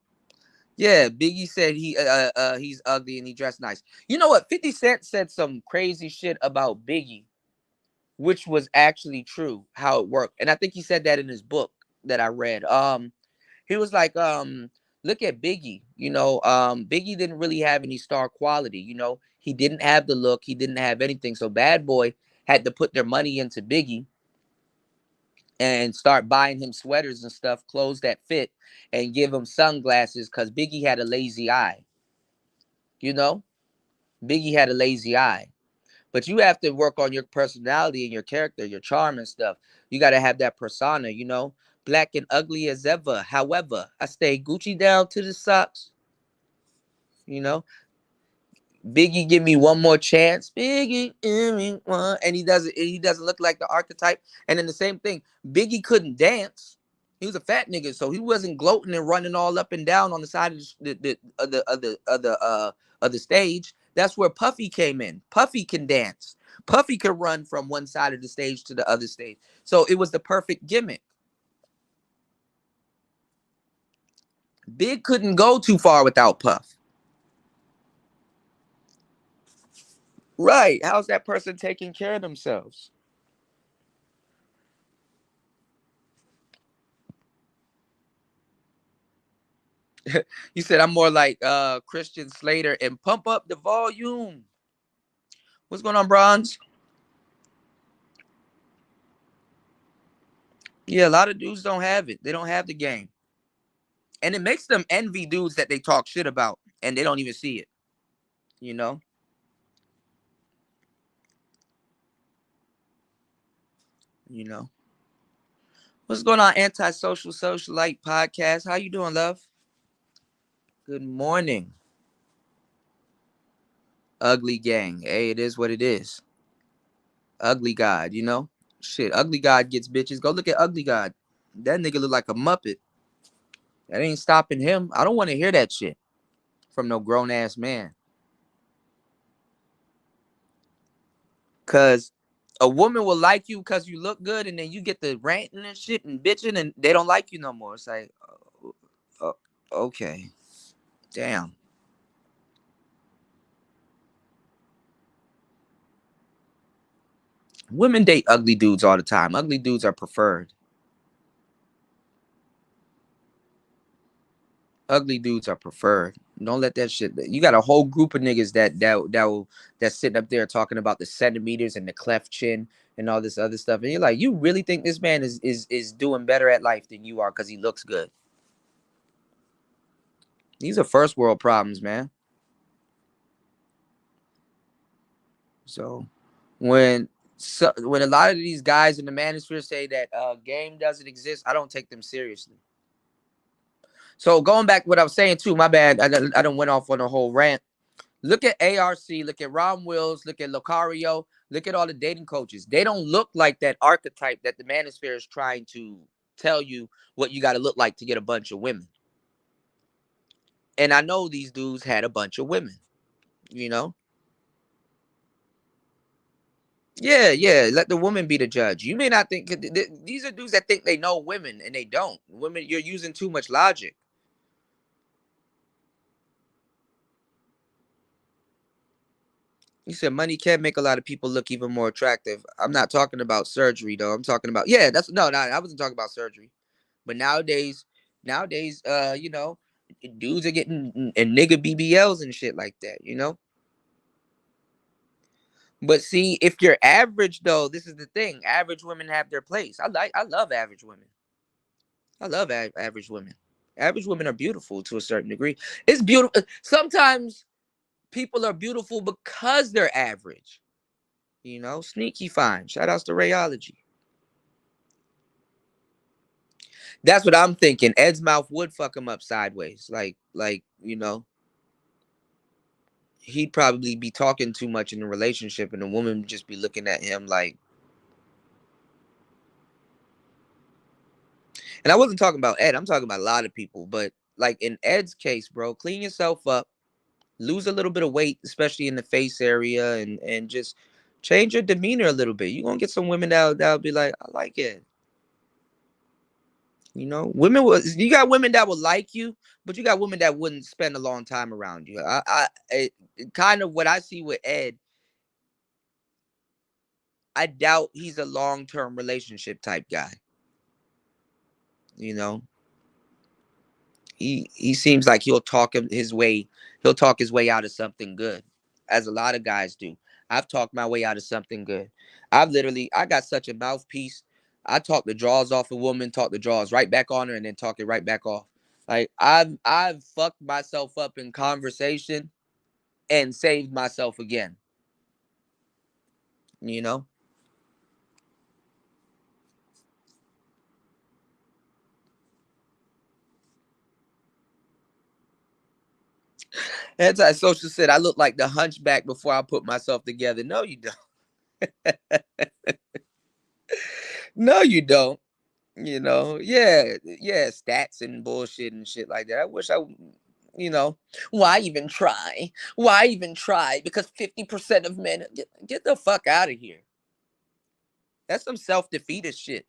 Yeah, Biggie said he's ugly and he dressed nice. You know what? 50 Cent said some crazy shit about Biggie, which was actually true, how it worked. And I think he said that in his book that I read. He was like, look at Biggie, you know, Biggie didn't really have any star quality, you know. He didn't have the look, he didn't have anything. So Bad Boy had to put their money into Biggie and start buying him sweaters and stuff, clothes that fit, and give him sunglasses because Biggie had a lazy eye, you know? Biggie had a lazy eye. But you have to work on your personality and your character, your charm and stuff. You got to have that persona, you know? Black and ugly as ever. However, I stay Gucci down to the socks, you know? Biggie, give me one more chance. Biggie, give me one. And he doesn't look like the archetype. And then the same thing, Biggie couldn't dance. He was a fat nigga, so he wasn't gloating and running all up and down on the side of the stage. That's where Puffy came in. Puffy can dance. Puffy could run from one side of the stage to the other stage. So it was the perfect gimmick. Big couldn't go too far without Puff. Right. How's that person taking care of themselves? You said I'm more like Christian Slater and pump up the volume. What's going on, Bronze? Yeah, a lot of dudes don't have it. They don't have the game. And it makes them envy dudes that they talk shit about and they don't even see it. You know? You know. What's going on, Antisocial Socialite Podcast? How you doing, love? Good morning. Ugly gang. Hey, it is what it is. Ugly God, you know? Shit, Ugly God gets bitches. Go look at Ugly God. That nigga look like a Muppet. That ain't stopping him. I don't want to hear that shit from no grown ass man. Cause a woman will like you because you look good, and then you get the ranting and shit and bitching, and they don't like you no more. It's like, okay, damn. Women date ugly dudes all the time. Ugly dudes are preferred. Ugly dudes are preferred. Don't let that shit. You got a whole group of niggas that's sitting up there talking about the centimeters and the cleft chin and all this other stuff, and you're like, you really think this man is doing better at life than you are because he looks good? These are first world problems, man. So when a lot of these guys in the manosphere say that game doesn't exist, I don't take them seriously. So going back to what I was saying too, my bad. I don't went off on a whole rant. Look at ARC, look at Ron Wills, look at Locario, look at all the dating coaches. They don't look like that archetype that the manosphere is trying to tell you what you got to look like to get a bunch of women. And I know these dudes had a bunch of women, you know? Yeah, yeah. Let the woman be the judge. You may not think these are dudes that think they know women and they don't. Women, you're using too much logic. You said money can make a lot of people look even more attractive. I'm not talking about surgery though. I'm talking about that's no. I wasn't talking about surgery. But nowadays, you know, dudes are getting and nigga BBLs and shit like that. You know. But see, if you're average though, this is the thing. Average women have their place. I love average women. I love average women. Average women are beautiful to a certain degree. It's beautiful. Sometimes people are beautiful because they're average. You know, sneaky fine. Shout outs to Rayology. That's what I'm thinking. Ed's mouth would fuck him up sideways. Like, you know. he'd probably be talking too much in the relationship, and the woman would just be looking at him like. And I wasn't talking about Ed. I'm talking about a lot of people. But like in Ed's case, bro, clean yourself up, lose a little bit of weight, especially in the face area, and just change your demeanor a little bit. You're gonna get some women that'll be like, I like it. You know, you got women that will like you, but you got women that wouldn't spend a long time around you. Kind of what I see with Ed, I doubt he's a long-term relationship type guy. You know, he seems like he'll talk his way out of something good, as a lot of guys do. I've talked my way out of something good. I got such a mouthpiece. I talk the draws off a woman, talk the draws right back on her, and then talk it right back off. Like I've fucked myself up in conversation and saved myself again. You know? Antisocial said I look like the hunchback before I put myself together. No, you don't. No, you don't. You know, yeah, stats and bullshit and shit like that. I wish you know, why even try? Why even try? Because 50% of men get the fuck out of here. That's some self-defeatist shit.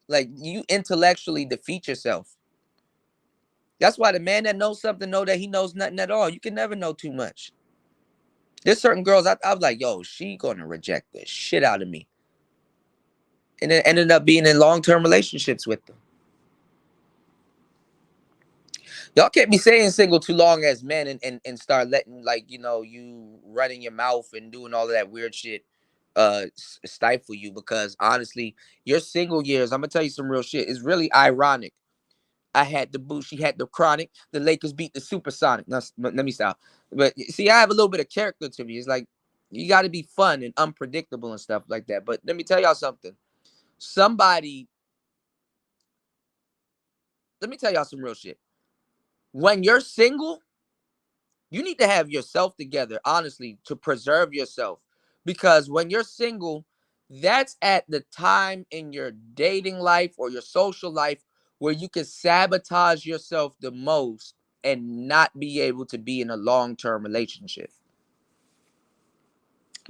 Like you intellectually defeat yourself. That's why the man that knows something know that he knows nothing at all. You can never know too much. There's certain girls I was like, yo, she gonna reject the shit out of me. And then ended up being in long-term relationships with them. Y'all can't be saying single too long as men and start letting, like, you know, you running your mouth and doing all of that weird shit stifle you, because honestly, your single years, I'm gonna tell you some real shit. It's really ironic. I had the boo, she had the chronic, the Lakers beat the supersonic. Now, let me stop. But see, I have a little bit of character to me. It's like you got to be fun and unpredictable and stuff like that. But let me tell y'all something. Somebody, let me tell y'all some real shit. When you're single, you need to have yourself together, honestly, to preserve yourself. Because when you're single, that's at the time in your dating life or your social life where you can sabotage yourself the most and not be able to be in a long-term relationship.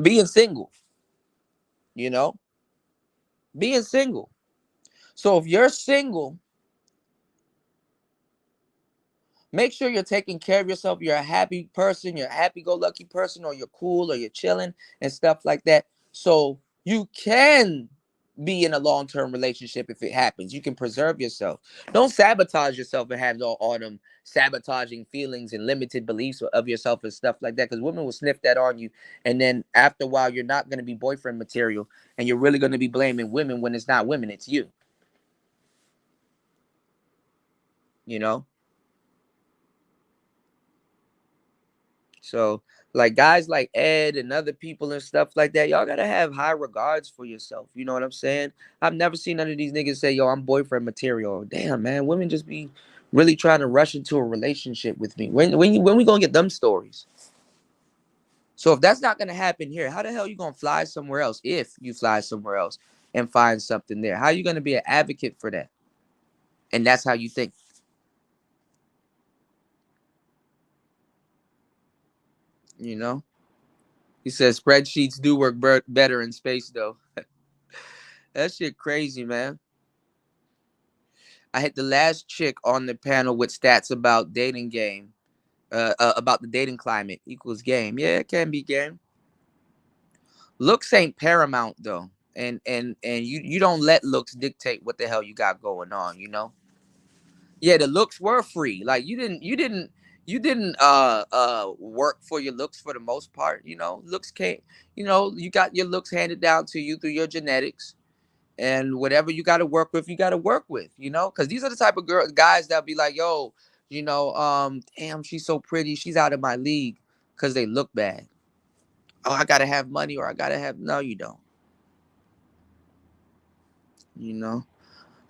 Being single, you know, being single. So if you're single, make sure you're taking care of yourself. You're a happy person, you're a happy-go-lucky person, or you're cool, or you're chilling and stuff like that. So you can be in a long-term relationship if it happens. You can preserve yourself. Don't sabotage yourself and have all them sabotaging feelings and limited beliefs of yourself and stuff like that. Because women will sniff that on you. And then after a while, you're not going to be boyfriend material. And you're really going to be blaming women when it's not women, it's you. You know? So, like guys like Ed and other people and stuff like that, y'all gotta have high regards for yourself. You know what I'm saying? I've never seen none of these niggas say, "Yo, I'm boyfriend material." Damn, man, women just be really trying to rush into a relationship with me. When we gonna get them stories? So if that's not gonna happen here, how the hell you gonna fly somewhere else? If you fly somewhere else and find something there, how you gonna be an advocate for that? And that's how you think, you know? He says spreadsheets do work better in space, though. That shit crazy, man. I hit the last chick on the panel with stats about dating game, about the dating climate equals game. Yeah, it can be game. Looks ain't paramount though, and you don't let looks dictate what the hell you got going on. You know. Yeah, the looks were free. Like you didn't work for your looks for the most part. You know, looks can't. You know, you got your looks handed down to you through your genetics. And whatever you got to work with, you got to work with, you know, because these are the type of guys that'll be like, yo, you know, damn, she's so pretty, she's out of my league, because they look bad. Oh, I gotta have money, or I gotta have. No, you don't. You know.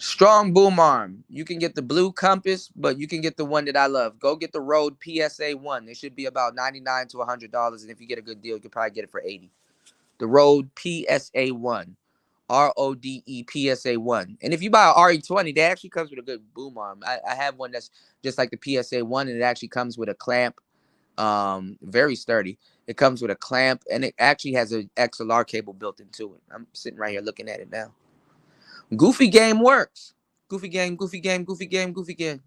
Strong boom arm. You can get the blue compass, but you can get the one that I love. Go get the Rode PSA 1. It should be about $99 to $100. And if you get a good deal, you can probably get it for $80. The Rode PSA 1. RODE PSA 1. And if you buy an RE20, that actually comes with a good boom arm. I have one that's just like the PSA 1, and it actually comes with a clamp. Very sturdy. It comes with a clamp, and it actually has an XLR cable built into it. I'm sitting right here looking at it now. Goofy game works. Goofy game, goofy game, goofy game, goofy game.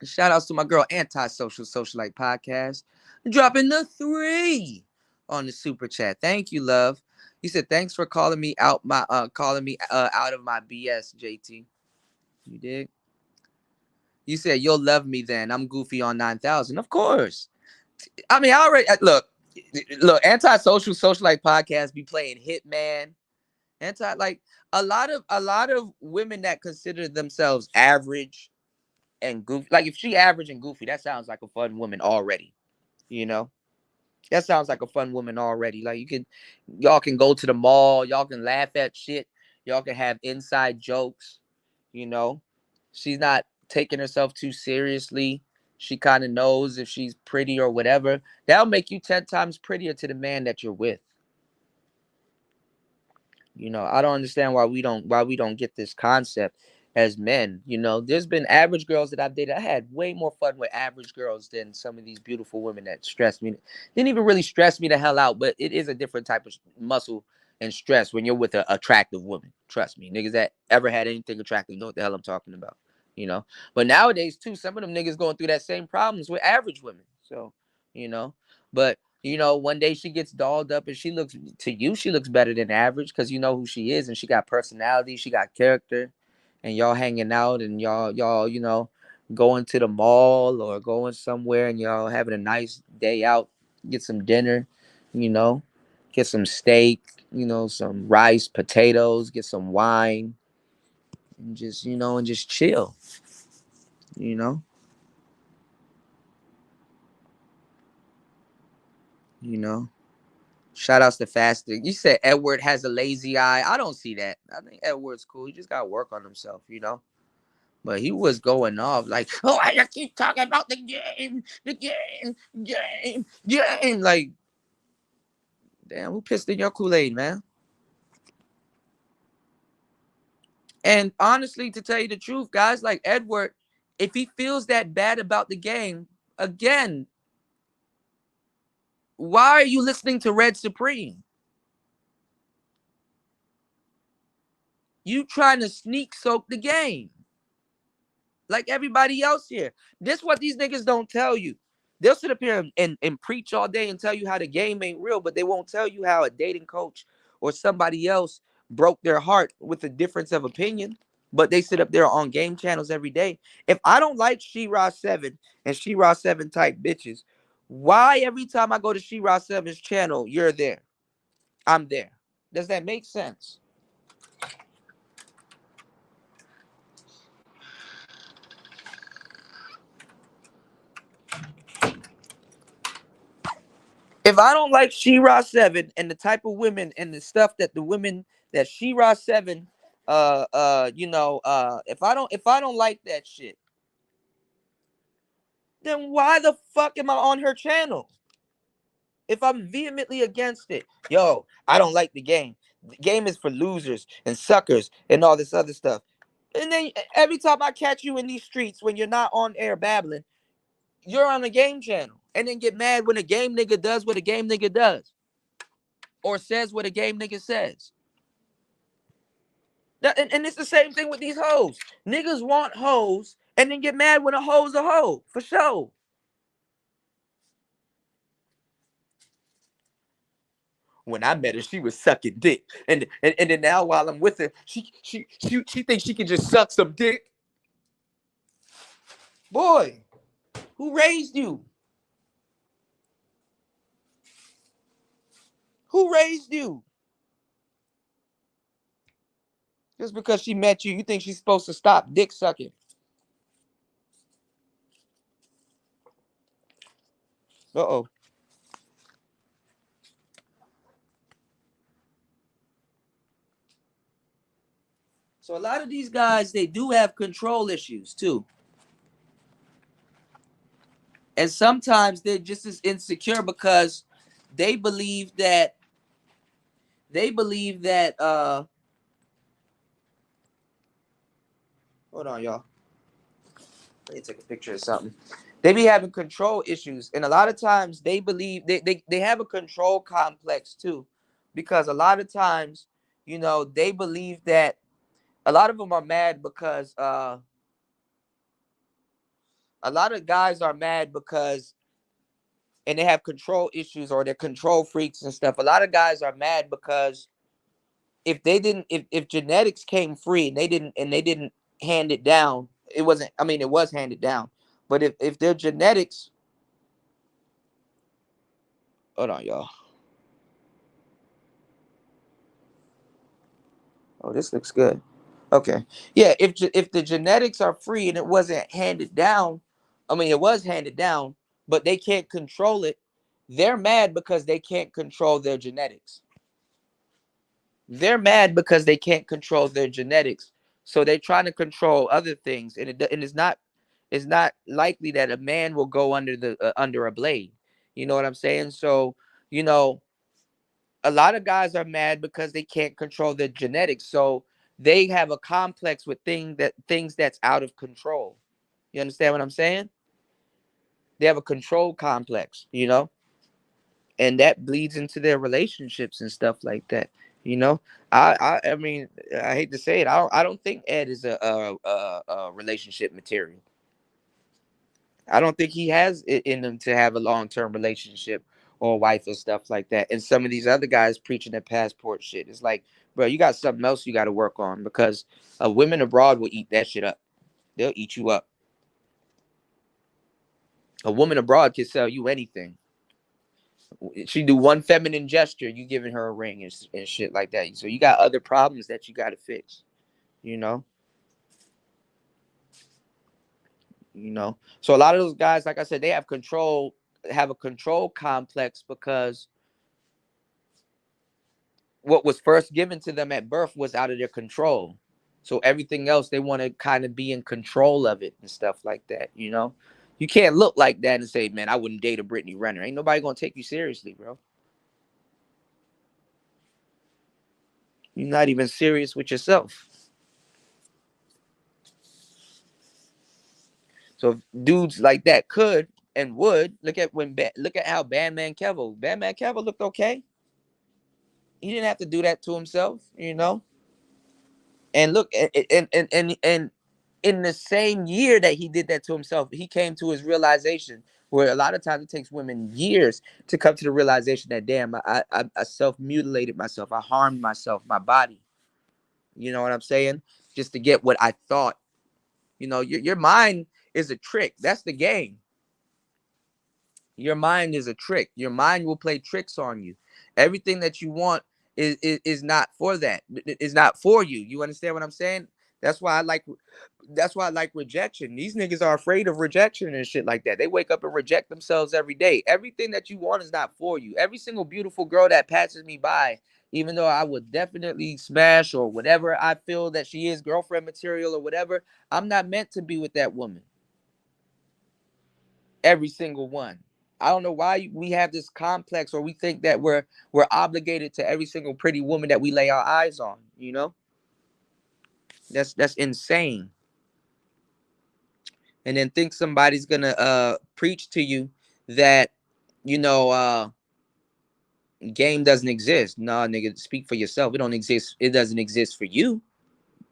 Shout outs to my girl Antisocial Socialite Podcast. Dropping the 3 on the super chat. Thank you, love. You said thanks for calling me out out of my BS, JT. You did? You said you'll love me then. I'm goofy on 9,000. Of course. I mean, I already look, Antisocial Socialite Podcast be playing Hitman. A lot of women that consider themselves average and goofy. Like if she average and goofy, that sounds like a fun woman already. You know, that sounds like a fun woman already. Like y'all can go to the mall, y'all can laugh at shit, y'all can have inside jokes. You know, she's not taking herself too seriously. She kind of knows if she's pretty or whatever. That'll make you 10 times prettier to the man that you're with. You know, I don't understand why we don't get this concept as men. You know, there's been average girls that I've dated. I had way more fun with average girls than some of these beautiful women that stressed me. Didn't even really stress me the hell out, but it is a different type of muscle and stress when you're with an attractive woman. Trust me, niggas that ever had anything attractive know what the hell I'm talking about. You know, but nowadays too, some of them niggas going through that same problems with average women. So, you know, but you know, one day she gets dolled up and she looks better than average because you know who she is and she got personality, she got character, and y'all hanging out and y'all, you know, going to the mall or going somewhere and y'all having a nice day out, get some dinner, you know, get some steak, you know, some rice, potatoes, get some wine, and just, you know, and just chill, you know. You know. Shout outs to Fasting. You said Edward has a lazy eye. I don't see that. I think Edward's cool. He just got to work on himself, you know? But he was going off like, oh, I just keep talking about the game. Like, damn, who pissed in your Kool-Aid, man? And honestly, to tell you the truth, guys, like Edward, if he feels that bad about the game, again, why are you listening to Red Supreme? You trying to sneak soak the game like everybody else here. This what these niggas don't tell you. They'll sit up here and preach all day and tell you how the game ain't real, but they won't tell you how a dating coach or somebody else broke their heart with a difference of opinion. But they sit up there on game channels every day. If I don't like She-Ra 7 and She-Ra 7 type bitches, why every time I go to She-Ra 7's channel, you're there? I'm there. Does that make sense? If I don't like She-Ra 7 and the type of women and the stuff that the women that She-Ra 7 if I don't like that shit, then why the fuck am I on her channel? If I'm vehemently against it, yo, I don't like the game. The game is for losers and suckers and all this other stuff. And then every time I catch you in these streets when you're not on air babbling, you're on a game channel and then get mad when a game nigga does what a game nigga does or says what a game nigga says. And it's the same thing with these hoes. Niggas want hoes and then get mad when a hoe's a hoe, for sure. When I met her, she was sucking dick. And then now while I'm with her, she thinks she can just suck some dick. Boy, who raised you? Who raised you? Just because she met you, you think she's supposed to stop dick sucking. Uh-oh. So a lot of these guys, they do have control issues too. And sometimes they're just as insecure because they believe that hold on, y'all. Let me take a picture of something. They be having control issues. And a lot of times they believe they have a control complex too. Because a lot of times, they believe that a lot of them are mad because a lot of guys are mad because and they have control issues or they're control freaks and stuff. A lot of guys are mad because if genetics came free and they didn't hand it down, it wasn't, I mean, it was handed down. But if their genetics, hold on, y'all. Oh, this looks good. Okay. Yeah, if the genetics are free and it wasn't handed down, I mean, it was handed down, but they can't control it. They're mad because they can't control their genetics. They're mad because they can't control their genetics. So they're trying to control other things, and it's not likely that a man will go under a blade. You know what I'm saying? So, you know, a lot of guys are mad because they can't control their genetics. So they have a complex with things that's out of control. You understand what I'm saying? They have a control complex, and that bleeds into their relationships and stuff like that. You know, I mean, I hate to say it, I don't think Ed is a relationship material. I don't think he has it in him to have a long-term relationship or a wife or stuff like that. And some of these other guys preaching that passport shit, it's like, bro, you got something else you got to work on because women abroad will eat that shit up. They'll eat you up. A woman abroad can sell you anything. She do one feminine gesture, you giving her a ring and shit like that. So you got other problems that you got to fix, you know. So a lot of those guys, like I said, they have a control complex because what was first given to them at birth was out of their control. So everything else, they want to kind of be in control of it and stuff like that. You can't look like that and say, man, I wouldn't date a Brittany Renner. Ain't nobody gonna take you seriously, bro. You're not even serious with yourself. So if dudes like that could and would look at how Bandman Kevo looked okay. He didn't have to do that to himself. And look, and in the same year that he did that to himself, he came to his realization. Where a lot of times it takes women years to come to the realization that, damn, I self mutilated myself, I harmed myself, my body. You know what I'm saying? Just to get what I thought. Your mind is a trick. That's the game. Your mind is a trick. Your mind will play tricks on you. Everything that you want is not for that. It's not for you. You understand what I'm saying? That's why I like rejection. These niggas are afraid of rejection and shit like that. They wake up and reject themselves every day. Everything that you want is not for you. Every single beautiful girl that passes me by, even though I would definitely smash or whatever I feel that she is, girlfriend material or whatever, I'm not meant to be with that woman. Every single one. I don't know why we have this complex or we think that we're obligated to every single pretty woman that we lay our eyes on, That's insane. And then think somebody's gonna preach to you that, you know, uh game doesn't exist. Nah, nigga, speak for yourself. It don't exist. It doesn't exist for you.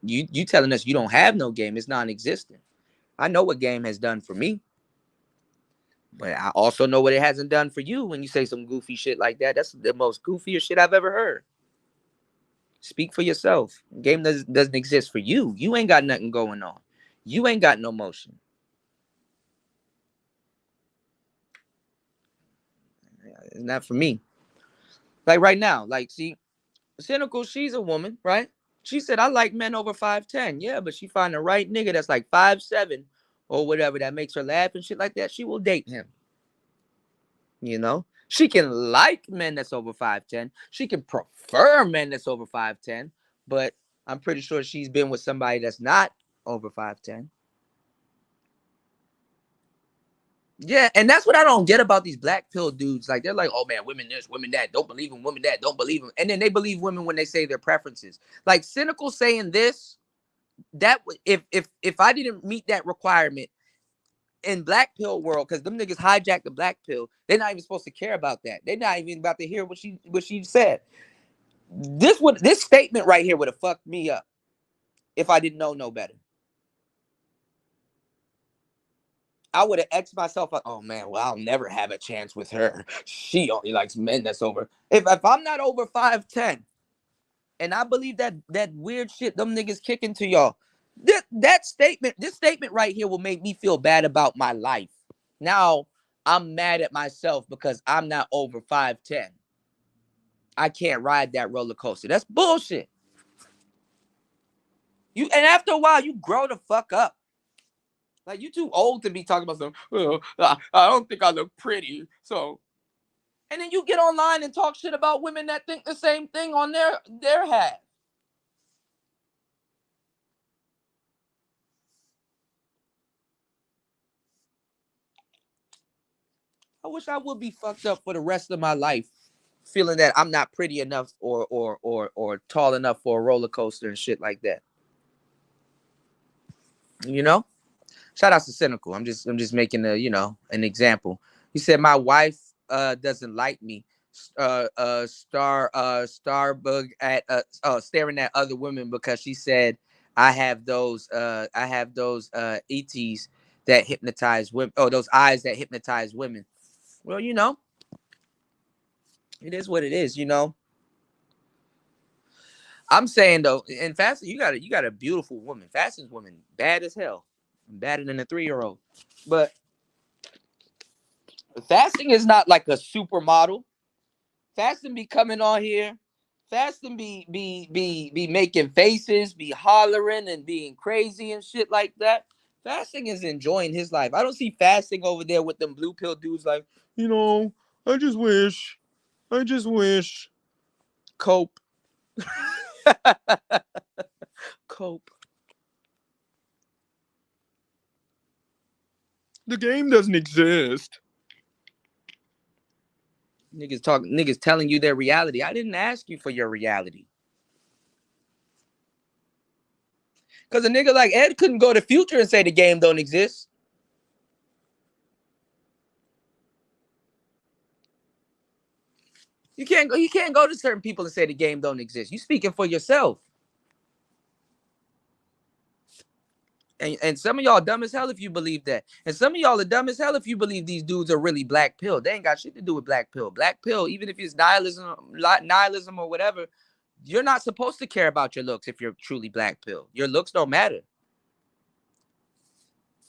You telling us you don't have no game. It's non-existent. I know what game has done for me. But I also know what it hasn't done for you when you say some goofy shit like that. That's the most goofiest shit I've ever heard. Speak for yourself. Game doesn't exist for you. You ain't got nothing going on. You ain't got no motion. It's not for me. Like right now, like, see, Cynical, she's a woman, right? She said, I like men over 5'10". Yeah, but she find the right nigga that's like 5'7" or whatever that makes her laugh and shit like that. She will date him. She can like men that's over 5'10". She can prefer men that's over 5'10", but I'm pretty sure she's been with somebody that's not over 5'10". Yeah, and that's what I don't get about these black pill dudes. Like, they're like, oh man, women this, women that, don't believe in women that, don't believe them. And then they believe women when they say their preferences. Like, cynical saying this, that if I didn't meet that requirement in black pill world, because them niggas hijacked the black pill, they're not even supposed to care about that. They're not even about to hear what she said. This statement right here would have fucked me up if I didn't know no better. I would have X'd myself like, oh man, well, I'll never have a chance with her. She only likes men that's over. If I'm not over 5'10", and I believe that weird shit them niggas kicking to y'all, this statement right here will make me feel bad about my life. Now I'm mad at myself because I'm not over 5'10". I can't ride that roller coaster. That's bullshit. And after a while, you grow the fuck up. Like, you too old to be talking about something. Oh, I don't think I look pretty. So, and then you get online and talk shit about women that think the same thing on their half. I wish I would be fucked up for the rest of my life, feeling that I'm not pretty enough or tall enough for a roller coaster and shit like that. You know? Shout out to Cynical. I'm just making an example. He said my wife doesn't like me. Starbug at staring at other women because she said I have those ETs that hypnotize women. Oh, those eyes that hypnotize women. Well, it is what it is. I'm saying though, in fasting, you got a beautiful woman. Fasting's woman, bad as hell, badder than a 3-year-old. But fasting is not like a supermodel. Fasting be coming on here. Fasting be making faces, be hollering and being crazy and shit like that. Fasting is enjoying his life. I don't see fasting over there with them blue pill dudes like, I just wish. Cope. Cope. The game doesn't exist. Niggas telling you their reality. I didn't ask you for your reality. Because a nigga like Ed couldn't go to Future and say the game don't exist. You can't go to certain people and say the game don't exist. You speaking for yourself. And some of y'all dumb as hell if you believe that. And some of y'all are dumb as hell if you believe these dudes are really black pill. They ain't got shit to do with black pill. Black pill, even if it's nihilism or whatever, you're not supposed to care about your looks if you're truly black pill. Your looks don't matter.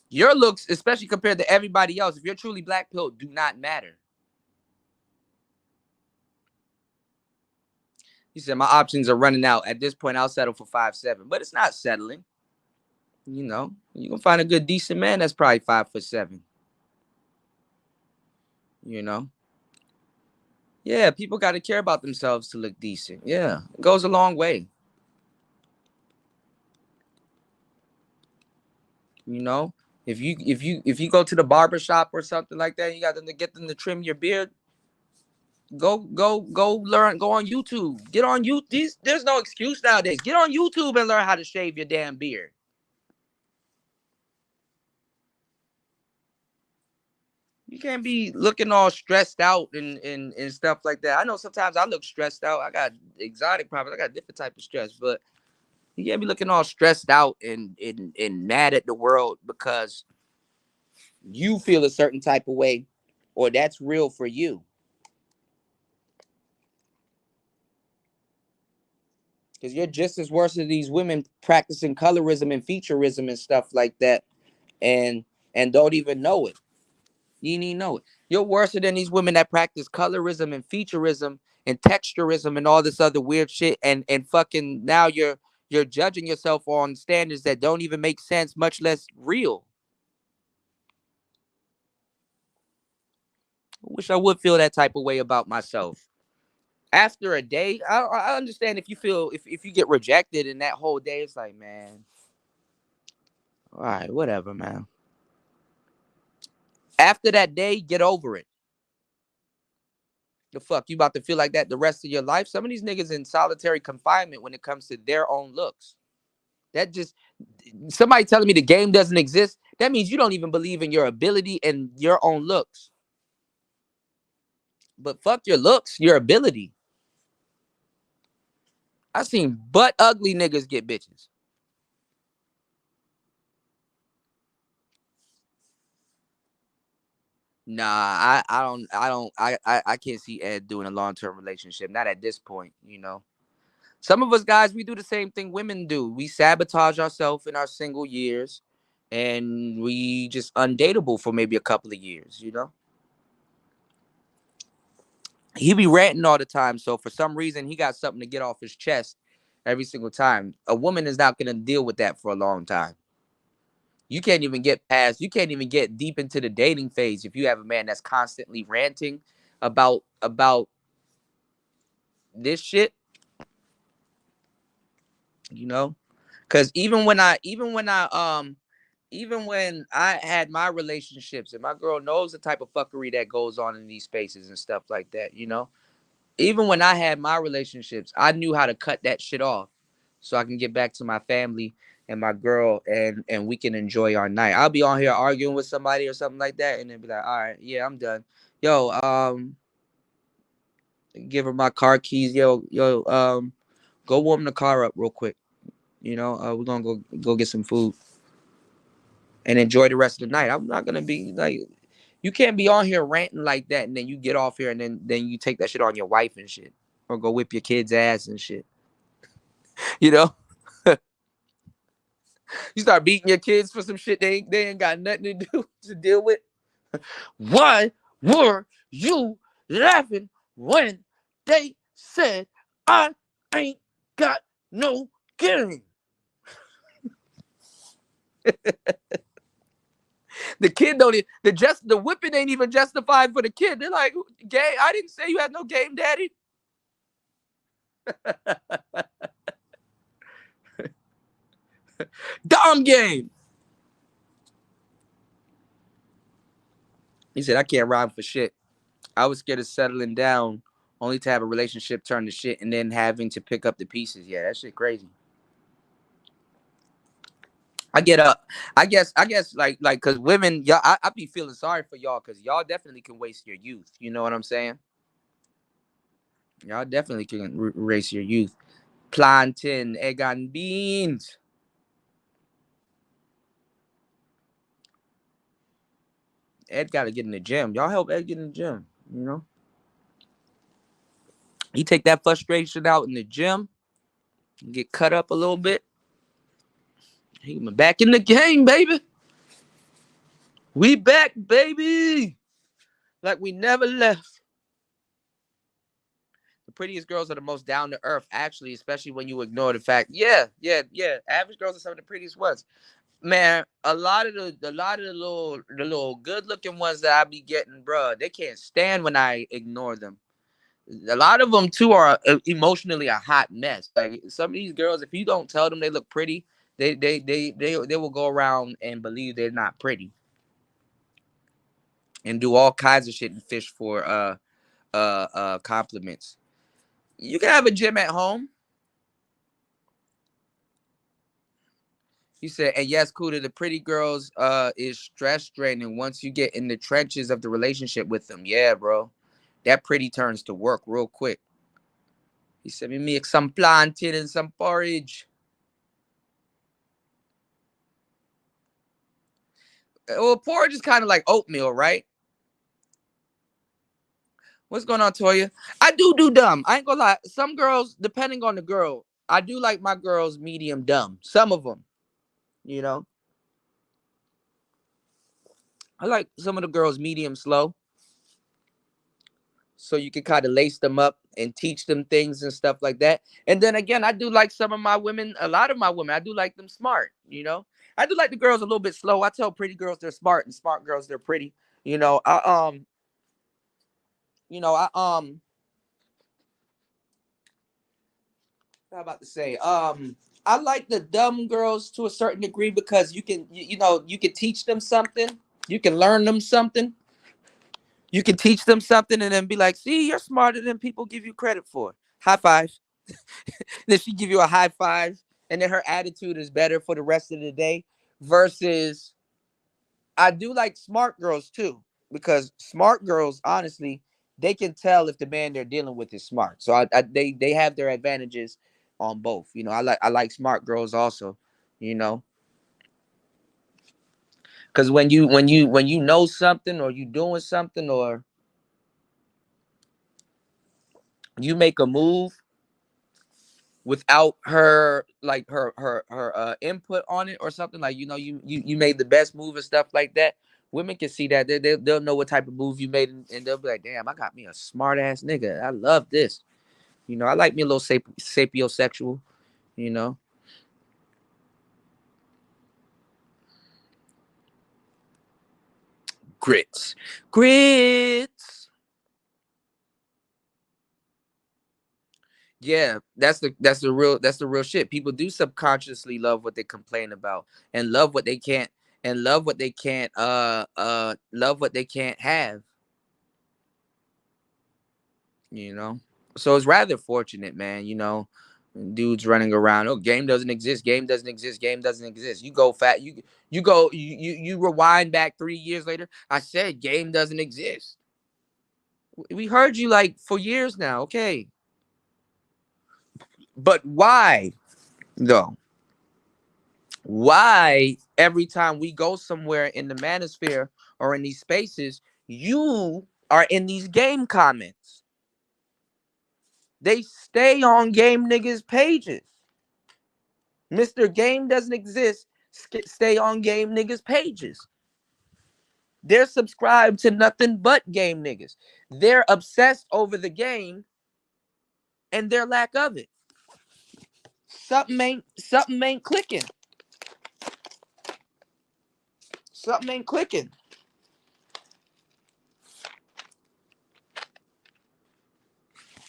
Your looks, especially compared to everybody else, if you're truly black pill, do not matter. He said, my options are running out. At this point, I'll settle for 5'7". But it's not settling. You can find a good, decent man that's probably 5'7". Yeah, people got to care about themselves to look decent. Yeah, it goes a long way. If you go to the barber shop or something like that, you got them to get them to trim your beard. Go learn. Go on YouTube. Get on YouTube. There's no excuse nowadays. Get on YouTube and learn how to shave your damn beard. You can't be looking all stressed out and stuff like that. I know sometimes I look stressed out. I got exotic problems. I got different type of stress, but you can't be looking all stressed out and mad at the world because you feel a certain type of way or that's real for you. Because you're just as worse as these women practicing colorism and featureism and stuff like that and don't even know it. You need to know it. You're worse than these women that practice colorism and featureism and texturism and all this other weird shit. And fucking now you're judging yourself on standards that don't even make sense, much less real. I wish I would feel that type of way about myself. After a day, I understand if you feel if you get rejected in that whole day, it's like, man, all right, whatever, man. After that day, get over it. The fuck, you about to feel like that the rest of your life? Some of these niggas in solitary confinement when it comes to their own looks. That just somebody telling me the game doesn't exist. That means you don't even believe in your ability and your own looks. But fuck your looks, your ability. I seen butt ugly niggas get bitches. Nah, I can't see Ed doing a long-term relationship. Not at this point, you know. Some of us guys, we do the same thing women do. We sabotage ourselves in our single years and we just undateable for maybe a couple of years, you know. He be ranting all the time, so for some reason he got something to get off his chest every single time. A woman is not going to deal with that for a long time. You can't even get deep into the dating phase if you have a man that's constantly ranting about this shit, you know? Cuz even when I had my relationships, and my girl knows the type of fuckery that goes on in these spaces and stuff like that, you know? Even when I had my relationships, I knew how to cut that shit off so I can get back to my family and my girl, and we can enjoy our night. I'll be on here arguing with somebody or something like that, and then be like, all right, yeah, I'm done. Yo, give her my car keys. Yo, go warm the car up real quick. You know, we're gonna go get some food and enjoy the rest of the night. I'm not gonna be like, you can't be on here ranting like that, and then you get off here, and then you take that shit on your wife and shit, or go whip your kid's ass and shit. You know, you start beating your kids for some shit they ain't got nothing to do to deal with. Why were you laughing when they said I ain't got no game? The kid don't even, the whipping ain't even justified for the kid. They're like, gay, I didn't say you had no game, daddy. Dumb game. He said, I can't rhyme for shit. I was scared of settling down only to have a relationship turn to shit and then having to pick up the pieces. Yeah, that shit crazy. I get up. I guess like cause women, y'all, I be feeling sorry for y'all because y'all definitely can waste your youth. You know what I'm saying? Y'all definitely can waste your youth. Plantain, egg and beans. Ed got to get in the gym. Y'all help Ed get in the gym. You know, he take that frustration out in the gym, get cut up a little bit. He back in the game, baby. We back, baby. Like we never left. The prettiest girls are the most down to earth, actually, especially when you ignore the fact. Yeah. Average girls are some of the prettiest ones. Man, a lot of the little good looking ones that I be getting, bro, they can't stand when I ignore them. A lot of them too are emotionally a hot mess. Like some of these girls, if you don't tell them they look pretty, they will go around and believe they're not pretty and do all kinds of shit and fish for compliments. You can have a gym at home. You said, and yes, Kuda, the pretty girls is stress draining once you get in the trenches of the relationship with them. Yeah, bro. That pretty turns to work real quick. He said, me make some plantain and some porridge. Well, porridge is kind of like oatmeal, right? What's going on, Toya? I do dumb. I ain't gonna lie. Some girls, depending on the girl, I do like my girls medium dumb. Some of them, you know. I like some of the girls medium slow. So you can kind of lace them up and teach them things and stuff like that. And then again, I do like some of my women, a lot of my women, I do like them smart, you know. I do like the girls a little bit slow. I tell pretty girls they're smart and smart girls they're pretty. You know, I I'm about to say, I like the dumb girls to a certain degree because you can, you can teach them something. You can learn them something. You can teach them something and then be like, see, you're smarter than people give you credit for. High five. Then she give you a high five, and then her attitude is better for the rest of the day. Versus, I do like smart girls too, because smart girls, honestly, they can tell if the man they're dealing with is smart. So they have their advantages on both. I like smart girls also. You know, because when you know something, or you doing something, or you make a move without her, like her input on it or something, like, you made the best move and stuff like that. Women can see that. They'll know what type of move you made, and they'll be like, damn, I got me a smart ass nigga. I love this. I like me a little sapiosexual. you know grits. Yeah, that's the real shit. People do subconsciously love what they complain about, and love what they can't, love what they can't have. you know so it's rather fortunate, man. Dudes running around, oh, game doesn't exist, game doesn't exist, game doesn't exist. You go fat, you go you rewind back 3 years later, I said game doesn't exist. We heard you like for years now, okay? But why though? Why every time we go somewhere in the manosphere or in these spaces, you are in these game comments? They stay on game niggas pages. Mr. Game doesn't exist. Stay on game niggas pages. They're subscribed to nothing but game niggas. They're obsessed over the game and their lack of it. Something ain't clicking. Something ain't clicking.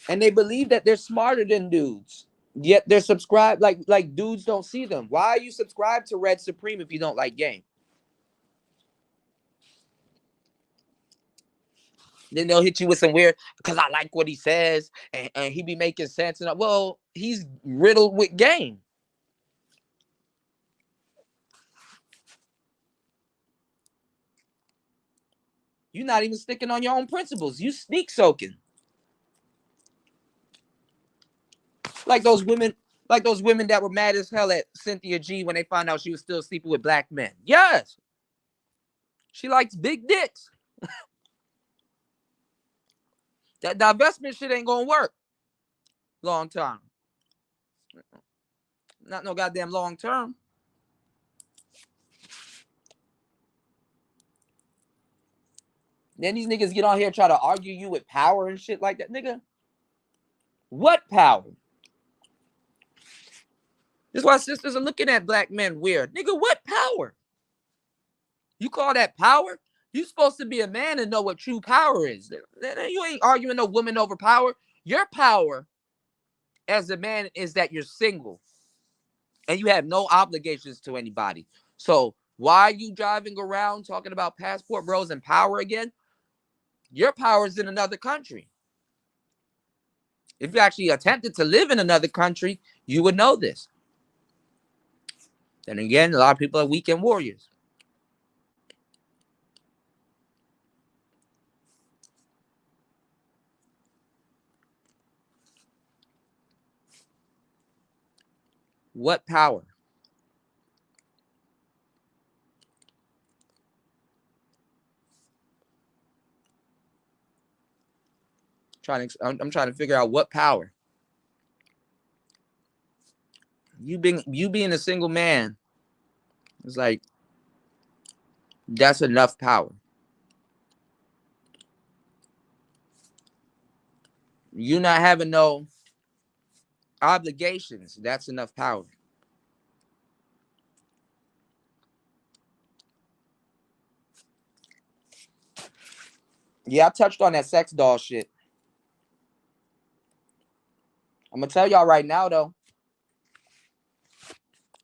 And they believe that they're smarter than dudes. Yet they're subscribed, like dudes don't see them. Why are you subscribed to Red Supreme if you don't like game? Then they'll hit you with some weird, because I like what he says, and he be making sense. And well, he's riddled with game. You're not even sticking on your own principles. You sneak soaking. Like those women, that were mad as hell at Cynthia G when they found out she was still sleeping with black men. Yes. She likes big dicks. That divestment shit ain't gonna work long term. Not no goddamn long term. Then these niggas get on here and try to argue you with power and shit like that. Nigga, what power? This is why sisters are looking at black men weird. Nigga, what power? You call that power? You supposed to be a man and know what true power is. You ain't arguing no woman over power. Your power as a man is that you're single and you have no obligations to anybody. So why are you driving around talking about passport bros and power again? Your power is in another country. If you actually attempted to live in another country, you would know this. Then again, a lot of people are weekend warriors. What power? I'm trying to figure out what power. You being a single man, it's like that's enough power. You not having no obligations, that's enough power. Yeah, I touched on that sex doll shit. I'm gonna tell y'all right now though,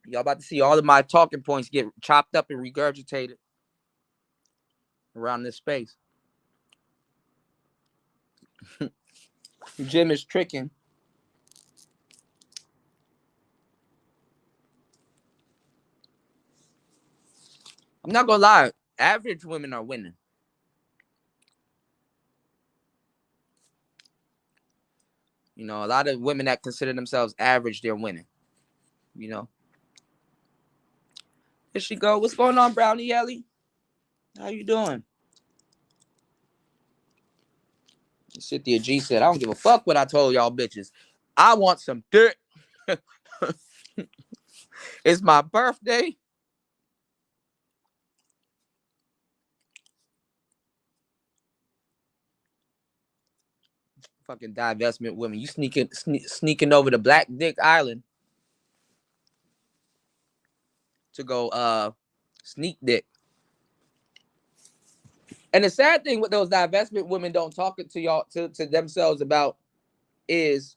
Y'all about to see all of my talking points get chopped up and regurgitated around this space. Jim is tricking. I'm not gonna lie. Average women are winning. You know, a lot of women that consider themselves average, they're winning. You know. Here she go. What's going on, Brownie Ellie? How you doing? Cynthia G said, I don't give a fuck what I told y'all bitches. I want some dirt. It's my birthday. Fucking divestment women. You sneaking over to Black Dick Island to go sneak dick. And the sad thing with those divestment women don't talk it to y'all to themselves about is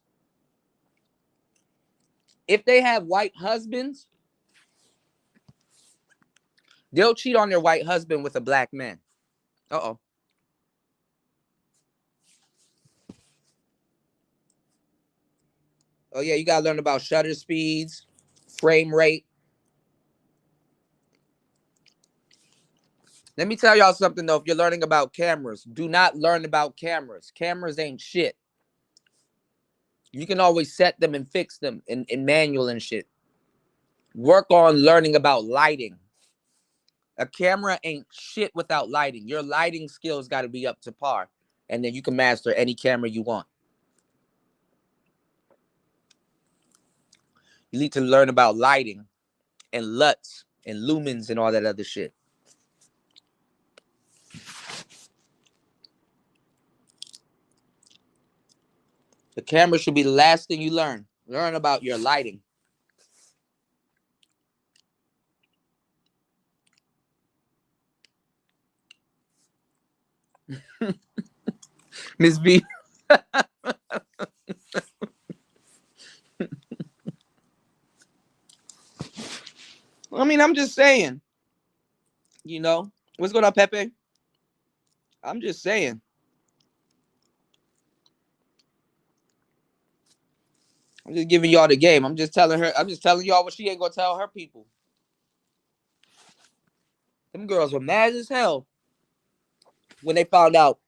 if they have white husbands, they'll cheat on their white husband with a black man. Uh-oh. Oh yeah, you gotta learn about shutter speeds, frame rate. Let me tell y'all something though. If you're learning about cameras, do not learn about cameras. Cameras ain't shit. You can always set them and fix them in manual and shit. Work on learning about lighting. A camera ain't shit without lighting. Your lighting skills got to be up to par. And then you can master any camera you want. You need to learn about lighting and LUTs and lumens and all that other shit. The camera should be the last thing you learn. Learn about your lighting. Miss B. I mean, I'm just saying. You know, what's going on, Pepe? I'm just saying. I'm just giving y'all the game. I'm just telling y'all what she ain't gonna tell her people. Them girls were mad as hell when they found out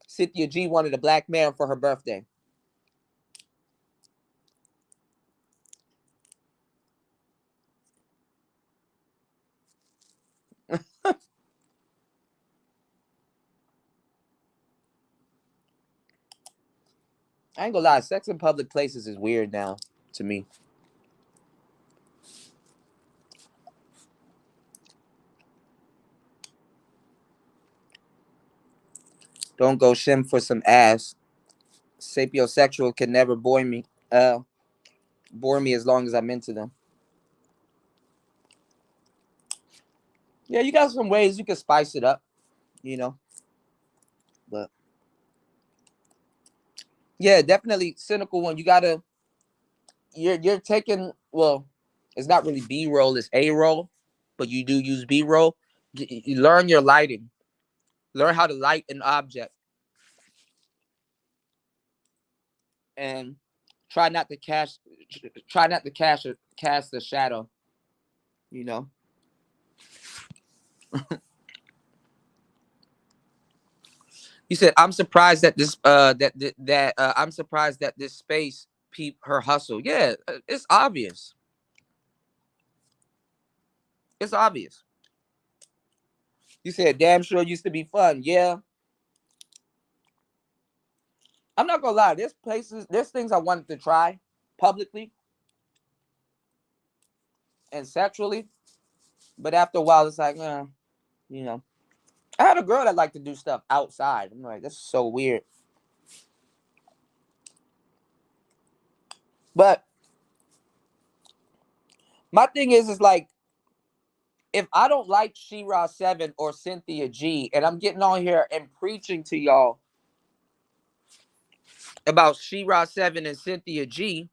Cynthia G wanted a black man for her birthday. I ain't gonna lie, sex in public places is weird now to me. Don't go shim for some ass. Sapiosexual can never bore me as long as I'm into them. Yeah, you got some ways you can spice it up, you know. But yeah, definitely cynical one. You're taking, well, it's not really B-roll, it's A-roll, but you do use B-roll. You learn your lighting. Learn how to light an object. And try not to cast the shadow, you know. You said I'm surprised that I'm surprised that this space peep her hustle. Yeah, it's obvious. It's obvious. You said damn sure used to be fun. Yeah. I'm not gonna lie, there's things I wanted to try publicly and sexually, but after a while it's like, you know. I had a girl that liked to do stuff outside. I'm like, that's so weird. But my thing is like, if I don't like She-Ra 7 or Cynthia G, and I'm getting on here and preaching to y'all about She-Ra 7 and Cynthia G,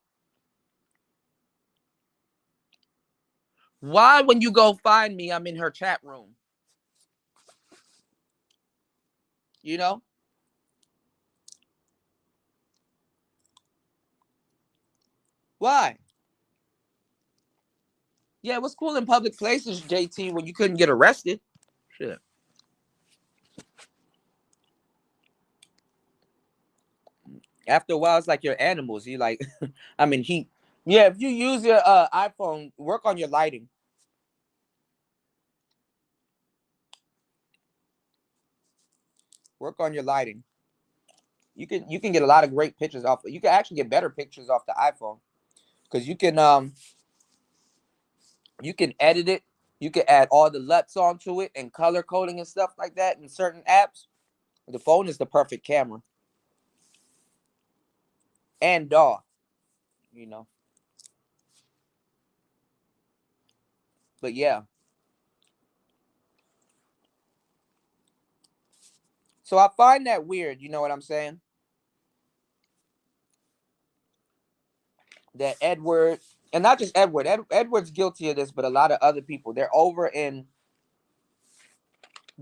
Why, when you go find me, I'm in her chat room? You know? Why? Yeah, it was cool in public places, JT, when you couldn't get arrested. Shit. After a while, it's like you're animals. You like, I'm in heat. Yeah, if you use your iPhone, work on your lighting. Work on your lighting. You can get a lot of great pictures off. You can actually get better pictures off the iPhone because you can edit it. You can add all the LUTs onto it and color coding and stuff like that in certain apps. The phone is the perfect camera and DAW. You know, but yeah. So I find that weird. You know what I'm saying? That Edward, and not just Edward. Edward's guilty of this, but a lot of other people. They're over in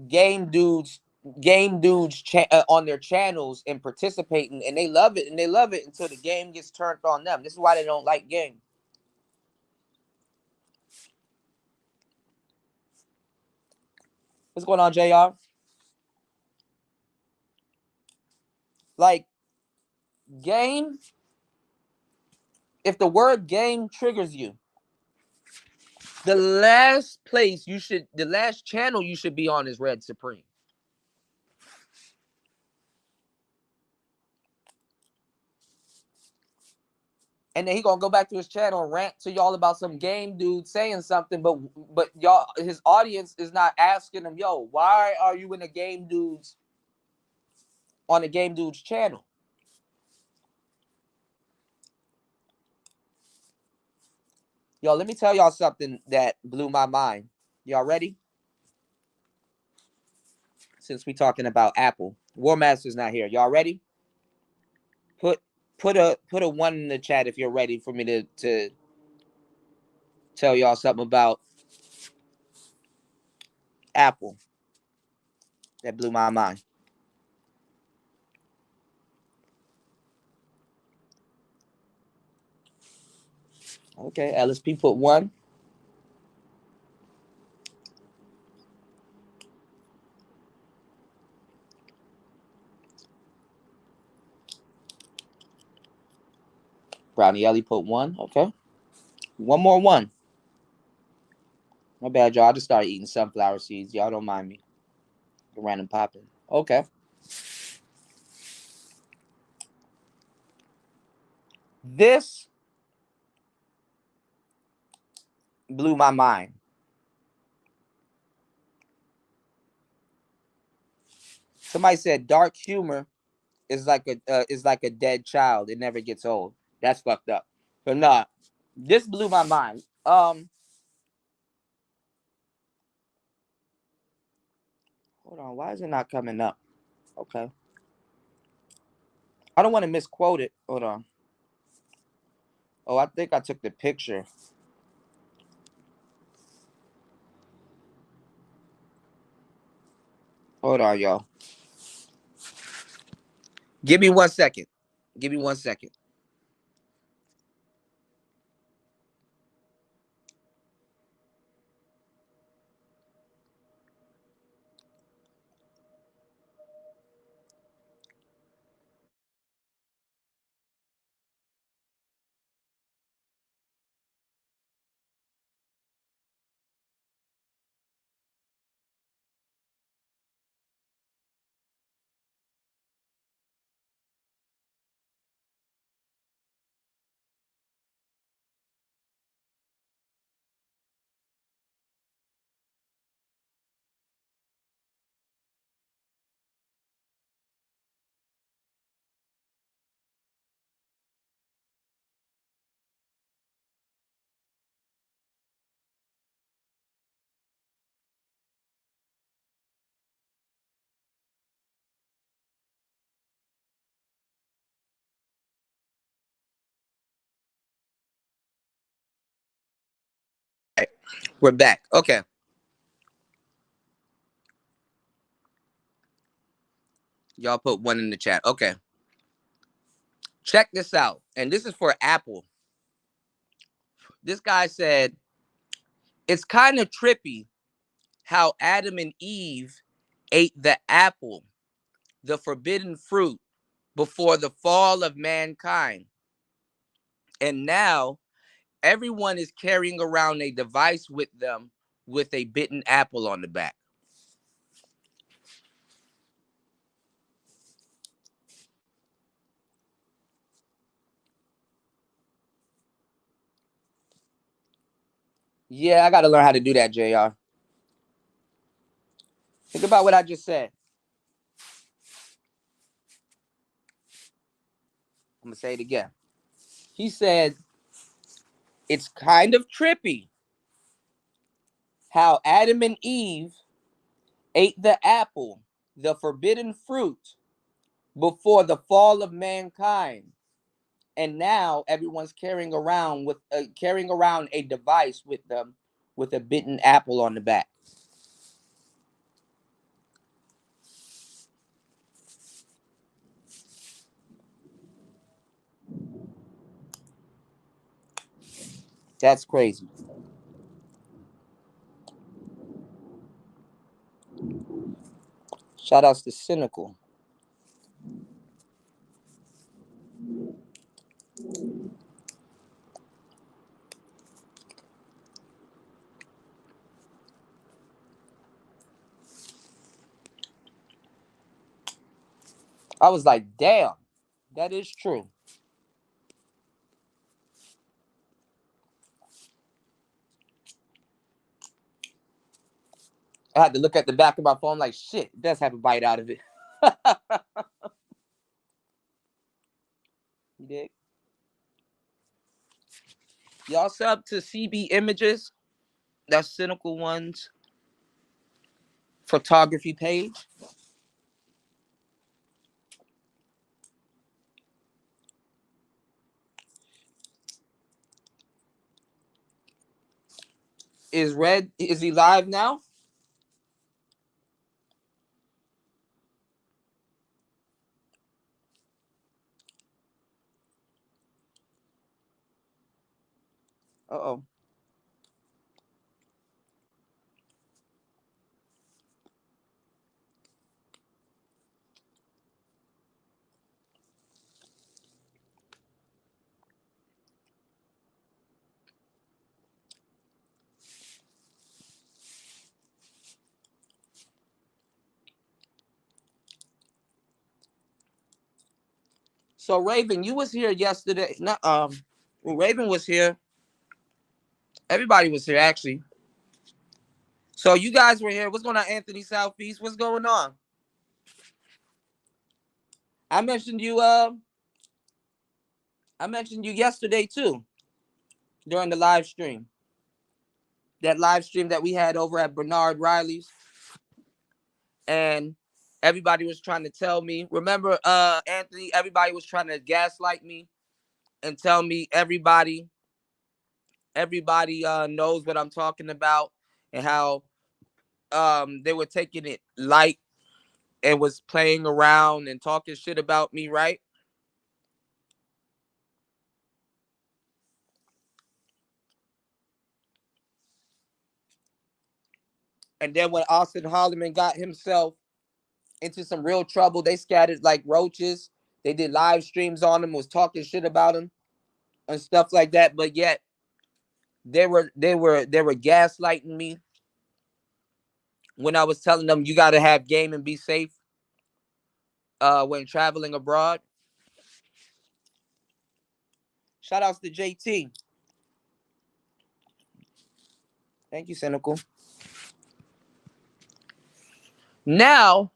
game dudes on their channels and participating, and they love it, and they love it until the game gets turned on them. This is why they don't like game. What's going on, JR? Like, game, if the word game triggers you, the last channel you should be on is Red Supreme. And then he gonna go back to his channel and rant to y'all about some game dude saying something, but y'all, his audience is not asking him, yo, why are you in a game dude's on a game dude's channel? Yo, let me tell y'all something that blew my mind. Y'all ready? Since we talking about Apple, War Master's not here. Y'all ready? Put put a one in the chat if you're ready for me to tell y'all something about Apple that blew my mind. Okay, LSP put one. Brownie Ellie put one. Okay, one more one. My bad, y'all. I just started eating sunflower seeds. Y'all don't mind me. Random popping. Okay. This blew my mind. Somebody said dark humor is like a dead child. It never gets old. That's fucked up. But nah, this blew my mind. Hold on. Why is it not coming up? Okay. I don't want to misquote it. Hold on. Oh, I think I took the picture. Hold on, y'all. Give me 1 second. Give me 1 second. We're back. Okay. Y'all put one in the chat. Okay. Check this out. And this is for Apple. This guy said, it's kind of trippy how Adam and Eve ate the apple, the forbidden fruit, before the fall of mankind. And now everyone is carrying around a device with them with a bitten apple on the back. Yeah, I got to learn how to do that, JR. Think about what I just said. I'm going to say it again. He said, it's kind of trippy how Adam and Eve ate the apple, the forbidden fruit, before the fall of mankind. And now everyone's carrying around a device with them with a bitten apple on the back. That's crazy. Shout outs to Cynical. I was like, damn, that is true. I had to look at the back of my phone like, shit, it does have a bite out of it. You dig? Y'all sub to CB Images. That's Cynical One's photography page. Is he live now? Uh-oh. So Raven, you was here yesterday. No, when Raven was here, everybody was here actually. So you guys were here. What's going on, Anthony Southeast? What's going on? I mentioned you. I mentioned you yesterday too, during the live stream. That live stream that we had over at Bernard Riley's, and everybody was trying to tell me. Remember, Anthony? Everybody was trying to gaslight me and tell me everybody knows what I'm talking about and how they were taking it light and was playing around and talking shit about me, right? And then when Austin Holloman got himself into some real trouble, they scattered like roaches. They did live streams on him, was talking shit about him and stuff like that. But yet they were gaslighting me when I was telling them you gotta have game and be safe when traveling abroad. Shout outs to JT. Thank you, Cynical. Now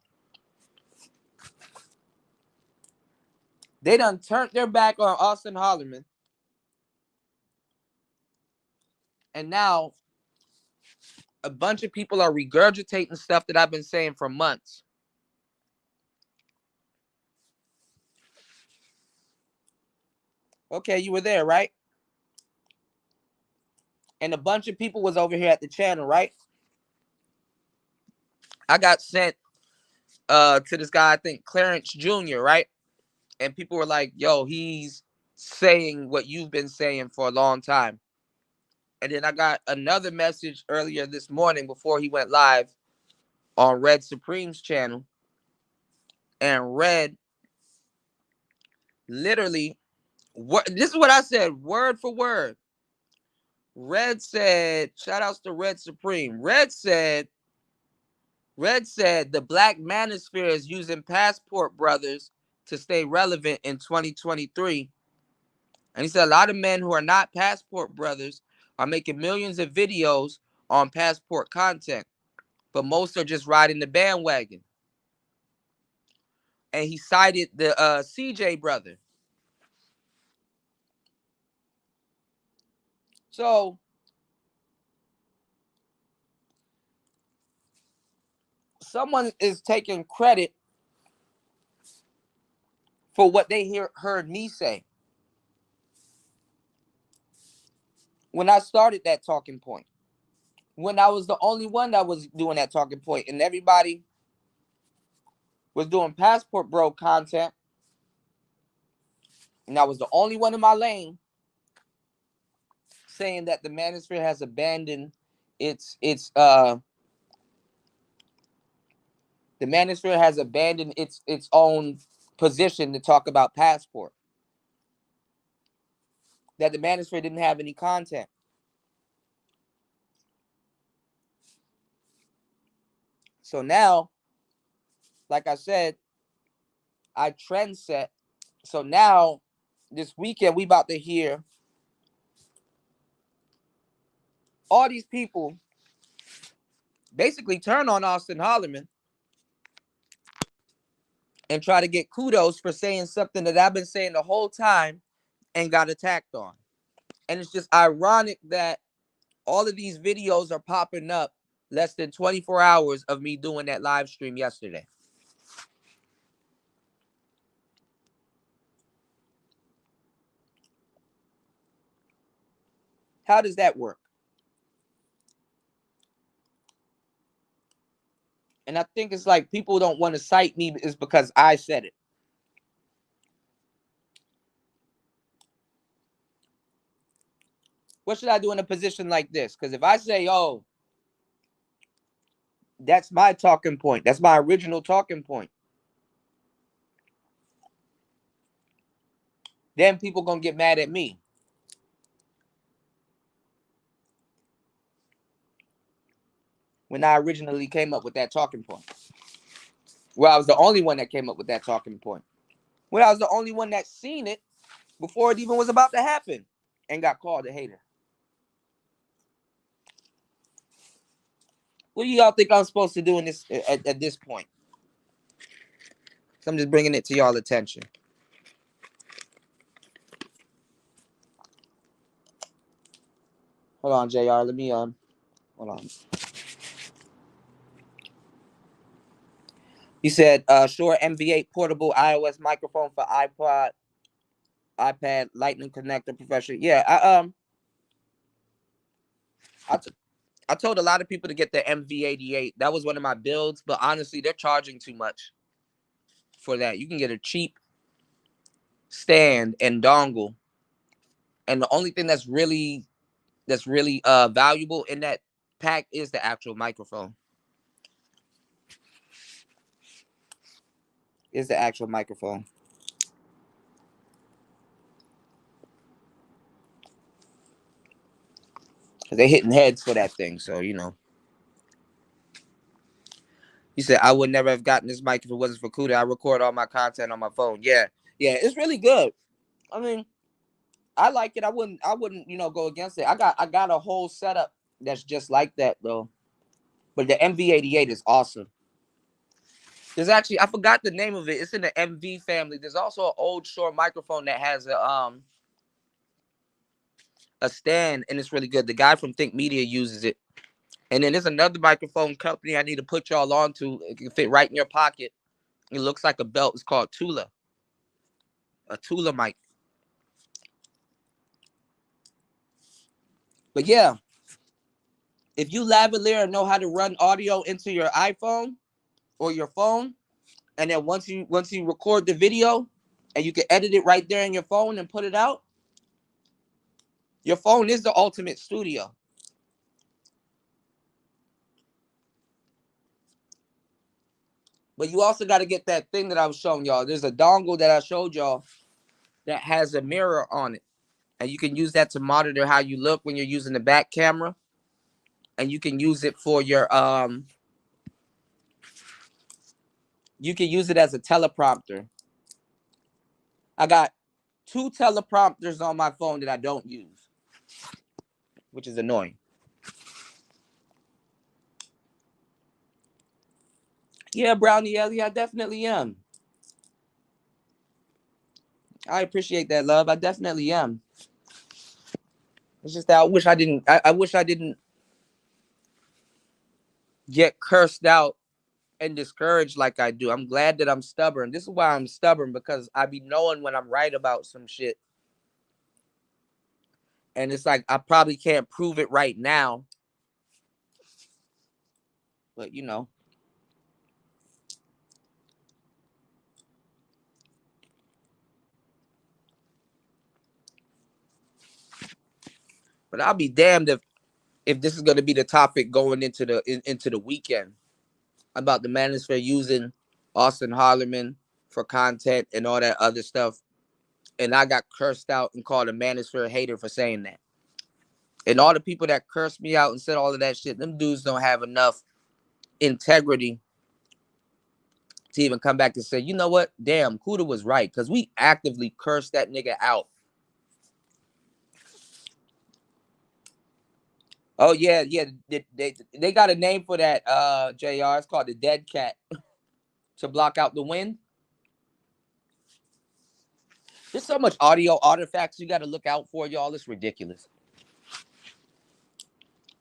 they done turned their back on Austin Holloman. And now a bunch of people are regurgitating stuff that I've been saying for months. Okay, you were there, right? and a bunch of people was over here at the channel, right? I got sent to this guy, I think Clarence Jr., right? And people were like, yo, he's saying what you've been saying for a long time. And then I got another message earlier this morning before he went live on Red Supreme's channel. And Red literally, this is what I said, word for word. Red said, shout outs to Red Supreme. Red said, the black manosphere is using passport brothers to stay relevant in 2023. And he said a lot of men who are not passport brothers are making millions of videos on passport content, but most are just riding the bandwagon. And he cited the CJ brother. So someone is taking credit for what they heard me say when I started that talking point, when I was the only one that was doing that talking point, and everybody was doing passport bro content, and I was the only one in my lane saying that the manosphere has abandoned its the manosphere has abandoned its own position to talk about passport. That the manosphere didn't have any content. So now, like I said, I trend set. So now, this weekend, we about to hear all these people basically turn on Austin Holloman and try to get kudos for saying something that I've been saying the whole time and got attacked on. And it's just ironic that all of these videos are popping up less than 24 hours of me doing that live stream yesterday. How does that work? And I think it's like people don't want to cite me is because I said it. What should I do in a position like this? Because if I say, oh, that's my talking point, that's my original talking point, then people going to get mad at me. When I originally came up with that talking point. Well, I was the only one that came up with that talking point. Well, I was the only one that seen it before it even was about to happen and got called a hater. What do y'all think I'm supposed to do in this at this point? So I'm just bringing it to y'all attention. Hold on, JR. Let me hold on. He said, Shure MV8 portable iOS microphone for iPod, iPad, Lightning connector, professional. Yeah, I told a lot of people to get the MV88. That was one of my builds, but honestly, they're charging too much for that. You can get a cheap stand and dongle, and the only thing that's really valuable in that pack is the actual microphone. Is the actual microphone. Because they're hitting heads for that thing, so you know. He said, I would never have gotten this mic if it wasn't for Kuda. I record all my content on my phone. Yeah, it's really good. I mean, I like it. I wouldn't, go against it. I got a whole setup that's just like that though. But the MV88 is awesome. There's actually, I forgot the name of it. It's in the MV family. There's also an old Shure microphone that has a stand, and it's really good. The guy from Think Media uses it. And then there's another microphone company I need to put y'all on to. It can fit right in your pocket. It looks like a belt. It's called Tula. A Tula mic. But yeah, if you lavalier and know how to run audio into your iPhone or your phone, and then once you record the video and you can edit it right there in your phone and put it out, your phone is the ultimate studio. But you also got to get that thing that I was showing y'all. There's a dongle that I showed y'all that has a mirror on it. And you can use that to monitor how you look when you're using the back camera. And you can use it for your you can use it as a teleprompter. I got 2 teleprompters on my phone that I don't use, which is annoying. Yeah, Brownie Ellie, I definitely am. I appreciate that, love. I definitely am. It's just that I wish I didn't get cursed out and discouraged like I do. I'm glad that I'm stubborn. This is why I'm stubborn, because I be knowing when I'm right about some shit. And it's like I probably can't prove it right now. But you know. But I'll be damned if this is going to be the topic going into the weekend about the manosphere using Austin Harleman for content and all that other stuff. And I got cursed out and called a manosphere hater for saying that. And all the people that cursed me out and said all of that shit, them dudes don't have enough integrity to even come back and say, you know what? Damn, Kuda was right. Because we actively cursed that nigga out. Oh, yeah. They got a name for that, JR. It's called the dead cat to block out the wind. There's so much audio artifacts you got to look out for, y'all. It's ridiculous.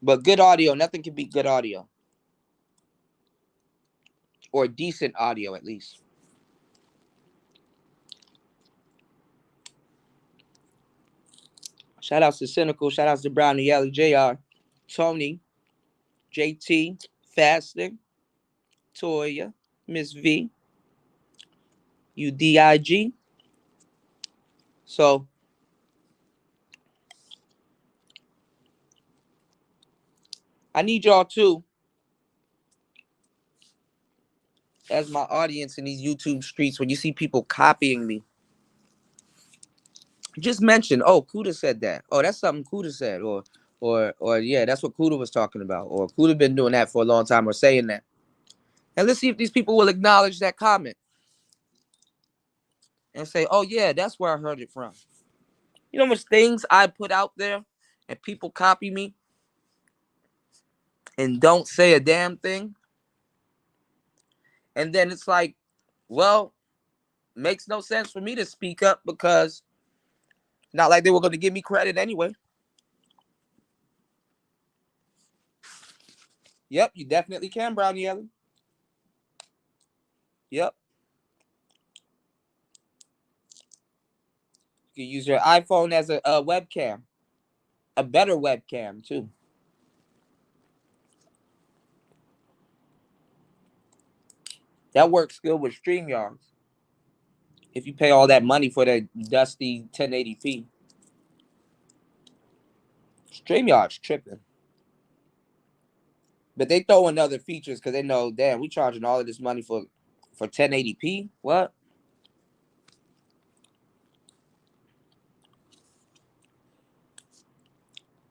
But good audio, nothing can beat good audio. Or decent audio, at least. Shout outs to Cynical. Shout outs to Brownie, Ellie, JR, Tony, JT, Fasting, Toya, Miss V, UDIG. So, I need y'all too, as my audience in these YouTube streets, when you see people copying me, just mention, oh, Kuda said that. Oh, that's something Kuda said. Or yeah, that's what Kuda was talking about. Or Kuda been doing that for a long time or saying that. And let's see if these people will acknowledge that comment and say, oh, yeah, that's where I heard it from. You know how much things I put out there and people copy me and don't say a damn thing? And then it's like, well, makes no sense for me to speak up because not like they were going to give me credit anyway. Yep, you definitely can, Brownie Ellen. Yep. You can use your iPhone as a webcam. A better webcam, too. That works good with StreamYard. If you pay all that money for that dusty 1080p. StreamYard's tripping. But they throw in other features because they know, damn, we charging all of this money for 1080p? What?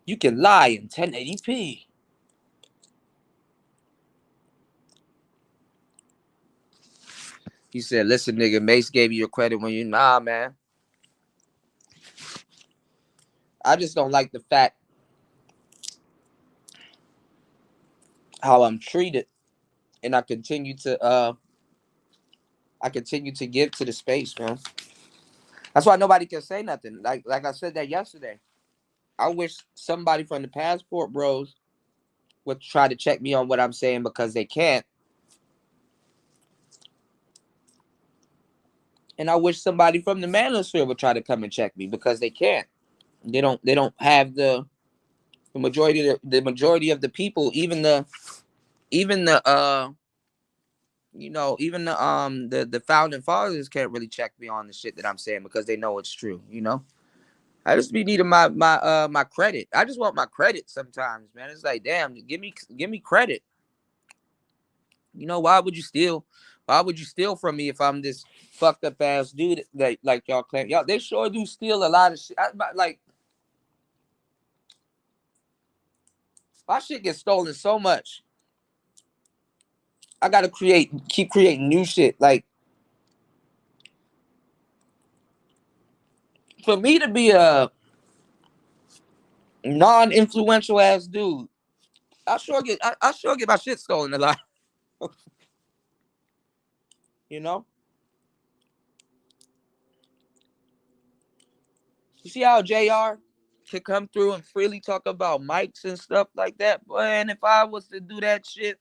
You can lie in 1080p. He said, listen, nigga, Mace gave you your credit when you... Nah, man. I just don't like the fact how I'm treated. And I continue to give to the space, man. That's why nobody can say nothing. Like I said that yesterday. I wish somebody from the Passport Bros would try to check me on what I'm saying because they can't. And I wish somebody from the manosphere would try to come and check me because they can't. They don't have the The majority of the people, even the the founding fathers can't really check me on the shit that I'm saying because they know it's true. I just be needing my credit. I just want my credit sometimes, man. It's like, damn, give me credit. Why would you steal? Why would you steal from me if I'm this fucked up ass dude like y'all claim? Y'all, they sure do steal a lot of shit. Like, my shit gets stolen so much. I gotta keep creating new shit. Like, for me to be a non-influential ass dude, I sure get my shit stolen a lot. You know? You see how JR could come through and freely talk about mics and stuff like that? Boy, and if I was to do that shit,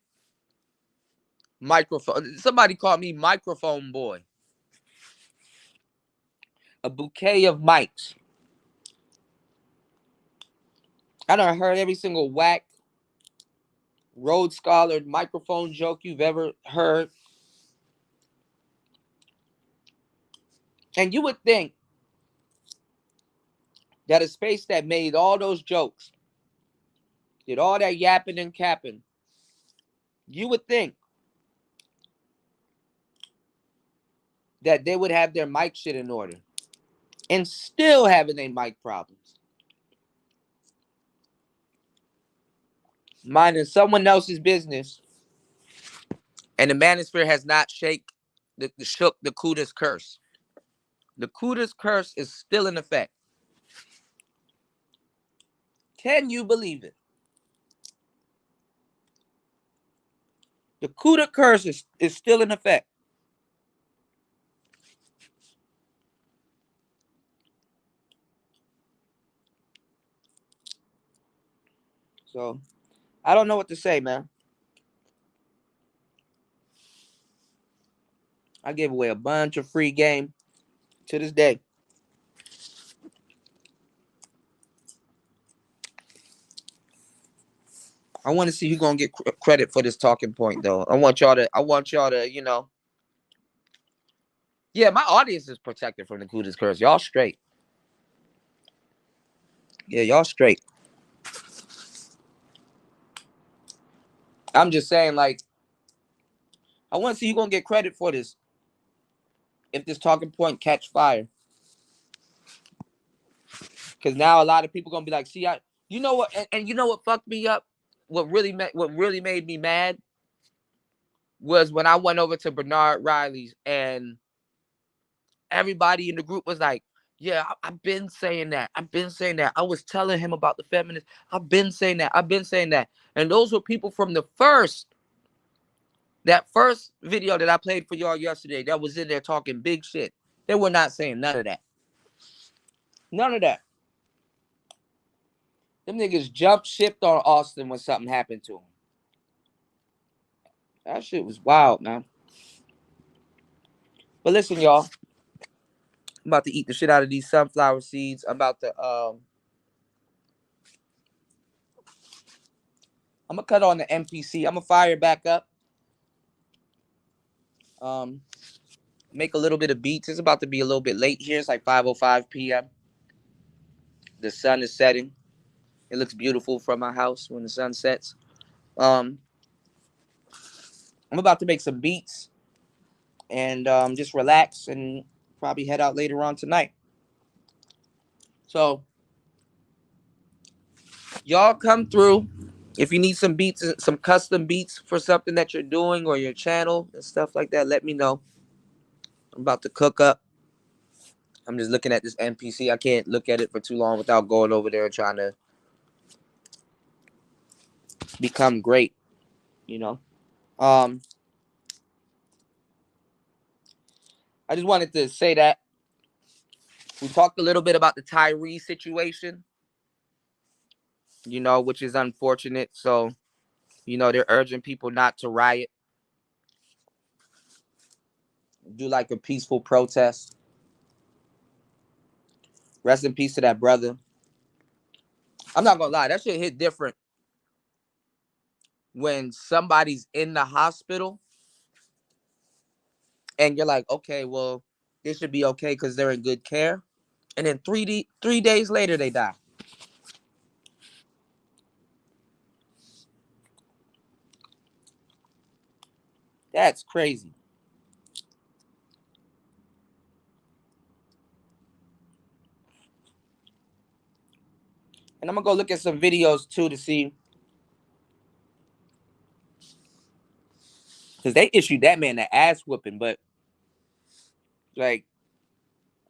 microphone. Somebody called me microphone boy. A bouquet of mics. I done heard every single whack, Rhodes Scholar microphone joke you've ever heard. And you would think that a space that made all those jokes, did all that yapping and capping, you would think that they would have their mic shit in order and still having their mic problems. Minding someone else's business, and the manosphere has not shook the Kuda's curse. The Kuda's curse is still in effect. Can you believe it? The Kuda curse is still in effect. So, I don't know what to say, man. I gave away a bunch of free game to this day. I want to see who's gonna get credit for this talking point, though. I want y'all to, yeah, my audience is protected from the Kuda's curse. Y'all straight. Yeah, y'all straight. I'm just saying, like, I want to see who's gonna get credit for this if this talking point catch fire. Because now a lot of people gonna be like, see, you know what, and you know what fucked me up? What really made me mad was when I went over to Bernard Riley's and everybody in the group was like, yeah, I've been saying that. I've been saying that. I was telling him about the feminists. I've been saying that. I've been saying that. And those were people from that first video that I played for y'all yesterday that was in there talking big shit. They were not saying none of that. None of that. Them niggas jumped ship on Austin when something happened to him. That shit was wild, man. But listen, y'all. I'm about to eat the shit out of these sunflower seeds. I'm gonna cut on the MPC. I'm gonna fire it back up. Make a little bit of beats. It's about to be a little bit late here. It's like 5:05 p.m. The sun is setting. It looks beautiful from my house when the sun sets. I'm about to make some beats and just relax and probably head out later on tonight. So y'all come through. If you need some beats, some custom beats for something that you're doing or your channel and stuff like that, let me know. I'm about to cook up. I'm just looking at this NPC. I can't look at it for too long without going over there and trying to become great, you know. I just wanted to say that we talked a little bit about the Tyre situation, which is unfortunate. So, they're urging people not to riot, do like a peaceful protest. Rest in peace to that brother. I'm not gonna lie, that shit hit different when somebody's in the hospital and you're like, okay, well, they should be okay because they're in good care. And then 3 days later, they die. That's crazy. And I'm gonna go look at some videos too to see, because they issued that man an ass whooping, but like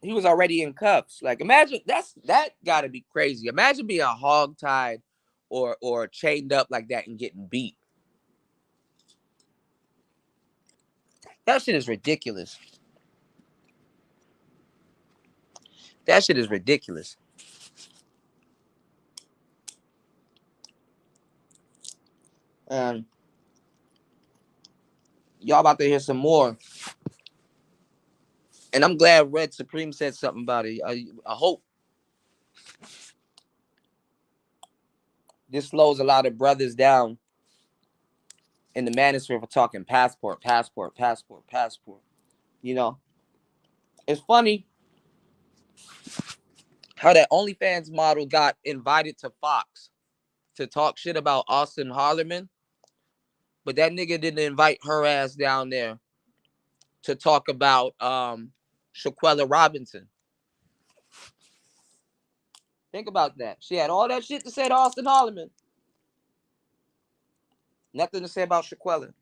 he was already in cuffs. Like imagine that gotta be crazy. Imagine being hogtied or chained up like that and getting beat. That shit is ridiculous. That shit is ridiculous. Y'all about to hear some more. And I'm glad Red Supreme said something about it. I hope this slows a lot of brothers down in the manosphere for talking passport. You know, it's funny how that OnlyFans model got invited to Fox to talk shit about Austin Harleman, but that nigga didn't invite her ass down there to talk about Shaquella Robinson. Think about that. She had all that shit to say to Austin Harleman. Nothing to say about Shaquella.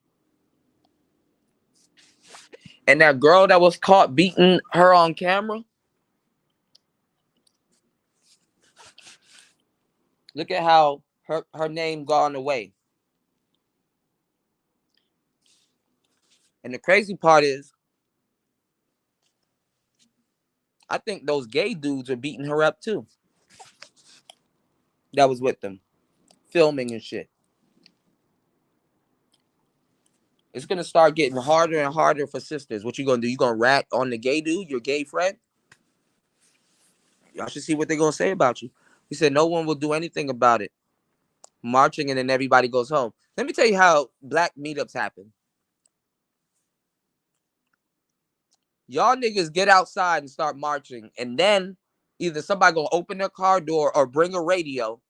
And that girl that was caught beating her on camera, look at how her name gone away. And the crazy part is, I think those gay dudes are beating her up too. That was with them, filming and shit. It's gonna start getting harder and harder for sisters. What you gonna do? You gonna rat on the gay dude, your gay friend? Y'all should see what they're gonna say about you. He said no one will do anything about it. Marching and then everybody goes home. Let me tell you how black meetups happen. Y'all niggas get outside and start marching, and then either somebody gonna open their car door or bring a radio.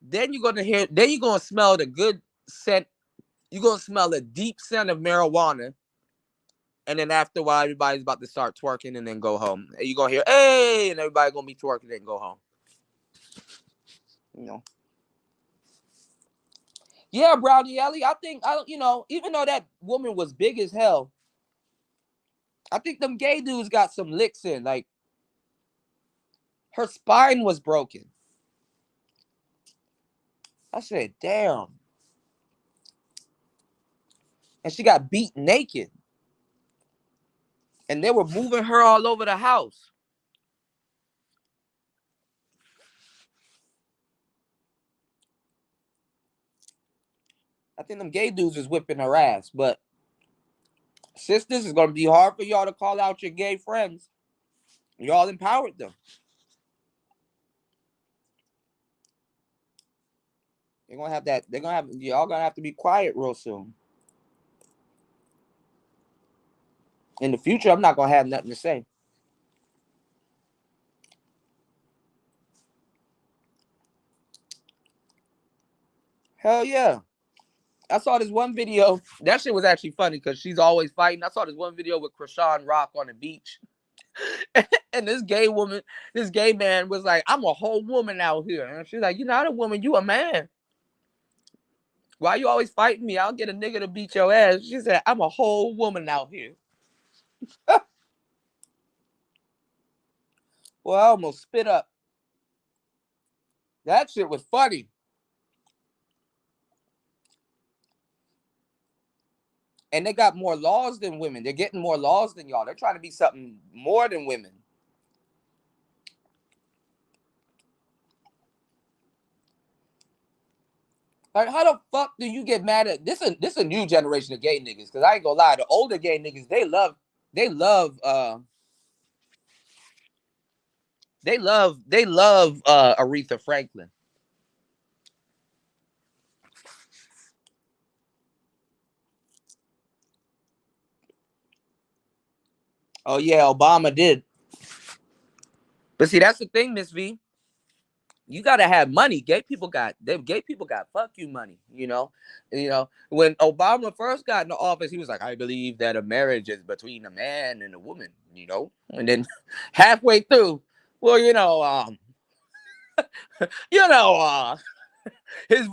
Then you're gonna hear. Then you're gonna smell the good scent. You're gonna smell a deep scent of marijuana. And then after a while, everybody's about to start twerking and then go home. And you're gonna hear, hey, and everybody gonna be twerking and go home. You know. Yeah, Brownie Ellie. I think even though that woman was big as hell, I think them gay dudes got some licks in. Like her spine was broken. I said, damn. And she got beat naked. And they were moving her all over the house. I think them gay dudes is whipping her ass. But sisters, it's gonna be hard for y'all to call out your gay friends. Y'all empowered them. They're gonna have that. Y'all gonna have to be quiet real soon. In the future, I'm not gonna have nothing to say. Hell yeah. I saw this one video. That shit was actually funny because she's always fighting. I saw this one video with Krishan Rock on the beach. And this gay man was like, I'm a whole woman out here. And she's like, you're not a woman, you a man. Why you always fighting me? I'll get a nigga to beat your ass. She said, I'm a whole woman out here. Well, I almost spit up. That shit was funny. And they got more laws than women. They're getting more laws than y'all. They're trying to be something more than women. Like, how the fuck do you get mad at this? This a new generation of gay niggas. Cause I ain't gonna lie, the older gay niggas, they love They love Aretha Franklin. Oh yeah, Obama did. But see, that's the thing, Miss V. You gotta have money. Gay people got fuck you money. You know, when Obama first got into office, he was like, I believe that a marriage is between a man and a woman. You know, and then halfway through, well, his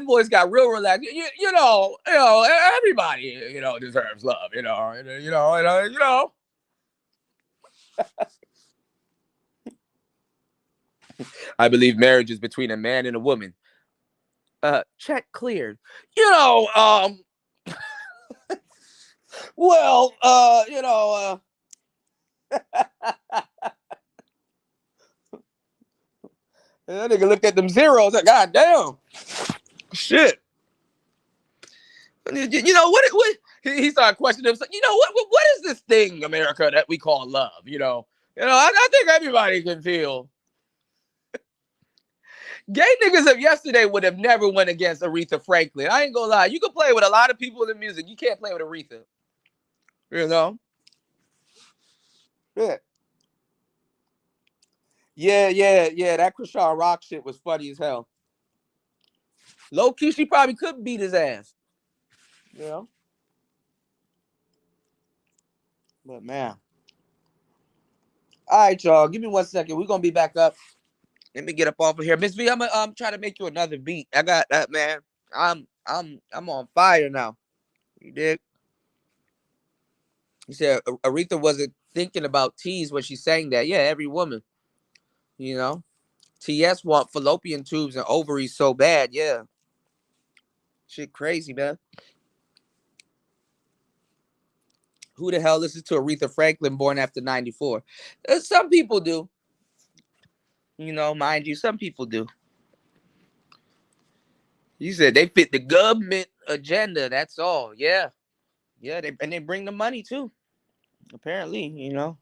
voice got real relaxed. You know, everybody, deserves love. You know. I believe marriage is between a man and a woman. Check cleared. Well, that nigga looked at them zeros. Like, God damn. Shit. What he started questioning himself. What is this thing, America, that we call love? I think everybody can feel. Gay niggas of yesterday would have never went against Aretha Franklin. I ain't gonna lie. You can play with a lot of people in the music. You can't play with Aretha. Yeah. Yeah. That Krishan Rock shit was funny as hell. Low key, she probably could beat his ass. But man. All right, y'all. Give me 1 second. We're gonna be back up. Let me get up off of here. Miss V, I'm trying to make you another beat. I got that, man. I'm on fire now. You dig? He said Aretha wasn't thinking about T's when she sang that. Yeah, every woman. TS want fallopian tubes and ovaries so bad. Yeah. Shit crazy, man. Who the hell listens to Aretha Franklin born after 94? Some people do. Mind you, some people do. You said they fit the government agenda. That's all. Yeah. They bring the money too. Apparently, All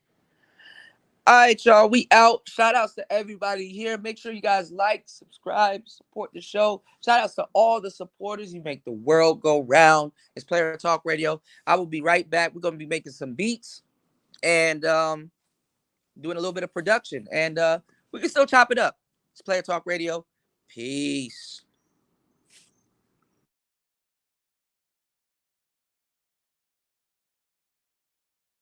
right, y'all. We out. Shout outs to everybody here. Make sure you guys like, subscribe, support the show. Shout outs to all the supporters. You make the world go round. It's Player Talk Radio. I will be right back. We're gonna be making some beats and doing a little bit of production. And we can still chop it up. It's Player Talk Radio. Peace.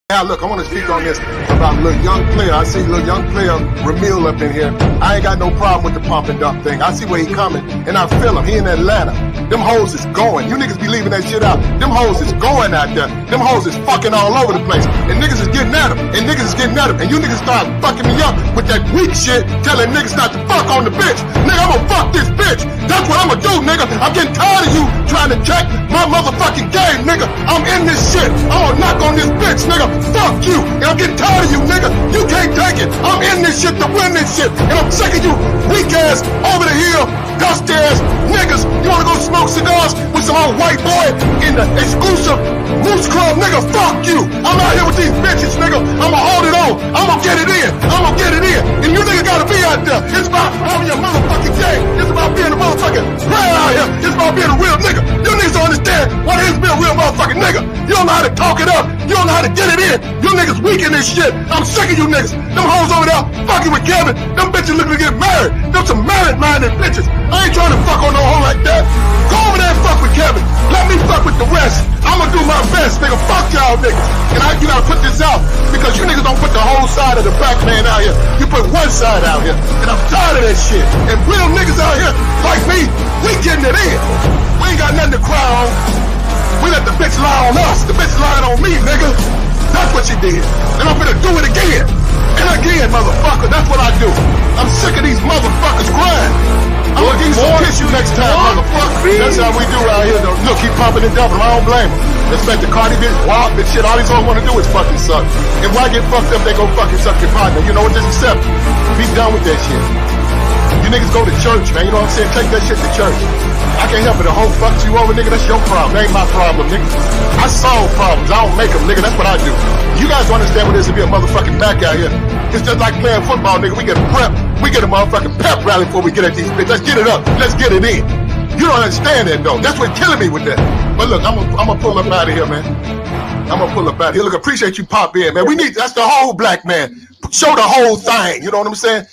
Now, look, I want to speak on this about a little young player. I see a little young player, Ramil, up in here. I ain't got no problem with the pump and dump thing. I see where he coming, and I feel him. He in Atlanta. Them hoes is going. You niggas be leaving that shit out. Them hoes is going out there. Them hoes is fucking all over the place. And niggas is getting at him. And niggas is getting at him. And you niggas start fucking me up with that weak shit, telling niggas not to fuck on the bitch. Nigga, I'm gonna fuck this bitch. That's what I'm gonna do, nigga. I'm getting tired of you trying to check my motherfucking game, nigga. I'm in this shit. I'm gonna knock on this bitch, nigga. Fuck you. And I'm getting tired of you, nigga. You can't take it. I'm in this shit to win this shit. And I'm sick of you weak ass, over the hill, dust ass niggas. You wanna go smoke cigars with some old white boy in the exclusive Moose Club, nigga? Fuck you. I'm out here with these bitches, nigga. I'ma hold it on. I'ma get it in. I'ma get it in. And you niggas gotta be out there. It's about having your motherfucking game. It's about being a motherfucking player out here. It's about being a real nigga. You niggas don't understand what it is to be a real motherfucking nigga. You don't know how to talk it up. You don't know how to get it in. You niggas weak in this shit. I'm sick of you niggas. Them hoes over there fucking with Kevin. Them bitches looking to get married. Them some married-minded bitches. I ain't trying to fuck on no hoe like that. Go over there and fuck with Kevin. Let me fuck with the rest. I'ma do my best, nigga. Fuck y'all niggas. And you gotta put this out because you niggas don't put the whole side of the black man out here. You put one side out here. And I'm tired of that shit. And real niggas out here like me, we getting it in. We ain't got nothing to cry on. We let the bitch lie on us. The bitch lied on me, nigga. That's what you did. And I'm gonna do it again. And again, motherfucker. That's what I do. I'm sick of these motherfuckers crying. I'm gonna give you some tissue next time, motherfucker. That's how we do out here, though. Look, keep pumping and dumping. I don't blame him. Respect the Cardi bitch, wild bitch shit. All these hoes wanna do is fucking suck. And why get fucked up, they go fucking suck your partner. You know what? Just accept it. Be done with that shit. You niggas go to church, man. You know what I'm saying? Take that shit to church. I can't help it. The hoe fucks you over, nigga. That's your problem. That ain't my problem, nigga. I solve problems. I don't make them, nigga. That's what I do. You guys don't understand what it is to be a motherfucking back out here. It's just like playing football, nigga. We get prep. We get a motherfucking pep rally before we get at these bitches. Let's get it up. Let's get it in. You don't understand that, though. That's what's killing me with that. But look, I'm gonna pull up out of here, man. I'm gonna pull up out of here. Look, appreciate you pop in, man. We need, that's the whole black man. Show the whole thing. You know what I'm saying?